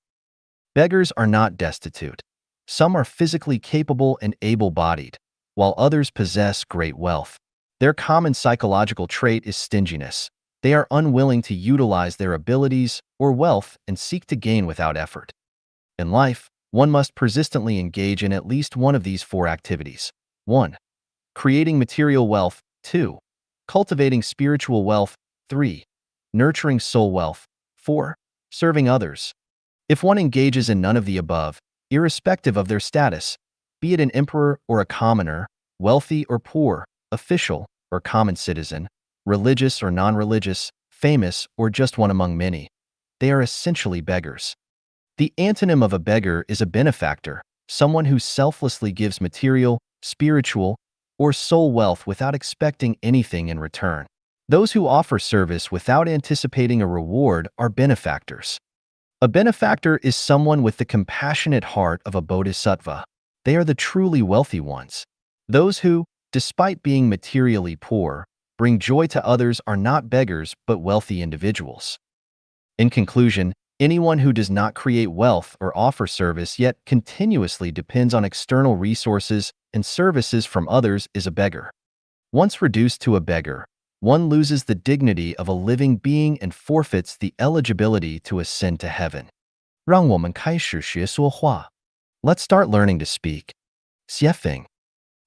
A: Beggars are not destitute. Some are physically capable and able-bodied, while others possess great wealth. Their common psychological trait is stinginess. They are unwilling to utilize their abilities or wealth and seek to gain without effort. In life, one must persistently engage in at least one of these four activities. 1. Creating material wealth. 2. Cultivating spiritual wealth. 3. Nurturing soul wealth. 4. Serving others. If one engages in none of the above, irrespective of their status, be it an emperor or a commoner, wealthy or poor, official or common citizen, religious or non-religious, famous or just one among many, they are essentially beggars. The antonym of a beggar is a benefactor, someone who selflessly gives material, spiritual, or soul wealth without expecting anything in return. Those who offer service without anticipating a reward are benefactors. A benefactor is someone with the compassionate heart of a bodhisattva. They are the truly wealthy ones. Those who, despite being materially poor, bring joy to others are not beggars but wealthy individuals. In conclusion, anyone who does not create wealth or offer service yet continuously depends on external resources and services from others is a beggar. Once reduced to a beggar, one loses the dignity of a living being and forfeits the eligibility to ascend to heaven. 让我们开始学说话. Let's start learning to speak. Xiefeng,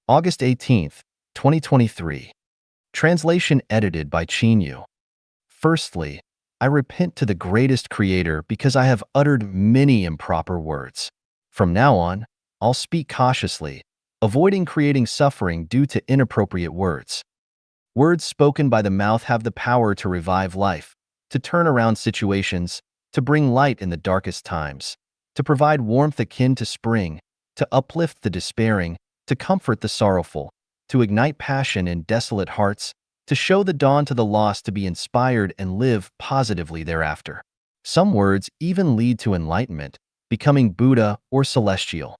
A: August 18th, 2023. Translation edited by Yu. Firstly, I repent to the greatest Creator because I have uttered many improper words. From now on, I'll speak cautiously, avoiding creating suffering due to inappropriate words. Words spoken by the mouth have the power to revive life, to turn around situations, to bring light in the darkest times, to provide warmth akin to spring, to uplift the despairing, to comfort the sorrowful, to ignite passion in desolate hearts, to show the dawn to the lost to be inspired and live positively thereafter. Some words even lead to enlightenment, becoming Buddha or celestial.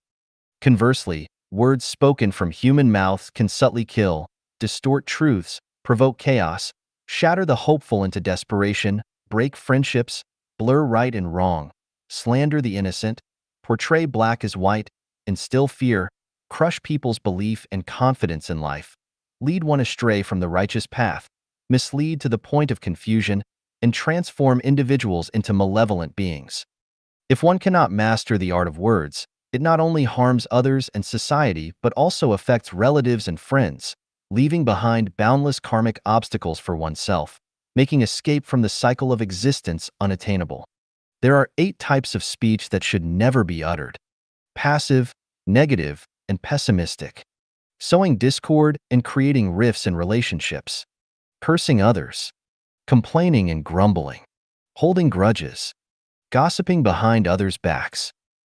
A: Conversely, words spoken from human mouths can subtly kill, distort truths, provoke chaos, shatter the hopeful into desperation, break friendships, blur right and wrong, slander the innocent, portray black as white, instill fear, crush people's belief and confidence in life, lead one astray from the righteous path, mislead to the point of confusion, and transform individuals into malevolent beings. If one cannot master the art of words, it not only harms others and society but also affects relatives and friends, leaving behind boundless karmic obstacles for oneself, making escape from the cycle of existence unattainable. There are 8 types of speech that should never be uttered: passive, negative, and pessimistic; sowing discord and creating rifts in relationships; cursing others; complaining and grumbling; holding grudges; gossiping behind others' backs;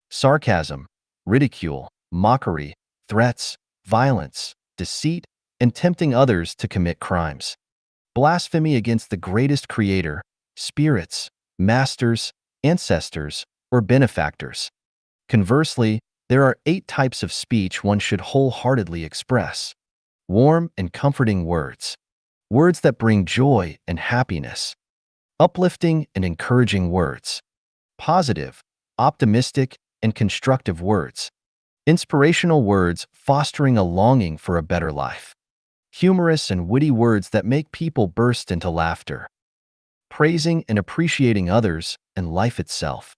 A: sarcasm, ridicule, mockery, threats, violence, deceit, and tempting others to commit crimes; blasphemy against the greatest Creator, spirits, masters, ancestors, or benefactors. Conversely, There are 8 types of speech one should wholeheartedly express. Warm and comforting words. Words that bring joy and happiness. Uplifting and encouraging words. Positive, optimistic, and constructive words. Inspirational words fostering a longing for a better life. Humorous and witty words that make people burst into laughter. Praising and appreciating others and life itself.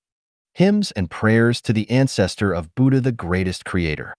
A: Hymns and prayers to the ancestor of Buddha, the greatest creator.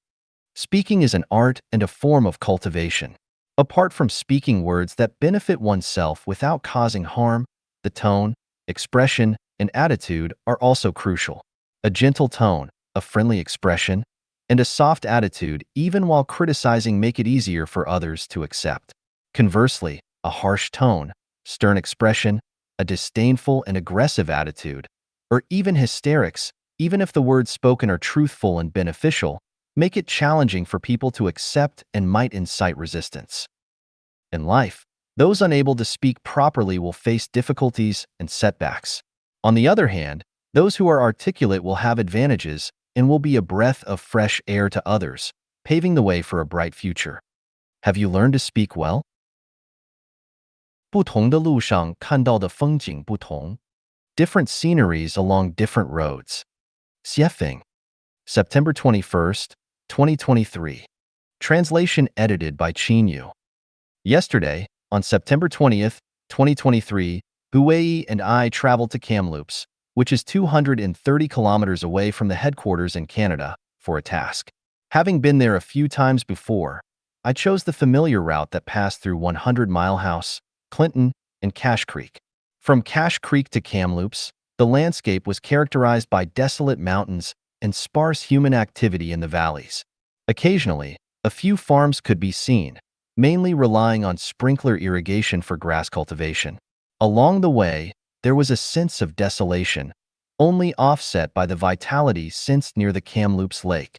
A: Speaking is an art and a form of cultivation. Apart from speaking words that benefit oneself without causing harm, the tone, expression, and attitude are also crucial. A gentle tone, a friendly expression, and a soft attitude, even while criticizing, make it easier for others to accept. Conversely, a harsh tone, stern expression, a disdainful and aggressive attitude, or even hysterics, even if the words spoken are truthful and beneficial, make it challenging for people to accept and might incite resistance. In life, those unable to speak properly will face difficulties and setbacks. On the other hand, those who are articulate will have advantages and will be a breath of fresh air to others, paving the way for a bright future. Have you learned to speak well? 不同的路上看到的风景不同。Different sceneries along different roads. Xiefeng. September 21st, 2023. Translation edited by Yu. Yesterday, on September 20th, 2023, Huei and I traveled to Kamloops, which is 230 kilometers away from the headquarters in Canada, for a task. Having been there a few times before, I chose the familiar route that passed through 100 Mile House, Clinton, and Cache Creek. From Cache Creek to Kamloops, the landscape was characterized by desolate mountains and sparse human activity in the valleys. Occasionally, a few farms could be seen, mainly relying on sprinkler irrigation for grass cultivation. Along the way, there was a sense of desolation, only offset by the vitality sensed near the Kamloops Lake.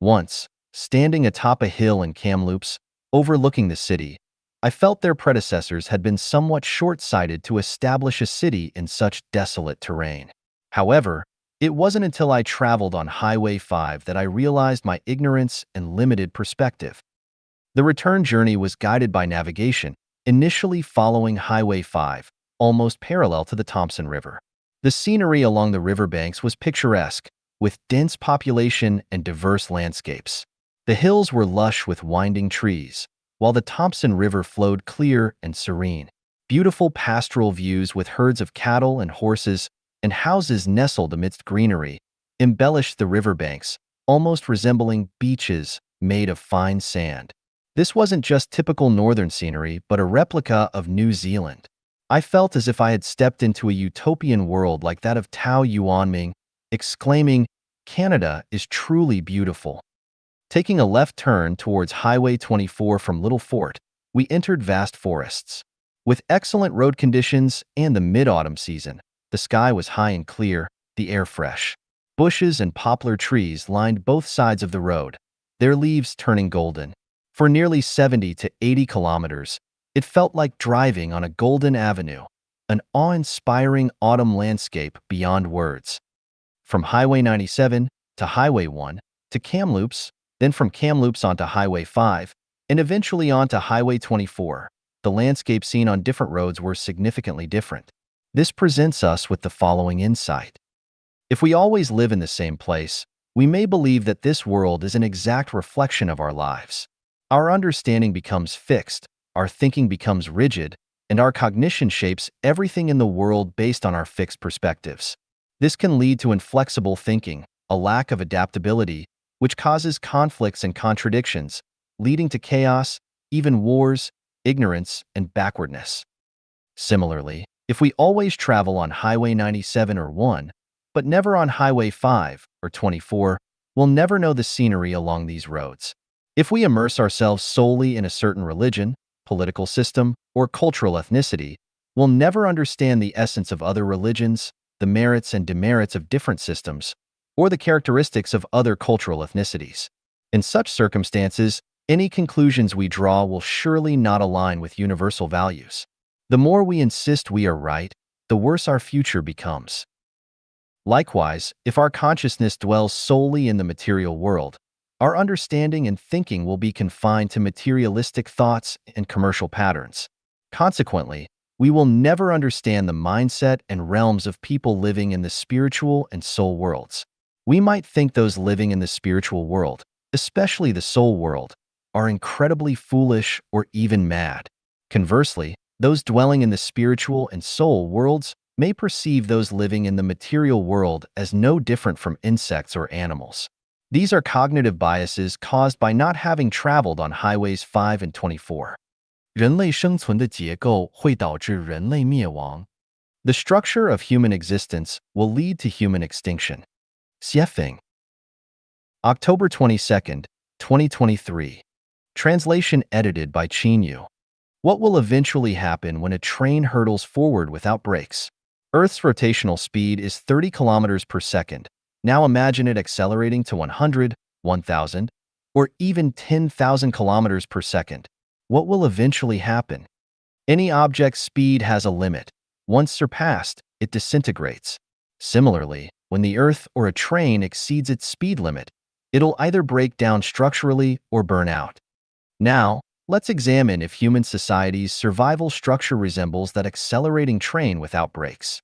A: Once, standing atop a hill in Kamloops, overlooking the city, I felt their predecessors had been somewhat short-sighted to establish a city in such desolate terrain. However, it wasn't until I traveled on Highway 5 that I realized my ignorance and limited perspective. The return journey was guided by navigation, initially following Highway 5, almost parallel to the Thompson River. The scenery along the riverbanks was picturesque, with dense population and diverse landscapes. The hills were lush with winding trees, while the Thompson River flowed clear and serene. Beautiful pastoral views with herds of cattle and horses and houses nestled amidst greenery embellished the riverbanks, almost resembling beaches made of fine sand. This wasn't just typical northern scenery, but a replica of New Zealand. I felt as if I had stepped into a utopian world like that of Tao Yuanming, exclaiming, "Canada is truly beautiful." Taking a left turn towards Highway 24 from Little Fort, we entered vast forests. With excellent road conditions and the mid-autumn season, the sky was high and clear, the air fresh. Bushes and poplar trees lined both sides of the road, their leaves turning golden. For nearly 70 to 80 kilometers, it felt like driving on a golden avenue, an awe-inspiring autumn landscape beyond words. From Highway 97 to Highway 1 to Kamloops, then from Kamloops onto Highway 5, and eventually onto Highway 24, the landscape seen on different roads were significantly different. This presents us with the following insight. If we always live in the same place, we may believe that this world is an exact reflection of our lives. Our understanding becomes fixed, our thinking becomes rigid, and our cognition shapes everything in the world based on our fixed perspectives. This can lead to inflexible thinking, a lack of adaptability, which causes conflicts and contradictions, leading to chaos, even wars, ignorance, and backwardness. Similarly, if we always travel on Highway 97 or 1, but never on Highway 5 or 24, we'll never know the scenery along these roads. If we immerse ourselves solely in a certain religion, political system, or cultural ethnicity, we'll never understand the essence of other religions, the merits and demerits of different systems, or the characteristics of other cultural ethnicities. In such circumstances, any conclusions we draw will surely not align with universal values. The more we insist we are right, the worse our future becomes. Likewise, if our consciousness dwells solely in the material world, our understanding and thinking will be confined to materialistic thoughts and commercial patterns. Consequently, we will never understand the mindset and realms of people living in the spiritual and soul worlds. We might think those living in the spiritual world, especially the soul world, are incredibly foolish or even mad. Conversely, those dwelling in the spiritual and soul worlds may perceive those living in the material world as no different from insects or animals. These are cognitive biases caused by not having traveled on highways 5 and 24.
B: 人类生存的结构会导致人类灭亡。
A: The structure of human existence will lead to human extinction. Xiefeng. October 22nd, 2023. Translation edited by Qin Yu. What will eventually happen when a train hurtles forward without brakes? Earth's rotational speed is 30 kilometers per second. Now imagine it accelerating to 100, 1,000, or even 10,000 kilometers per second. What will eventually happen? Any object's speed has a limit. Once surpassed, it disintegrates. Similarly, when the Earth or a train exceeds its speed limit, it'll either break down structurally or burn out. Now, let's examine if human society's survival structure resembles that accelerating train without brakes.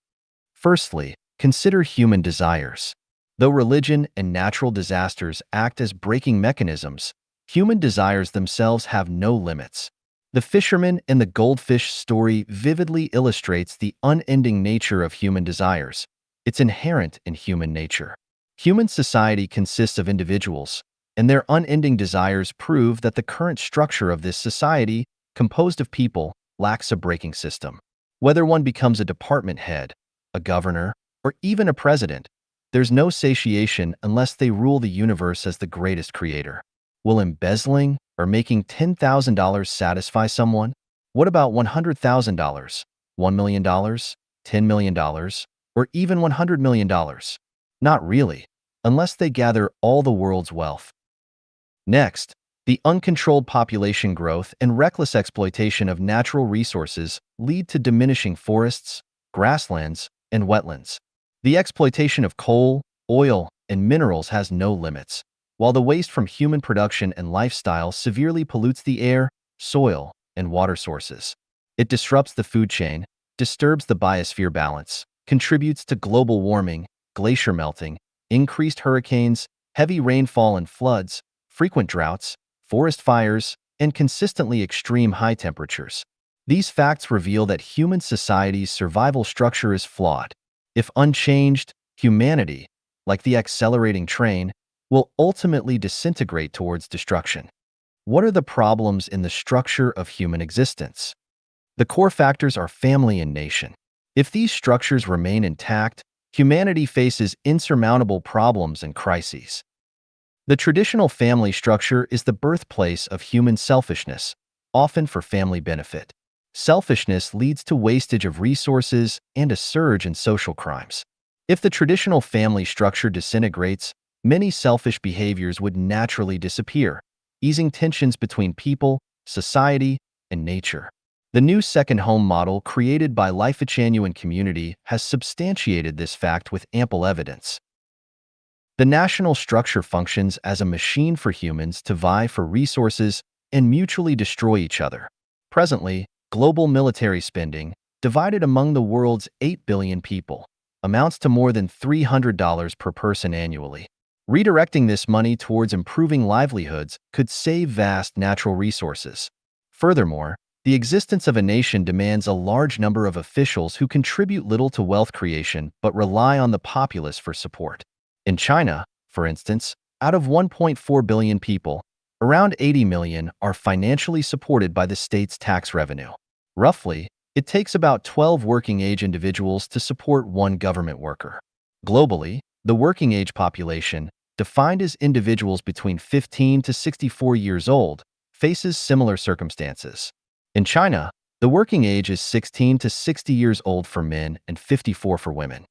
A: Firstly, consider human desires. Though religion and natural disasters act as braking mechanisms, human desires themselves have no limits. The fisherman and the goldfish story vividly illustrates the unending nature of human desires. It's inherent in human nature. Human society consists of individuals, and their unending desires prove that the current structure of this society, composed of people, lacks a braking system. Whether one becomes a department head, a governor, or even a president, there's no satiation unless they rule the universe as the greatest creator. Will embezzling or making $10,000 satisfy someone? What about $100,000, $1 million, $10 million, or even $100 million? Not really, unless they gather all the world's wealth. Next, the uncontrolled population growth and reckless exploitation of natural resources lead to diminishing forests, grasslands, and wetlands. The exploitation of coal, oil, and minerals has no limits, while the waste from human production and lifestyle severely pollutes the air, soil, and water sources. It disrupts the food chain, disturbs the biosphere balance, contributes to global warming, glacier melting, increased hurricanes, heavy rainfall and floods, frequent droughts, forest fires, and consistently extreme high temperatures. These facts reveal that human society's survival structure is flawed. If unchanged, humanity, like the accelerating train, will ultimately disintegrate towards destruction. What are the problems in the structure of human existence? The core factors are family and nation. If these structures remain intact, humanity faces insurmountable problems and crises. The traditional family structure is the birthplace of human selfishness, often for family benefit. Selfishness leads to wastage of resources and a surge in social crimes. If the traditional family structure disintegrates, many selfish behaviors would naturally disappear, easing tensions between people, society, and nature. The new second home model created by Life-Genuine Community has substantiated this fact with ample evidence. The national structure functions as a machine for humans to vie for resources and mutually destroy each other. Presently, global military spending, divided among the world's 8 billion people, amounts to more than $300 per person annually. Redirecting this money towards improving livelihoods could save vast natural resources. Furthermore, the existence of a nation demands a large number of officials who contribute little to wealth creation but rely on the populace for support. In China, for instance, out of 1.4 billion people, around 80 million are financially supported by the state's tax revenue. Roughly, it takes about 12 working-age individuals to support one government worker. Globally, the working-age population, defined as individuals between 15 to 64 years old, faces similar circumstances. In China, the working age is 16 to 60 years old for men and 54 for women.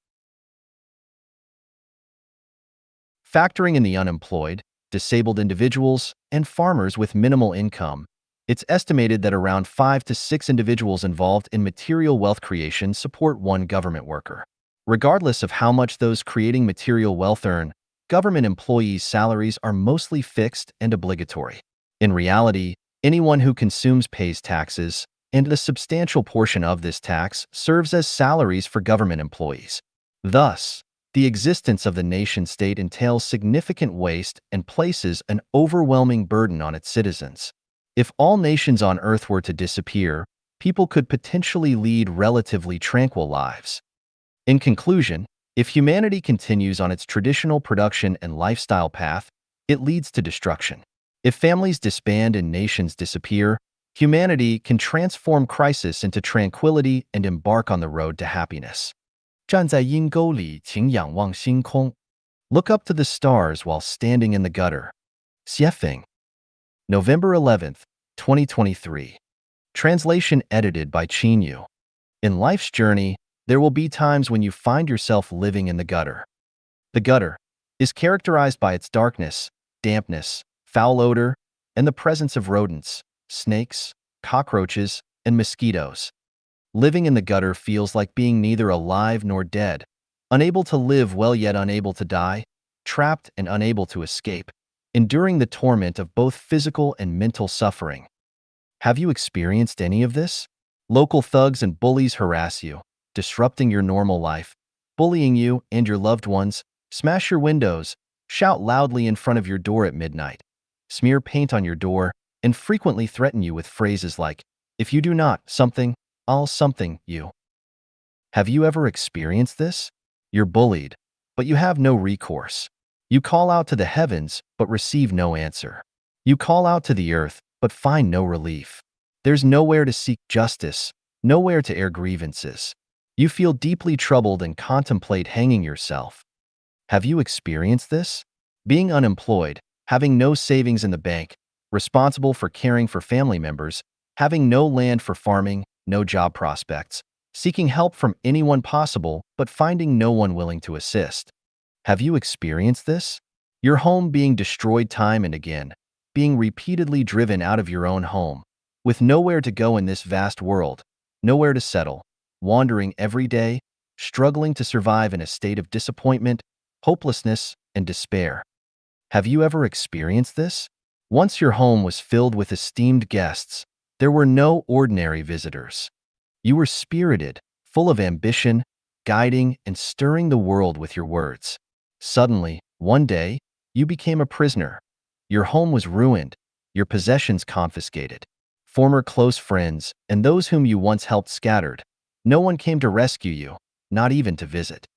A: Factoring in the unemployed, disabled individuals, and farmers with minimal income, it's estimated that around 5 to 6 individuals involved in material wealth creation support one government worker. Regardless of how much those creating material wealth earn, government employees' salaries are mostly fixed and obligatory. In reality, anyone who consumes pays taxes, and a substantial portion of this tax serves as salaries for government employees. Thus, the existence of the nation-state entails significant waste and places an overwhelming burden on its citizens. If all nations on Earth were to disappear, people could potentially lead relatively tranquil lives. In conclusion, if humanity continues on its traditional production and lifestyle path, it leads to destruction. If families disband and nations disappear, humanity can transform crisis into tranquility and embark on the road to happiness.
B: 站在阴沟里，请仰望星空。
A: Look up to the stars while standing in the gutter. Xiefeng. November 11th, 2023. Translation edited by Yu. In life's journey, there will be times when you find yourself living in the gutter. The gutter is characterized by its darkness, dampness, foul odor, and the presence of rodents, snakes, cockroaches, and mosquitoes. Living in the gutter feels like being neither alive nor dead, unable to live well yet unable to die, trapped and unable to escape, enduring the torment of both physical and mental suffering. Have you experienced any of this? Local thugs and bullies harass you, disrupting your normal life, bullying you and your loved ones, smash your windows, shout loudly in front of your door at midnight, smear paint on your door, and frequently threaten you with phrases like, "If you do not something, I'll something you." Have you ever experienced this? You're bullied, but you have no recourse. You call out to the heavens, but receive no answer. You call out to the earth, but find no relief. There's nowhere to seek justice, nowhere to air grievances. You feel deeply troubled and contemplate hanging yourself. Have you experienced this? Being unemployed, having no savings in the bank, responsible for caring for family members, having no land for farming, no job prospects, seeking help from anyone possible but finding no one willing to assist. Have you experienced this? Your home being destroyed time and again, being repeatedly driven out of your own home, with nowhere to go in this vast world, nowhere to settle, wandering every day, struggling to survive in a state of disappointment, hopelessness, and despair. Have you ever experienced this? Once your home was filled with esteemed guests, there were no ordinary visitors. You were spirited, full of ambition, guiding and stirring the world with your words. Suddenly, one day, you became a prisoner. Your home was ruined, your possessions confiscated. Former close friends and those whom you once helped scattered. No one came to rescue you, not even to visit.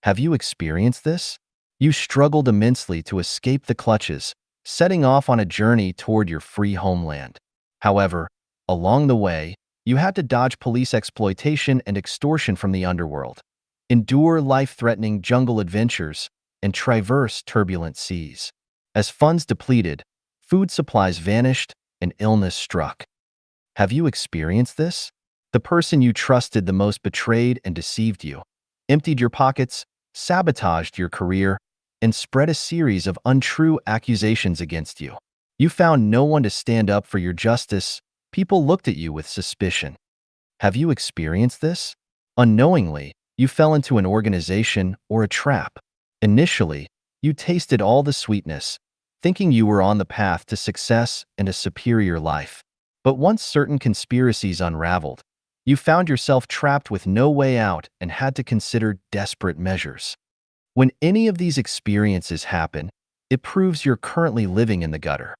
A: Have you experienced this? You struggled immensely to escape the clutches, setting off on a journey toward your free homeland. However, along the way, you had to dodge police exploitation and extortion from the underworld, endure life-threatening jungle adventures, and traverse turbulent seas. As funds depleted, food supplies vanished, and illness struck. Have you experienced this? The person you trusted the most betrayed and deceived you, emptied your pockets, sabotaged your career, and spread a series of untrue accusations against you. You found no one to stand up for your justice. People looked at you with suspicion. Have you experienced this? Unknowingly, you fell into an organization or a trap. Initially, you tasted all the sweetness, thinking you were on the path to success and a superior life. But once certain conspiracies unraveled, you found yourself trapped with no way out and had to consider desperate measures. When any of these experiences happen, it proves you're currently living in the gutter.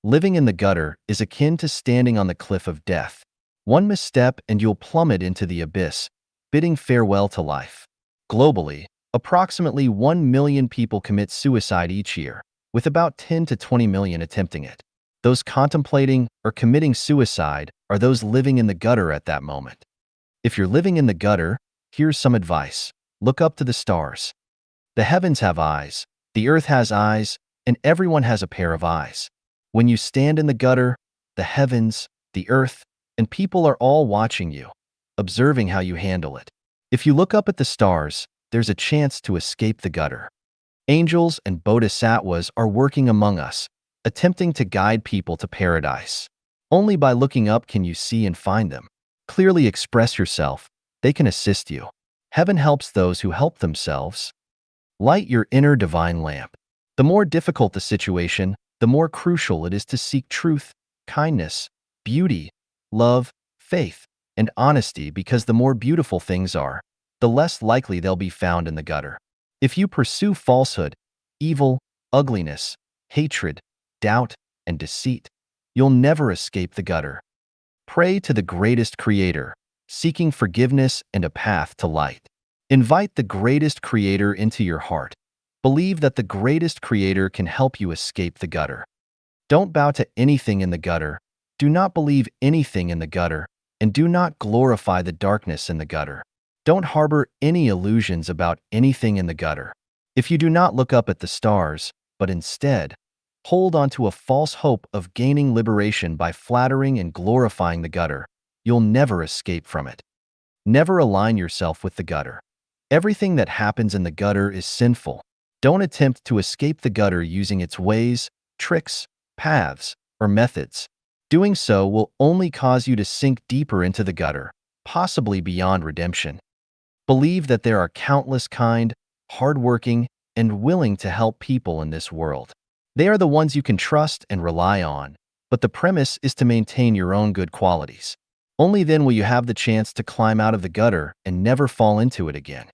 A: Living in the gutter is akin to standing on the cliff of death. One misstep and you'll plummet into the abyss, bidding farewell to life. Globally, approximately 1 million people commit suicide each year, with about 10 to 20 million attempting it. Those contemplating or committing suicide are those living in the gutter at that moment. If you're living in the gutter, here's some advice. Look up to the stars. The heavens have eyes, the earth has eyes, and everyone has a pair of eyes. When you stand in the gutter, the heavens, the earth, and people are all watching you, observing how you handle it. If you look up at the stars, there's a chance to escape the gutter. Angels and bodhisattvas are working among us, attempting to guide people to paradise. Only by looking up can you see and find them. Clearly express yourself. They can assist you. Heaven helps those who help themselves. Light your inner divine lamp. The more difficult the situation, the more crucial it is to seek truth, kindness, beauty, love, faith, and honesty, because the more beautiful things are, the less likely they'll be found in the gutter. If you pursue falsehood, evil, ugliness, hatred, doubt, and deceit, you'll never escape the gutter. Pray to the greatest creator, seeking forgiveness and a path to light. Invite the greatest creator into your heart. Believe that the greatest creator can help you escape the gutter. Don't bow to anything in the gutter. Do not believe anything in the gutter, and do not glorify the darkness in the gutter. Don't harbor any illusions about anything in the gutter. If you do not look up at the stars, but instead hold on to a false hope of gaining liberation by flattering and glorifying the gutter, you'll never escape from it. Never align yourself with the gutter. Everything that happens in the gutter is sinful. Don't attempt to escape the gutter using its ways, tricks, paths, or methods. Doing so will only cause you to sink deeper into the gutter, possibly beyond redemption. Believe that there are countless kind, hardworking, and willing to help people in this world. They are the ones you can trust and rely on, but the premise is to maintain your own good qualities. Only then will you have the chance to climb out of the gutter and never fall into it again.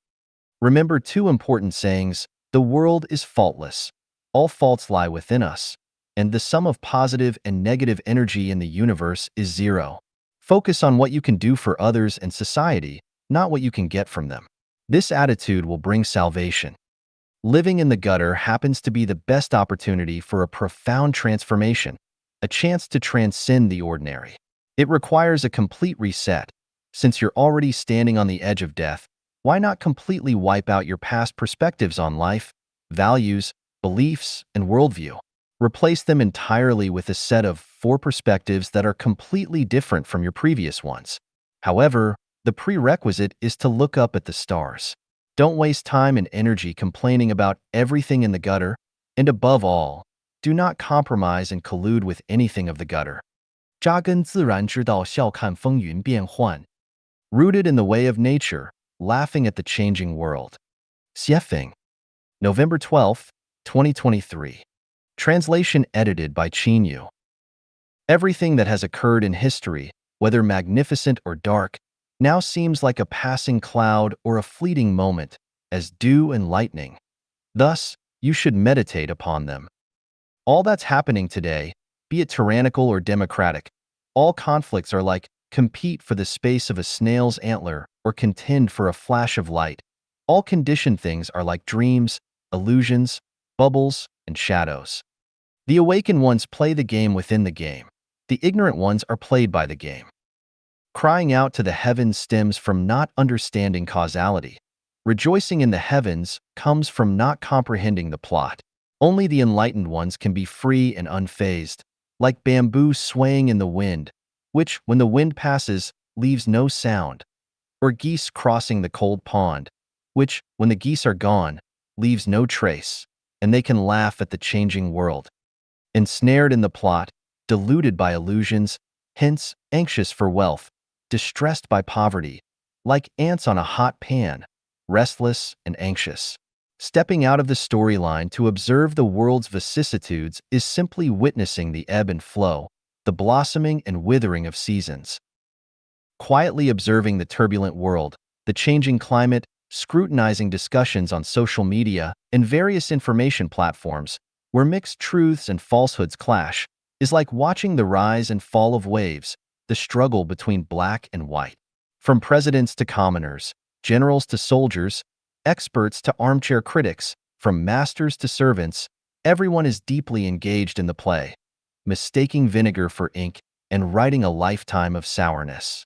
A: Remember two important sayings: the world is faultless. All faults lie within us, and the sum of positive and negative energy in the universe is zero. Focus on what you can do for others and society, not what you can get from them. This attitude will bring salvation. Living in the gutter happens to be the best opportunity for a profound transformation, a chance to transcend the ordinary. It requires a complete reset. Since you're already standing on the edge of death, why not completely wipe out your past perspectives on life, values, beliefs, and worldview? Replace them entirely with a set of 4 perspectives that are completely different from your previous ones. However, the prerequisite is to look up at the stars. Don't waste time and energy complaining about everything in the gutter, and above all, do not compromise and collude with anything of the gutter.
B: 扎根自然之道，笑看风云变幻。
A: Rooted in the way of nature, laughing at the changing world. Xiefeng. November 12th, 2023. Translation edited by Qin. Everything that has occurred in history, whether magnificent or dark, now seems like a passing cloud or a fleeting moment, as dew and lightning. Thus, you should meditate upon them. All that's happening today, be it tyrannical or democratic, all conflicts are like compete for the space of a snail's antler or contend for a flash of light. All conditioned things are like dreams, illusions, bubbles, and shadows. The awakened ones play the game within the game. The ignorant ones are played by the game. Crying out to the heavens stems from not understanding causality. Rejoicing in the heavens comes from not comprehending the plot. Only the enlightened ones can be free and unfazed, like bamboo swaying in the wind, which, when the wind passes, leaves no sound, or geese crossing the cold pond, which, when the geese are gone, leaves no trace, and they can laugh at the changing world. Ensnared in the plot, deluded by illusions, hence anxious for wealth, distressed by poverty, like ants on a hot pan, restless and anxious. Stepping out of the storyline to observe the world's vicissitudes is simply witnessing the ebb and flow, the blossoming and withering of seasons. Quietly observing the turbulent world, the changing climate, scrutinizing discussions on social media and various information platforms where mixed truths and falsehoods clash, is like watching the rise and fall of waves, the struggle between black and white. From presidents to commoners, generals to soldiers, experts to armchair critics, from masters to servants, everyone is deeply engaged in the play, mistaking vinegar for ink and writing a lifetime of sourness.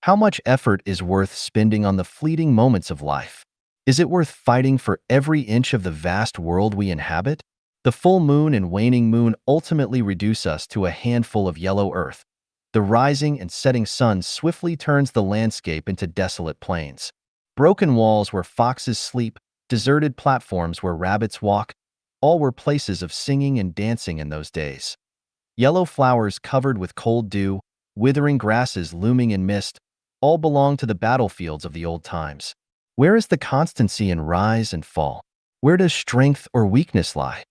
A: How much effort is worth spending on the fleeting moments of life? Is it worth fighting for every inch of the vast world we inhabit? The full moon and waning moon ultimately reduce us to a handful of yellow earth. The rising and setting sun swiftly turns the landscape into desolate plains. Broken walls where foxes sleep, deserted platforms where rabbits walk, all were places of singing and dancing in those days. Yellow flowers covered with cold dew, withering grasses looming in mist, all belong to the battlefields of the old times. Where is the constancy in rise and fall? Where does strength or weakness lie?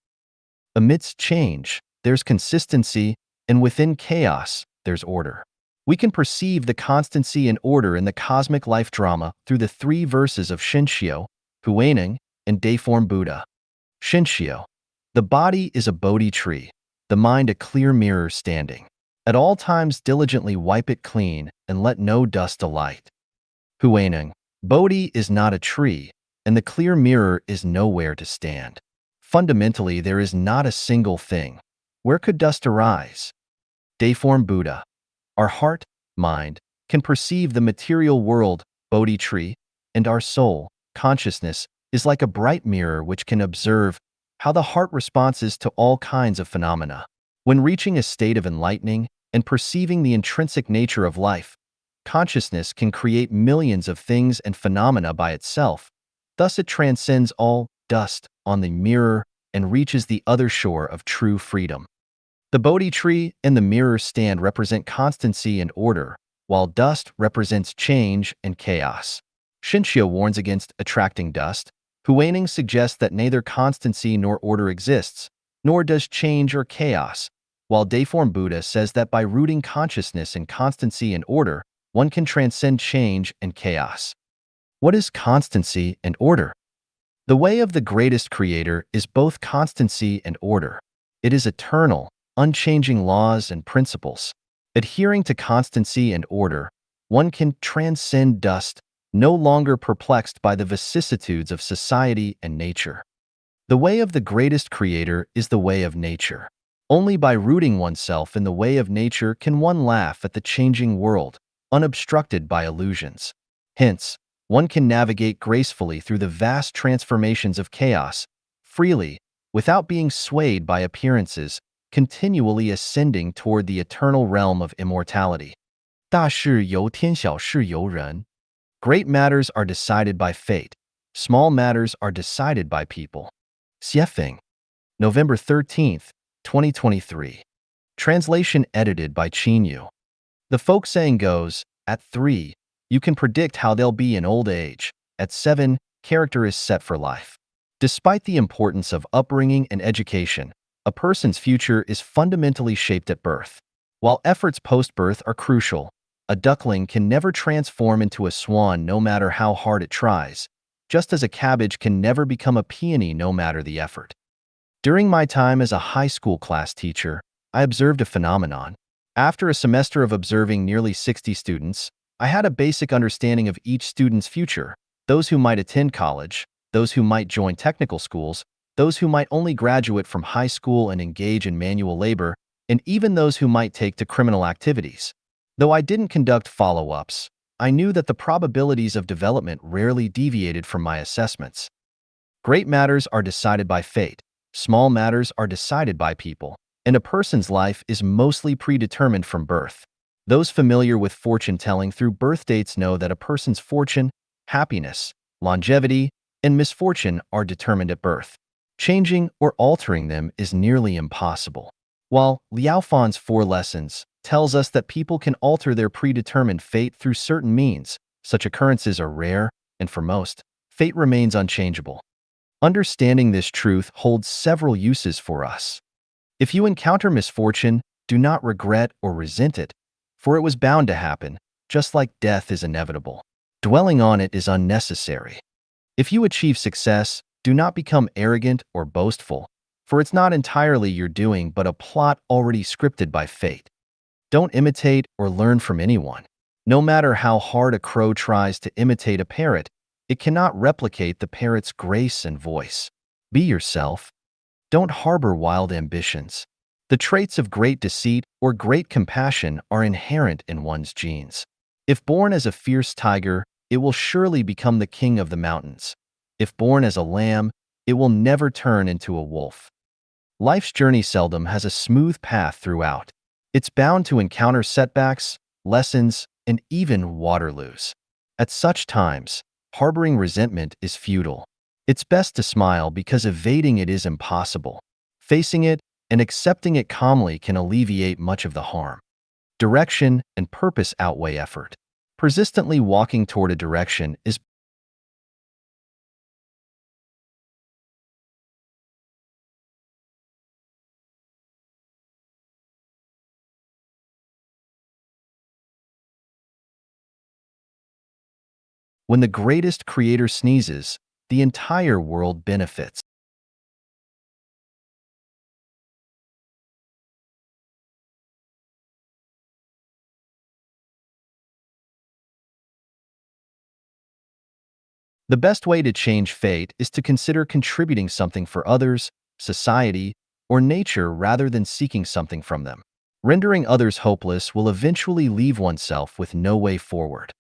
A: Amidst change, there's consistency, and within chaos, there's order. We can perceive the constancy and order in the cosmic life drama through the three verses of Shinshio, Huineng, and Deiform Buddha. Shinshio. The body is a Bodhi tree, the mind a clear mirror standing. At all times diligently wipe it clean and let no dust alight. Huineng. Bodhi is not a tree, and the clear mirror is nowhere to stand. Fundamentally, there is not a single thing. Where could dust arise? Deiform Buddha. Our heart, mind, can perceive the material world, Bodhi tree, and our soul, consciousness, is like a bright mirror which can observe how the heart responds to all kinds of phenomena. When reaching a state of enlightening and perceiving the intrinsic nature of life, consciousness can create millions of things and phenomena by itself. Thus it transcends all dust on the mirror and reaches the other shore of true freedom. The Bodhi tree and the mirror stand represent constancy and order, while dust represents change and chaos. Shinshio warns against attracting dust. Huineng suggests that neither constancy nor order exists, nor does change or chaos, while Deiform Buddha says that by rooting consciousness in constancy and order, one can transcend change and chaos. What is constancy and order? The way of the greatest creator is both constancy and order. It is eternal, unchanging laws and principles. Adhering to constancy and order, one can transcend dust, no longer perplexed by the vicissitudes of society and nature. The way of the greatest creator is the way of nature. Only by rooting oneself in the way of nature can one laugh at the changing world, unobstructed by illusions. Hence, one can navigate gracefully through the vast transformations of chaos, freely, without being swayed by appearances, continually ascending toward the eternal realm of immortality. 大事由天，小事由人. Great matters are decided by fate. Small matters are decided by people. Xiefeng. November 13th, 2023. Translation edited by Qin. The folk saying goes, at 3, you can predict how they'll be in old age. At 7, character is set for life. Despite the importance of upbringing and education, a person's future is fundamentally shaped at birth. While efforts post-birth are crucial, a duckling can never transform into a swan no matter how hard it tries, just as a cabbage can never become a peony no matter the effort. During my time as a high school class teacher, I observed a phenomenon. After a semester of observing nearly 60 students, I had a basic understanding of each student's future, those who might attend college, those who might join technical schools, those who might only graduate from high school and engage in manual labor, and even those who might take to criminal activities. Though I didn't conduct follow-ups, I knew that the probabilities of development rarely deviated from my assessments. Great matters are decided by fate, small matters are decided by people, and a person's life is mostly predetermined from birth. Those familiar with fortune-telling through birth dates know that a person's fortune, happiness, longevity, and misfortune are determined at birth. Changing or altering them is nearly impossible. While Liao Fan's 4 Lessons tells us that people can alter their predetermined fate through certain means, such occurrences are rare, and for most, fate remains unchangeable. Understanding this truth holds several uses for us. If you encounter misfortune, do not regret or resent it, for it was bound to happen, just like death is inevitable. Dwelling on it is unnecessary. If you achieve success, do not become arrogant or boastful, for it's not entirely your doing but a plot already scripted by fate. Don't imitate or learn from anyone. No matter how hard a crow tries to imitate a parrot, it cannot replicate the parrot's grace and voice. Be yourself. Don't harbor wild ambitions. The traits of great deceit or great compassion are inherent in one's genes. If born as a fierce tiger, it will surely become the king of the mountains. If born as a lamb, it will never turn into a wolf. Life's journey seldom has a smooth path throughout. It's bound to encounter setbacks, lessons, and even Waterloos. At such times, harboring resentment is futile. It's best to smile because evading it is impossible. Facing it and accepting it calmly can alleviate much of the harm. Direction and purpose outweigh effort. Persistently walking toward a direction is When the greatest creator sneezes, the entire world benefits. The best way to change fate is to consider contributing something for others, society, or nature rather than seeking something from them. Rendering others hopeless will eventually leave oneself with no way forward.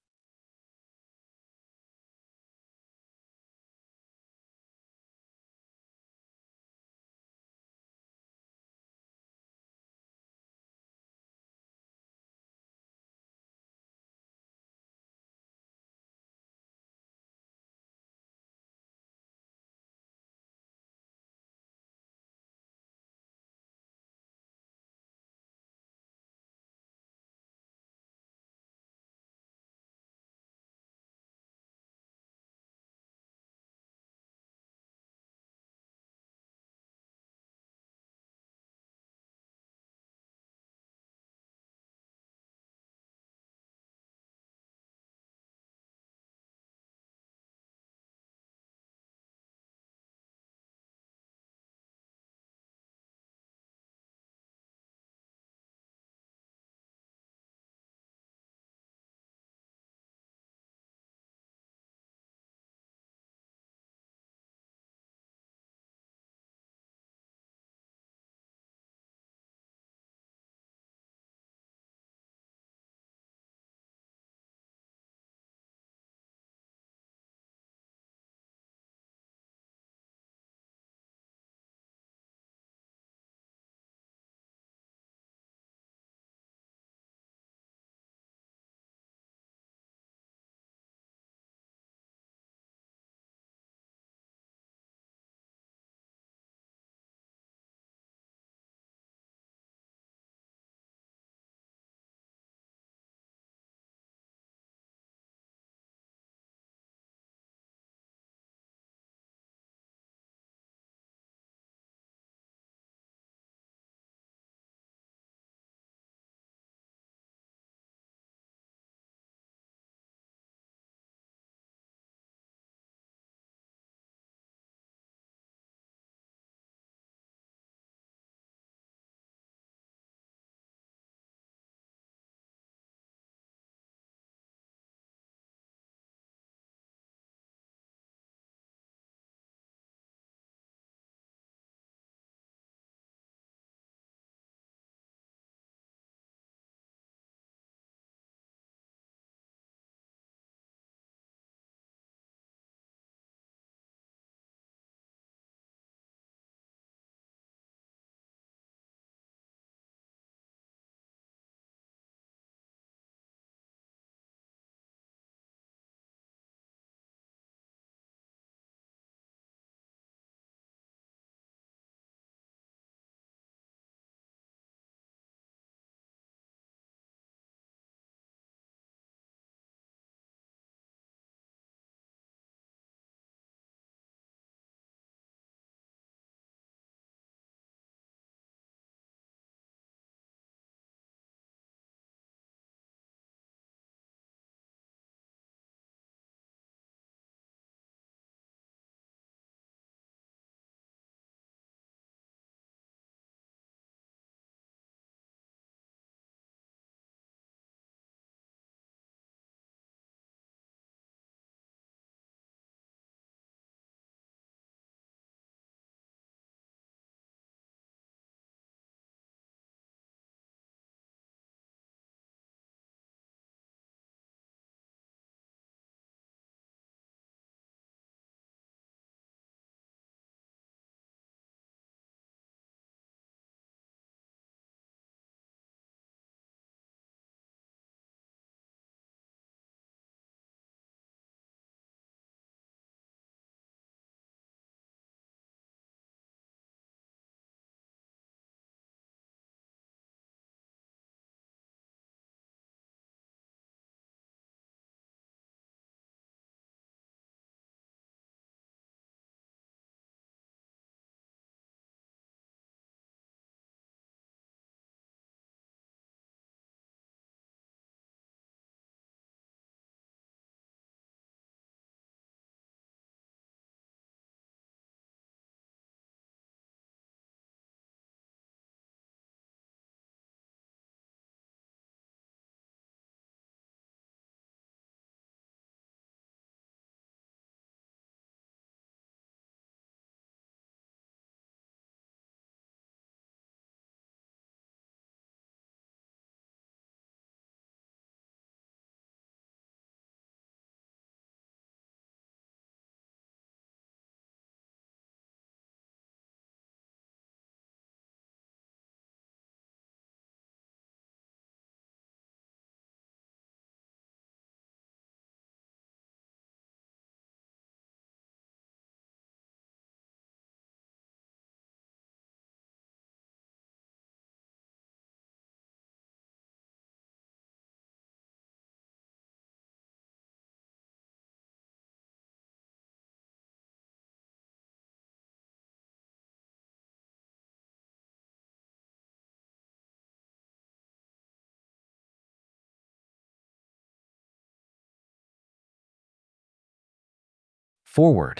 A: forward.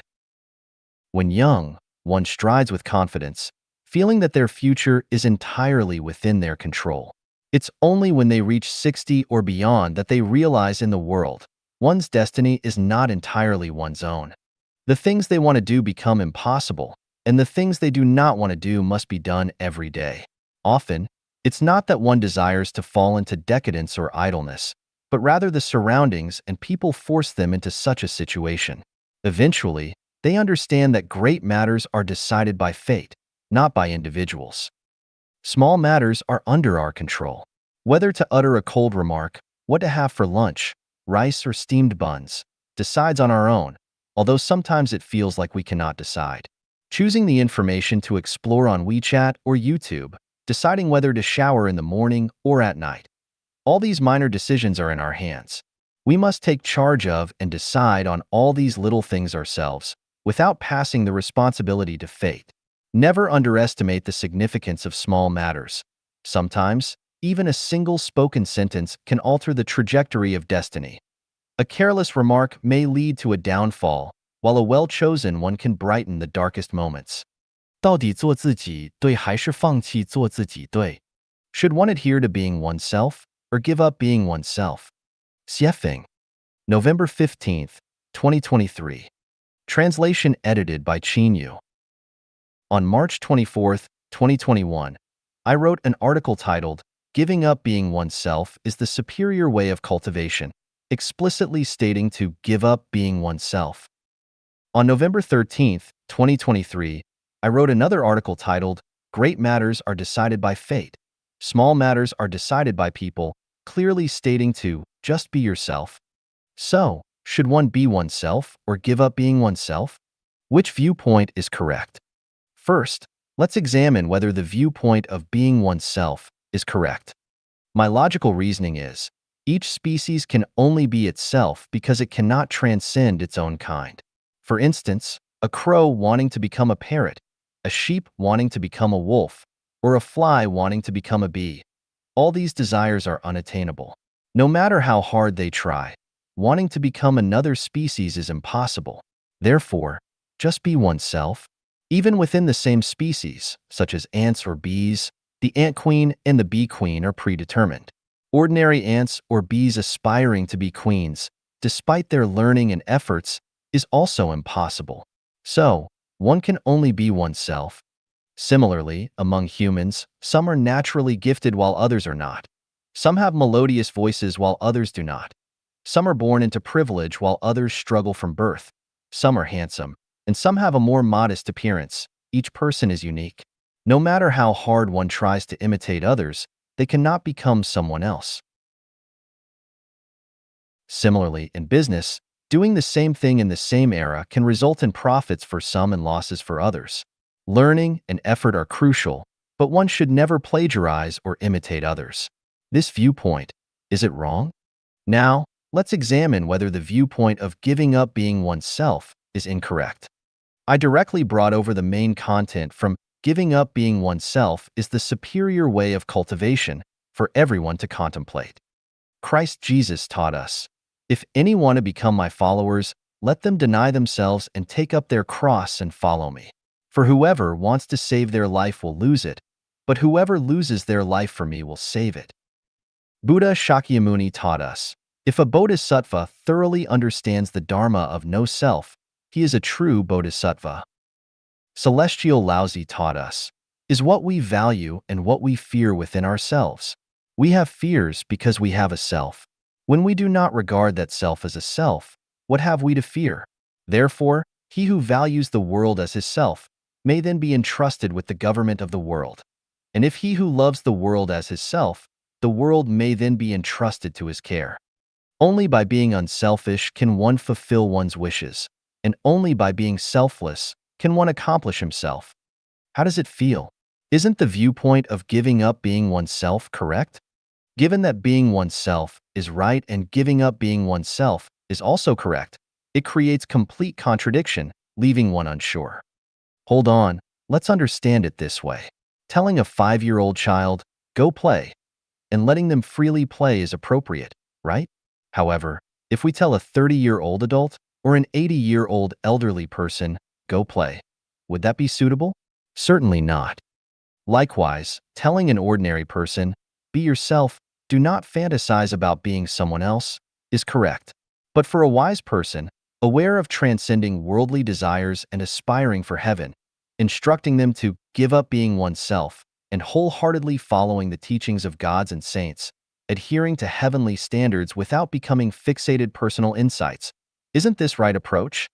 A: When young, one strides with confidence, feeling that their future is entirely within their control. It's only when they reach 60 or beyond that they realize in the world, one's destiny is not entirely one's own. The things they want to do become impossible, and the things they do not want to do must be done every day. Often, it's not that one desires to fall into decadence or idleness, but rather the surroundings and people force them into such a situation. Eventually, they understand that great matters are decided by fate, not by individuals. Small matters are under our control. Whether to utter a cold remark, what to have for lunch, rice or steamed buns, decides on our own, although sometimes it feels like we cannot decide. Choosing the information to explore on WeChat or YouTube, deciding whether to shower in the morning or at night. All these minor decisions are in our hands. We must take charge of and decide on all these little things ourselves, without passing the responsibility to fate. Never underestimate the significance of small matters. Sometimes, even a single spoken sentence can alter the trajectory of destiny. A careless remark may lead to a downfall, while a well-chosen one can brighten the darkest moments.
B: 到底做自己对还是放弃做自己对？
A: Should one adhere to being oneself or give up being oneself? Xiefeng, November 15th, 2023. Translation edited by Yu. On March 24th, 2021, I wrote an article titled, "Giving Up Being Oneself is the Superior Way of Cultivation," explicitly stating to give up being oneself. On November 13th, 2023, I wrote another article titled, "Great Matters Are Decided by Fate. Small Matters Are Decided by People," clearly stating to just be yourself. So, should one be oneself or give up being oneself? Which viewpoint is correct? First, let's examine whether the viewpoint of being oneself is correct. My logical reasoning is, each species can only be itself because it cannot transcend its own kind. For instance, a crow wanting to become a parrot, a sheep wanting to become a wolf, or a fly wanting to become a bee. All these desires are unattainable. No matter how hard they try, wanting to become another species is impossible. Therefore, just be oneself. Even within the same species, such as ants or bees, the ant queen and the bee queen are predetermined. Ordinary ants or bees aspiring to be queens, despite their learning and efforts, is also impossible. So, one can only be oneself. Similarly, among humans, some are naturally gifted while others are not. Some have melodious voices while others do not. Some are born into privilege while others struggle from birth. Some are handsome, and some have a more modest appearance. Each person is unique. No matter how hard one tries to imitate others, they cannot become someone else. Similarly, in business, doing the same thing in the same era can result in profits for some and losses for others. Learning and effort are crucial, but one should never plagiarize or imitate others. This viewpoint, is it wrong? Now, let's examine whether the viewpoint of giving up being oneself is incorrect. I directly brought over the main content from "Giving Up Being Oneself is the Superior Way of Cultivation" for everyone to contemplate. Christ Jesus taught us, "If any want to become my followers, let them deny themselves and take up their cross and follow me. For whoever wants to save their life will lose it, but whoever loses their life for me will save it." Buddha Shakyamuni taught us, "If a bodhisattva thoroughly understands the dharma of no self, he is a true bodhisattva." Celestial Laozi taught us, "Is what we value and what we fear within ourselves. We have fears because we have a self. When we do not regard that self as a self, what have we to fear? Therefore, he who values the world as his self may then be entrusted with the government of the world. And if he who loves the world as his self, the world may then be entrusted to his care. Only by being unselfish can one fulfill one's wishes, and only by being selfless can one accomplish himself. How does it feel? Isn't the viewpoint of giving up being oneself correct? Given that being oneself is right and giving up being oneself is also correct, it creates complete contradiction, leaving one unsure. Hold on, let's understand it this way. Telling a 5-year-old child, "Go play," and letting them freely play is appropriate, right? However, if we tell a 30-year-old adult, or an 80-year-old elderly person, go play. Would that be suitable? Certainly not. Likewise, telling an ordinary person, be yourself, do not fantasize about being someone else, is correct. But for a wise person, aware of transcending worldly desires and aspiring for heaven, instructing them to give up being oneself and wholeheartedly following the teachings of gods and saints, adhering to heavenly standards without becoming fixated personal insights. Isn't this right approach?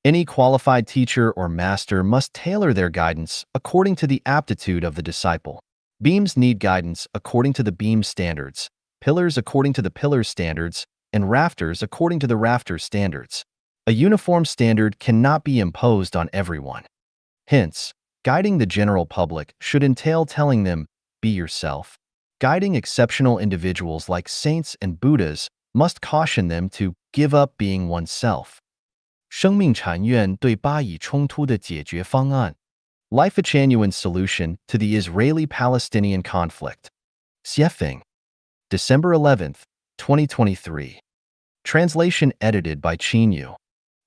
A: Any qualified teacher or master must tailor their guidance according to the aptitude of the disciple. Beams need guidance according to the beam standards, pillars according to the pillar standards, and rafters according to the rafter standards. A uniform standard cannot be imposed on everyone. Hence, guiding the general public should entail telling them, be yourself. Guiding exceptional individuals like saints and Buddhas must caution them to give up being oneself.
B: 生命禅院对巴以冲突的解决方案
A: Life a genuine solution to the Israeli-Palestinian conflict. Siefing. December 11th, 2023. Translation edited by Yu.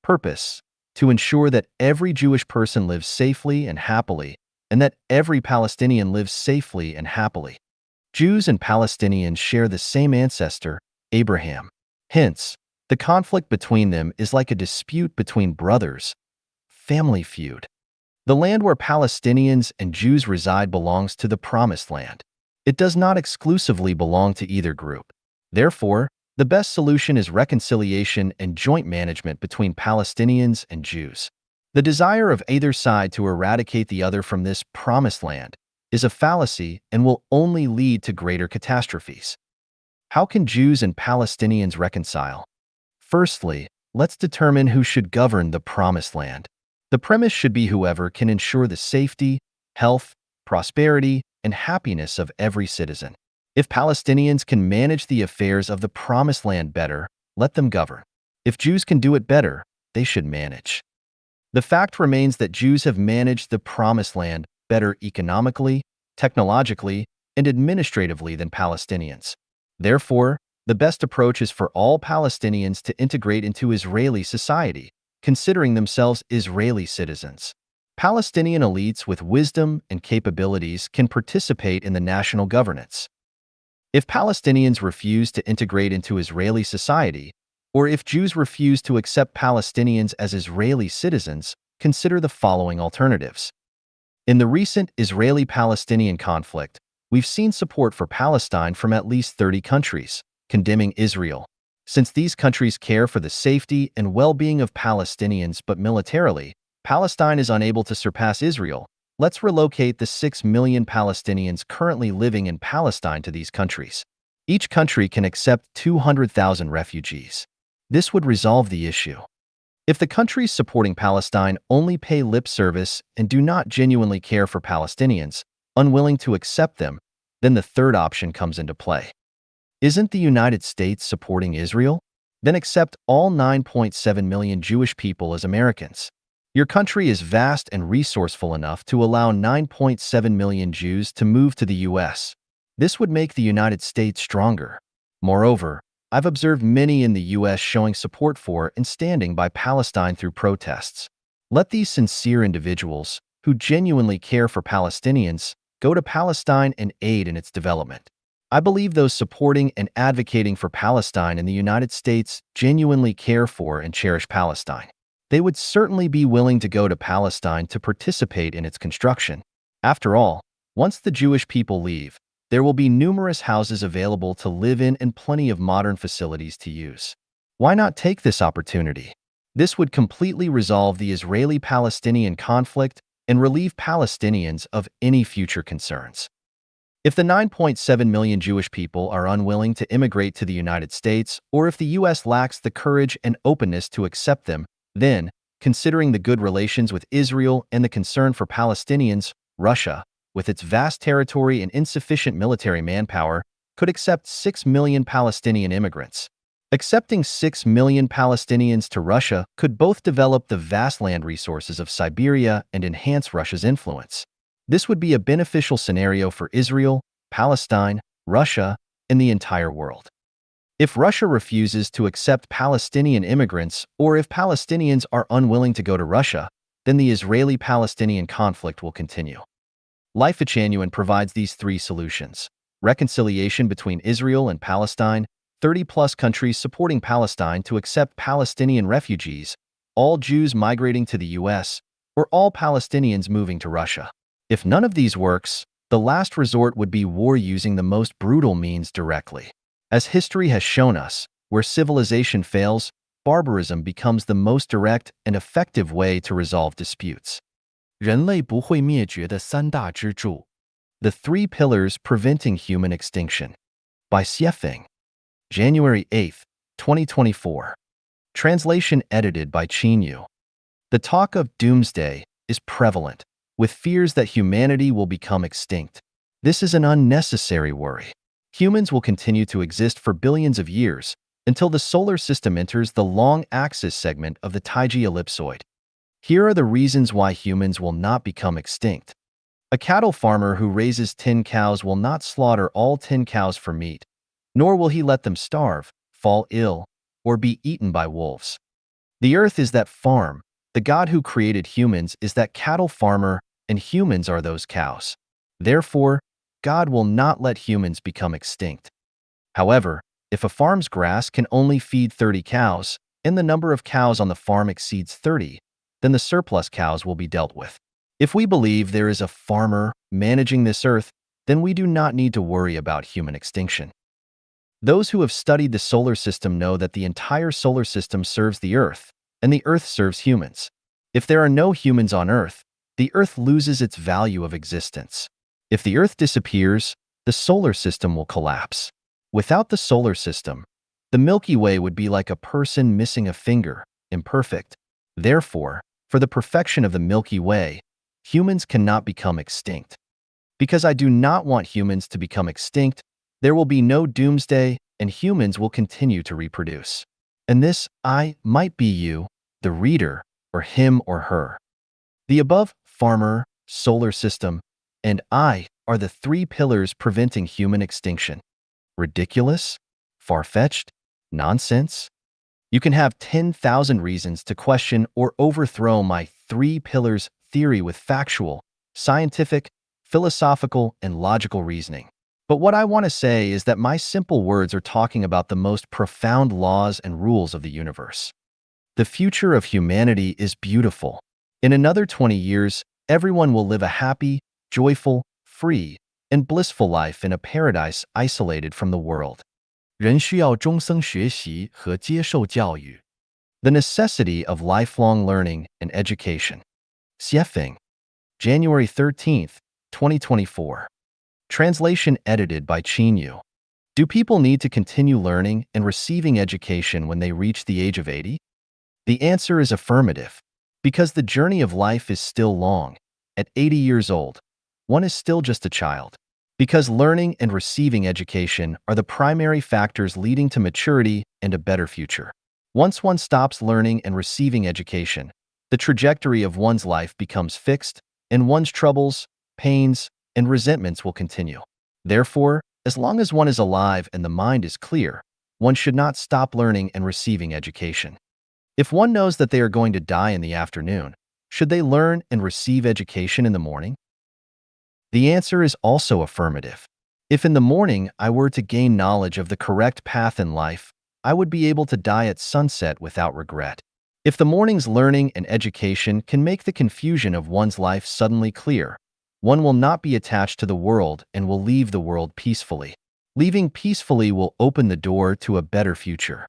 A: Purpose: to ensure that every Jewish person lives safely and happily, and that every Palestinian lives safely and happily. Jews and Palestinians share the same ancestor, Abraham. Hence, the conflict between them is like a dispute between brothers, family feud. The land where Palestinians and Jews reside belongs to the Promised Land. It does not exclusively belong to either group. Therefore, the best solution is reconciliation and joint management between Palestinians and Jews. The desire of either side to eradicate the other from this Promised Land is a fallacy and will only lead to greater catastrophes. How can Jews and Palestinians reconcile? Firstly, let's determine who should govern the Promised Land. The premise should be whoever can ensure the safety, health, prosperity, and happiness of every citizen. If Palestinians can manage the affairs of the Promised Land better, let them govern. If Jews can do it better, they should manage. The fact remains that Jews have managed the Promised Land better economically, technologically, and administratively than Palestinians. Therefore, the best approach is for all Palestinians to integrate into Israeli society, considering themselves Israeli citizens. Palestinian elites with wisdom and capabilities can participate in the national governance. If Palestinians refuse to integrate into Israeli society, or if Jews refuse to accept Palestinians as Israeli citizens, consider the following alternatives. In the recent Israeli-Palestinian conflict, we've seen support for Palestine from at least 30 countries, condemning Israel. Since these countries care for the safety and well-being of Palestinians but militarily, Palestine is unable to surpass Israel, let's relocate the 6 million Palestinians currently living in Palestine to these countries. Each country can accept 200,000 refugees. This would resolve the issue. If the countries supporting Palestine only pay lip service and do not genuinely care for Palestinians, unwilling to accept them, then the third option comes into play. Isn't the United States supporting Israel? Then accept all 9.7 million Jewish people as Americans. Your country is vast and resourceful enough to allow 9.7 million Jews to move to the U.S. This would make the United States stronger. Moreover, I've observed many in the U.S. showing support for and standing by Palestine through protests. Let these sincere individuals, who genuinely care for Palestinians, go to Palestine and aid in its development. I believe those supporting and advocating for Palestine in the United States genuinely care for and cherish Palestine. They would certainly be willing to go to Palestine to participate in its construction. After all, once the Jewish people leave, there will be numerous houses available to live in and plenty of modern facilities to use. Why not take this opportunity? This would completely resolve the Israeli-Palestinian conflict and relieve Palestinians of any future concerns. If the 9.7 million Jewish people are unwilling to immigrate to the United States, or if the U.S. lacks the courage and openness to accept them, then, considering the good relations with Israel and the concern for Palestinians, Russia, with its vast territory and insufficient military manpower, could accept 6 million Palestinian immigrants. Accepting 6 million Palestinians to Russia could both develop the vast land resources of Siberia and enhance Russia's influence. This would be a beneficial scenario for Israel, Palestine, Russia, and the entire world. If Russia refuses to accept Palestinian immigrants, or if Palestinians are unwilling to go to Russia, then the Israeli-Palestinian conflict will continue. Life Achanuan provides these three solutions: reconciliation between Israel and Palestine, 30-plus countries supporting Palestine to accept Palestinian refugees, all Jews migrating to the U.S., or all Palestinians moving to Russia. If none of these works, the last resort would be war using the most brutal means directly. As history has shown us, where civilization fails, barbarism becomes the most direct and effective way to resolve disputes.
B: 人类不会灭绝的三大支柱。
A: The Three Pillars Preventing Human Extinction by Xiefeng, January 8, 2024. Translation edited by Qinyu. The talk of doomsday is prevalent, with fears that humanity will become extinct. This is an unnecessary worry. Humans will continue to exist for billions of years until the solar system enters the long axis segment of the Taiji ellipsoid. Here are the reasons why humans will not become extinct. A cattle farmer who raises 10 cows will not slaughter all 10 cows for meat, nor will he let them starve, fall ill, or be eaten by wolves. The earth is that farm. The God who created humans is that cattle farmer, and humans are those cows. Therefore, God will not let humans become extinct. However, if a farm's grass can only feed 30 cows, and the number of cows on the farm exceeds 30, then the surplus cows will be dealt with. If we believe there is a farmer managing this earth, then we do not need to worry about human extinction. Those who have studied the solar system know that the entire solar system serves the earth, and the earth serves humans. If there are no humans on earth, the earth loses its value of existence. If the earth disappears, the solar system will collapse. Without the solar system, the Milky Way would be like a person missing a finger, imperfect. Therefore, for the perfection of the Milky Way, humans cannot become extinct. Because I do not want humans to become extinct, there will be no doomsday and humans will continue to reproduce. And this I might be you, the reader, or him or her. The above, farmer, solar system, and I are the three pillars preventing human extinction. Ridiculous? Far-fetched? Nonsense? You can have 10,000 reasons to question or overthrow my three pillars theory with factual, scientific, philosophical, and logical reasoning. But what I want to say is that my simple words are talking about the most profound laws and rules of the universe. The future of humanity is beautiful. In another 20 years, everyone will live a happy, joyful, free, and blissful life in a paradise isolated from the world.
B: 人需要终生学习和接受教育。
A: The necessity of lifelong learning and education. Xiefeng, January 13, 2024. Translation edited by Qinyu. Do people need to continue learning and receiving education when they reach the age of 80? The answer is affirmative. Because the journey of life is still long. At 80 years old, one is still just a child. Because learning and receiving education are the primary factors leading to maturity and a better future. Once one stops learning and receiving education, the trajectory of one's life becomes fixed, and one's troubles, pains, and resentments will continue. Therefore, as long as one is alive and the mind is clear, one should not stop learning and receiving education. If one knows that they are going to die in the afternoon, should they learn and receive education in the morning? The answer is also affirmative. If in the morning I were to gain knowledge of the correct path in life, I would be able to die at sunset without regret. If the morning's learning and education can make the confusion of one's life suddenly clear, one will not be attached to the world and will leave the world peacefully. Leaving peacefully will open the door to a better future.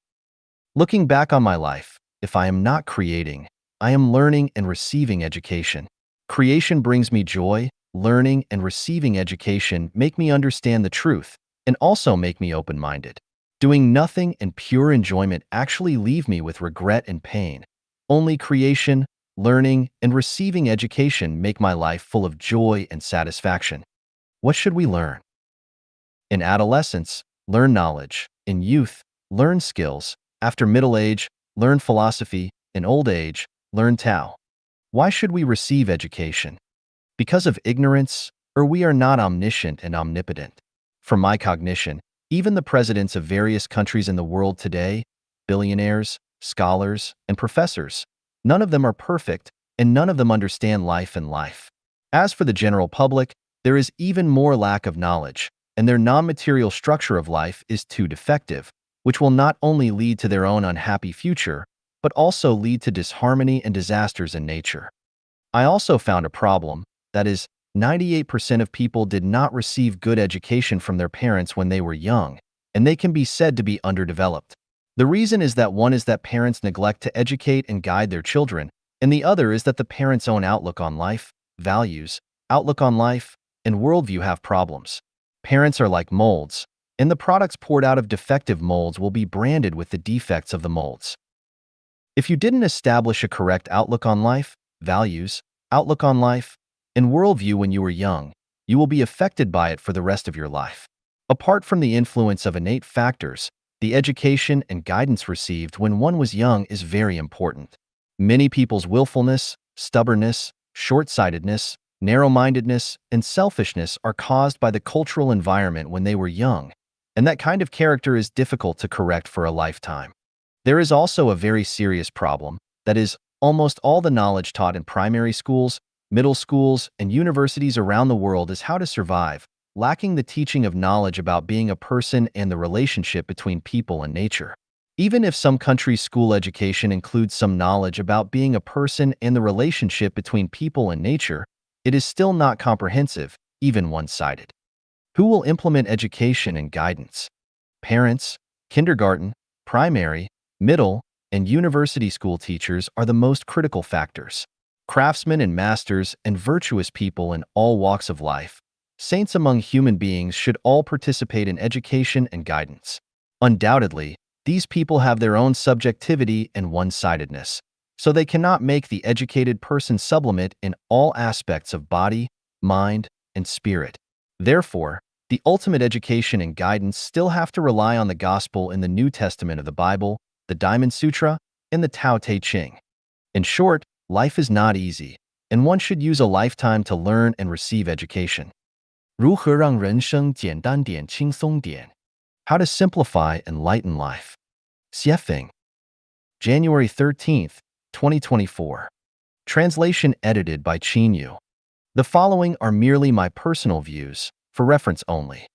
A: Looking back on my life, if I am not creating, I am learning and receiving education. Creation brings me joy. Learning and receiving education make me understand the truth and also make me open-minded. Doing nothing and pure enjoyment actually leave me with regret and pain. Only creation, learning, and receiving education make my life full of joy and satisfaction. What should we learn? In adolescence, learn knowledge. In youth, learn skills. After middle age, learn philosophy. In old age, learn Tao. Why should we receive education? Because of ignorance, or we are not omniscient and omnipotent. From my cognition, Even the presidents of various countries in the world today, billionaires, scholars, and professors, none of them are perfect, and none of them understand life and life. As for the general public, there is even more lack of knowledge, and their non-material structure of life is too defective, which will not only lead to their own unhappy future, but also lead to disharmony and disasters in nature. I also found a problem, that is, 98% of people did not receive good education from their parents when they were young, and they can be said to be underdeveloped. The reason is that one is that parents neglect to educate and guide their children, and the other is that the parents' own outlook on life, values, outlook on life, and worldview have problems. Parents are like molds, and the products poured out of defective molds will be branded with the defects of the molds. If you didn't establish a correct outlook on life, values, outlook on life, and worldview when you were young, you will be affected by it for the rest of your life. Apart from the influence of innate factors, the education and guidance received when one was young is very important. Many people's willfulness, stubbornness, short-sightedness, narrow-mindedness, and selfishness are caused by the cultural environment when they were young, and that kind of character is difficult to correct for a lifetime. There is also a very serious problem, that is, almost all the knowledge taught in primary schools, middle schools, and universities around the world is how to survive, lacking the teaching of knowledge about being a person and the relationship between people and nature. Even if some countries' school education includes some knowledge about being a person and the relationship between people and nature, it is still not comprehensive, even one-sided. Who will implement education and guidance? Parents, kindergarten, primary, middle, and university school teachers are the most critical factors. Craftsmen and masters and virtuous people in all walks of life, saints among human beings should all participate in education and guidance. Undoubtedly, these people have their own subjectivity and one-sidedness, so they cannot make the educated person sublimate in all aspects of body, mind, and spirit. Therefore, the ultimate education and guidance still have to rely on the gospel in the New Testament of the Bible, the Diamond Sutra, and the Tao Te Ching. In short, life is not easy, and one should use a lifetime to learn and receive education.
B: 如何让人生简单点、轻松点？
A: How to simplify and lighten life. Xiefeng. January 13th, 2024. Translation edited by Qin Yu. The following are merely my personal views, for reference only.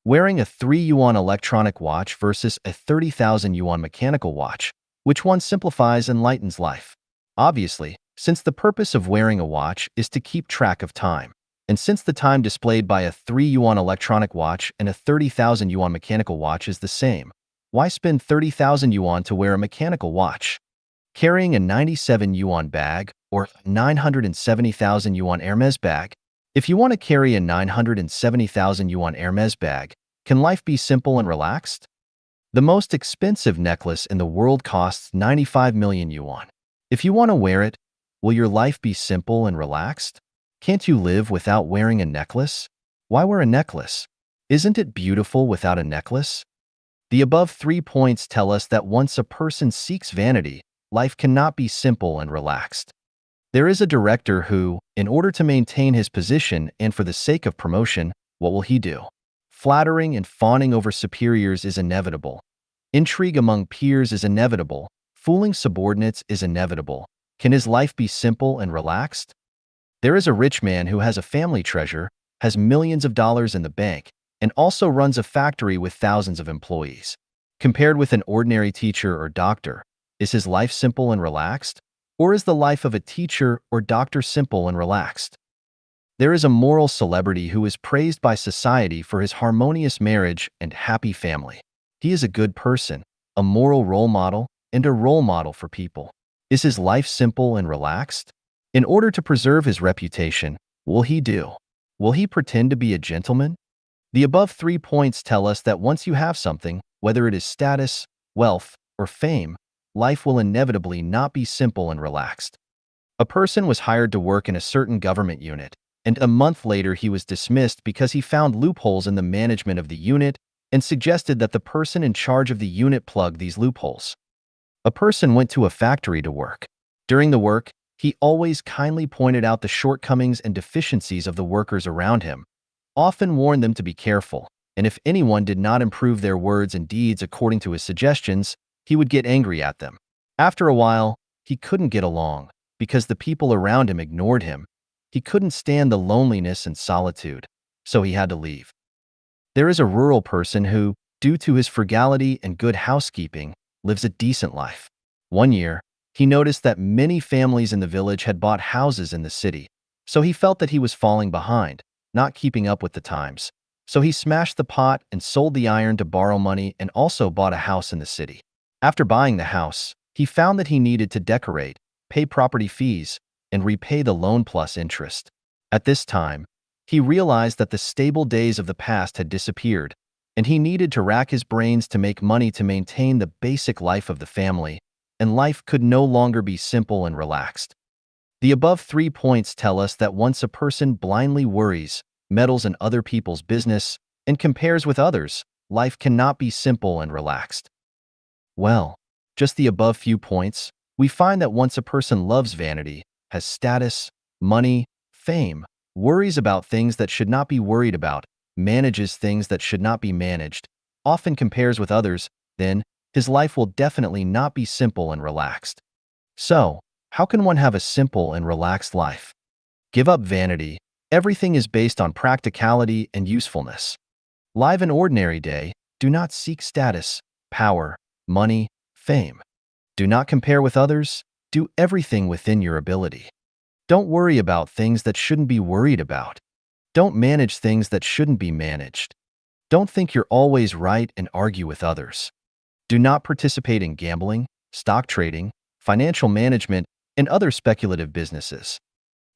A: Wearing a 3 yuan electronic watch versus a 30,000 yuan mechanical watch, which one simplifies and lightens life? Obviously, since the purpose of wearing a watch is to keep track of time, and since the time displayed by a 3 yuan electronic watch and a 30,000 yuan mechanical watch is the same, why spend 30,000 yuan to wear a mechanical watch? Carrying a 97 yuan bag or 970,000 yuan Hermes bag? If you want to carry a 970,000 yuan Hermes bag, can life be simple and relaxed? The most expensive necklace in the world costs 95 million yuan. If you want to wear it, will your life be simple and relaxed? Can't you live without wearing a necklace? Why wear a necklace? Isn't it beautiful without a necklace? The above 3 points tell us that once a person seeks vanity, life cannot be simple and relaxed. There is a director who, in order to maintain his position and for the sake of promotion, what will he do? Flattering and fawning over superiors is inevitable. Intrigue among peers is inevitable. Fooling subordinates is inevitable. Can his life be simple and relaxed? There is a rich man who has a family treasure, has millions of dollars in the bank, and also runs a factory with thousands of employees. Compared with an ordinary teacher or doctor, is his life simple and relaxed? Or is the life of a teacher or doctor simple and relaxed? There is a moral celebrity who is praised by society for his harmonious marriage and happy family. He is a good person, a moral role model, and a role model for people. Is his life simple and relaxed? In order to preserve his reputation, will he do? Will he pretend to be a gentleman? The above 3 points tell us that once you have something, whether it is status, wealth, or fame, life will inevitably not be simple and relaxed. A person was hired to work in a certain government unit, and a month later he was dismissed because he found loopholes in the management of the unit and suggested that the person in charge of the unit plug these loopholes. A person went to a factory to work. During the work, he always kindly pointed out the shortcomings and deficiencies of the workers around him, often warned them to be careful, and if anyone did not improve their words and deeds according to his suggestions, he would get angry at them. After a while, he couldn't get along because the people around him ignored him. He couldn't stand the loneliness and solitude, so he had to leave. There is a rural person who, due to his frugality and good housekeeping, lives a decent life. One year, he noticed that many families in the village had bought houses in the city, so he felt that he was falling behind, not keeping up with the times. So he smashed the pot and sold the iron to borrow money and also bought a house in the city. After buying the house, he found that he needed to decorate, pay property fees, and repay the loan plus interest. At this time, he realized that the stable days of the past had disappeared, and he needed to rack his brains to make money to maintain the basic life of the family, and life could no longer be simple and relaxed. The above 3 points tell us that once a person blindly worries, meddles in other people's business, and compares with others, life cannot be simple and relaxed. Well, just the above few points, we find that once a person loves vanity, has status, money, fame, worries about things that should not be worried about, manages things that should not be managed, often compares with others, then his life will definitely not be simple and relaxed. So, how can one have a simple and relaxed life? Give up vanity. Everything is based on practicality and usefulness. Live an ordinary day. Do not seek status, power, money, fame. Do not compare with others. Do everything within your ability. Don't worry about things that shouldn't be worried about. Don't manage things that shouldn't be managed. Don't think you're always right and argue with others. Do not participate in gambling, stock trading, financial management, and other speculative businesses.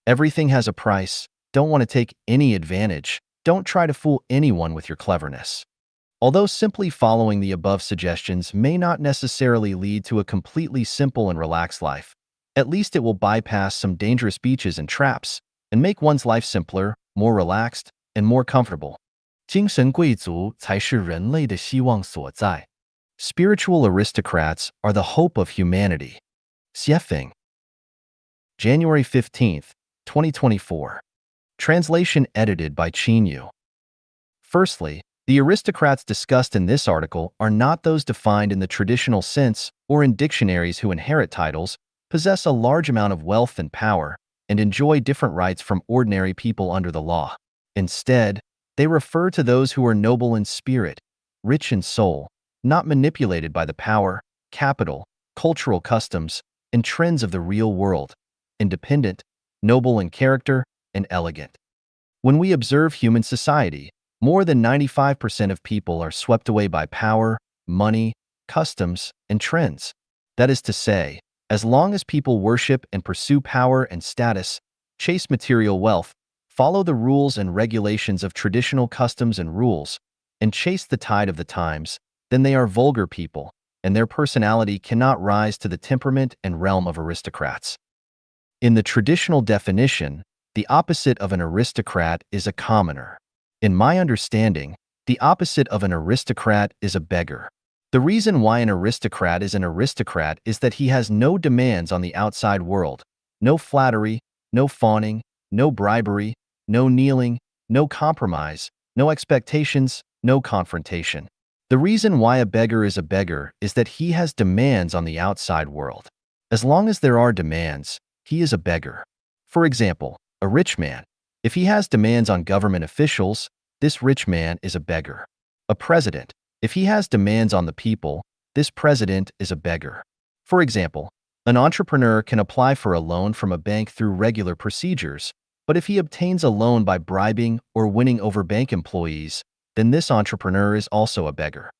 A: Everything has a price. Don't want to take any advantage. Don't try to fool anyone with your cleverness. Although simply following the above suggestions may not necessarily lead to a completely simple and relaxed life, at least it will bypass some dangerous beaches and traps and make one's life simpler, more relaxed, and more comfortable.
B: 精神贵族才是人类的希望所在。
A: Spiritual aristocrats are the hope of humanity. Xiefeng. January 15th, 2024. Translation edited by Qin Yu. Firstly, the aristocrats discussed in this article are not those defined in the traditional sense or in dictionaries who inherit titles, possess a large amount of wealth and power, and enjoy different rights from ordinary people under the law. Instead, they refer to those who are noble in spirit, rich in soul, not manipulated by the power, capital, cultural customs, and trends of the real world, independent, noble in character, and elegant. When we observe human society, more than 95% of people are swept away by power, money, customs, and trends. That is to say, as long as people worship and pursue power and status, chase material wealth, follow the rules and regulations of traditional customs and rules, and chase the tide of the times, then they are vulgar people, and their personality cannot rise to the temperament and realm of aristocrats. In the traditional definition, the opposite of an aristocrat is a commoner. In my understanding, the opposite of an aristocrat is a beggar. The reason why an aristocrat is that he has no demands on the outside world, no flattery, no fawning, no bribery, no kneeling, no compromise, no expectations, no confrontation. The reason why a beggar is that he has demands on the outside world. As long as there are demands, he is a beggar. For example, a rich man. If he has demands on government officials, this rich man is a beggar. A president. If he has demands on the people, this president is a beggar. For example, an entrepreneur can apply for a loan from a bank through regular procedures, but if he obtains a loan by bribing or winning over bank employees, then this entrepreneur is also a beggar.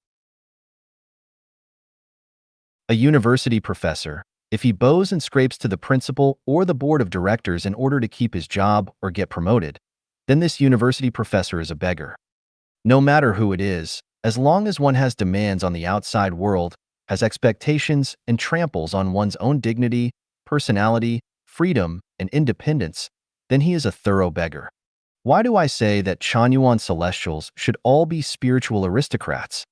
A: A university professor. If he bows and scrapes to the principal or the board of directors in order to keep his job or get promoted, then this university professor is a beggar. No matter who it is, as long as one has demands on the outside world, has expectations, and tramples on one's own dignity, personality, freedom, and independence, then he is a thorough beggar. Why do I say that Chanyuan Celestials should all be spiritual aristocrats?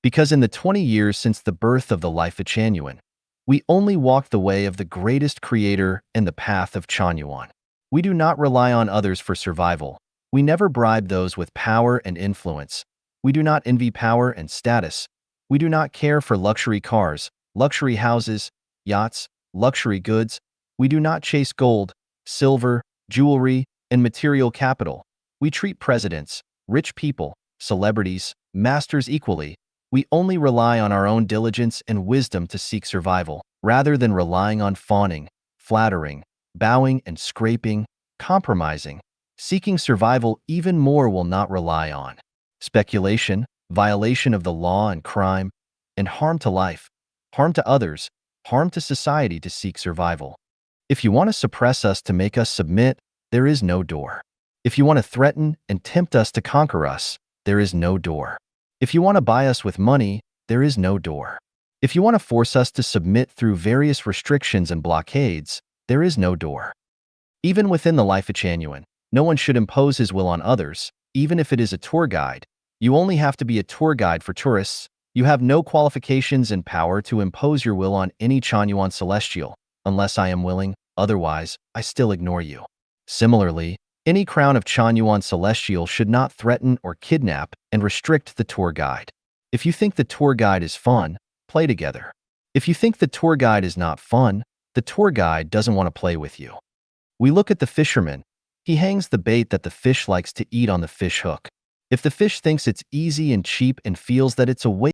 A: Because in the 20 years since the birth of the life of Chanyuan, we only walk the way of the greatest creator and the path of Chanyuan. We do not rely on others for survival. We never bribe those with power and influence. We do not envy power and status. We do not care for luxury cars, luxury houses, yachts, luxury goods. We do not chase gold, silver, jewelry, and material capital. We treat presidents, rich people, celebrities, masters equally. We only rely on our own diligence and wisdom to seek survival, rather than relying on fawning, flattering, bowing and scraping, compromising. Seeking survival even more will not rely on speculation, violation of the law and crime, and harm to life, harm to others, harm to society to seek survival. If you want to suppress us to make us submit, there is no door. If you want to threaten and tempt us to conquer us, there is no door. If you want to buy us with money, there is no door. If you want to force us to submit through various restrictions and blockades, there is no door. Even within the life of Chanuan, no one should impose his will on others, even if it is a tour guide. You only have to be a tour guide for tourists. You have no qualifications and power to impose your will on any Chanyuan celestial, unless I am willing, otherwise, I still ignore you. Similarly, any crown of Chanyuan celestial should not threaten or kidnap and restrict the tour guide. If you think the tour guide is fun, play together. If you think the tour guide is not fun, the tour guide doesn't want to play with you. We look at the fisherman. He hangs the bait that the fish likes to eat on the fish hook. If the fish thinks it's easy and cheap and feels that it's a waste